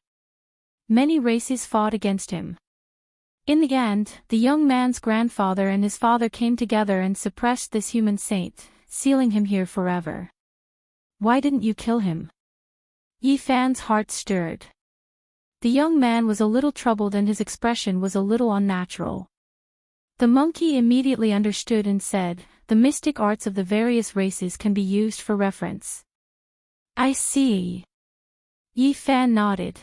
Many races fought against him. In the end, the young man's grandfather and his father came together and suppressed this human saint, sealing him here forever. Why didn't you kill him? Yi Fan's heart stirred. The young man was a little troubled and his expression was a little unnatural. The monkey immediately understood and said, "The mystic arts of the various races can be used for reference." "I see." Yi Fan nodded.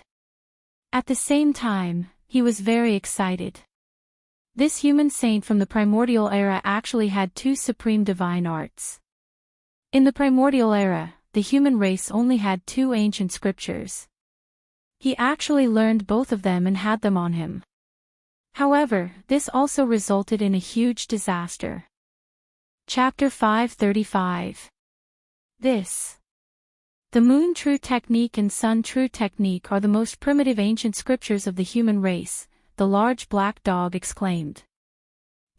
At the same time, he was very excited. This human saint from the primordial era actually had two supreme divine arts. In the primordial era, the human race only had two ancient scriptures. He actually learned both of them and had them on him. However, this also resulted in a huge disaster. Chapter 535. The Moon True Technique and Sun True Technique are the most primitive ancient scriptures of the human race, the large black dog exclaimed.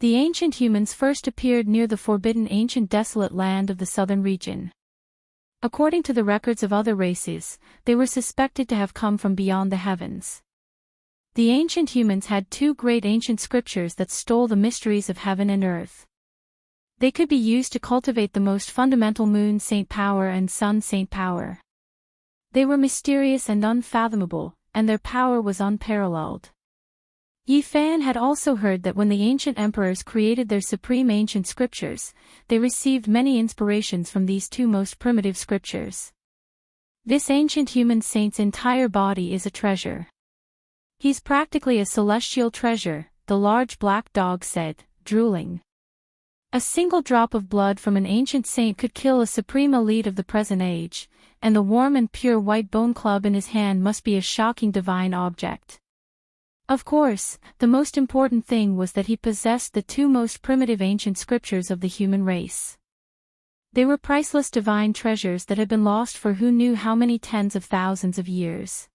The ancient humans first appeared near the forbidden ancient desolate land of the southern region. According to the records of other races, they were suspected to have come from beyond the heavens. The ancient humans had two great ancient scriptures that stole the mysteries of heaven and earth. They could be used to cultivate the most fundamental moon saint power and sun saint power. They were mysterious and unfathomable, and their power was unparalleled. Yi Fan had also heard that when the ancient emperors created their supreme ancient scriptures, they received many inspirations from these two most primitive scriptures. This ancient human saint's entire body is a treasure. He's practically a celestial treasure, the large black dog said, drooling. A single drop of blood from an ancient saint could kill a supreme elite of the present age, and the warm and pure white bone club in his hand must be a shocking divine object. Of course, the most important thing was that he possessed the two most primitive ancient scriptures of the human race. They were priceless divine treasures that had been lost for who knew how many tens of thousands of years.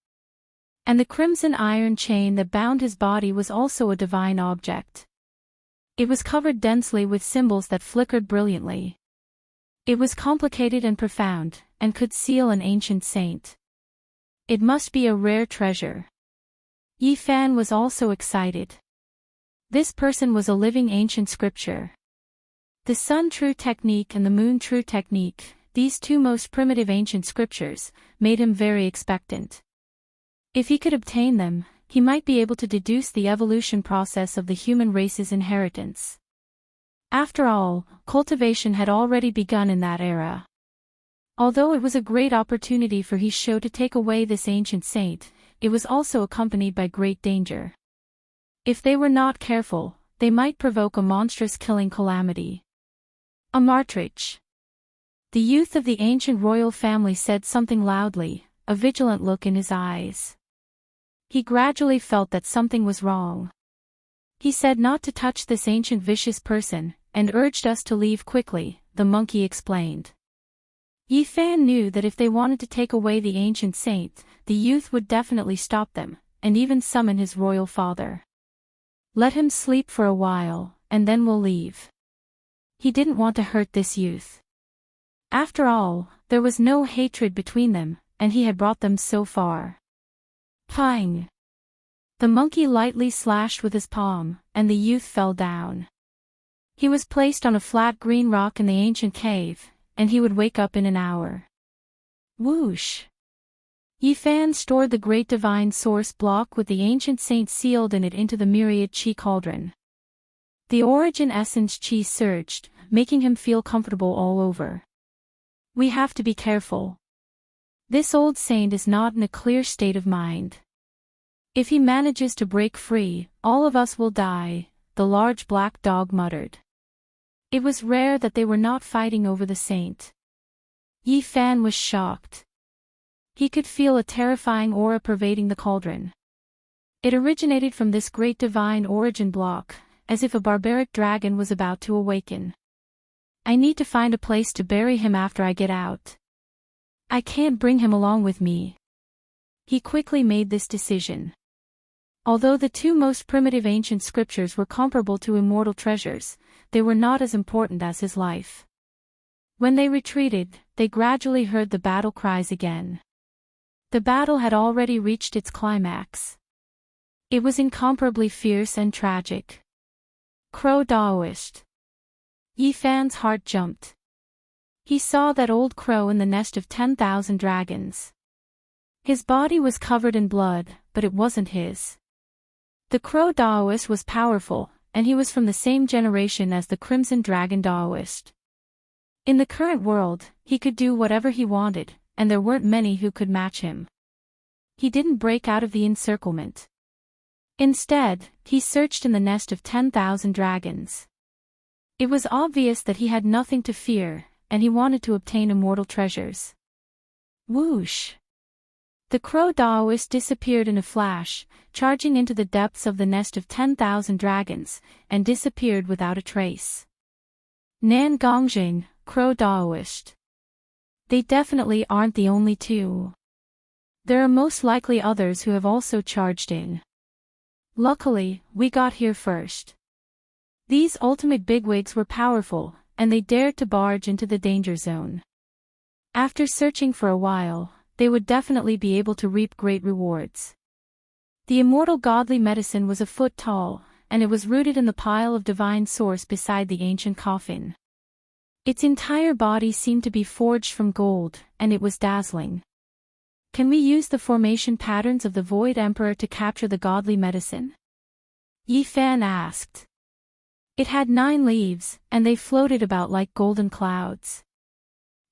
And the crimson iron chain that bound his body was also a divine object. It was covered densely with symbols that flickered brilliantly. It was complicated and profound, and could seal an ancient saint. It must be a rare treasure. Yi Fan was also excited. This person was a living ancient scripture. The Sun True Technique and the Moon True Technique, these two most primitive ancient scriptures, made him very expectant. If he could obtain them, he might be able to deduce the evolution process of the human race's inheritance. After all, cultivation had already begun in that era. Although it was a great opportunity for his show to take away this ancient saint, it was also accompanied by great danger. If they were not careful, they might provoke a monstrous killing calamity. A martrich. The youth of the ancient royal family said something loudly, a vigilant look in his eyes. He gradually felt that something was wrong. He said not to touch this ancient vicious person, and urged us to leave quickly, the monkey explained. Yi Fan knew that if they wanted to take away the ancient saint, the youth would definitely stop them, and even summon his royal father. Let him sleep for a while, and then we'll leave. He didn't want to hurt this youth. After all, there was no hatred between them, and he had brought them so far. Pang! The monkey lightly slashed with his palm, and the youth fell down. He was placed on a flat green rock in the ancient cave, and he would wake up in an hour. Whoosh! Yi Fan stored the great divine source block with the ancient saint sealed in it into the myriad chi cauldron. The origin essence chi surged, making him feel comfortable all over. We have to be careful. This old saint is not in a clear state of mind. If he manages to break free, all of us will die, the large black dog muttered. It was rare that they were not fighting over the saint. Yi Fan was shocked. He could feel a terrifying aura pervading the cauldron. It originated from this great divine origin block, as if a barbaric dragon was about to awaken. I need to find a place to bury him after I get out. I can't bring him along with me. He quickly made this decision. Although the two most primitive ancient scriptures were comparable to immortal treasures, they were not as important as his life. When they retreated, they gradually heard the battle cries again. The battle had already reached its climax. It was incomparably fierce and tragic. Crow Daoist. Yi Fan's heart jumped. He saw that old crow in the nest of 10,000 dragons. His body was covered in blood, but it wasn't his. The crow Daoist was powerful, and he was from the same generation as the Crimson Dragon Daoist. In the current world, he could do whatever he wanted, and there weren't many who could match him. He didn't break out of the encirclement. Instead, he searched in the nest of 10,000 dragons. It was obvious that he had nothing to fear, and he wanted to obtain immortal treasures. Whoosh! The crow Daoist disappeared in a flash, charging into the depths of the nest of 10,000 dragons, and disappeared without a trace. Nan Gongjing, crow Daoist. They definitely aren't the only two. There are most likely others who have also charged in. Luckily, we got here first. These ultimate bigwigs were powerful, and they dared to barge into the danger zone. After searching for a while, they would definitely be able to reap great rewards. The immortal godly medicine was a foot tall, and it was rooted in the pile of divine source beside the ancient coffin. Its entire body seemed to be forged from gold, and it was dazzling. Can we use the formation patterns of the Void Emperor to capture the godly medicine? Yi Fan asked. It had 9 leaves, and they floated about like golden clouds.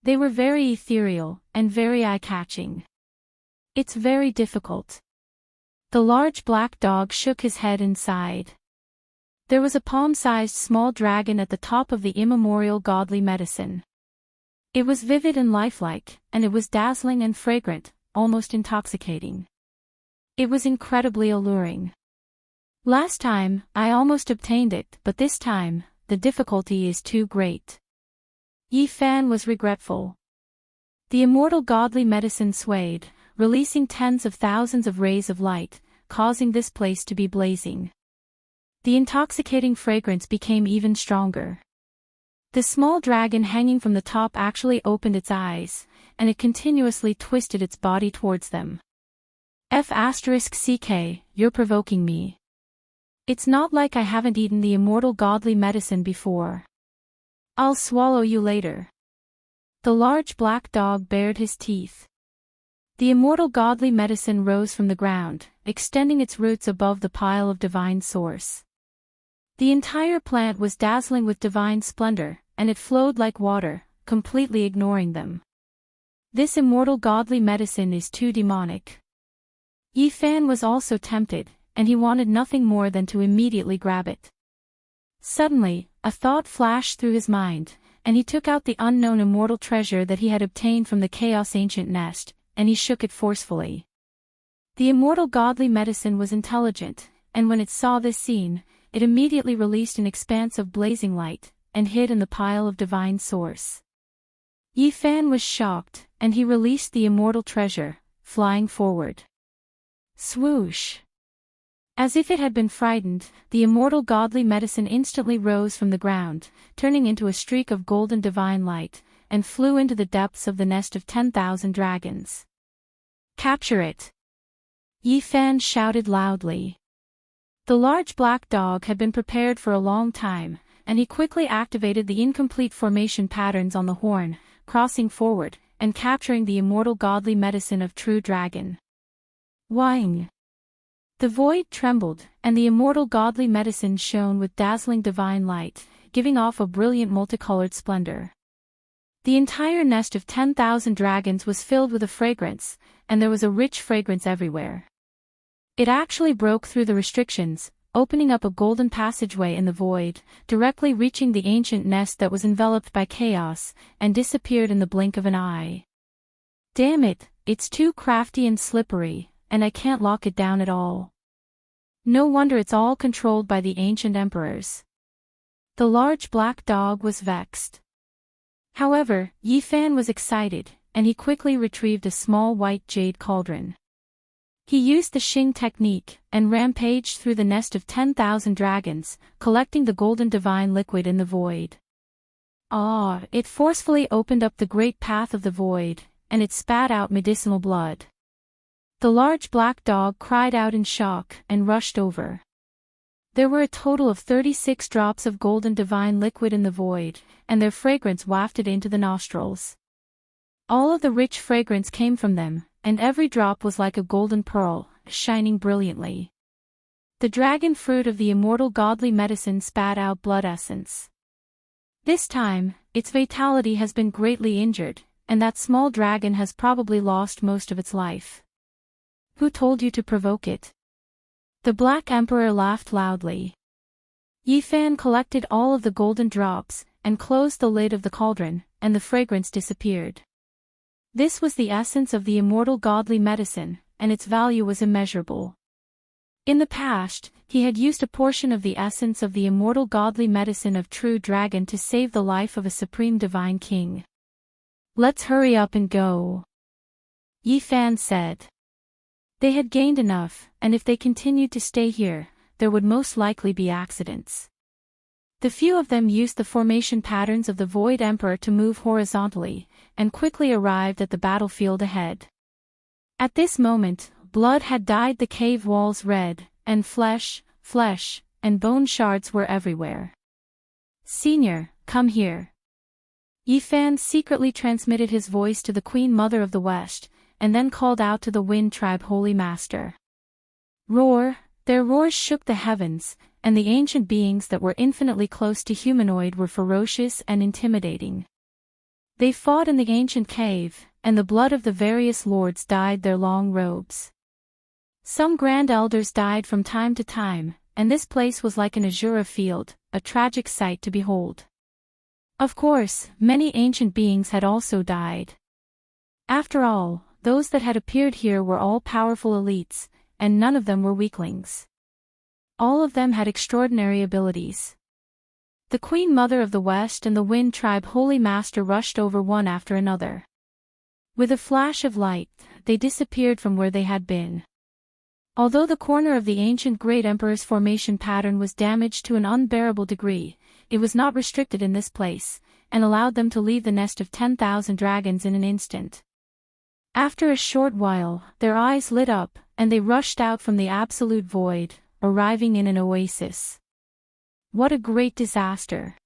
They were very ethereal, and very eye-catching. It's very difficult. The large black dog shook his head and sighed. There was a palm-sized small dragon at the top of the immemorial godly medicine. It was vivid and lifelike, and it was dazzling and fragrant, almost intoxicating. It was incredibly alluring. Last time, I almost obtained it, but this time, the difficulty is too great. Yi Fan was regretful. The immortal godly medicine swayed, releasing tens of thousands of rays of light, causing this place to be blazing. The intoxicating fragrance became even stronger. The small dragon hanging from the top actually opened its eyes, and it continuously twisted its body towards them. F*CK, you're provoking me. It's not like I haven't eaten the immortal godly medicine before. I'll swallow you later. The large black dog bared his teeth. The immortal godly medicine rose from the ground, extending its roots above the pile of divine source. The entire plant was dazzling with divine splendor, and it flowed like water, completely ignoring them. This immortal godly medicine is too demonic. Yi Fan was also tempted, and he wanted nothing more than to immediately grab it. Suddenly, a thought flashed through his mind, and he took out the unknown immortal treasure that he had obtained from the Chaos Ancient Nest, and he shook it forcefully. The immortal godly medicine was intelligent, and when it saw this scene, it immediately released an expanse of blazing light, and hid in the pile of divine source. Yi Fan was shocked, and he released the immortal treasure, flying forward. Swoosh! As if it had been frightened, the immortal godly medicine instantly rose from the ground, turning into a streak of golden divine light, and flew into the depths of the nest of 10,000 dragons. Capture it! Yi Fan shouted loudly. The large black dog had been prepared for a long time, and he quickly activated the incomplete formation patterns on the horn, crossing forward, and capturing the immortal godly medicine of True Dragon. Wang! The void trembled, and the immortal godly medicine shone with dazzling divine light, giving off a brilliant multicolored splendor. The entire nest of 10,000 dragons was filled with a fragrance, and there was a rich fragrance everywhere. It actually broke through the restrictions, opening up a golden passageway in the void, directly reaching the ancient nest that was enveloped by chaos, and disappeared in the blink of an eye. Damn it, it's too crafty and slippery, and I can't lock it down at all. No wonder it's all controlled by the ancient emperors. The large black dog was vexed. However, Yifan was excited, and he quickly retrieved a small white jade cauldron. He used the Xing technique, and rampaged through the nest of 10,000 dragons, collecting the golden divine liquid in the void. It forcefully opened up the great path of the void, and it spat out medicinal blood. The large black dog cried out in shock and rushed over. There were a total of 36 drops of golden divine liquid in the void, and their fragrance wafted into the nostrils. All of the rich fragrance came from them, and every drop was like a golden pearl, shining brilliantly. The dragon fruit of the immortal godly medicine spat out blood essence. This time, its vitality has been greatly injured, and that small dragon has probably lost most of its life. Who told you to provoke it? The Black Emperor laughed loudly. Yifan collected all of the golden drops, and closed the lid of the cauldron, and the fragrance disappeared. This was the essence of the immortal godly medicine, and its value was immeasurable. In the past, he had used a portion of the essence of the immortal godly medicine of true dragon to save the life of a supreme divine king. Let's hurry up and go, Yifan said. They had gained enough, and if they continued to stay here, there would most likely be accidents. The few of them used the formation patterns of the Void Emperor to move horizontally, and quickly arrived at the battlefield ahead. At this moment, blood had dyed the cave walls red, and flesh, and bone shards were everywhere. Senior, come here. Yifan secretly transmitted his voice to the Queen Mother of the West, and then called out to the Wind Tribe Holy Master. Roar! Their roars shook the heavens, and the ancient beings that were infinitely close to humanoid were ferocious and intimidating. They fought in the ancient cave, and the blood of the various lords dyed their long robes. Some grand elders died from time to time, and this place was like an azure field, a tragic sight to behold. Of course, many ancient beings had also died. After all, those that had appeared here were all powerful elites, and none of them were weaklings. All of them had extraordinary abilities. The Queen Mother of the West and the Wind Tribe Holy Master rushed over one after another. With a flash of light, they disappeared from where they had been. Although the corner of the ancient Great Emperor's formation pattern was damaged to an unbearable degree, it was not restricted in this place, and allowed them to leave the nest of 10,000 dragons in an instant. After a short while, their eyes lit up, and they rushed out from the absolute void, arriving in an oasis. What a great disaster!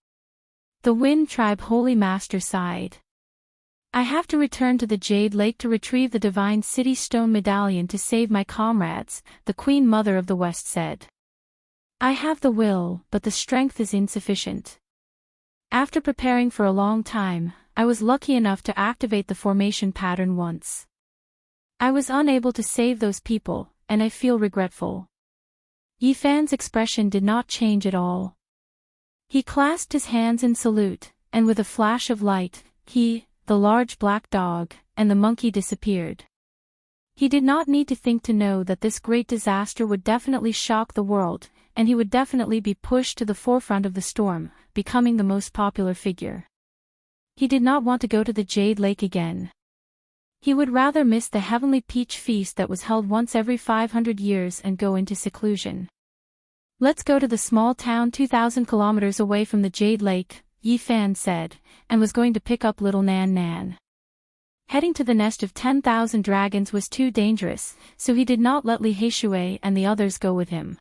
The Wind Tribe Holy Master sighed. I have to return to the Jade Lake to retrieve the Divine City Stone Medallion to save my comrades, the Queen Mother of the West said. I have the will, but the strength is insufficient. After preparing for a long time, I was lucky enough to activate the formation pattern once. I was unable to save those people, and I feel regretful. Yifan's expression did not change at all. He clasped his hands in salute, and with a flash of light, he, the large black dog, and the monkey disappeared. He did not need to think to know that this great disaster would definitely shock the world, and he would definitely be pushed to the forefront of the storm, becoming the most popular figure. He did not want to go to the Jade Lake again. He would rather miss the Heavenly Peach Feast that was held once every 500 years and go into seclusion. Let's go to the small town 2,000 kilometers away from the Jade Lake, Yifan said, and was going to pick up little Nan Nan. Heading to the nest of 10,000 dragons was too dangerous, so he did not let Li Heishui and the others go with him.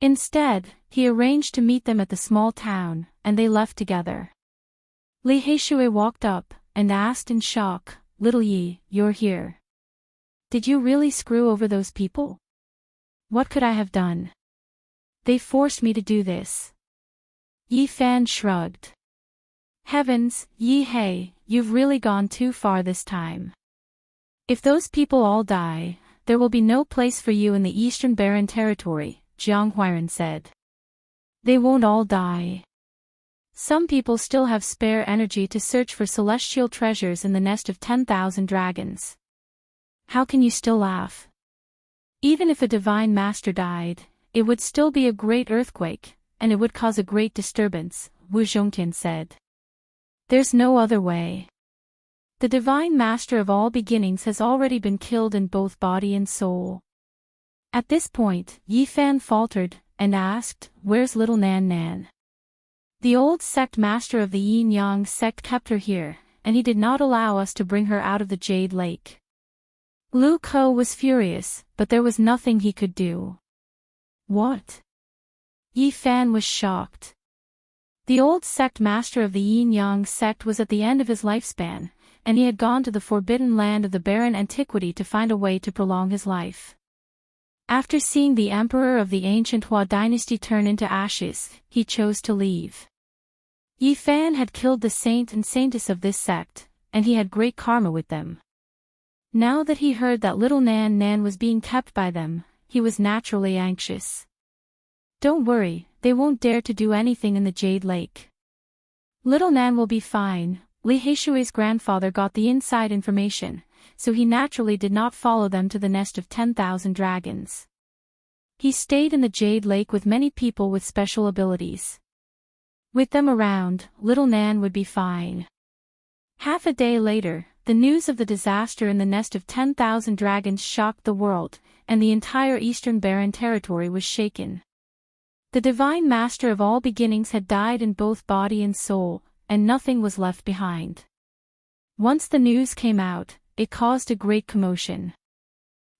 Instead, he arranged to meet them at the small town, and they left together. Li Heishui walked up, and asked in shock, Little Yi, you're here. Did you really screw over those people? What could I have done? They forced me to do this. Yi Fan shrugged. Heavens, Yi Hei, you've really gone too far this time. If those people all die, there will be no place for you in the Eastern Barren Territory, Jiang Huairan said. They won't all die. Some people still have spare energy to search for celestial treasures in the nest of 10,000 dragons. How can you still laugh? Even if a divine master died, it would still be a great earthquake, and it would cause a great disturbance, Wu Zhongtian said. There's no other way. The divine master of all beginnings has already been killed in both body and soul. At this point, Yi Fan faltered, and asked, where's little Nan Nan? The old sect master of the Yin Yang sect kept her here, and he did not allow us to bring her out of the Jade Lake. Lu Ko was furious, but there was nothing he could do. What? Yi Fan was shocked. The old sect master of the Yin Yang sect was at the end of his lifespan, and he had gone to the forbidden land of the barren antiquity to find a way to prolong his life. After seeing the emperor of the ancient Hua dynasty turn into ashes, he chose to leave. Yi Fan had killed the saint and saintess of this sect, and he had great karma with them. Now that he heard that little Nan Nan was being kept by them, he was naturally anxious. Don't worry, they won't dare to do anything in the Jade Lake. Little Nan will be fine. Li Heishui's grandfather got the inside information, so he naturally did not follow them to the nest of 10,000 dragons. He stayed in the Jade Lake with many people with special abilities. With them around, little Nan would be fine. Half a day later, the news of the disaster in the nest of 10,000 dragons shocked the world, and the entire Eastern Barren Territory was shaken. The Divine Master of all beginnings had died in both body and soul, and nothing was left behind. Once the news came out, it caused a great commotion.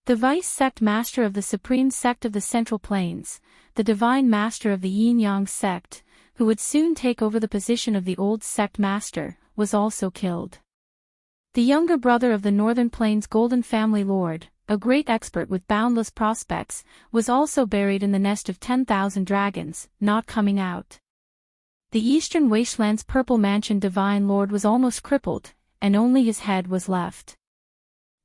The Vice Sect Master of the Supreme Sect of the Central Plains, the Divine Master of the Yin Yang Sect, who would soon take over the position of the old Sect Master, was also killed. The younger brother of the Northern Plains Golden Family Lord, a great expert with boundless prospects, was also buried in the nest of 10,000 dragons, not coming out. The Eastern Wasteland's Purple Mansion Divine Lord was almost crippled, and only his head was left.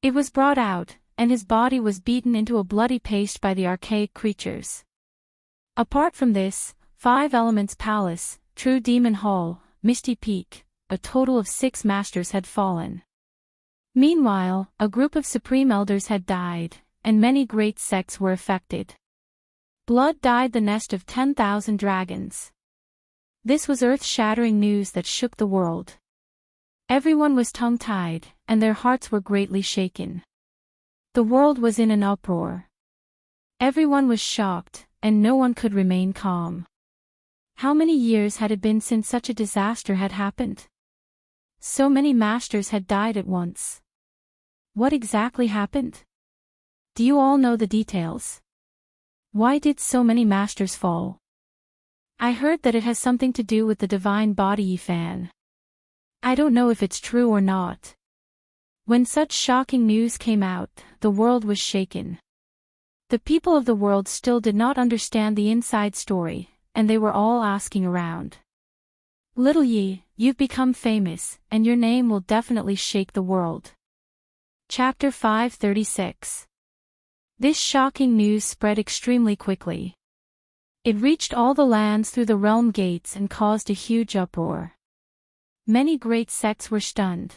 It was brought out, and his body was beaten into a bloody paste by the archaic creatures. Apart from this, 5 Elements Palace, True Demon Hall, Misty Peak, a total of 6 masters had fallen. Meanwhile, a group of supreme elders had died, and many great sects were affected. Blood dyed the nest of 10,000 dragons. This was earth-shattering news that shook the world. Everyone was tongue-tied, and their hearts were greatly shaken. The world was in an uproar. Everyone was shocked, and no one could remain calm. How many years had it been since such a disaster had happened? So many masters had died at once. What exactly happened? Do you all know the details? Why did so many masters fall? I heard that it has something to do with the divine body Yi Fan. I don't know if it's true or not. When such shocking news came out, the world was shaken. The people of the world still did not understand the inside story, and they were all asking around. Little Yi, you've become famous, and your name will definitely shake the world. Chapter 536. This shocking news spread extremely quickly. It reached all the lands through the realm gates and caused a huge uproar. Many great sects were stunned.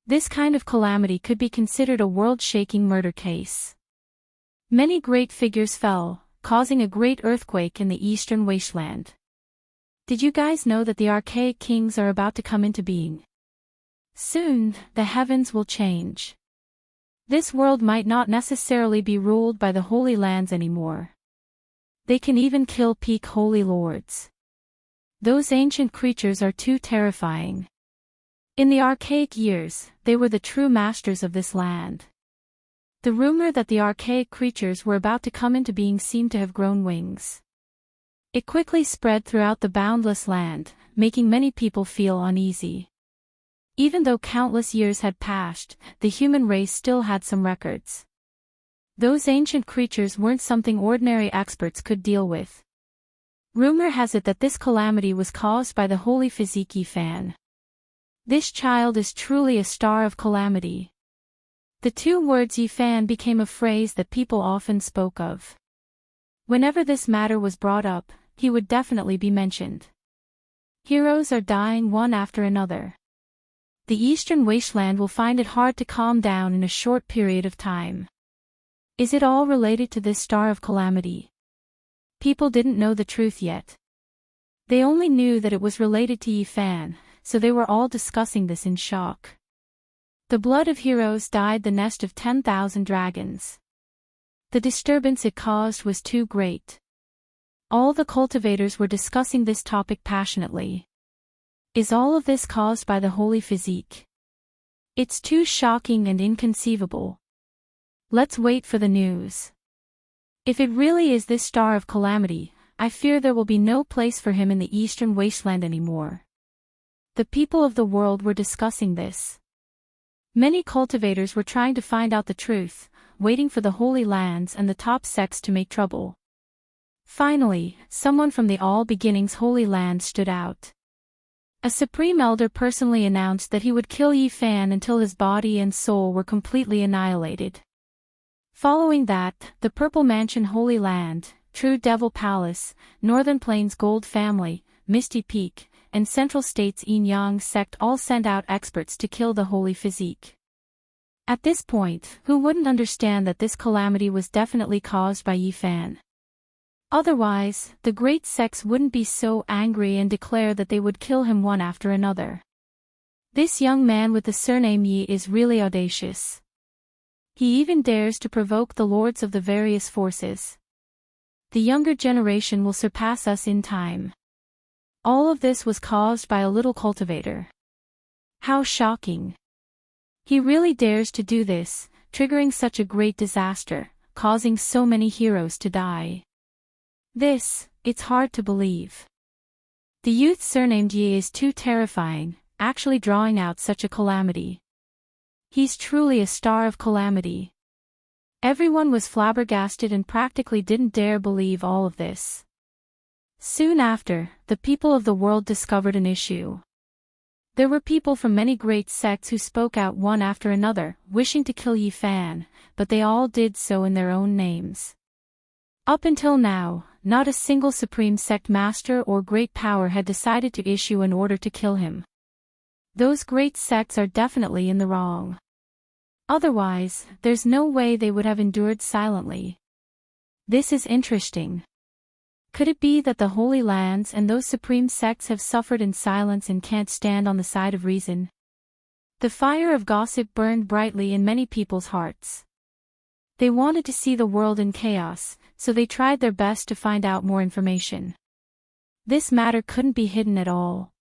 This kind of calamity could be considered a world-shaking murder case. Many great figures fell, causing a great earthquake in the Eastern Wasteland. Did you guys know that the archaic kings are about to come into being? Soon, the heavens will change. This world might not necessarily be ruled by the Holy Lands anymore. They can even kill peak Holy Lords. Those ancient creatures are too terrifying. In the archaic years, they were the true masters of this land. The rumor that the archaic creatures were about to come into being seemed to have grown wings. It quickly spread throughout the boundless land, making many people feel uneasy. Even though countless years had passed, the human race still had some records. Those ancient creatures weren't something ordinary experts could deal with. Rumor has it that this calamity was caused by the holy physique Yifan. This child is truly a star of calamity. The two words Yifan became a phrase that people often spoke of. Whenever this matter was brought up, he would definitely be mentioned. Heroes are dying one after another. The Eastern Wasteland will find it hard to calm down in a short period of time. Is it all related to this star of calamity? People didn't know the truth yet. They only knew that it was related to Yifan, so they were all discussing this in shock. The blood of heroes dyed the nest of 10,000 dragons. The disturbance it caused was too great. All the cultivators were discussing this topic passionately. Is all of this caused by the holy physique? It's too shocking and inconceivable. Let's wait for the news. If it really is this star of calamity, I fear there will be no place for him in the Eastern Wasteland anymore. The people of the world were discussing this. Many cultivators were trying to find out the truth, waiting for the Holy Lands and the top sects to make trouble. Finally, someone from the All Beginnings Holy Land stood out. A supreme elder personally announced that he would kill Yifan until his body and soul were completely annihilated. Following that, the Purple Mansion Holy Land, True Devil Palace, Northern Plains Gold Family, Misty Peak, and Central States Yin Yang sect all sent out experts to kill the holy physique. At this point, who wouldn't understand that this calamity was definitely caused by Yifan? Otherwise, the great sects wouldn't be so angry and declare that they would kill him one after another. This young man with the surname Yi is really audacious. He even dares to provoke the lords of the various forces. The younger generation will surpass us in time. All of this was caused by a little cultivator. How shocking. He really dares to do this, triggering such a great disaster, causing so many heroes to die. It's hard to believe. The youth surnamed Yi is too terrifying, actually drawing out such a calamity. He's truly a star of calamity. Everyone was flabbergasted and practically didn't dare believe all of this. Soon after, the people of the world discovered an issue. There were people from many great sects who spoke out one after another, wishing to kill Yifan, but they all did so in their own names. Up until now, not a single supreme sect master or great power had decided to issue an order to kill him. Those great sects are definitely in the wrong. Otherwise, there's no way they would have endured silently. This is interesting. Could it be that the Holy Lands and those supreme sects have suffered in silence and can't stand on the side of reason? The fire of gossip burned brightly in many people's hearts. They wanted to see the world in chaos, so they tried their best to find out more information. This matter couldn't be hidden at all.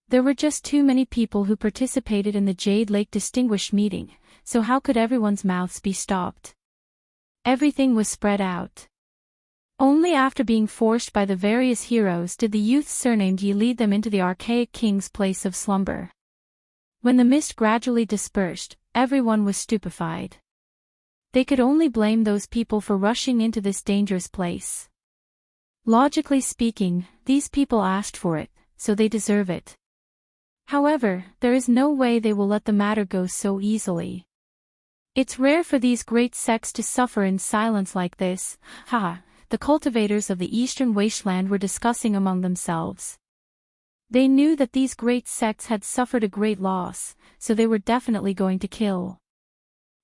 There were just too many people who participated in the Jade Lake Distinguished meeting, so how could everyone's mouths be stopped? Everything was spread out. Only after being forced by the various heroes did the youth surnamed Yi lead them into the archaic king's place of slumber. When the mist gradually dispersed, everyone was stupefied. They could only blame those people for rushing into this dangerous place. Logically speaking, these people asked for it, so they deserve it. However, there is no way they will let the matter go so easily. It's rare for these great sects to suffer in silence like this. The cultivators of the Eastern Wasteland were discussing among themselves. They knew that these great sects had suffered a great loss, so they were definitely going to kill.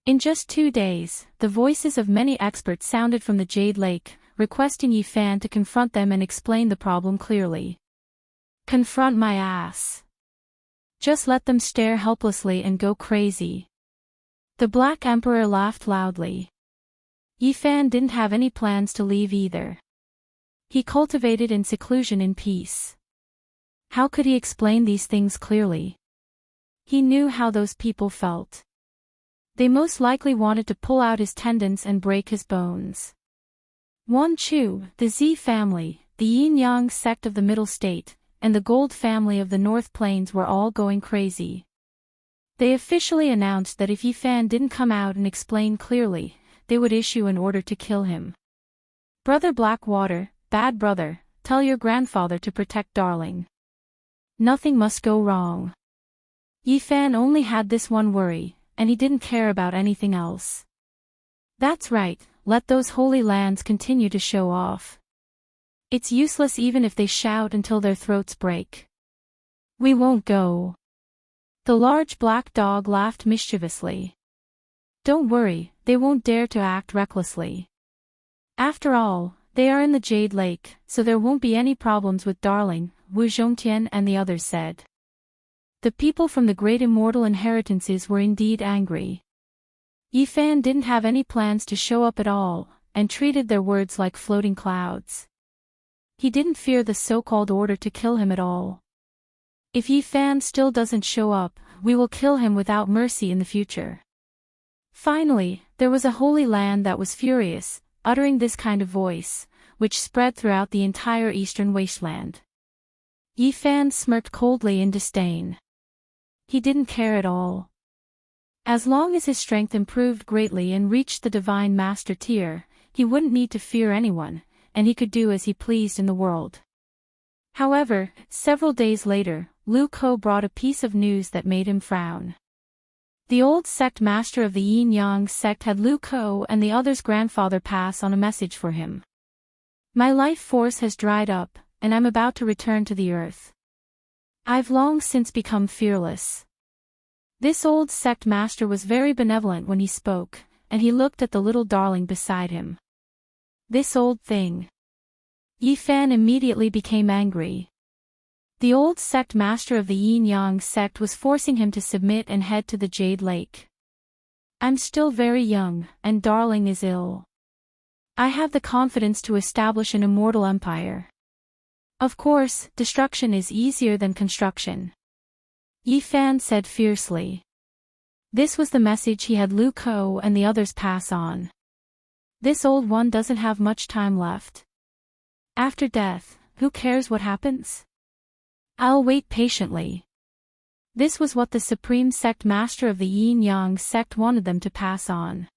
In just 2 days, the voices of many experts sounded from the Jade Lake, requesting Yifan to confront them and explain the problem clearly. Confront my ass. Just let them stare helplessly and go crazy. The Black Emperor laughed loudly. Yifan didn't have any plans to leave either. He cultivated in seclusion in peace. How could he explain these things clearly? He knew how those people felt. They most likely wanted to pull out his tendons and break his bones. Wan Chu, the Z family, the Yin Yang sect of the Middle State, and the Gold family of the North Plains were all going crazy. They officially announced that if Yifan didn't come out and explain clearly, they would issue an order to kill him. Brother Blackwater, bad brother, tell your grandfather to protect darling. Nothing must go wrong. Yifan only had this one worry, and he didn't care about anything else. That's right, let those holy lands continue to show off. It's useless even if they shout until their throats break. We won't go. The large black dog laughed mischievously. Don't worry, they won't dare to act recklessly. After all, they are in the Jade Lake, so there won't be any problems with darling, Wu Zhongtian and the others said. The people from the great immortal inheritances were indeed angry. Yifan didn't have any plans to show up at all, and treated their words like floating clouds. He didn't fear the so-called order to kill him at all. If Yifan still doesn't show up, we will kill him without mercy in the future. Finally, there was a holy land that was furious, uttering this kind of voice, which spread throughout the entire eastern wasteland. Yifan smirked coldly in disdain. He didn't care at all. As long as his strength improved greatly and reached the divine master tier, he wouldn't need to fear anyone, and he could do as he pleased in the world. However, several days later, Lu Ko brought a piece of news that made him frown. The old sect master of the Yin-Yang sect had Lu Ko and the others' grandfather pass on a message for him. My life force has dried up, and I'm about to return to the earth. I've long since become fearless. This old sect master was very benevolent when he spoke, and he looked at the little darling beside him. This old thing. Yifan immediately became angry. The old sect master of the Yin-Yang sect was forcing him to submit and head to the Jade Lake. I'm still very young, and darling is ill. I have the confidence to establish an immortal empire. Of course, destruction is easier than construction. Yifan said fiercely. This was the message he had Lu Ko and the others pass on. This old one doesn't have much time left. After death, who cares what happens? I'll wait patiently. This was what the supreme sect master of the Yin-Yang sect wanted them to pass on.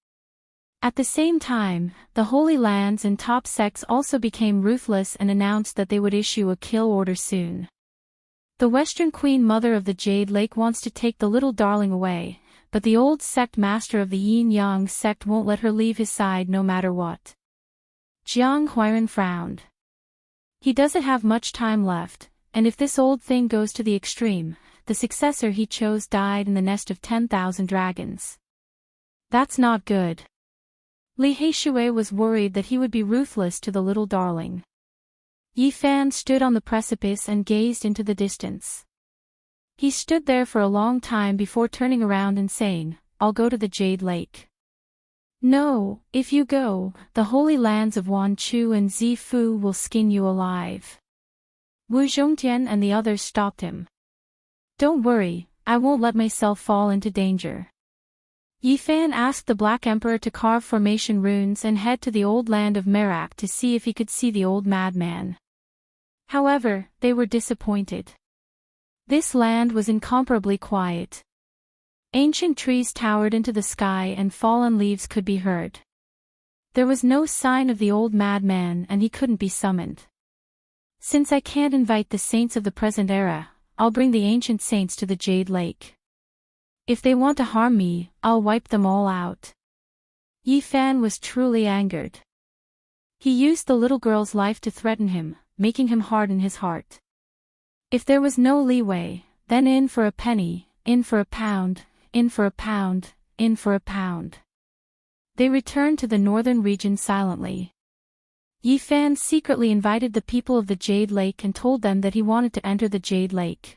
At the same time, the Holy Lands and top sects also became ruthless and announced that they would issue a kill order soon. The Western Queen Mother of the Jade Lake wants to take the little darling away, but the old sect master of the Yin-Yang sect won't let her leave his side no matter what. Jiang Huiran frowned. He doesn't have much time left, and if this old thing goes to the extreme, the successor he chose died in the nest of 10,000 dragons. That's not good. Li Heishui was worried that he would be ruthless to the little darling. Yifan stood on the precipice and gazed into the distance. He stood there for a long time before turning around and saying, I'll go to the Jade Lake. No, if you go, the holy lands of Wanchu and Zifu will skin you alive. Wu Zhongtian and the others stopped him. Don't worry, I won't let myself fall into danger. Yifan asked the Black Emperor to carve formation runes and head to the old land of Merak to see if he could see the old madman. However, they were disappointed. This land was incomparably quiet. Ancient trees towered into the sky and fallen leaves could be heard. There was no sign of the old madman and he couldn't be summoned. Since I can't invite the saints of the present era, I'll bring the ancient saints to the Jade Lake. If they want to harm me, I'll wipe them all out. Yifan was truly angered. He used the little girl's life to threaten him, making him harden his heart. If there was no leeway, then in for a penny, in for a pound, in for a pound, in for a pound. They returned to the northern region silently. Yifan secretly invited the people of the Jade Lake and told them that he wanted to enter the Jade Lake.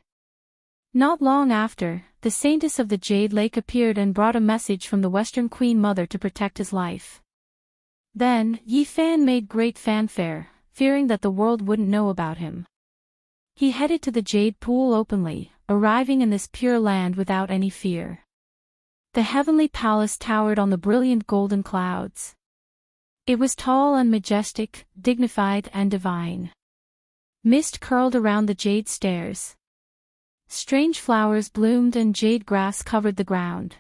Not long after, the saintess of the Jade Lake appeared and brought a message from the Western Queen Mother to protect his life. Then, Yifan made great fanfare, fearing that the world wouldn't know about him. He headed to the Jade Pool openly, arriving in this pure land without any fear. The heavenly palace towered on the brilliant golden clouds. It was tall and majestic, dignified and divine. Mist curled around the jade stairs. Strange flowers bloomed and jade grass covered the ground.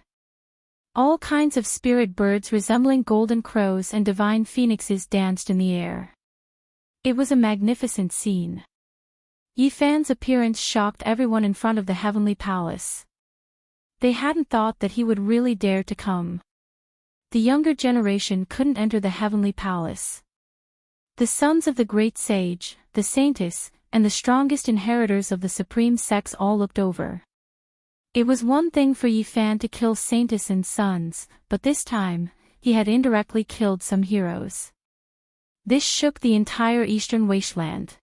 All kinds of spirit birds resembling golden crows and divine phoenixes danced in the air. It was a magnificent scene. Yi Fan's appearance shocked everyone in front of the heavenly palace. They hadn't thought that he would really dare to come. The younger generation couldn't enter the heavenly palace. The sons of the great sage, the saintess, and the strongest inheritors of the supreme sex all looked over. It was one thing for Yi Fan to kill saintess and sons, but this time, he had indirectly killed some heroes. This shook the entire eastern wasteland.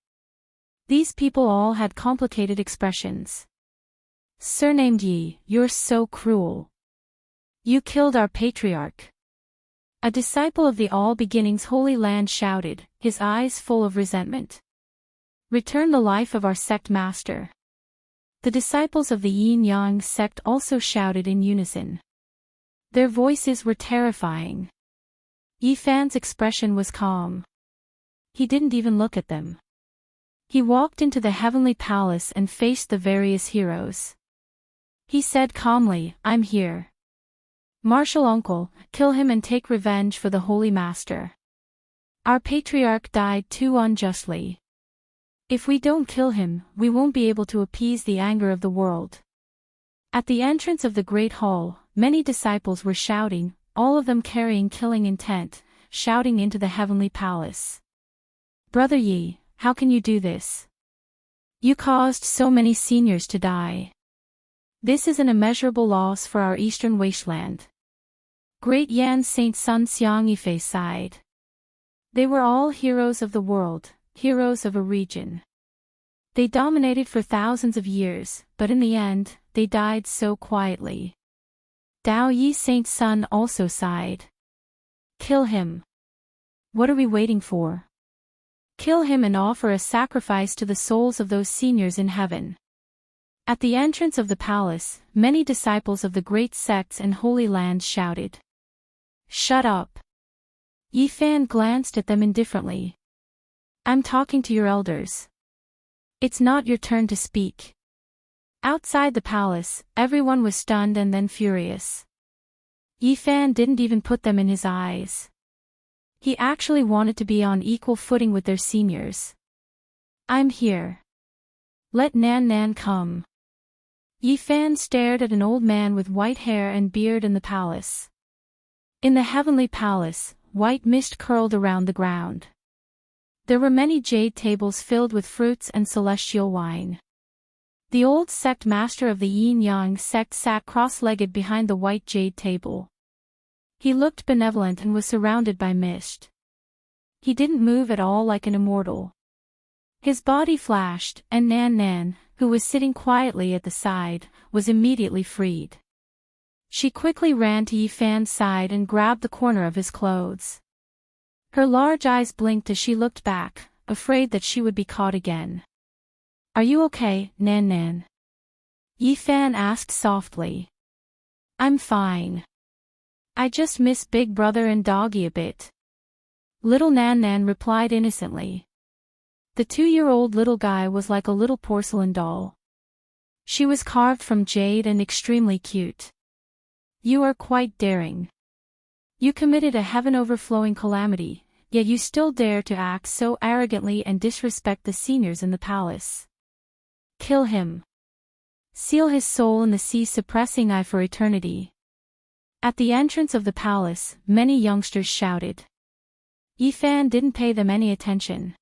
These people all had complicated expressions. Surnamed Yi, you're so cruel. You killed our patriarch. A disciple of the All Beginnings Holy Land shouted, his eyes full of resentment. Return the life of our sect master. The disciples of the Yin-Yang sect also shouted in unison. Their voices were terrifying. Yi Fan's expression was calm. He didn't even look at them. He walked into the heavenly palace and faced the various heroes. He said calmly, I'm here. Martial uncle, kill him and take revenge for the Holy Master. Our patriarch died too unjustly. If we don't kill him, we won't be able to appease the anger of the world. At the entrance of the great hall, many disciples were shouting, all of them carrying killing intent, shouting into the heavenly palace. Brother Yi, how can you do this? You caused so many seniors to die. This is an immeasurable loss for our eastern wasteland. Great Yan Saint Sun Xiang Yifei sighed. They were all heroes of the world, heroes of a region. They dominated for thousands of years, but in the end, they died so quietly. Dao Yi Saint Sun also sighed. Kill him. What are we waiting for? Kill him and offer a sacrifice to the souls of those seniors in heaven. At the entrance of the palace, many disciples of the great sects and holy lands shouted. Shut up. Yi Fan glanced at them indifferently. I'm talking to your elders. It's not your turn to speak. Outside the palace, everyone was stunned and then furious. Yi Fan didn't even put them in his eyes. He actually wanted to be on equal footing with their seniors. I'm here. Let Nan Nan come. Yi Fan stared at an old man with white hair and beard in the palace. In the heavenly palace, white mist curled around the ground. There were many jade tables filled with fruits and celestial wine. The old sect master of the Yin-Yang sect sat cross-legged behind the white jade table. He looked benevolent and was surrounded by mist. He didn't move at all like an immortal. His body flashed, and Nan Nan, who was sitting quietly at the side, was immediately freed. She quickly ran to Yi Fan's side and grabbed the corner of his clothes. Her large eyes blinked as she looked back, afraid that she would be caught again. Are you okay, Nan Nan? Yi Fan asked softly. I'm fine. I just miss Big Brother and Doggy a bit. Little Nan Nan replied innocently. The 2-year-old little guy was like a little porcelain doll. She was carved from jade and extremely cute. You are quite daring. You committed a heaven-overflowing calamity, yet you still dare to act so arrogantly and disrespect the seniors in the palace. Kill him. Seal his soul in the sea suppressing eye for eternity. At the entrance of the palace, many youngsters shouted. Yi Fan didn't pay them any attention.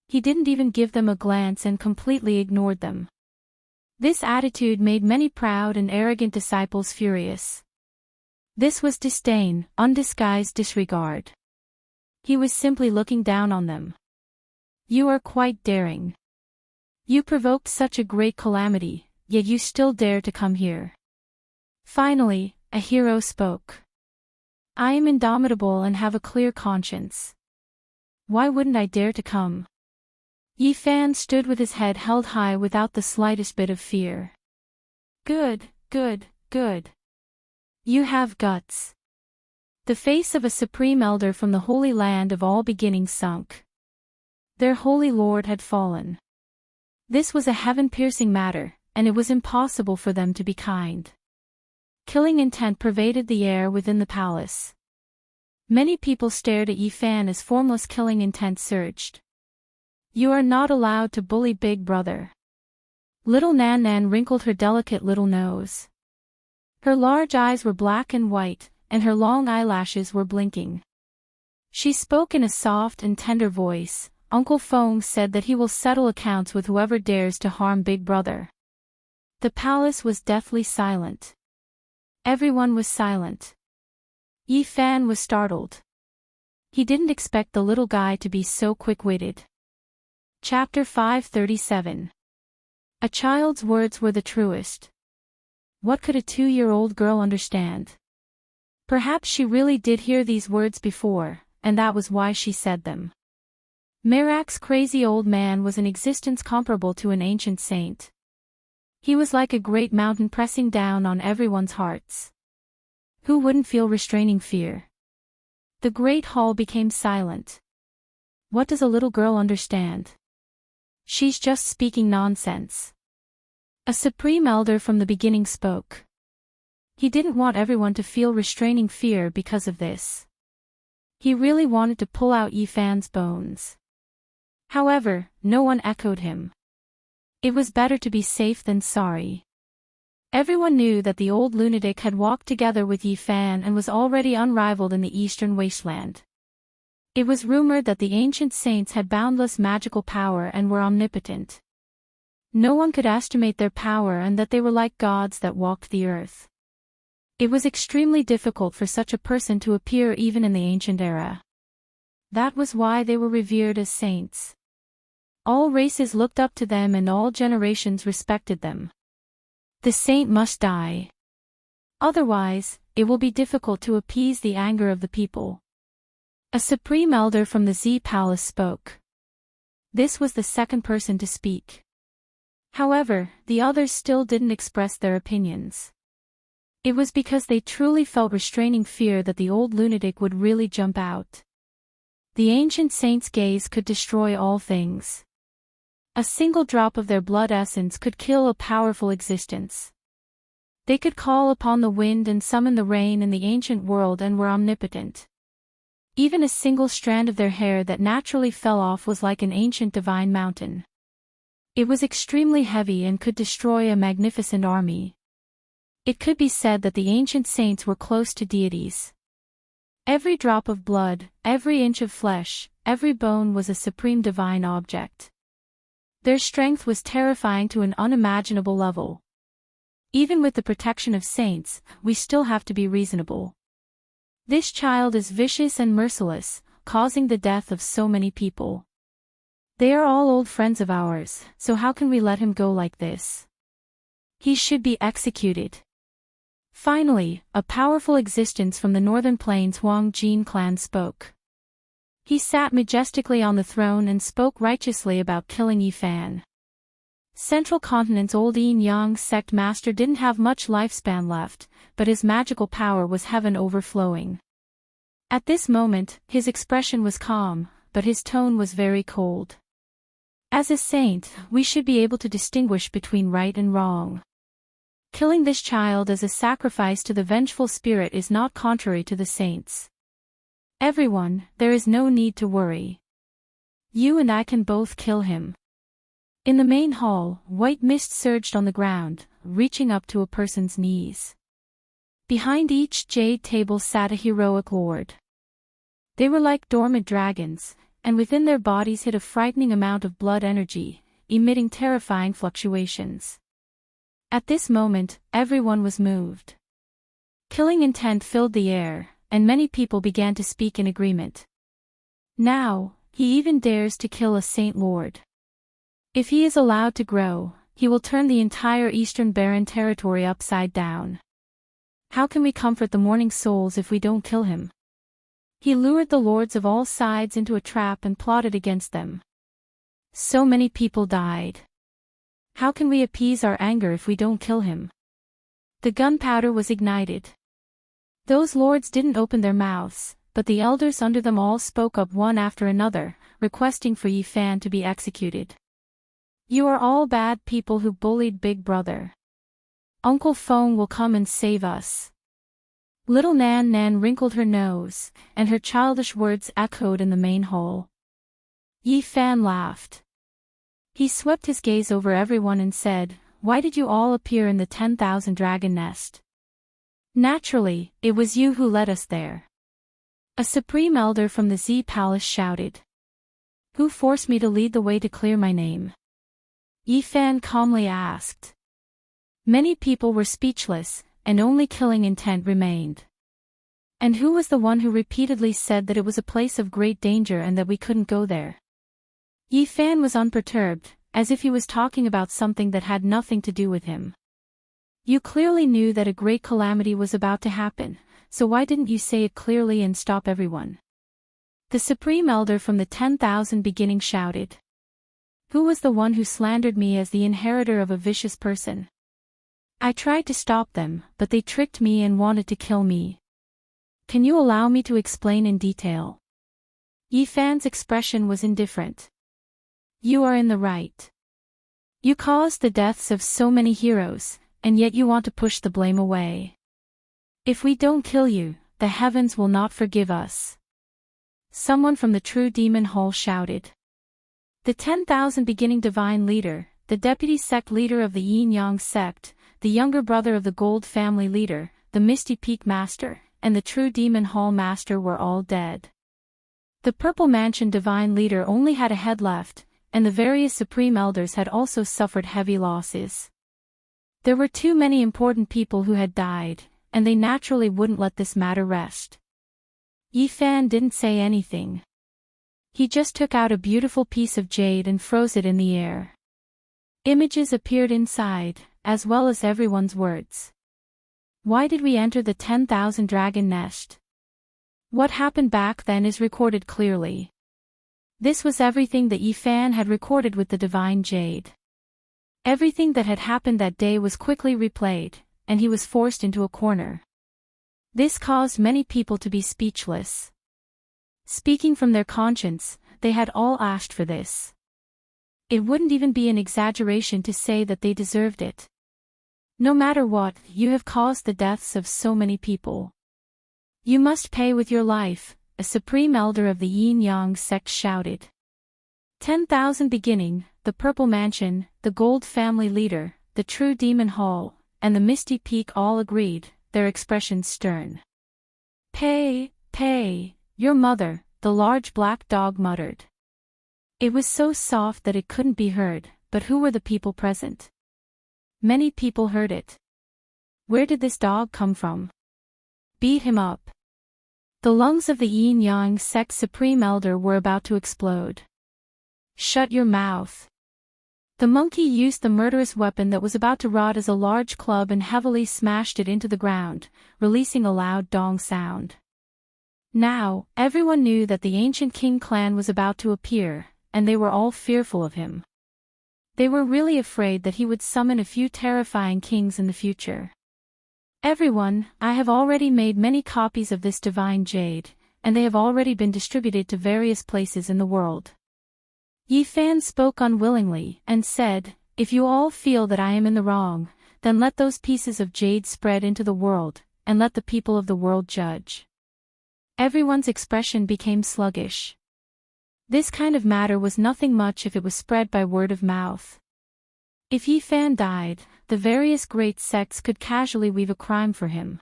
He didn't even give them a glance and completely ignored them. This attitude made many proud and arrogant disciples furious. This was disdain, undisguised disregard. He was simply looking down on them. You are quite daring. You provoked such a great calamity, yet you still dare to come here. Finally, a hero spoke. I am indomitable and have a clear conscience. Why wouldn't I dare to come? Yi Fan stood with his head held high without the slightest bit of fear. Good, good, good. You have guts. The face of a supreme elder from the holy land of all beginnings sunk. Their holy lord had fallen. This was a heaven-piercing matter, and it was impossible for them to be kind. Killing intent pervaded the air within the palace. Many people stared at Yi Fan as formless killing intent surged. You are not allowed to bully Big Brother. Little Nan Nan wrinkled her delicate little nose. Her large eyes were black and white, and her long eyelashes were blinking. She spoke in a soft and tender voice. Uncle Fong said that he will settle accounts with whoever dares to harm Big Brother. The palace was deathly silent. Everyone was silent. Yi Fan was startled. He didn't expect the little guy to be so quick-witted. Chapter 537. A child's words were the truest. What could a 2-year-old girl understand? Perhaps she really did hear these words before, and that was why she said them. Merak's crazy old man was an existence comparable to an ancient saint. He was like a great mountain pressing down on everyone's hearts. Who wouldn't feel restraining fear? The great hall became silent. What does a little girl understand? She's just speaking nonsense. A supreme elder from the beginning spoke. He didn't want everyone to feel restraining fear because of this. He really wanted to pull out Yi Fan's bones. However, no one echoed him. It was better to be safe than sorry. Everyone knew that the old lunatic had walked together with Yi Fan and was already unrivaled in the eastern wasteland. It was rumored that the ancient saints had boundless magical power and were omnipotent. No one could estimate their power and that they were like gods that walked the earth. It was extremely difficult for such a person to appear even in the ancient era. That was why they were revered as saints. All races looked up to them and all generations respected them. The saint must die. Otherwise, it will be difficult to appease the anger of the people. A supreme elder from the Z Palace spoke. This was the second person to speak. However, the others still didn't express their opinions. It was because they truly felt restraining fear that the old lunatic would really jump out. The ancient saint's gaze could destroy all things. A single drop of their blood essence could kill a powerful existence. They could call upon the wind and summon the rain in the ancient world and were omnipotent. Even a single strand of their hair that naturally fell off was like an ancient divine mountain. It was extremely heavy and could destroy a magnificent army. It could be said that the ancient saints were close to deities. Every drop of blood, every inch of flesh, every bone was a supreme divine object. Their strength was terrifying to an unimaginable level. Even with the protection of saints, we still have to be reasonable. This child is vicious and merciless, causing the death of so many people. They are all old friends of ours, so how can we let him go like this? He should be executed. Finally, a powerful existence from the northern plains Huang Jin clan spoke. He sat majestically on the throne and spoke righteously about killing Yi Fan. Central Continent's old Yin Yang sect master didn't have much lifespan left, but his magical power was heaven overflowing. At this moment, his expression was calm, but his tone was very cold. As a saint, we should be able to distinguish between right and wrong. Killing this child as a sacrifice to the vengeful spirit is not contrary to the saints. Everyone, there is no need to worry. You and I can both kill him. In the main hall, white mist surged on the ground, reaching up to a person's knees. Behind each jade table sat a heroic lord. They were like dormant dragons, and within their bodies hid a frightening amount of blood energy, emitting terrifying fluctuations. At this moment, everyone was moved. Killing intent filled the air, and many people began to speak in agreement. Now, he even dares to kill a saint lord. If he is allowed to grow, he will turn the entire Eastern Barren territory upside down. How can we comfort the mourning souls if we don't kill him? He lured the lords of all sides into a trap and plotted against them. So many people died. How can we appease our anger if we don't kill him? The gunpowder was ignited. Those lords didn't open their mouths, but the elders under them all spoke up one after another, requesting for Yi Fan to be executed. You are all bad people who bullied Big Brother. Uncle Fong will come and save us. Little Nan Nan wrinkled her nose, and her childish words echoed in the main hall. Yi Fan laughed. He swept his gaze over everyone and said, "Why did you all appear in the 10,000 dragon nest?" "Naturally, it was you who led us there." A supreme elder from the Z Palace shouted. "Who forced me to lead the way to clear my name?" Yifan calmly asked. Many people were speechless, and only killing intent remained. "And who was the one who repeatedly said that it was a place of great danger and that we couldn't go there?" Yifan was unperturbed, as if he was talking about something that had nothing to do with him. "You clearly knew that a great calamity was about to happen, so why didn't you say it clearly and stop everyone?" The Supreme Elder from the 10,000 beginning shouted. "Who was the one who slandered me as the inheritor of a vicious person? I tried to stop them, but they tricked me and wanted to kill me. Can you allow me to explain in detail?" Yifan's expression was indifferent. "You are in the right. You caused the deaths of so many heroes, and yet you want to push the blame away. If we don't kill you, the heavens will not forgive us." Someone from the True Demon Hall shouted. The 10,000 beginning divine leader, the deputy sect leader of the Yin-Yang sect, the younger brother of the Gold family leader, the Misty Peak master, and the True Demon Hall master were all dead. The Purple Mansion divine leader only had a head left, and the various supreme elders had also suffered heavy losses. There were too many important people who had died, and they naturally wouldn't let this matter rest. Yifan didn't say anything. He just took out a beautiful piece of jade and froze it in the air. Images appeared inside, as well as everyone's words. Why did we enter the 10,000 dragon nest? What happened back then is recorded clearly. This was everything that Yifan had recorded with the divine jade. Everything that had happened that day was quickly replayed, and he was forced into a corner. This caused many people to be speechless. Speaking from their conscience, they had all asked for this. It wouldn't even be an exaggeration to say that they deserved it. No matter what, you have caused the deaths of so many people. You must pay with your life, a supreme elder of the Yin-Yang sect shouted. 10,000 beginning, the Purple Mansion, the Gold family leader, the True Demon Hall, and the Misty Peak all agreed, their expressions stern. "Pay, pay, your mother," the large black dog muttered. It was so soft that it couldn't be heard, but who were the people present? Many people heard it. Where did this dog come from? Beat him up. The lungs of the Yin-Yang sect supreme elder were about to explode. Shut your mouth. The monkey used the murderous weapon that was about to rot as a large club and heavily smashed it into the ground, releasing a loud dong sound. Now, everyone knew that the ancient King clan was about to appear, and they were all fearful of him. They were really afraid that he would summon a few terrifying kings in the future. "Everyone, I have already made many copies of this divine jade, and they have already been distributed to various places in the world." Yifan spoke unwillingly, and said, "If you all feel that I am in the wrong, then let those pieces of jade spread into the world, and let the people of the world judge." Everyone's expression became sluggish. This kind of matter was nothing much if it was spread by word of mouth. If Yifan died, the various great sects could casually weave a crime for him.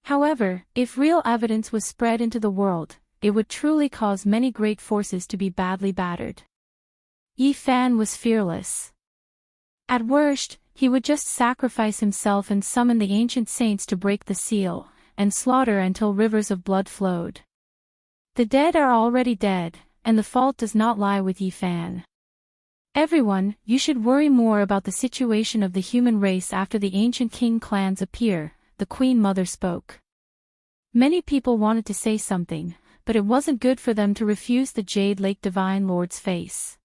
However, if real evidence was spread into the world, it would truly cause many great forces to be badly battered. Yifan was fearless. At worst, he would just sacrifice himself and summon the ancient saints to break the seal, and slaughter until rivers of blood flowed. The dead are already dead, and the fault does not lie with Yifan. "Everyone, you should worry more about the situation of the human race after the ancient king clans appear," the Queen Mother spoke. Many people wanted to say something, but it wasn't good for them to refuse the Jade Lake Divine Lord's face.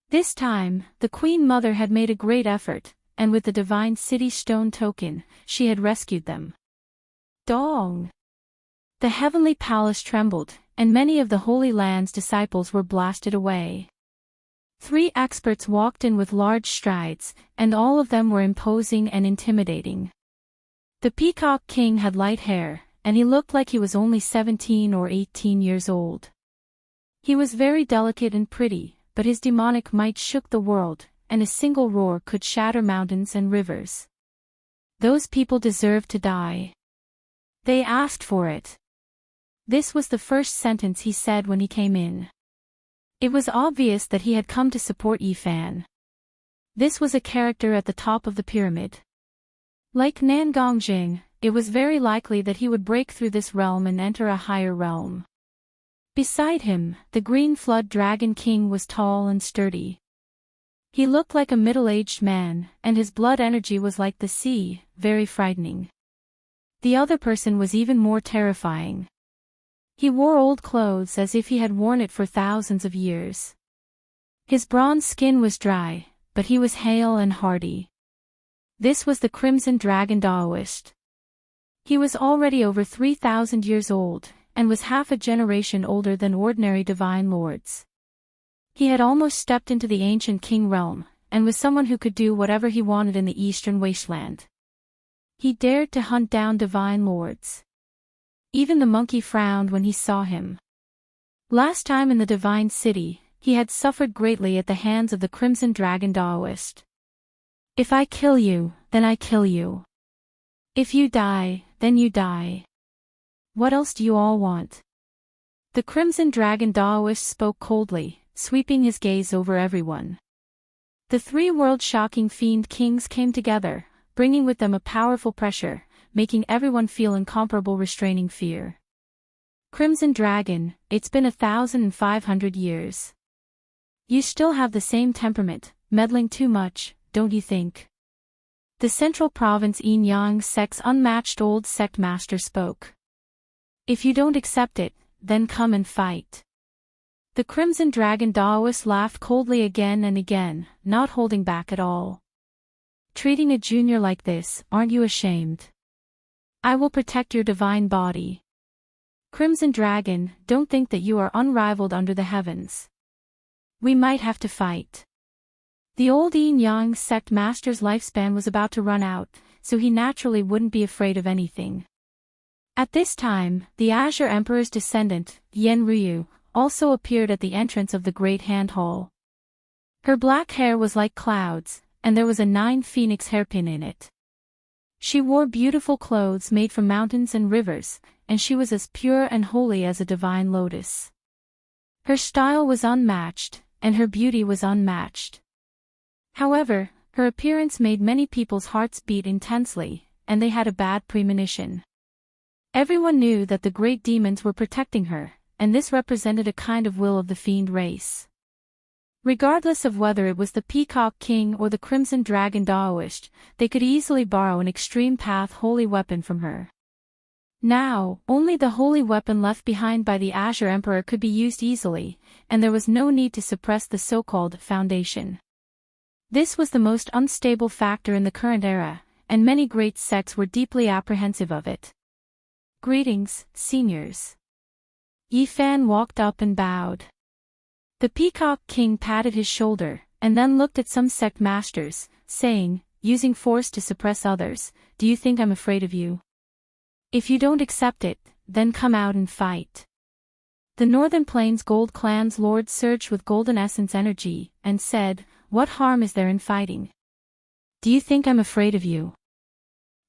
This time, the Queen Mother had made a great effort, and with the Divine City Stone token, she had rescued them. Dong! The heavenly palace trembled, and many of the Holy Land's disciples were blasted away. 3 experts walked in with large strides, and all of them were imposing and intimidating. The Peacock King had light hair, and he looked like he was only 17 or 18 years old. He was very delicate and pretty, but his demonic might shook the world, and a single roar could shatter mountains and rivers. Those people deserved to die. They asked for it. This was the first sentence he said when he came in. It was obvious that he had come to support Yifan. This was a character at the top of the pyramid. Like Nangongjing, it was very likely that he would break through this realm and enter a higher realm. Beside him, the Green Flood Dragon King was tall and sturdy. He looked like a middle-aged man, and his blood energy was like the sea, very frightening. The other person was even more terrifying. He wore old clothes as if he had worn it for thousands of years. His bronze skin was dry, but he was hale and hardy. This was the Crimson Dragon Daoist. He was already over 3,000 years old, and was half a generation older than ordinary divine lords. He had almost stepped into the ancient king realm, and was someone who could do whatever he wanted in the eastern wasteland. He dared to hunt down divine lords. Even the monkey frowned when he saw him. Last time in the divine city, he had suffered greatly at the hands of the Crimson Dragon Daoist. If I kill you, then I kill you. If you die, then you die. What else do you all want? The Crimson Dragon Daoist spoke coldly, sweeping his gaze over everyone. The three world-shocking fiend kings came together, bringing with them a powerful pressure, making everyone feel incomparable restraining fear. Crimson Dragon, it's been 1,500 years. You still have the same temperament, meddling too much, don't you think? The Central Province Yin-Yang sect's unmatched old sect master spoke. If you don't accept it, then come and fight. The Crimson Dragon Daoist laughed coldly again and again, not holding back at all. Treating a junior like this, aren't you ashamed? I will protect your divine body. Crimson Dragon, don't think that you are unrivaled under the heavens. We might have to fight. The old Yin-Yang sect master's lifespan was about to run out, so he naturally wouldn't be afraid of anything. At this time, the Azure Emperor's descendant, Yen Ryu, also appeared at the entrance of the Great Hand Hall. Her black hair was like clouds, and there was a 9 phoenix hairpin in it. She wore beautiful clothes made from mountains and rivers, and she was as pure and holy as a divine lotus. Her style was unmatched, and her beauty was unmatched. However, her appearance made many people's hearts beat intensely, and they had a bad premonition. Everyone knew that the great demons were protecting her, and this represented a kind of will of the fiend race. Regardless of whether it was the Peacock King or the Crimson Dragon Daoist, they could easily borrow an extreme path holy weapon from her. Now, only the holy weapon left behind by the Azure Emperor could be used easily, and there was no need to suppress the so-called foundation. This was the most unstable factor in the current era, and many great sects were deeply apprehensive of it. Greetings, seniors. Yifan walked up and bowed. The Peacock King patted his shoulder, and then looked at some sect masters, saying, using force to suppress others, "Do you think I'm afraid of you? If you don't accept it, then come out and fight." The Northern Plains Gold Clan's lord surged with golden essence energy, and said, "What harm is there in fighting? Do you think I'm afraid of you?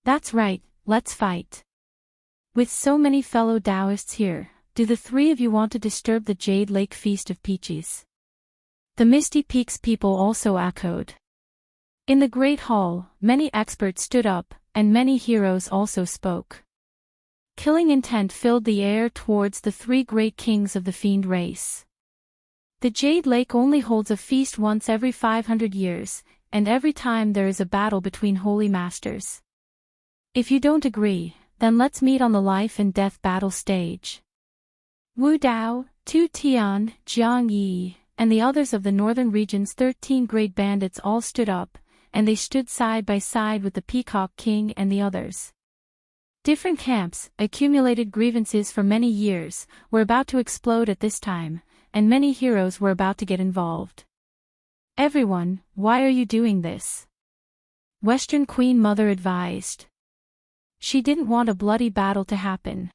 That's right, let's fight. With so many fellow Taoists here, do the three of you want to disturb the Jade Lake Feast of Peaches?" The Misty Peaks people also echoed. In the Great Hall, many experts stood up, and many heroes also spoke. Killing intent filled the air towards the 3 great kings of the fiend race. The Jade Lake only holds a feast once every 500 years, and every time there is a battle between holy masters. If you don't agree, then let's meet on the life and death battle stage. Wu Dao, Tu Tian, Jiang Yi, and the others of the northern region's 13 great bandits all stood up, and they stood side by side with the Peacock King and the others. Different camps, accumulated grievances for many years, were about to explode at this time, and many heroes were about to get involved. "Everyone, why are you doing this?" Western Queen Mother advised. She didn't want a bloody battle to happen.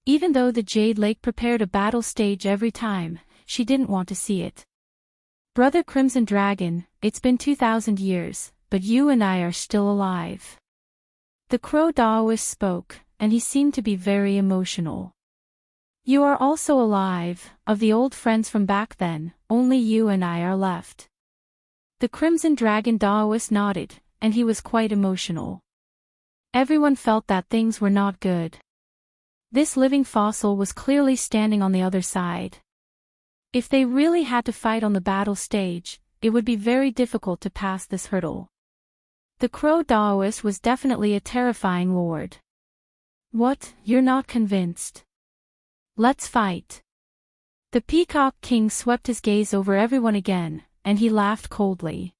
Even though the Jade Lake prepared a battle stage every time, she didn't want to see it. Brother Crimson Dragon, it's been 2,000 years, but you and I are still alive. The crow Daoist spoke, and he seemed to be very emotional. You are also alive, of the old friends from back then, only you and I are left. The Crimson Dragon Daoist nodded, and he was quite emotional. Everyone felt that things were not good. This living fossil was clearly standing on the other side. If they really had to fight on the battle stage, it would be very difficult to pass this hurdle. The Crow Daoist was definitely a terrifying lord. What, you're not convinced? Let's fight. The Peacock King swept his gaze over everyone again, and he laughed coldly.